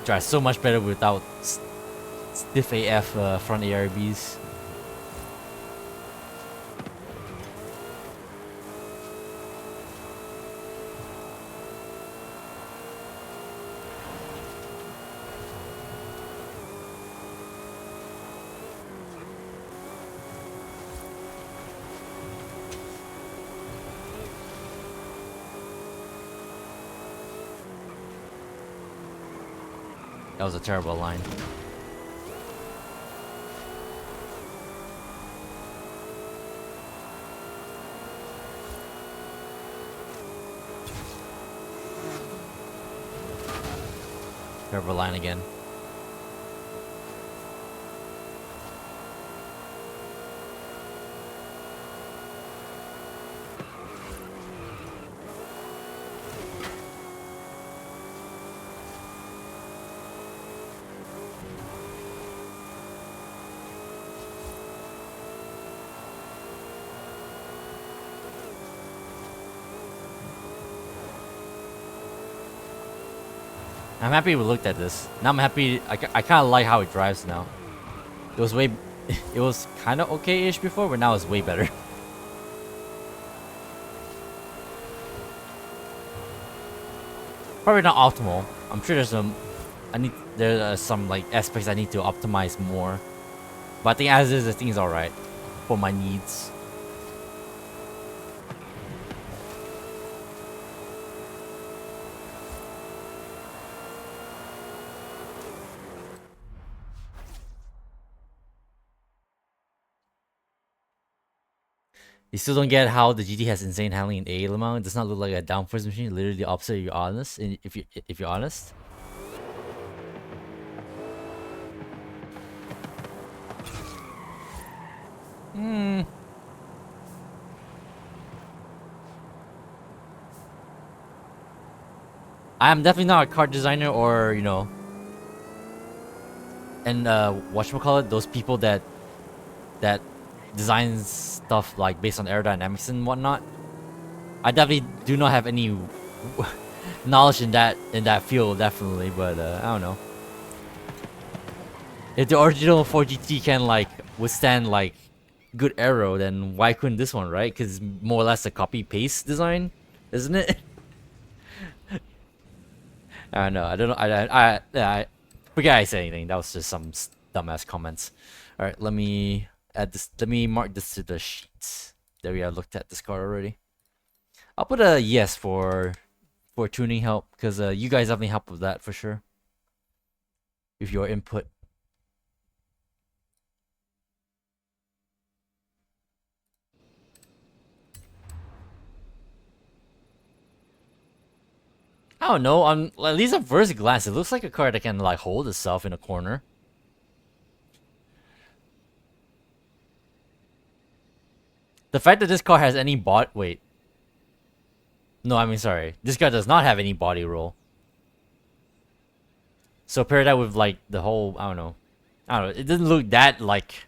Drives so much better without stiff AF front ARBs. That was a terrible line. Terrible line again. I'm happy we looked at this. Now I'm happy. I kind of like how it drives now. It was way, it was kind of okay-ish before, but now it's way better. Probably not optimal. I'm sure there's some, there are some like aspects I need to optimize more. But I think as is, I think it's alright for my needs. You still don't get how the GT has insane handling in A Lamang. It does not look like a downforce machine. Literally the opposite. If you're honest. If you're honest. I'm definitely not a car designer or and whatchamacallit, those people that design stuff like based on aerodynamics and whatnot. I definitely do not have any knowledge in that field, definitely, but I don't know. If the original 4GT can like withstand like good aero, then why couldn't this one, right? Because it's more or less a copy paste design, isn't it? I don't know. I don't know. I forget I said anything. That was just some dumbass comments. All right, let me add this. Let me mark this to the sheets. There we have looked at this car already. I'll put a yes for tuning help because you guys definitely help with that for sure. With your input. I don't know. At least at first glance, it looks like a car that can like hold itself in a corner. The fact that this car has any wait. No, I mean sorry. This car does not have any body roll. So pair that with like the whole I don't know. It doesn't look that like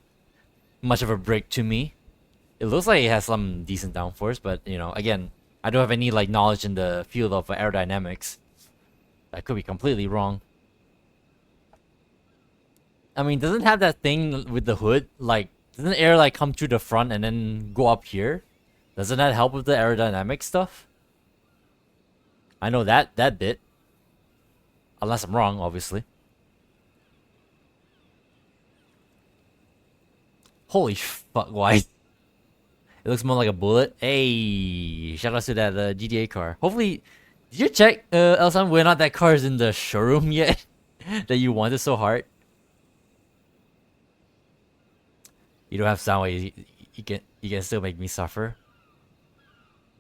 much of a break to me. It looks like it has some decent downforce, but again, I don't have any like knowledge in the field of aerodynamics. I could be completely wrong. I mean, doesn't it have that thing with the hood? Like, doesn't air like come through the front and then go up here? Doesn't that help with the aerodynamic stuff? I know that bit. Unless I'm wrong, obviously. Holy fuck, why? It looks more like a bullet. Hey, shout out to that GTA car. Hopefully, did you check, Elsan, whether or not that car is in the showroom yet? That you wanted so hard? You don't have sound. You can still make me suffer.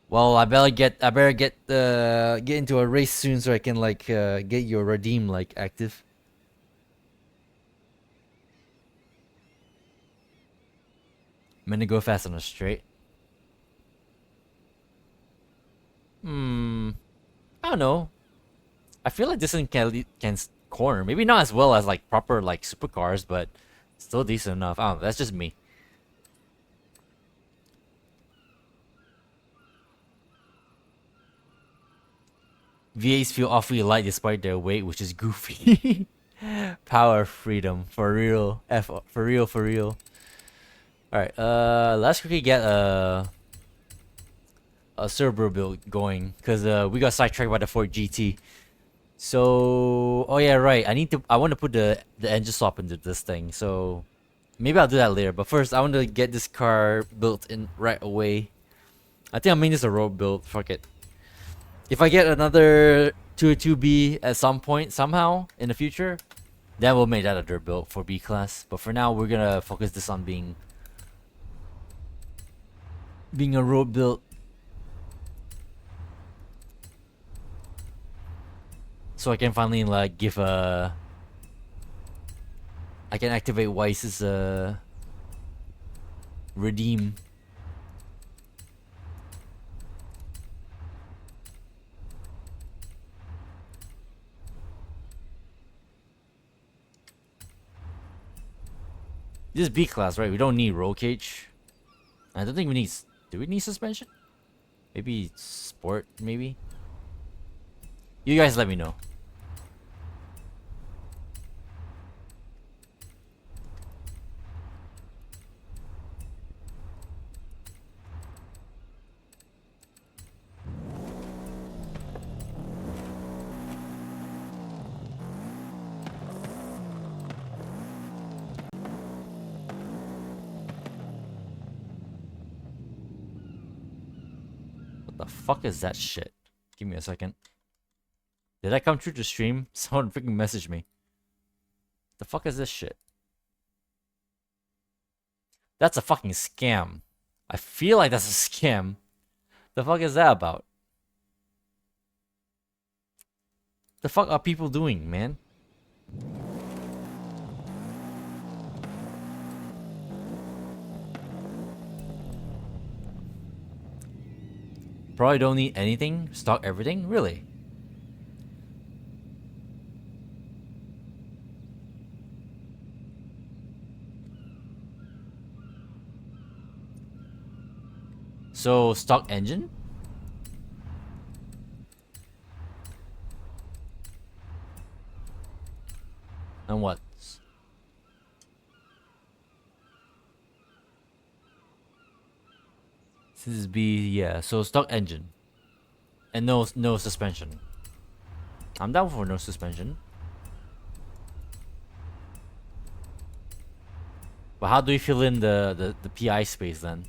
Well, I better get into a race soon so I can like get your redeem like active. I'm gonna go fast on a straight. I don't know. I feel like this thing can corner. Maybe not as well as like proper like supercars, but still decent enough. I don't know. That's just me. V8s feel awfully light despite their weight, which is goofy. Power freedom for real. For real, for real. All right. Let's quickly get a server build going because we got sidetracked by the Ford GT. So, oh yeah, right. I want to put the engine swap into this thing. So maybe I'll do that later. But first, I want to get this car built in right away. I think I'm making this a road build. Fuck it. If I get another 2B at some point somehow in the future, then we'll make that a dirt build for B class. But for now, we're gonna focus this on being a road build. So I can finally like give a. I can activate Weiss's redeem. This is B class, right? We don't need roll cage. I don't think we need. Do we need suspension? Maybe sport, maybe? You guys let me know. What the fuck is that shit? Give me a second. Did I come through the stream? Someone freaking messaged me. The fuck is this shit? That's a fucking scam. I feel like that's a scam. The fuck is that about? The fuck are people doing, man? Probably don't need anything. Stock everything? Really? So, stock engine? And what? This is B, yeah. So, stock engine. And no suspension. I'm down for no suspension. But how do we fill in the PI space then?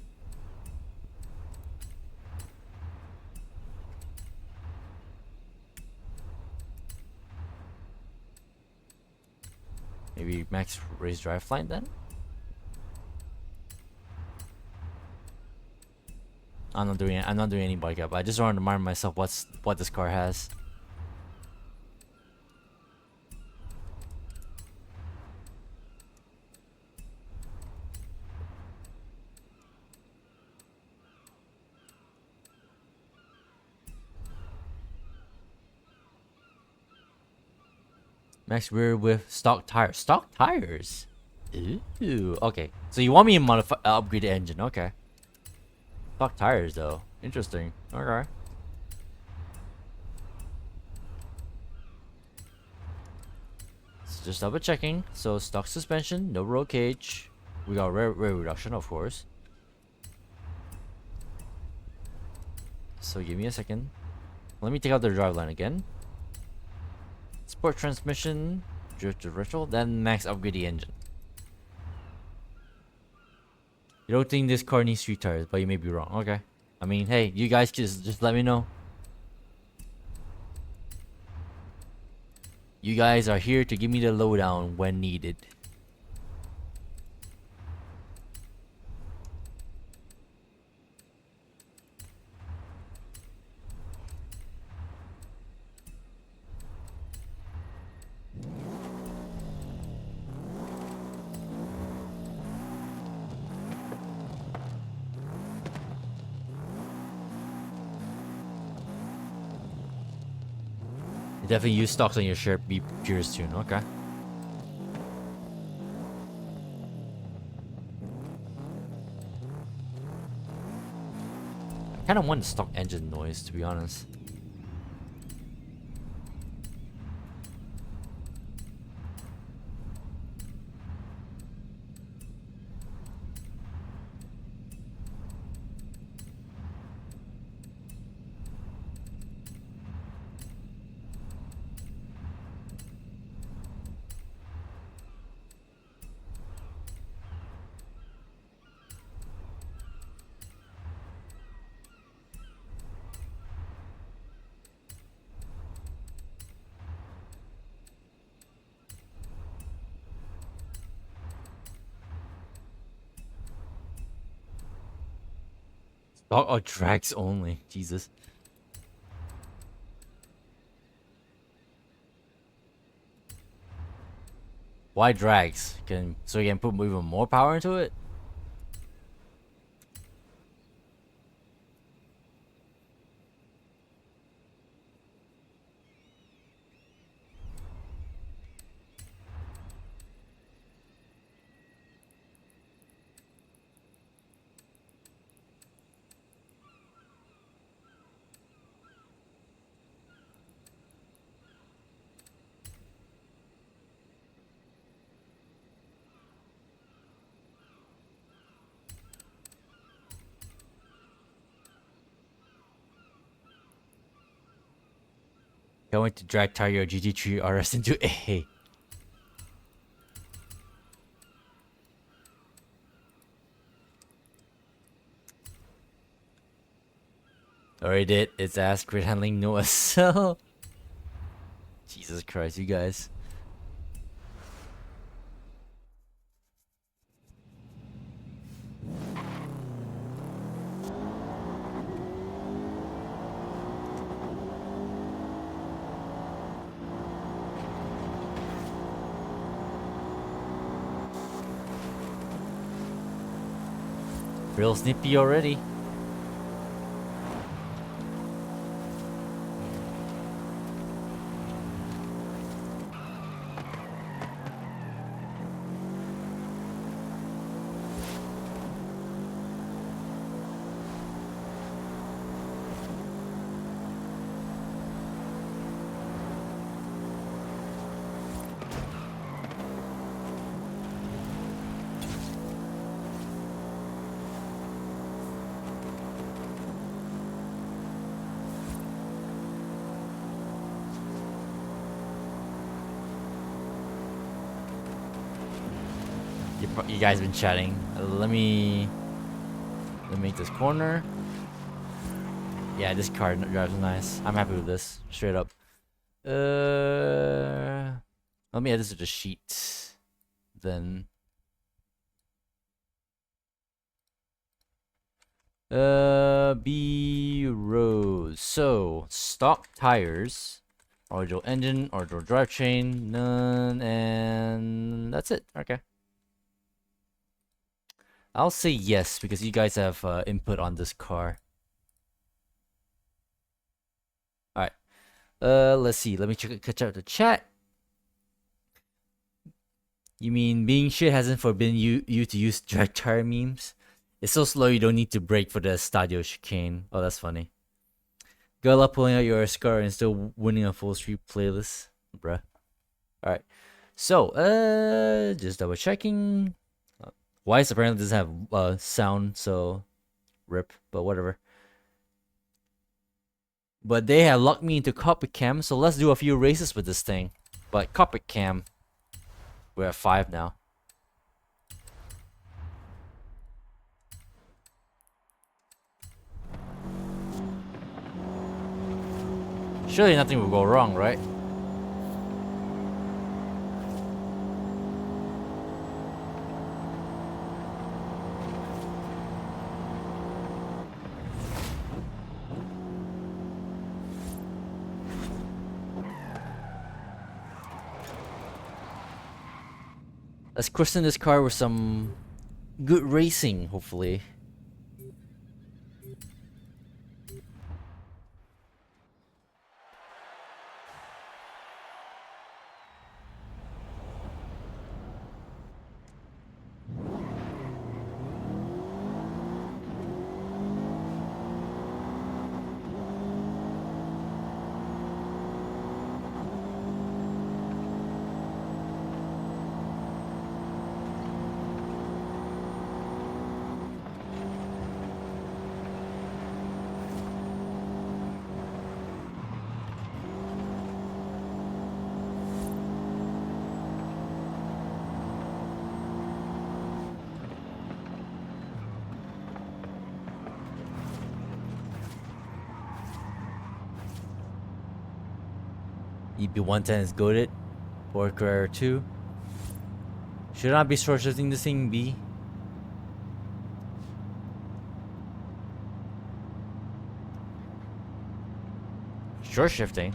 Maybe max race drive line then? I'm not doing any bike up. I just want to remind myself what this car has. Max rear with stock tires. Stock tires? Ooh, okay. So you want me to modify, upgrade the engine, okay. Stock tires though. Interesting. Okay. So just double checking. So stock suspension, no roll cage. We got rear reduction, of course. So give me a second. Let me take out the driveline again. Sport transmission, drift differential, then max upgrade the engine. You don't think this car needs 3 tires, but you may be wrong. Okay. I mean, hey, you guys just let me know. You guys are here to give me the lowdown when needed. You definitely use stocks on your share be pure soon. Okay. I kind of want the stock engine noise, to be honest. Stock or drags only. Jesus. Why drags? So you can put even more power into it? Going to drag tire your GT3 RS into A. Already did. It's ass grid handling no SL. Jesus Christ, you guys. Real snippy already. You guys been chatting. Let me make this corner. Yeah, this car drives nice. I'm happy with this. Straight up. Let me add this to the sheet. Then B rows. So stock tires, original engine, original drivetrain, none, and that's it. Okay. I'll say yes because you guys have input on this car. All right. Let's see. Let me catch up the chat. You mean being shit hasn't forbidden you to use drag tire memes? It's so slow you don't need to brake for the Stadio chicane. Oh, that's funny. Gala pulling out your scar and still winning a full street playlist, bruh. All right. So just double checking. Wise apparently doesn't have sound, so rip, but whatever. But they have locked me into cockpit cam, so let's do a few races with this thing. But cockpit cam, we're at 5 now. Surely nothing will go wrong, right? Let's christen this car with some good racing, hopefully. EB110 is goated. Ford Carrera 2. Should not be short shifting this thing, B. Short shifting.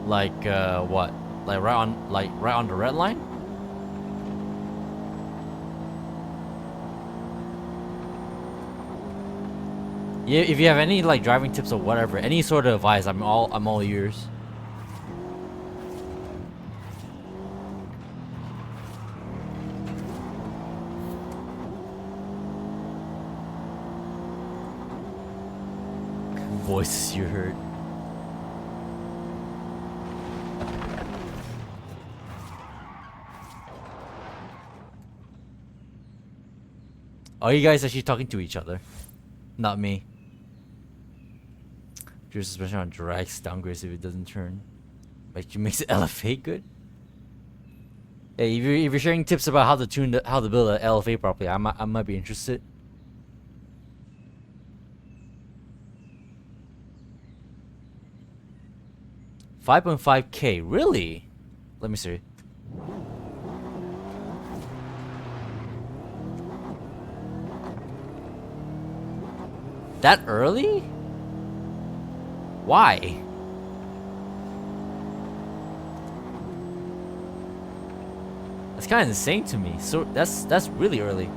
Like what? Like right on the red line? Yeah, if you have any like driving tips or whatever, any sort of advice, I'm all ears. Voices you heard. Are you guys actually talking to each other? Not me. Your suspension on drags downgrades if it doesn't turn. Like, you makes the LFA good? Hey, if you're sharing tips about how to how to build an LFA properly, I might be interested. $5.5K, really? Let me see. That early? Why? That's kind of insane to me. So that's really early.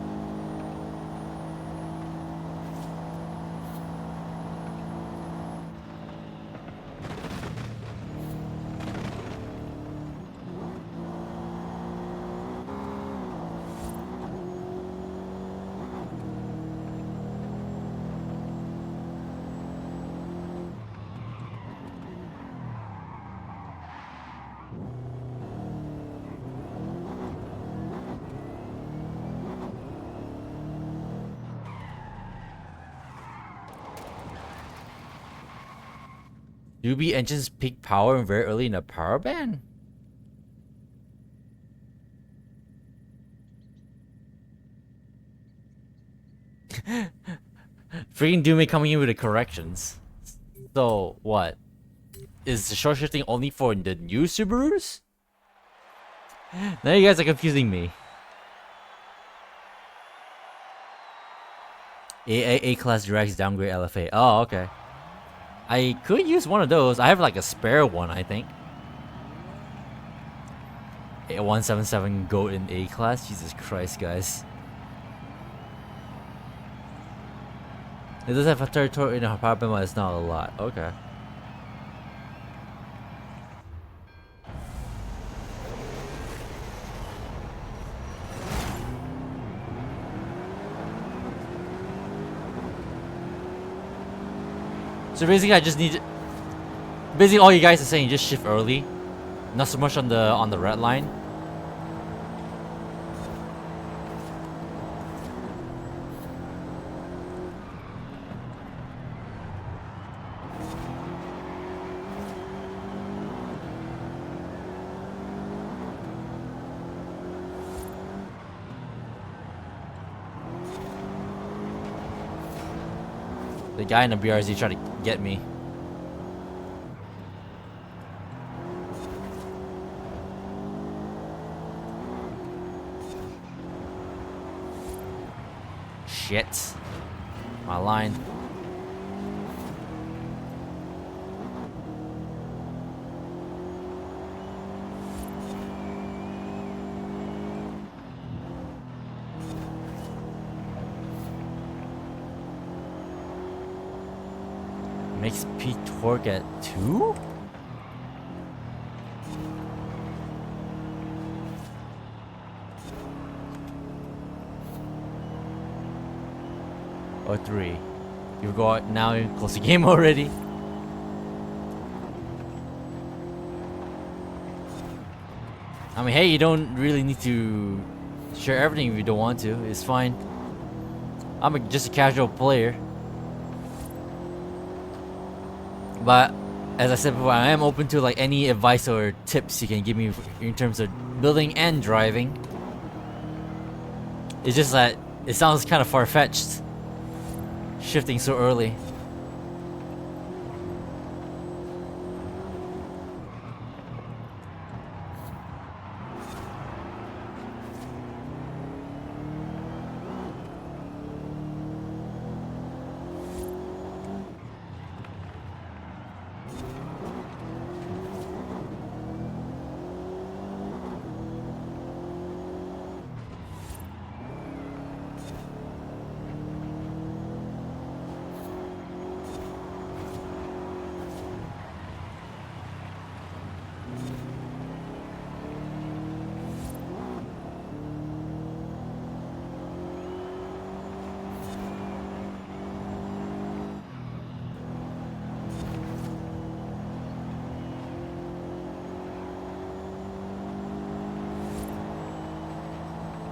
UB engines peak power very early in the power band? Freaking Doomie coming in with the corrections. So, what? Is the short shifting only for the new Subarus? Now you guys are confusing me. A class directs downgrade LFA. Oh, okay. I could use one of those. I have like a spare one, I think. A 177 GOAT in A class. Jesus Christ, guys. It does have a territory in a power band, but it's not a lot. Okay. So basically, I just need. Basically, all you guys are saying, just shift early, not so much on the red line. The guy in the BRZ tried to get me. Shit. My line. Makes peak torque at 2? Or 3? You go out now, you close the game already. I mean, hey, you don't really need to share everything if you don't want to. It's fine. I'm just a casual player. But as I said before, I am open to like any advice or tips you can give me in terms of building and driving. It's just that it sounds kind of far-fetched, shifting so early.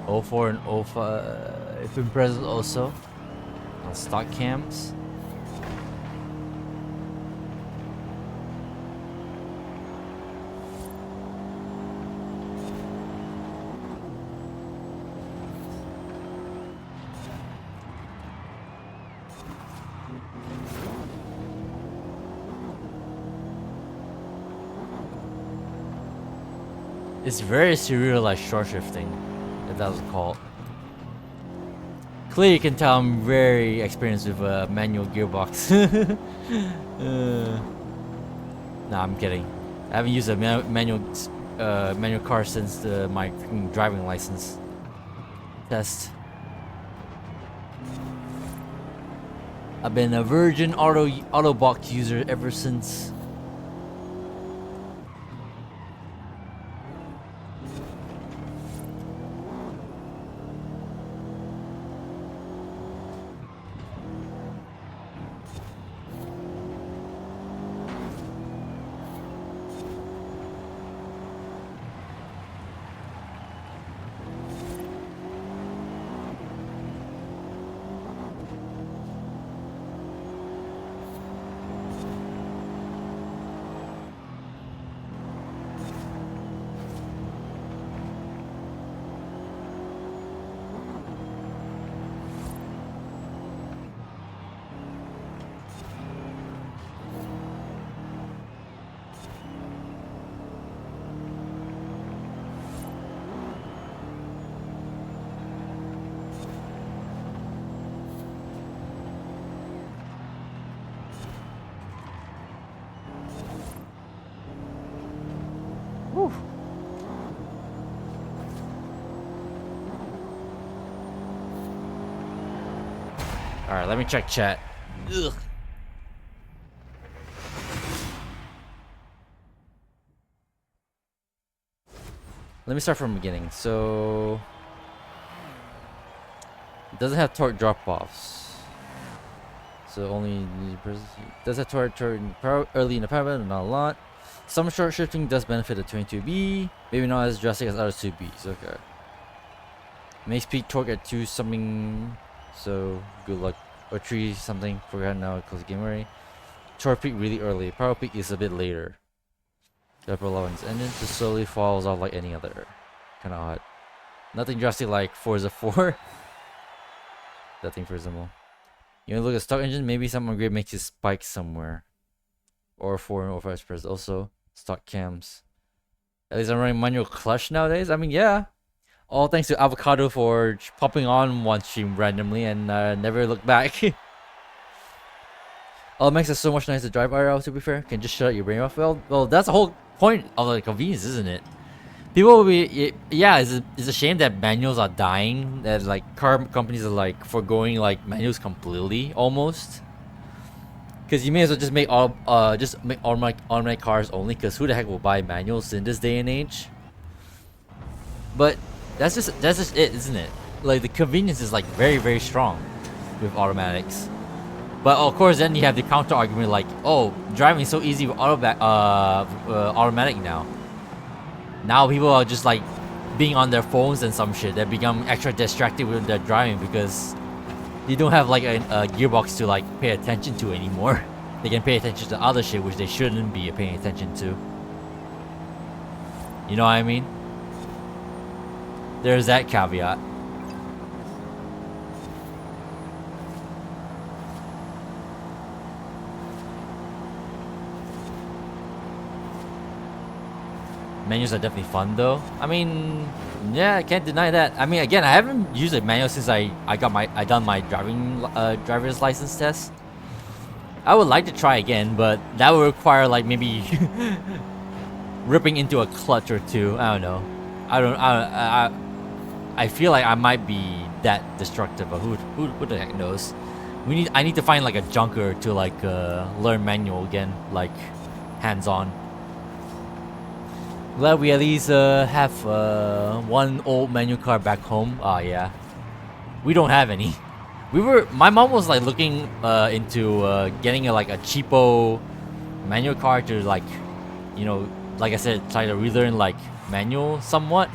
04 and 05 if in present also on stock cams. It's very surreal, like short shifting, if that was called. Clearly you can tell I'm very experienced with a manual gearbox. Nah, I'm kidding. I haven't used a manual car since my driving license test. I've been a virgin Autobox user ever since. Whew. Alright, let me check chat. Ugh. Let me start from the beginning. So it doesn't have torque drop-offs. So only does have torque early in the power band, not a lot. Some short shifting does benefit the 22B, maybe not as drastic as other 2Bs. Okay. Max peak torque at 2 something, so good luck. Or 3 something, forgot now, close the game already. Torque peak really early, power peak is a bit later. The upper allowance engine just slowly falls off like any other. Kinda odd. Nothing drastic like Forza 4. Nothing for example. You wanna look at stock engine, maybe some upgrade makes it spike somewhere. Or 4 and 05 Express also. Stock cams. At least I'm running manual clutch nowadays. I mean, yeah. All thanks to Avocado for popping on one stream randomly and never look back. Oh, it makes it so much nicer to drive IRL, to be fair. Can just shut your brain off. Well, that's the whole point of the convenience, isn't it? People will be, yeah, it's a shame that manuals are dying. That like car companies are like foregoing like manuals completely, almost. Because you may as well just make automatic cars only. Because who the heck will buy manuals in this day and age? But that's just it, isn't it? Like the convenience is like very strong with automatics. But of course, then you have the counter argument like, oh, driving is so easy with automatic now. Now people are just like being on their phones and some shit. They become extra distracted with their driving because you don't have like a gearbox to like pay attention to anymore. They can pay attention to other shit which they shouldn't be paying attention to. You know what I mean? There's that caveat. Menus are definitely fun though. I mean, yeah, I can't deny that. I mean, again, I haven't used a manual since I done my driver's license test. I would like to try again, but that would require like maybe ripping into a clutch or two. I don't know. I feel like I might be that destructive, but who the heck knows? I need to find like a junker to like learn manual again, like hands-on. Glad we at least have one old manual car back home. Oh yeah, we don't have any. My mom was like looking into getting like a cheapo manual car to like, you know, like I said, try to relearn like manual somewhat.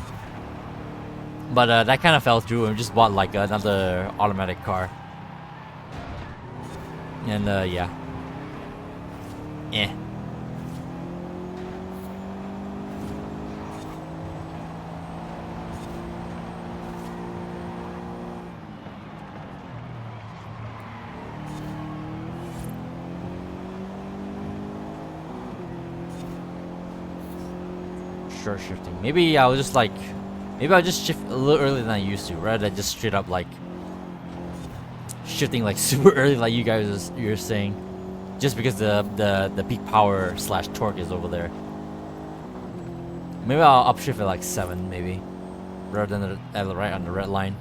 But that kind of fell through and we just bought like another automatic car. And yeah. Eh. Short shifting. Maybe I'll just like, maybe I'll just shift a little earlier than I used to, rather than just straight up like shifting like super early, like you guys you're saying, just because the peak power slash torque is over there. Maybe I'll upshift at like 7, maybe, rather than right on the red line.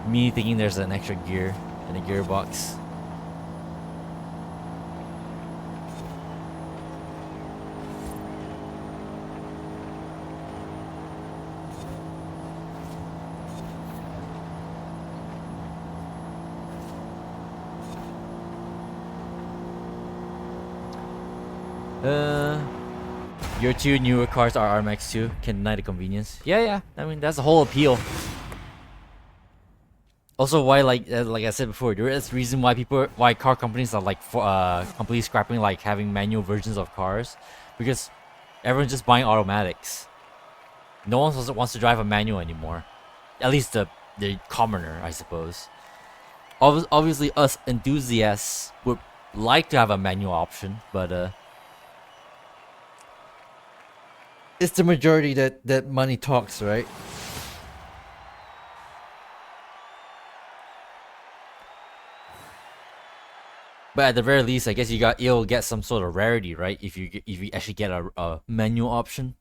Me thinking there's an extra gear in the gearbox. Your 2 newer cars are RMX 2 can deny the convenience. Yeah. I mean, that's the whole appeal. Also, why like I said before, there is reason why car companies are like completely scrapping like having manual versions of cars, because everyone's just buying automatics. No one wants to drive a manual anymore. At least the commoner, I suppose. Obviously, us enthusiasts would like to have a manual option, but it's the majority that money talks, right? But at the very least, I guess you'll get some sort of rarity, right? If you actually get a manual option,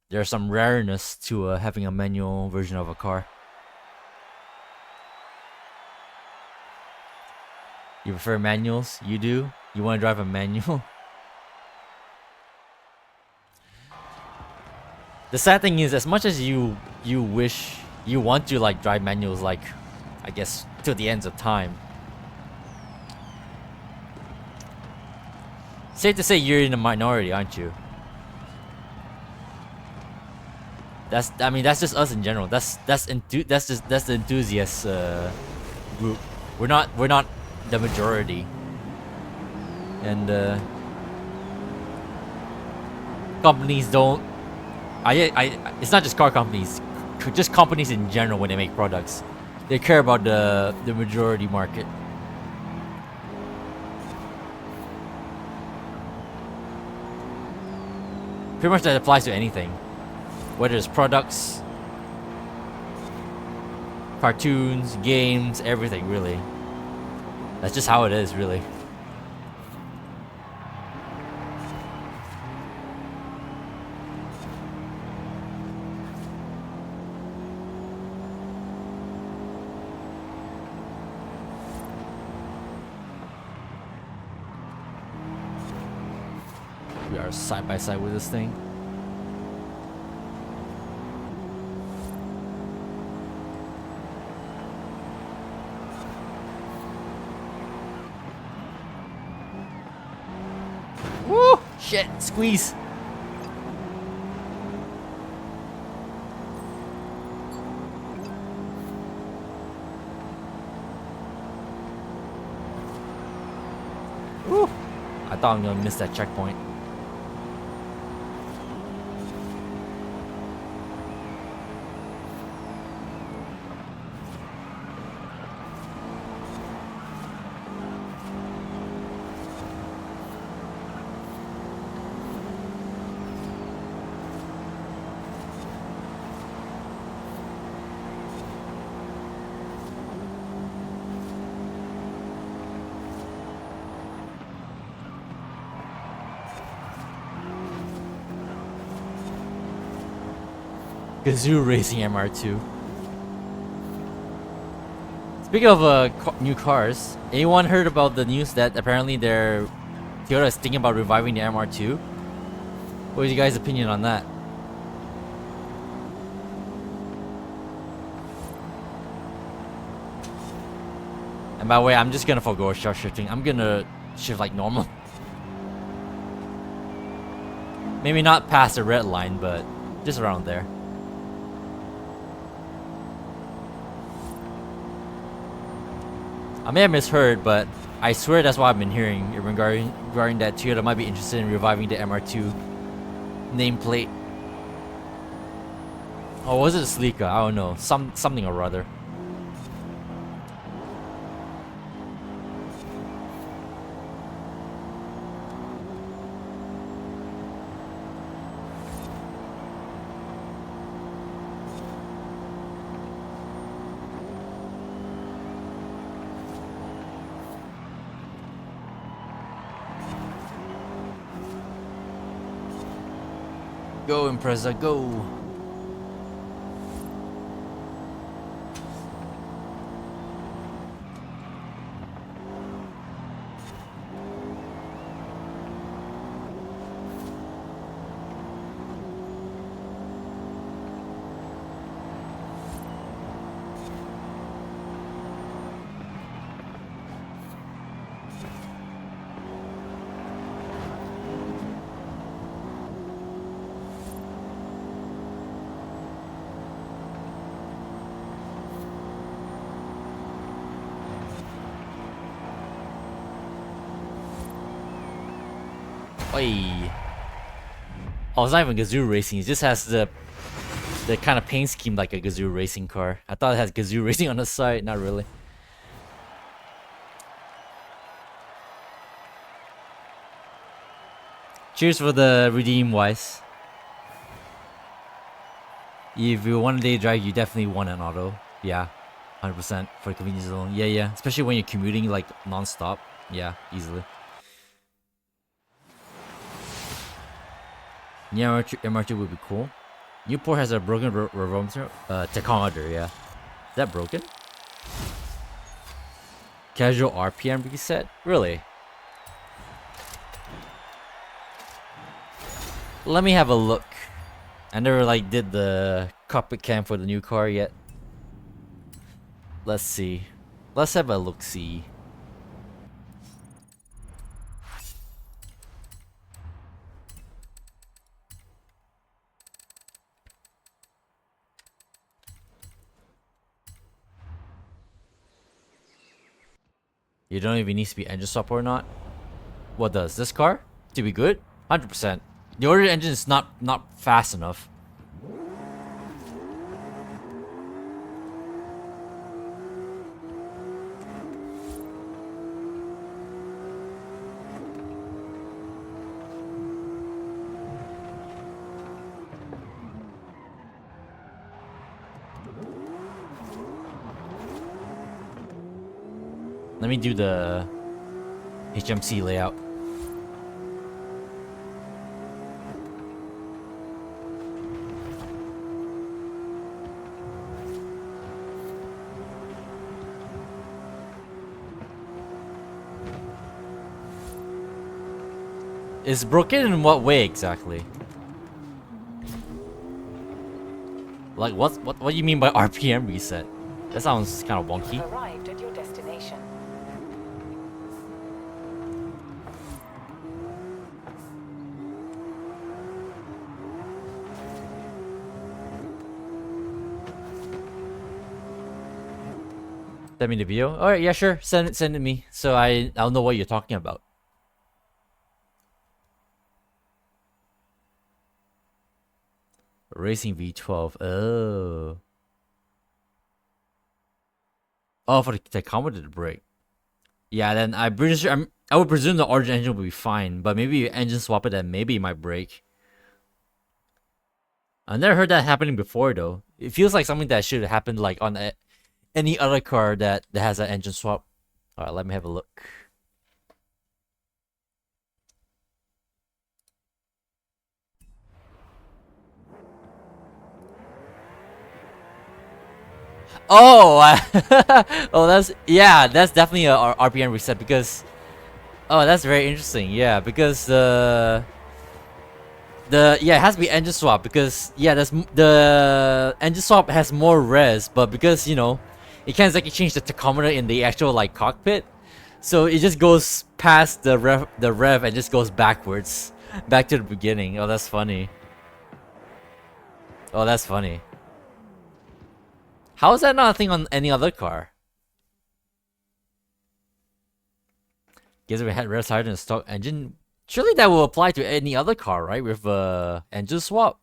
there's some rareness to having a manual version of a car. You prefer manuals? You do? You want to drive a manual? The sad thing is, as much as you wish you want to like drive manuals, like I guess to the ends of time, safe to say you're in a minority, aren't you? I mean that's just us in general. That's the enthusiast group. We're not the majority, and companies don't. It's not just car companies, just companies in general. When they make products, they care about the majority market. Pretty much that applies to anything, whether it's products, cartoons, games, everything really. That's just how it is, really. We are side by side with this thing. Woo! Shit! Squeeze! Woo! I thought I'm gonna miss that checkpoint. Gazoo Racing MR2. Speaking of new cars, anyone heard about the news that apparently Toyota is thinking about reviving the MR2? What is your guys' opinion on that? And by the way, I'm just gonna forgo sharp shifting. I'm gonna shift like normal. Maybe not past the red line, but just around there. I may have misheard, but I swear that's what I've been hearing regarding that Toyota might be interested in reviving the MR2 nameplate. Or was it a Sleeka? I don't know. Something or other. Go, Impreza, go! Oi. Oh, it's not even Gazoo Racing. It just has the kind of paint scheme like a Gazoo Racing car. I thought it had Gazoo Racing on the side. Not really. Cheers for the redeem, Wise. If you want a day drive, you definitely want an auto. Yeah, 100% for convenience alone. Yeah, yeah. Especially when you're commuting like non-stop. Yeah, easily. Yeah, MR2 would be cool. Newport has a broken revometer, tachometer, yeah. Is that broken? Casual RPM reset? Really? Let me have a look. I never like did the cockpit cam for the new car yet. Let's see. Let's have a look-see. You don't even need to be engine swap or not. What does this car? To be good? 100%. The ordered engine is not fast enough. Let me do the HMC layout. Is broken in what way exactly? Like what do you mean by RPM reset? That sounds kind of wonky. You've arrived at your destination. Send me the video. All right, yeah, sure. Send it to me so I'll know what you're talking about. Racing V12. Oh. Oh, for the tachometer to break. Yeah, then I would presume the origin engine will be fine, but maybe you engine swap it and maybe it might break. I never heard that happening before though. It feels like something that should have happened like on any other car that has an engine swap. Alright, let me have a look. Oh, oh, that's definitely a RPM reset because, oh, that's very interesting. Yeah, because it has to be engine swap because the engine swap has more res, but because you know, you can't exactly change the tachometer in the actual like cockpit, so it just goes past the rev and just goes backwards, back to the beginning. Oh, that's funny. Oh, that's funny. How is that not a thing on any other car? Gives it had res higher than a stock engine. Surely that will apply to any other car, right? With engine swap.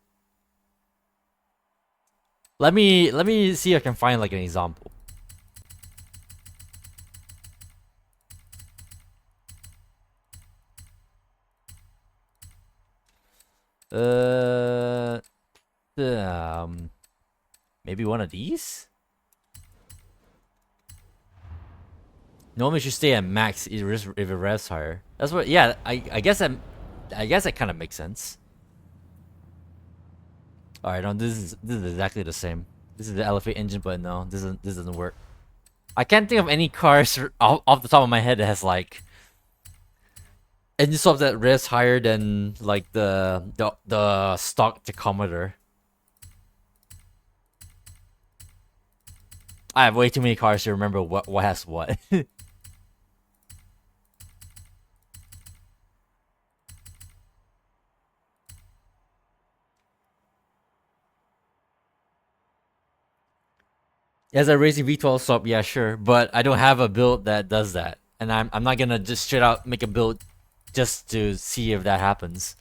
Let me see if I can find like an example. Maybe one of these. Normally it should stay at max if it revs higher. That's what. Yeah, I guess that kind of makes sense. All right, no, this is exactly the same. This is the LFA engine, but no, this doesn't work. I can't think of any cars off the top of my head that has like engine swap that revs higher than like the stock tachometer. I have way too many cars to remember what has what. As a racing V12 swap, yeah, sure, but I don't have a build that does that, and I'm not gonna just straight out make a build just to see if that happens.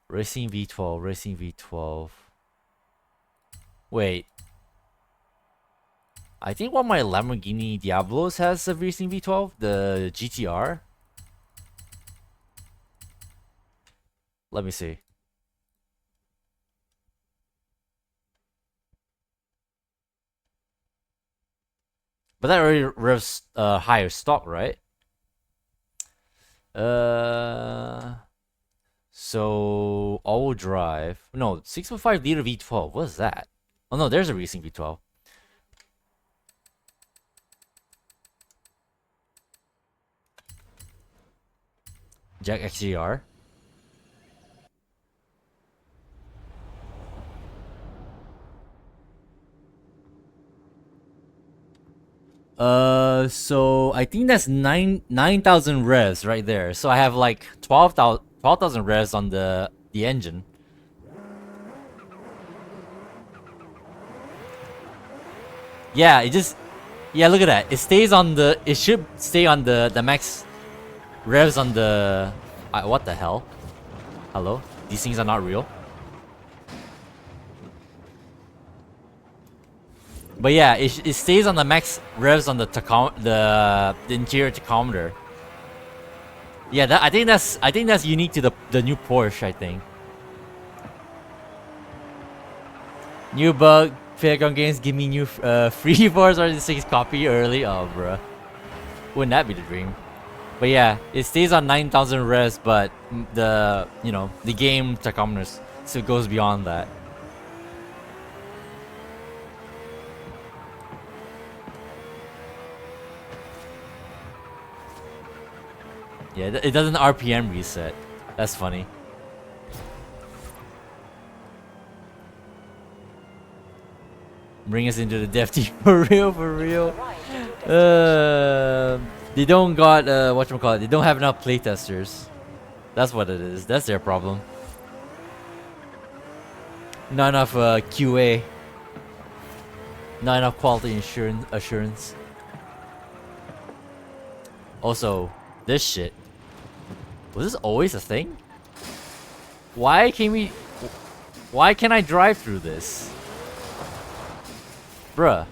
Racing V12, racing V12. Wait. I think one of my Lamborghini Diablos has a racing V12, the GTR. Let me see. But that already revs higher stock, right? So all-wheel drive. No, 6.5 liter V12. What is that? Oh no, there's a racing V12. Jack XJR. So I think that's 9,000 revs right there. So I have like 12,000 revs on the engine. Yeah, look at that. It should stay on the max revs on the what the hell? Hello? These things are not real. But yeah, it stays on the max revs on the interior tachometer. Yeah, I think that's unique to the new Porsche, I think. New bug, Fairground Games give me new free Forza Horizon 6 copy early. Oh, bruh. Wouldn't that be the dream? But yeah, it stays on 9,000 revs, but the game tachometers, so it goes beyond that. Yeah, it doesn't RPM reset. That's funny. Bring us into the dev team for real, for real. They don't got whatchamacallit, they don't have enough playtesters. That's what it is. That's their problem. Not enough QA. Not enough quality assurance. Also, this shit. Was this always a thing? Why can't I drive through this? Bruh.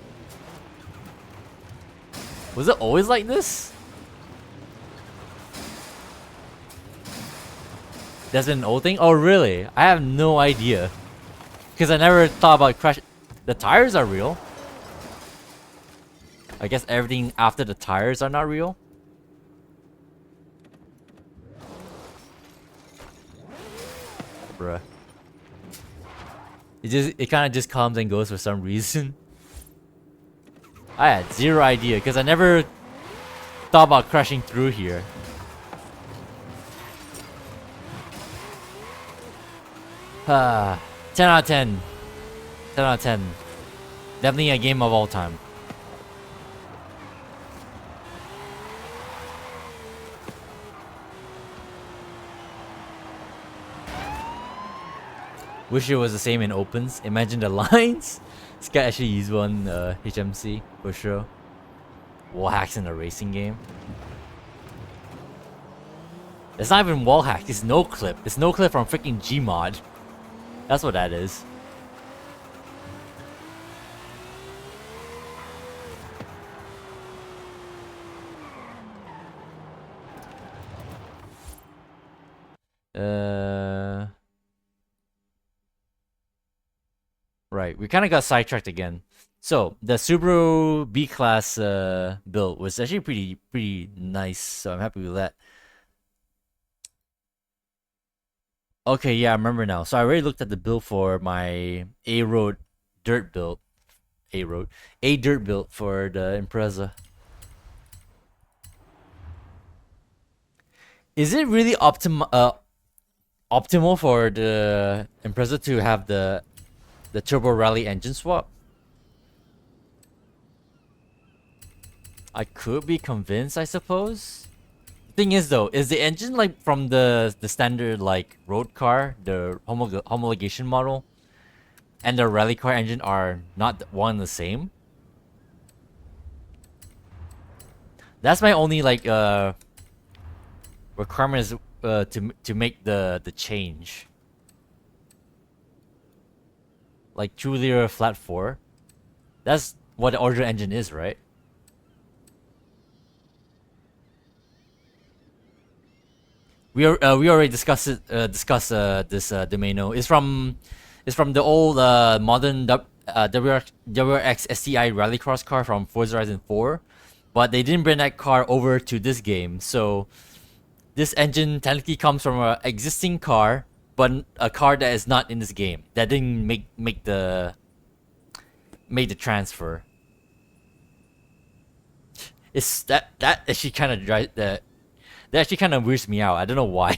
Was it always like this? That's been an old thing? Oh really? I have no idea. Because I never thought about crash. The tires are real. I guess everything after the tires are not real. Bruh. It kind of just comes and goes for some reason. I had zero idea because I never thought about crashing through here. 10 out of 10. 10 out of 10. Definitely a game of all time. Wish it was the same in opens. Imagine the lines. This guy actually used one HMC for sure. Wall hacks in a racing game. It's not even wall hack. It's no clip. It's no clip from freaking Gmod. That's what that is. Right, we kind of got sidetracked again. So the Subaru B class build was actually pretty nice. So I'm happy with that. Okay, yeah, I remember now. So I already looked at the build for my A road dirt build. A dirt build for the Impreza. Is it really optimal for the Impreza to have the Turbo Rally engine swap? I could be convinced, I suppose. Thing is though, is the engine like from the standard like road car, the homologation model, and the rally car engine are not one and the same? That's my only like requirement is to make the change. Like 2-liter flat 4. That's what the original engine is, right? We already discussed it. This Domino is from the old modern WRX STI Rallycross car from Forza Horizon 4, but they didn't bring that car over to this game. So this engine technically comes from an existing car, but a car that is not in this game. That didn't make the transfer. It's that actually kind of drives that actually kind of weirds me out. I don't know why.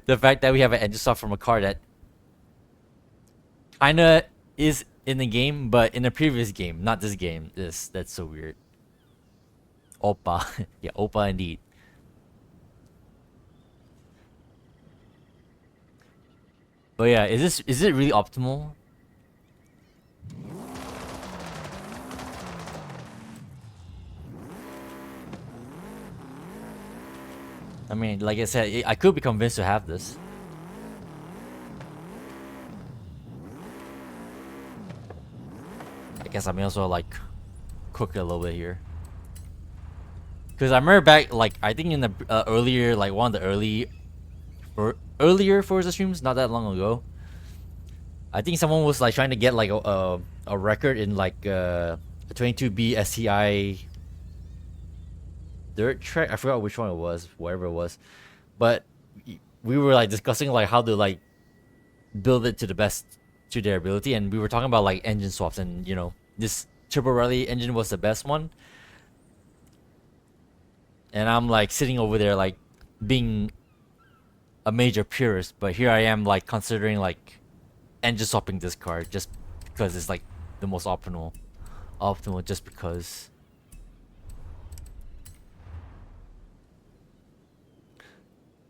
The fact that we have an engine swap from a car that kinda is in the game, but in a previous game, not this game. That's so weird. Oppa. Yeah, Oppa indeed. But yeah, is it really optimal? I mean, like I said, I could be convinced to have this. I guess I may also like cook it a little bit here. Cause I remember back, like I think in the earlier, like one of the earlier Forza streams, not that long ago. I think someone was like trying to get like a record in like a 22B STI dirt track. I forgot which one it was, whatever it was, but we were like discussing like how to like build it to the best to their ability, and we were talking about like engine swaps, and you know this Turbo Rally engine was the best one. And I'm like sitting over there like being a major purist, but here I am like considering like engine swapping this car just because it's like the most optimal just because.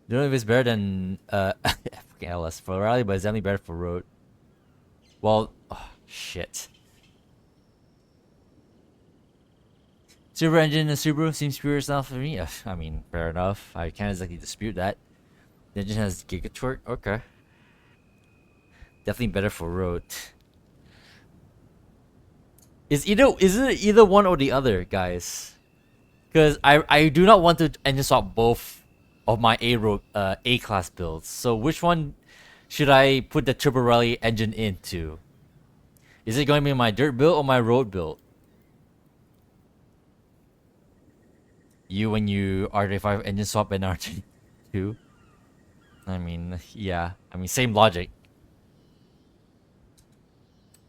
Don't know if it's better than fucking LS for rally, but it's definitely better for road. Well, oh, shit. Subaru engine and Subaru seems superior enough for me. I mean, fair enough. I can't exactly dispute that. The engine has giga torque. Okay. Definitely better for road. Isn't it either one or the other, guys? Because I do not want to engine swap both of my A class builds. So which one should I put the Turbo Rally engine into? Is it going to be my dirt build or my road build? You when you R35 engine swap and R2? I mean, yeah. I mean, same logic.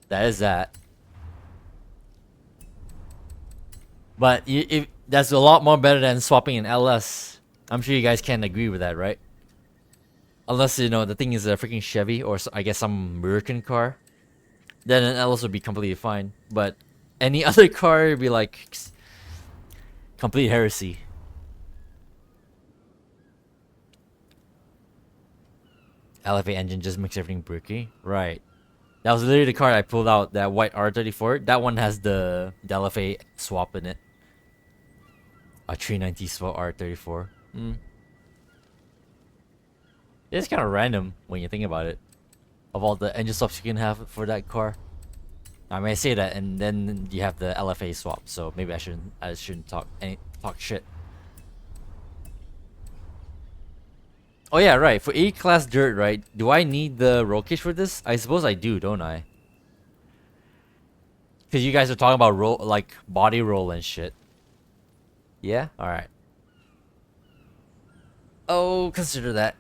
That is that. But if that's a lot more better than swapping an LS. I'm sure you guys can agree with that, right? Unless, you know, the thing is a freaking Chevy or I guess some American car. Then an Ellis would be completely fine. But any other car would be like complete heresy. LFA engine just makes everything bricky. Right. That was literally the car I pulled out, that white R34. That one has the LFA swap in it. A 390 swap R34. It's kind of random when you think about it. Of all the engine swaps you can have for that car. I mean, I say that, and then you have the LFA swap. So maybe I shouldn't talk shit. Oh yeah, right. For A-class dirt, right? Do I need the roll cage for this? I suppose I do, don't I? Because you guys are talking about roll, like body roll and shit. Yeah. All right. Oh, consider that.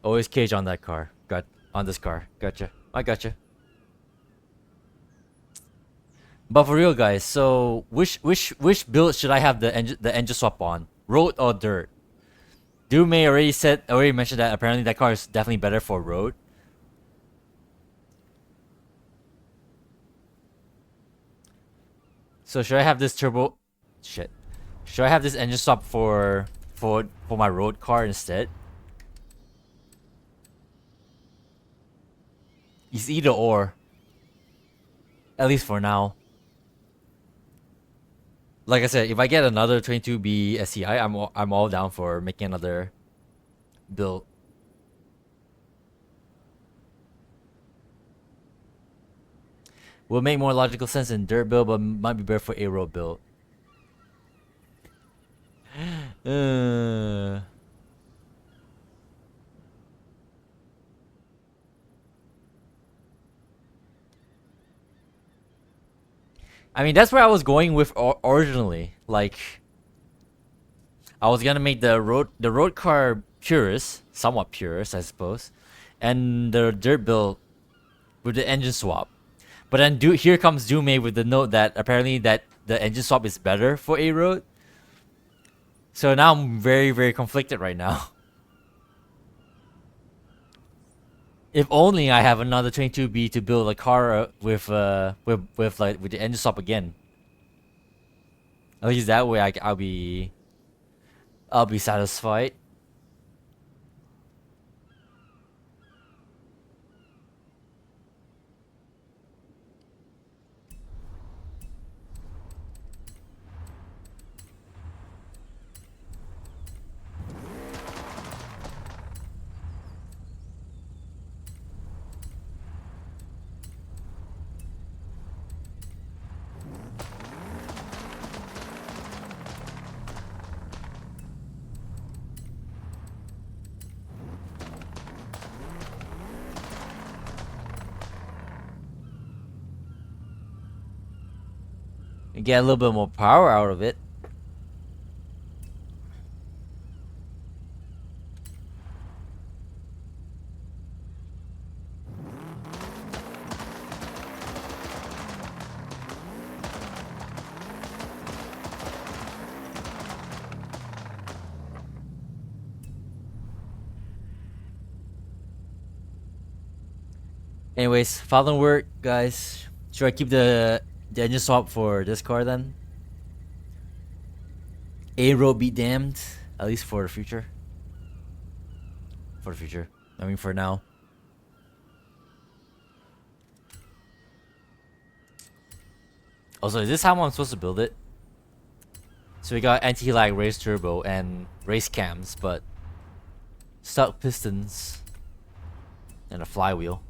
Always cage on that car. On this car. Gotcha. I gotcha. But for real, guys, so which build should I have the engine swap on? Road or dirt? Dume already mentioned that apparently that car is definitely better for road. So should I have this turbo? Shit. Should I have this engine swap for my road car instead? It's either or. At least for now. Like I said, if I get another 22B SCI, I'm all down for making another build. Will make more logical sense in dirt build, but might be better for a road build. I mean, that's where I was going with originally. Like, I was gonna make the road car purist, somewhat purist, I suppose, and the dirt build with the engine swap. But then here comes Dume with the note that apparently that the engine swap is better for a road. So now I'm very, very conflicted right now. If only I have another 22B to build a car with the engine swap again. At least that way I'll be satisfied. And get a little bit more power out of it. Anyways, following work, guys. Should I keep the engine swap for this car then? A-road be damned. At least for the future. For the future. I mean, for now. Also, is this how I'm supposed to build it? So we got anti-lag race turbo and race cams, but stuck pistons and a flywheel.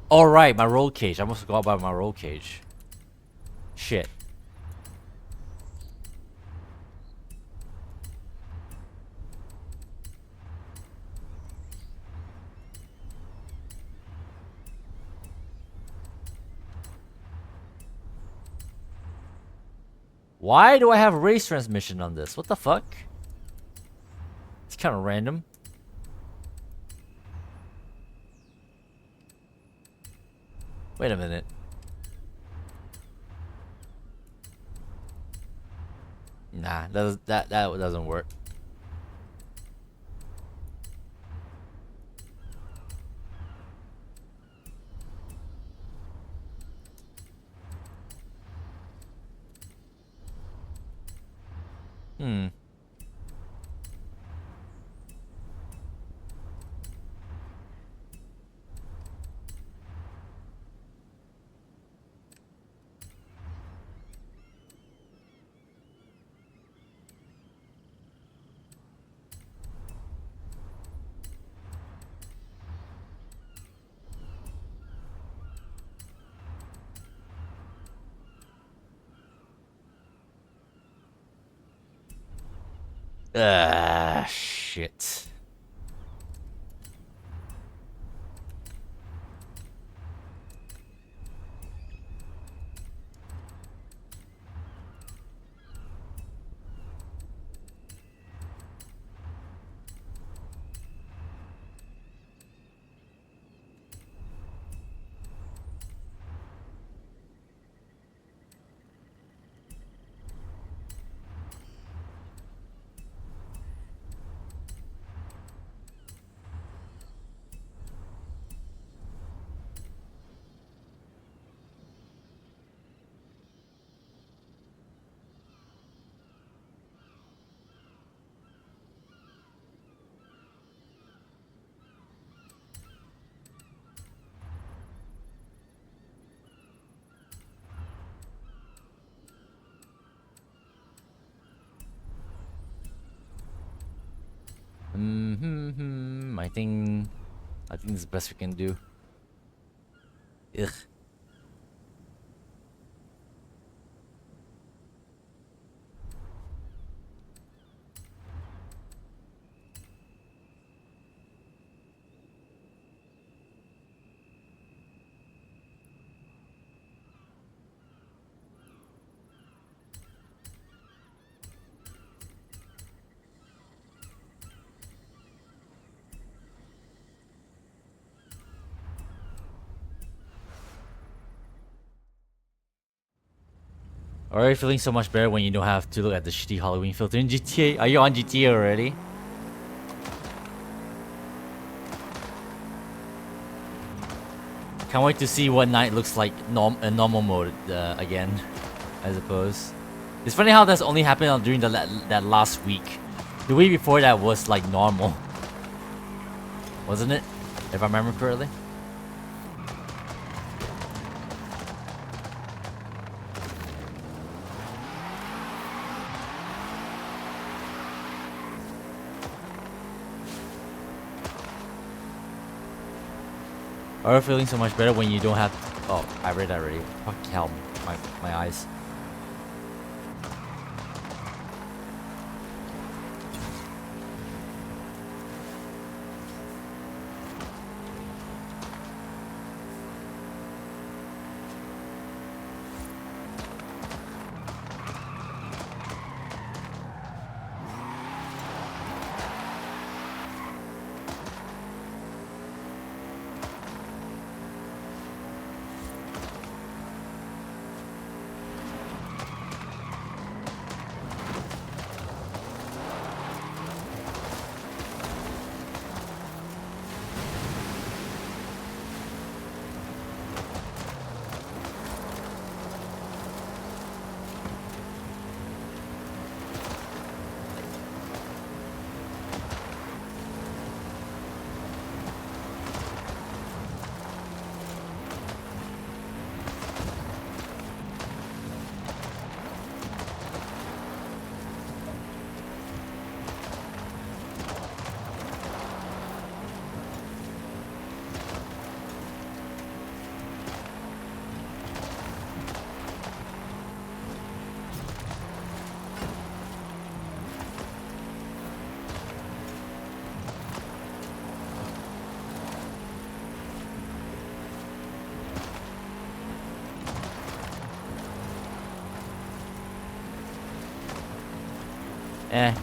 All right, my roll cage. I almost forgot about my roll cage. Shit. Why do I have race transmission on this? What the fuck? It's kind of random. Wait a minute. Nah, that doesn't work. Hmm. Ah, shit. I think it's the best we can do. Ugh. Already feeling so much better when you don't have to look at the shitty Halloween filter in GTA. Are you on GTA already? Can't wait to see what night looks like in normal mode again, I suppose. It's funny how that's only happened during that last week. The week before that was like normal, wasn't it? If I remember correctly. Are you feeling so much better when you don't have? Oh, I read that already. Fuck hell, my eyes.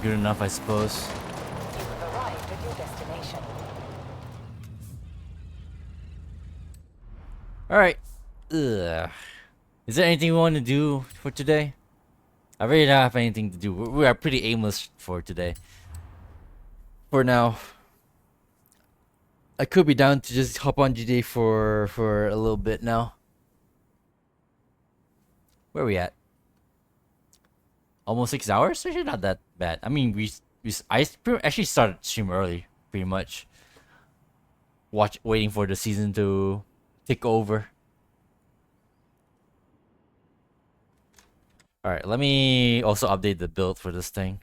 Good enough, I suppose. You have arrived at your destination. Alright. Ugh. Is there anything we want to do for today? I really don't have anything to do. We are pretty aimless for today. For now. I could be down to just hop on GTA for a little bit now. Where are we at? Almost 6 hours? Actually not that bad. I mean, actually started stream early, pretty much. Waiting for the season to tick over. Alright, let me also update the build for this thing.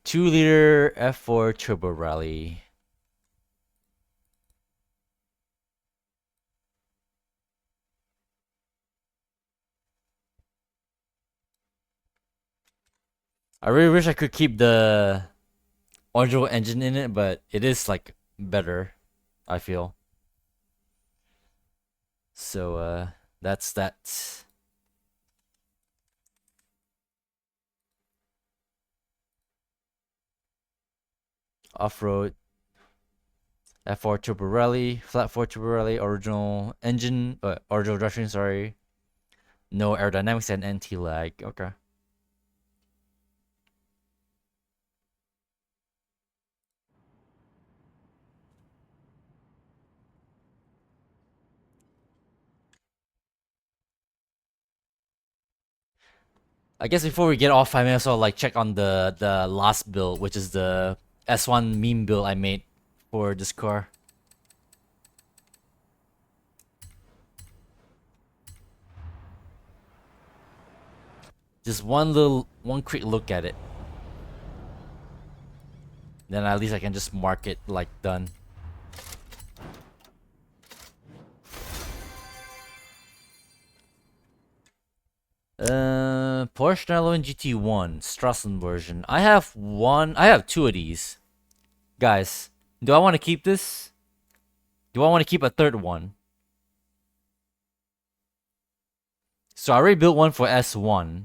2-liter F4 Turbo Rally. I really wish I could keep the original engine in it, but it is like better, I feel. So that's that. Off-road F4 Turbo Rally, flat 4 Turbo Rally, original engine, original drivetrain, sorry. No aerodynamics and anti-lag. Okay. I guess before we get off, I may also like check on the last build, which is the S1 meme build I made for this car. Just one quick look at it. Then at least I can just mark it like done. Porsche 911 GT1 Strassen version. I have two of these. Guys, do I want to keep this? Do I want to keep a third one? So I already built one for S1.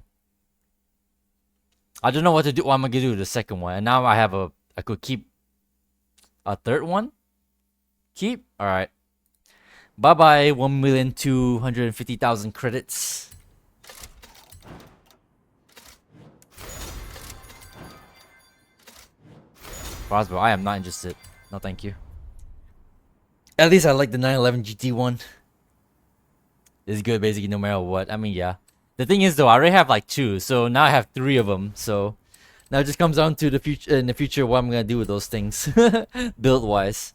I don't know what I'm gonna do with the second one. And now I could keep a third one? Keep? Alright. Bye-bye, 1,250,000 credits. Roswell, I am not interested. No, thank you. At least I like the 911 GT1. It's good basically no matter what. I mean, yeah. The thing is though, I already have like 2, so now I have 3 of them. So now it just comes down to the future what I'm gonna do with those things, build wise.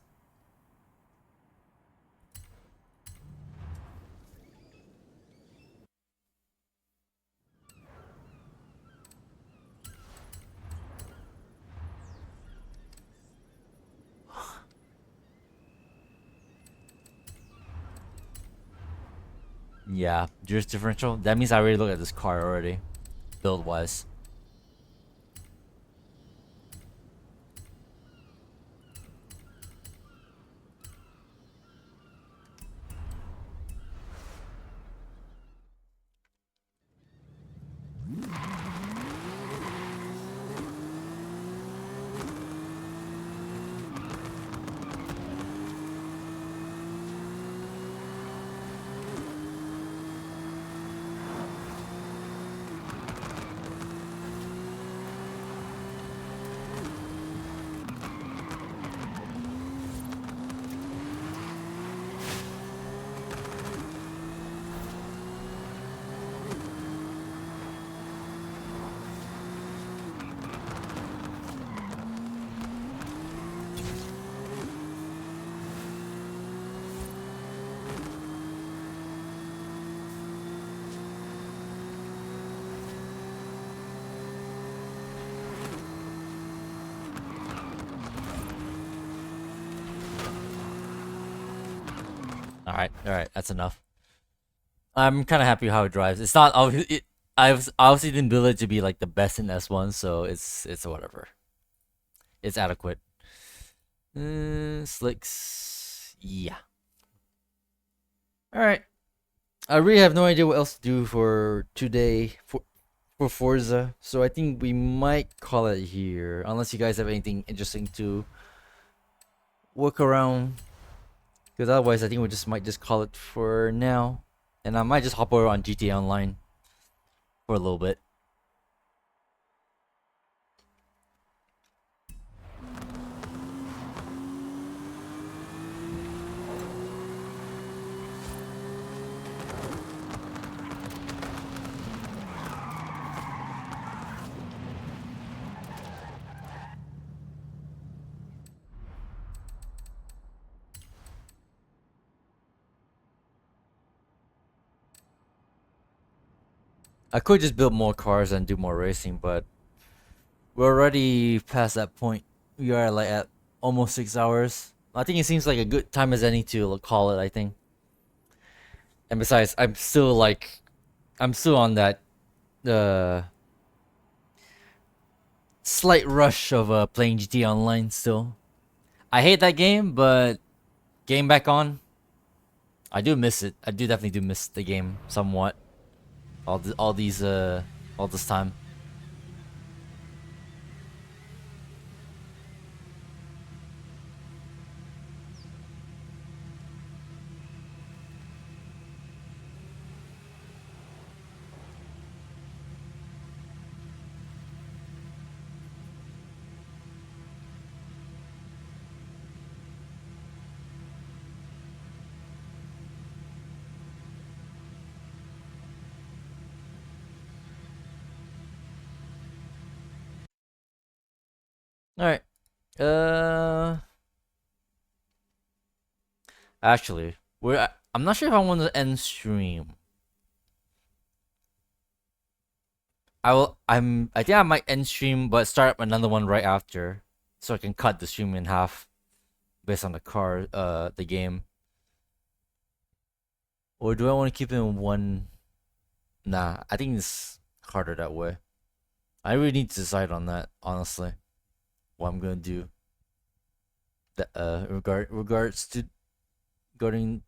Yeah, gears differential. That means I already looked at this car already, build wise. Alright, that's enough. I'm kind of happy how it drives. It's not I've obviously didn't build it to be like the best in S1, so it's whatever. It's adequate. Slicks, yeah. Alright. I really have no idea what else to do for today for Forza, so I think we might call it here, unless you guys have anything interesting to work around. Because otherwise, I think we just might just call it for now, and I might just hop over on GTA Online for a little bit. I could just build more cars and do more racing, but we're already past that point. We are like at almost 6 hours. I think it seems like a good time as any to call it, I think. And besides, I'm still on that uh slight rush of playing GTA Online still. I hate that game, but game back on, I do miss it. I do definitely do miss the game somewhat. All this time. All right. Actually, I'm not sure if I want to end stream. I think I might end stream, but start up another one right after, so I can cut the stream in half, based on the game. Or do I want to keep it in one? Nah, I think it's harder that way. I really need to decide on that, honestly. What I'm gonna do. That regarding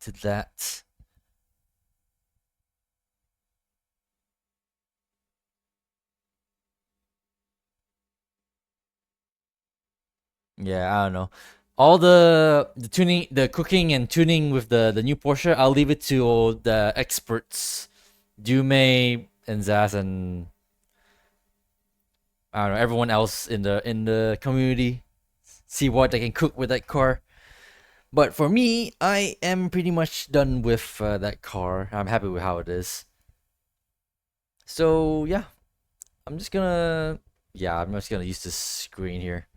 to that. Yeah, I don't know. All the tuning, the cooking and tuning with the new Porsche, I'll leave it to the experts, Dume and Zaz, and I don't know, everyone else in the community. See what they can cook with that car. But for me, I am pretty much done with that car. I'm happy with how it is. So yeah, I'm just gonna use this screen here.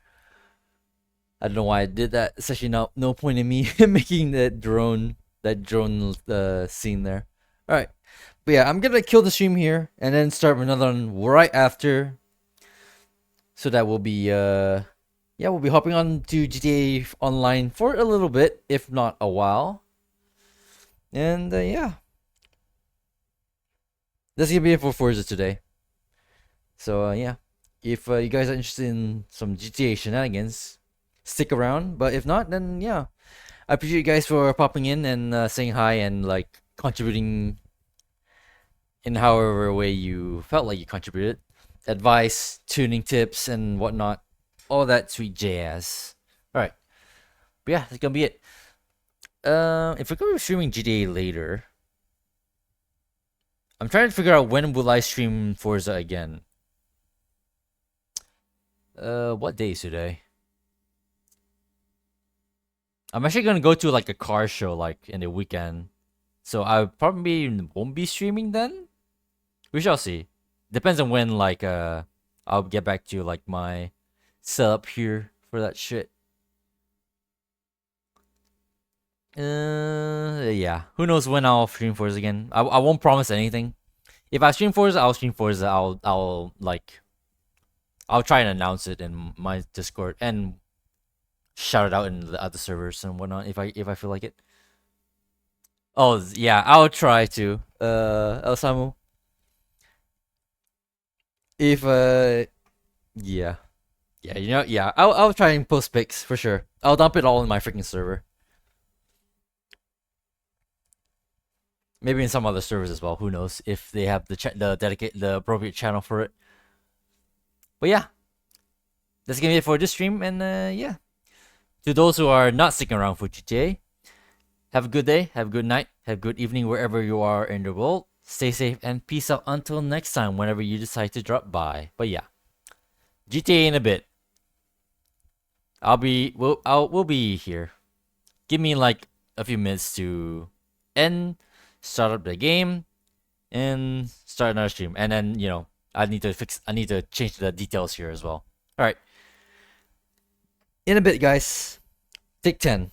I don't know why I did that. It's actually no point in me making that drone scene there. All right, but yeah, I'm gonna kill the stream here and then start another one right after. So that will be we'll be hopping on to GTA Online for a little bit, if not a while. And yeah, that's gonna be it for Forza today. So yeah, if you guys are interested in some GTA shenanigans, stick around. But if not, then yeah, I appreciate you guys for popping in and saying hi and like contributing in however way you felt like you contributed. Advice, tuning tips, and whatnot. All that sweet jazz. Alright. But yeah, that's gonna be it. If we're gonna be streaming GTA later, I'm trying to figure out when will I stream Forza again. What day is today? I'm actually gonna go to like a car show like in the weekend. So I probably won't be streaming then. We shall see. Depends on when like I'll get back to like my setup here for that shit. Yeah. Who knows when I'll stream Forza again? I won't promise anything. If I stream Forza, I'll stream Forza. I'll try and announce it in my Discord and shout it out in the other servers and whatnot if I feel like it. Oh yeah, I'll try to. El Samu. If yeah. Yeah, yeah. I'll try and post pics for sure. I'll dump it all in my freaking server. Maybe in some other servers as well. Who knows if they have the appropriate channel for it. But yeah, that's gonna be it for this stream. And yeah, to those who are not sticking around for GTA, Have a good day, have a good night, have a good evening wherever you are in the world. Stay safe and peace out until next time whenever you decide to drop by. But yeah, GTA in a bit. We'll be here. Give me like a few minutes to end, start up the game, and start another stream. And then, you know, I need to change the details here as well. Alright. In a bit, guys. Take 10.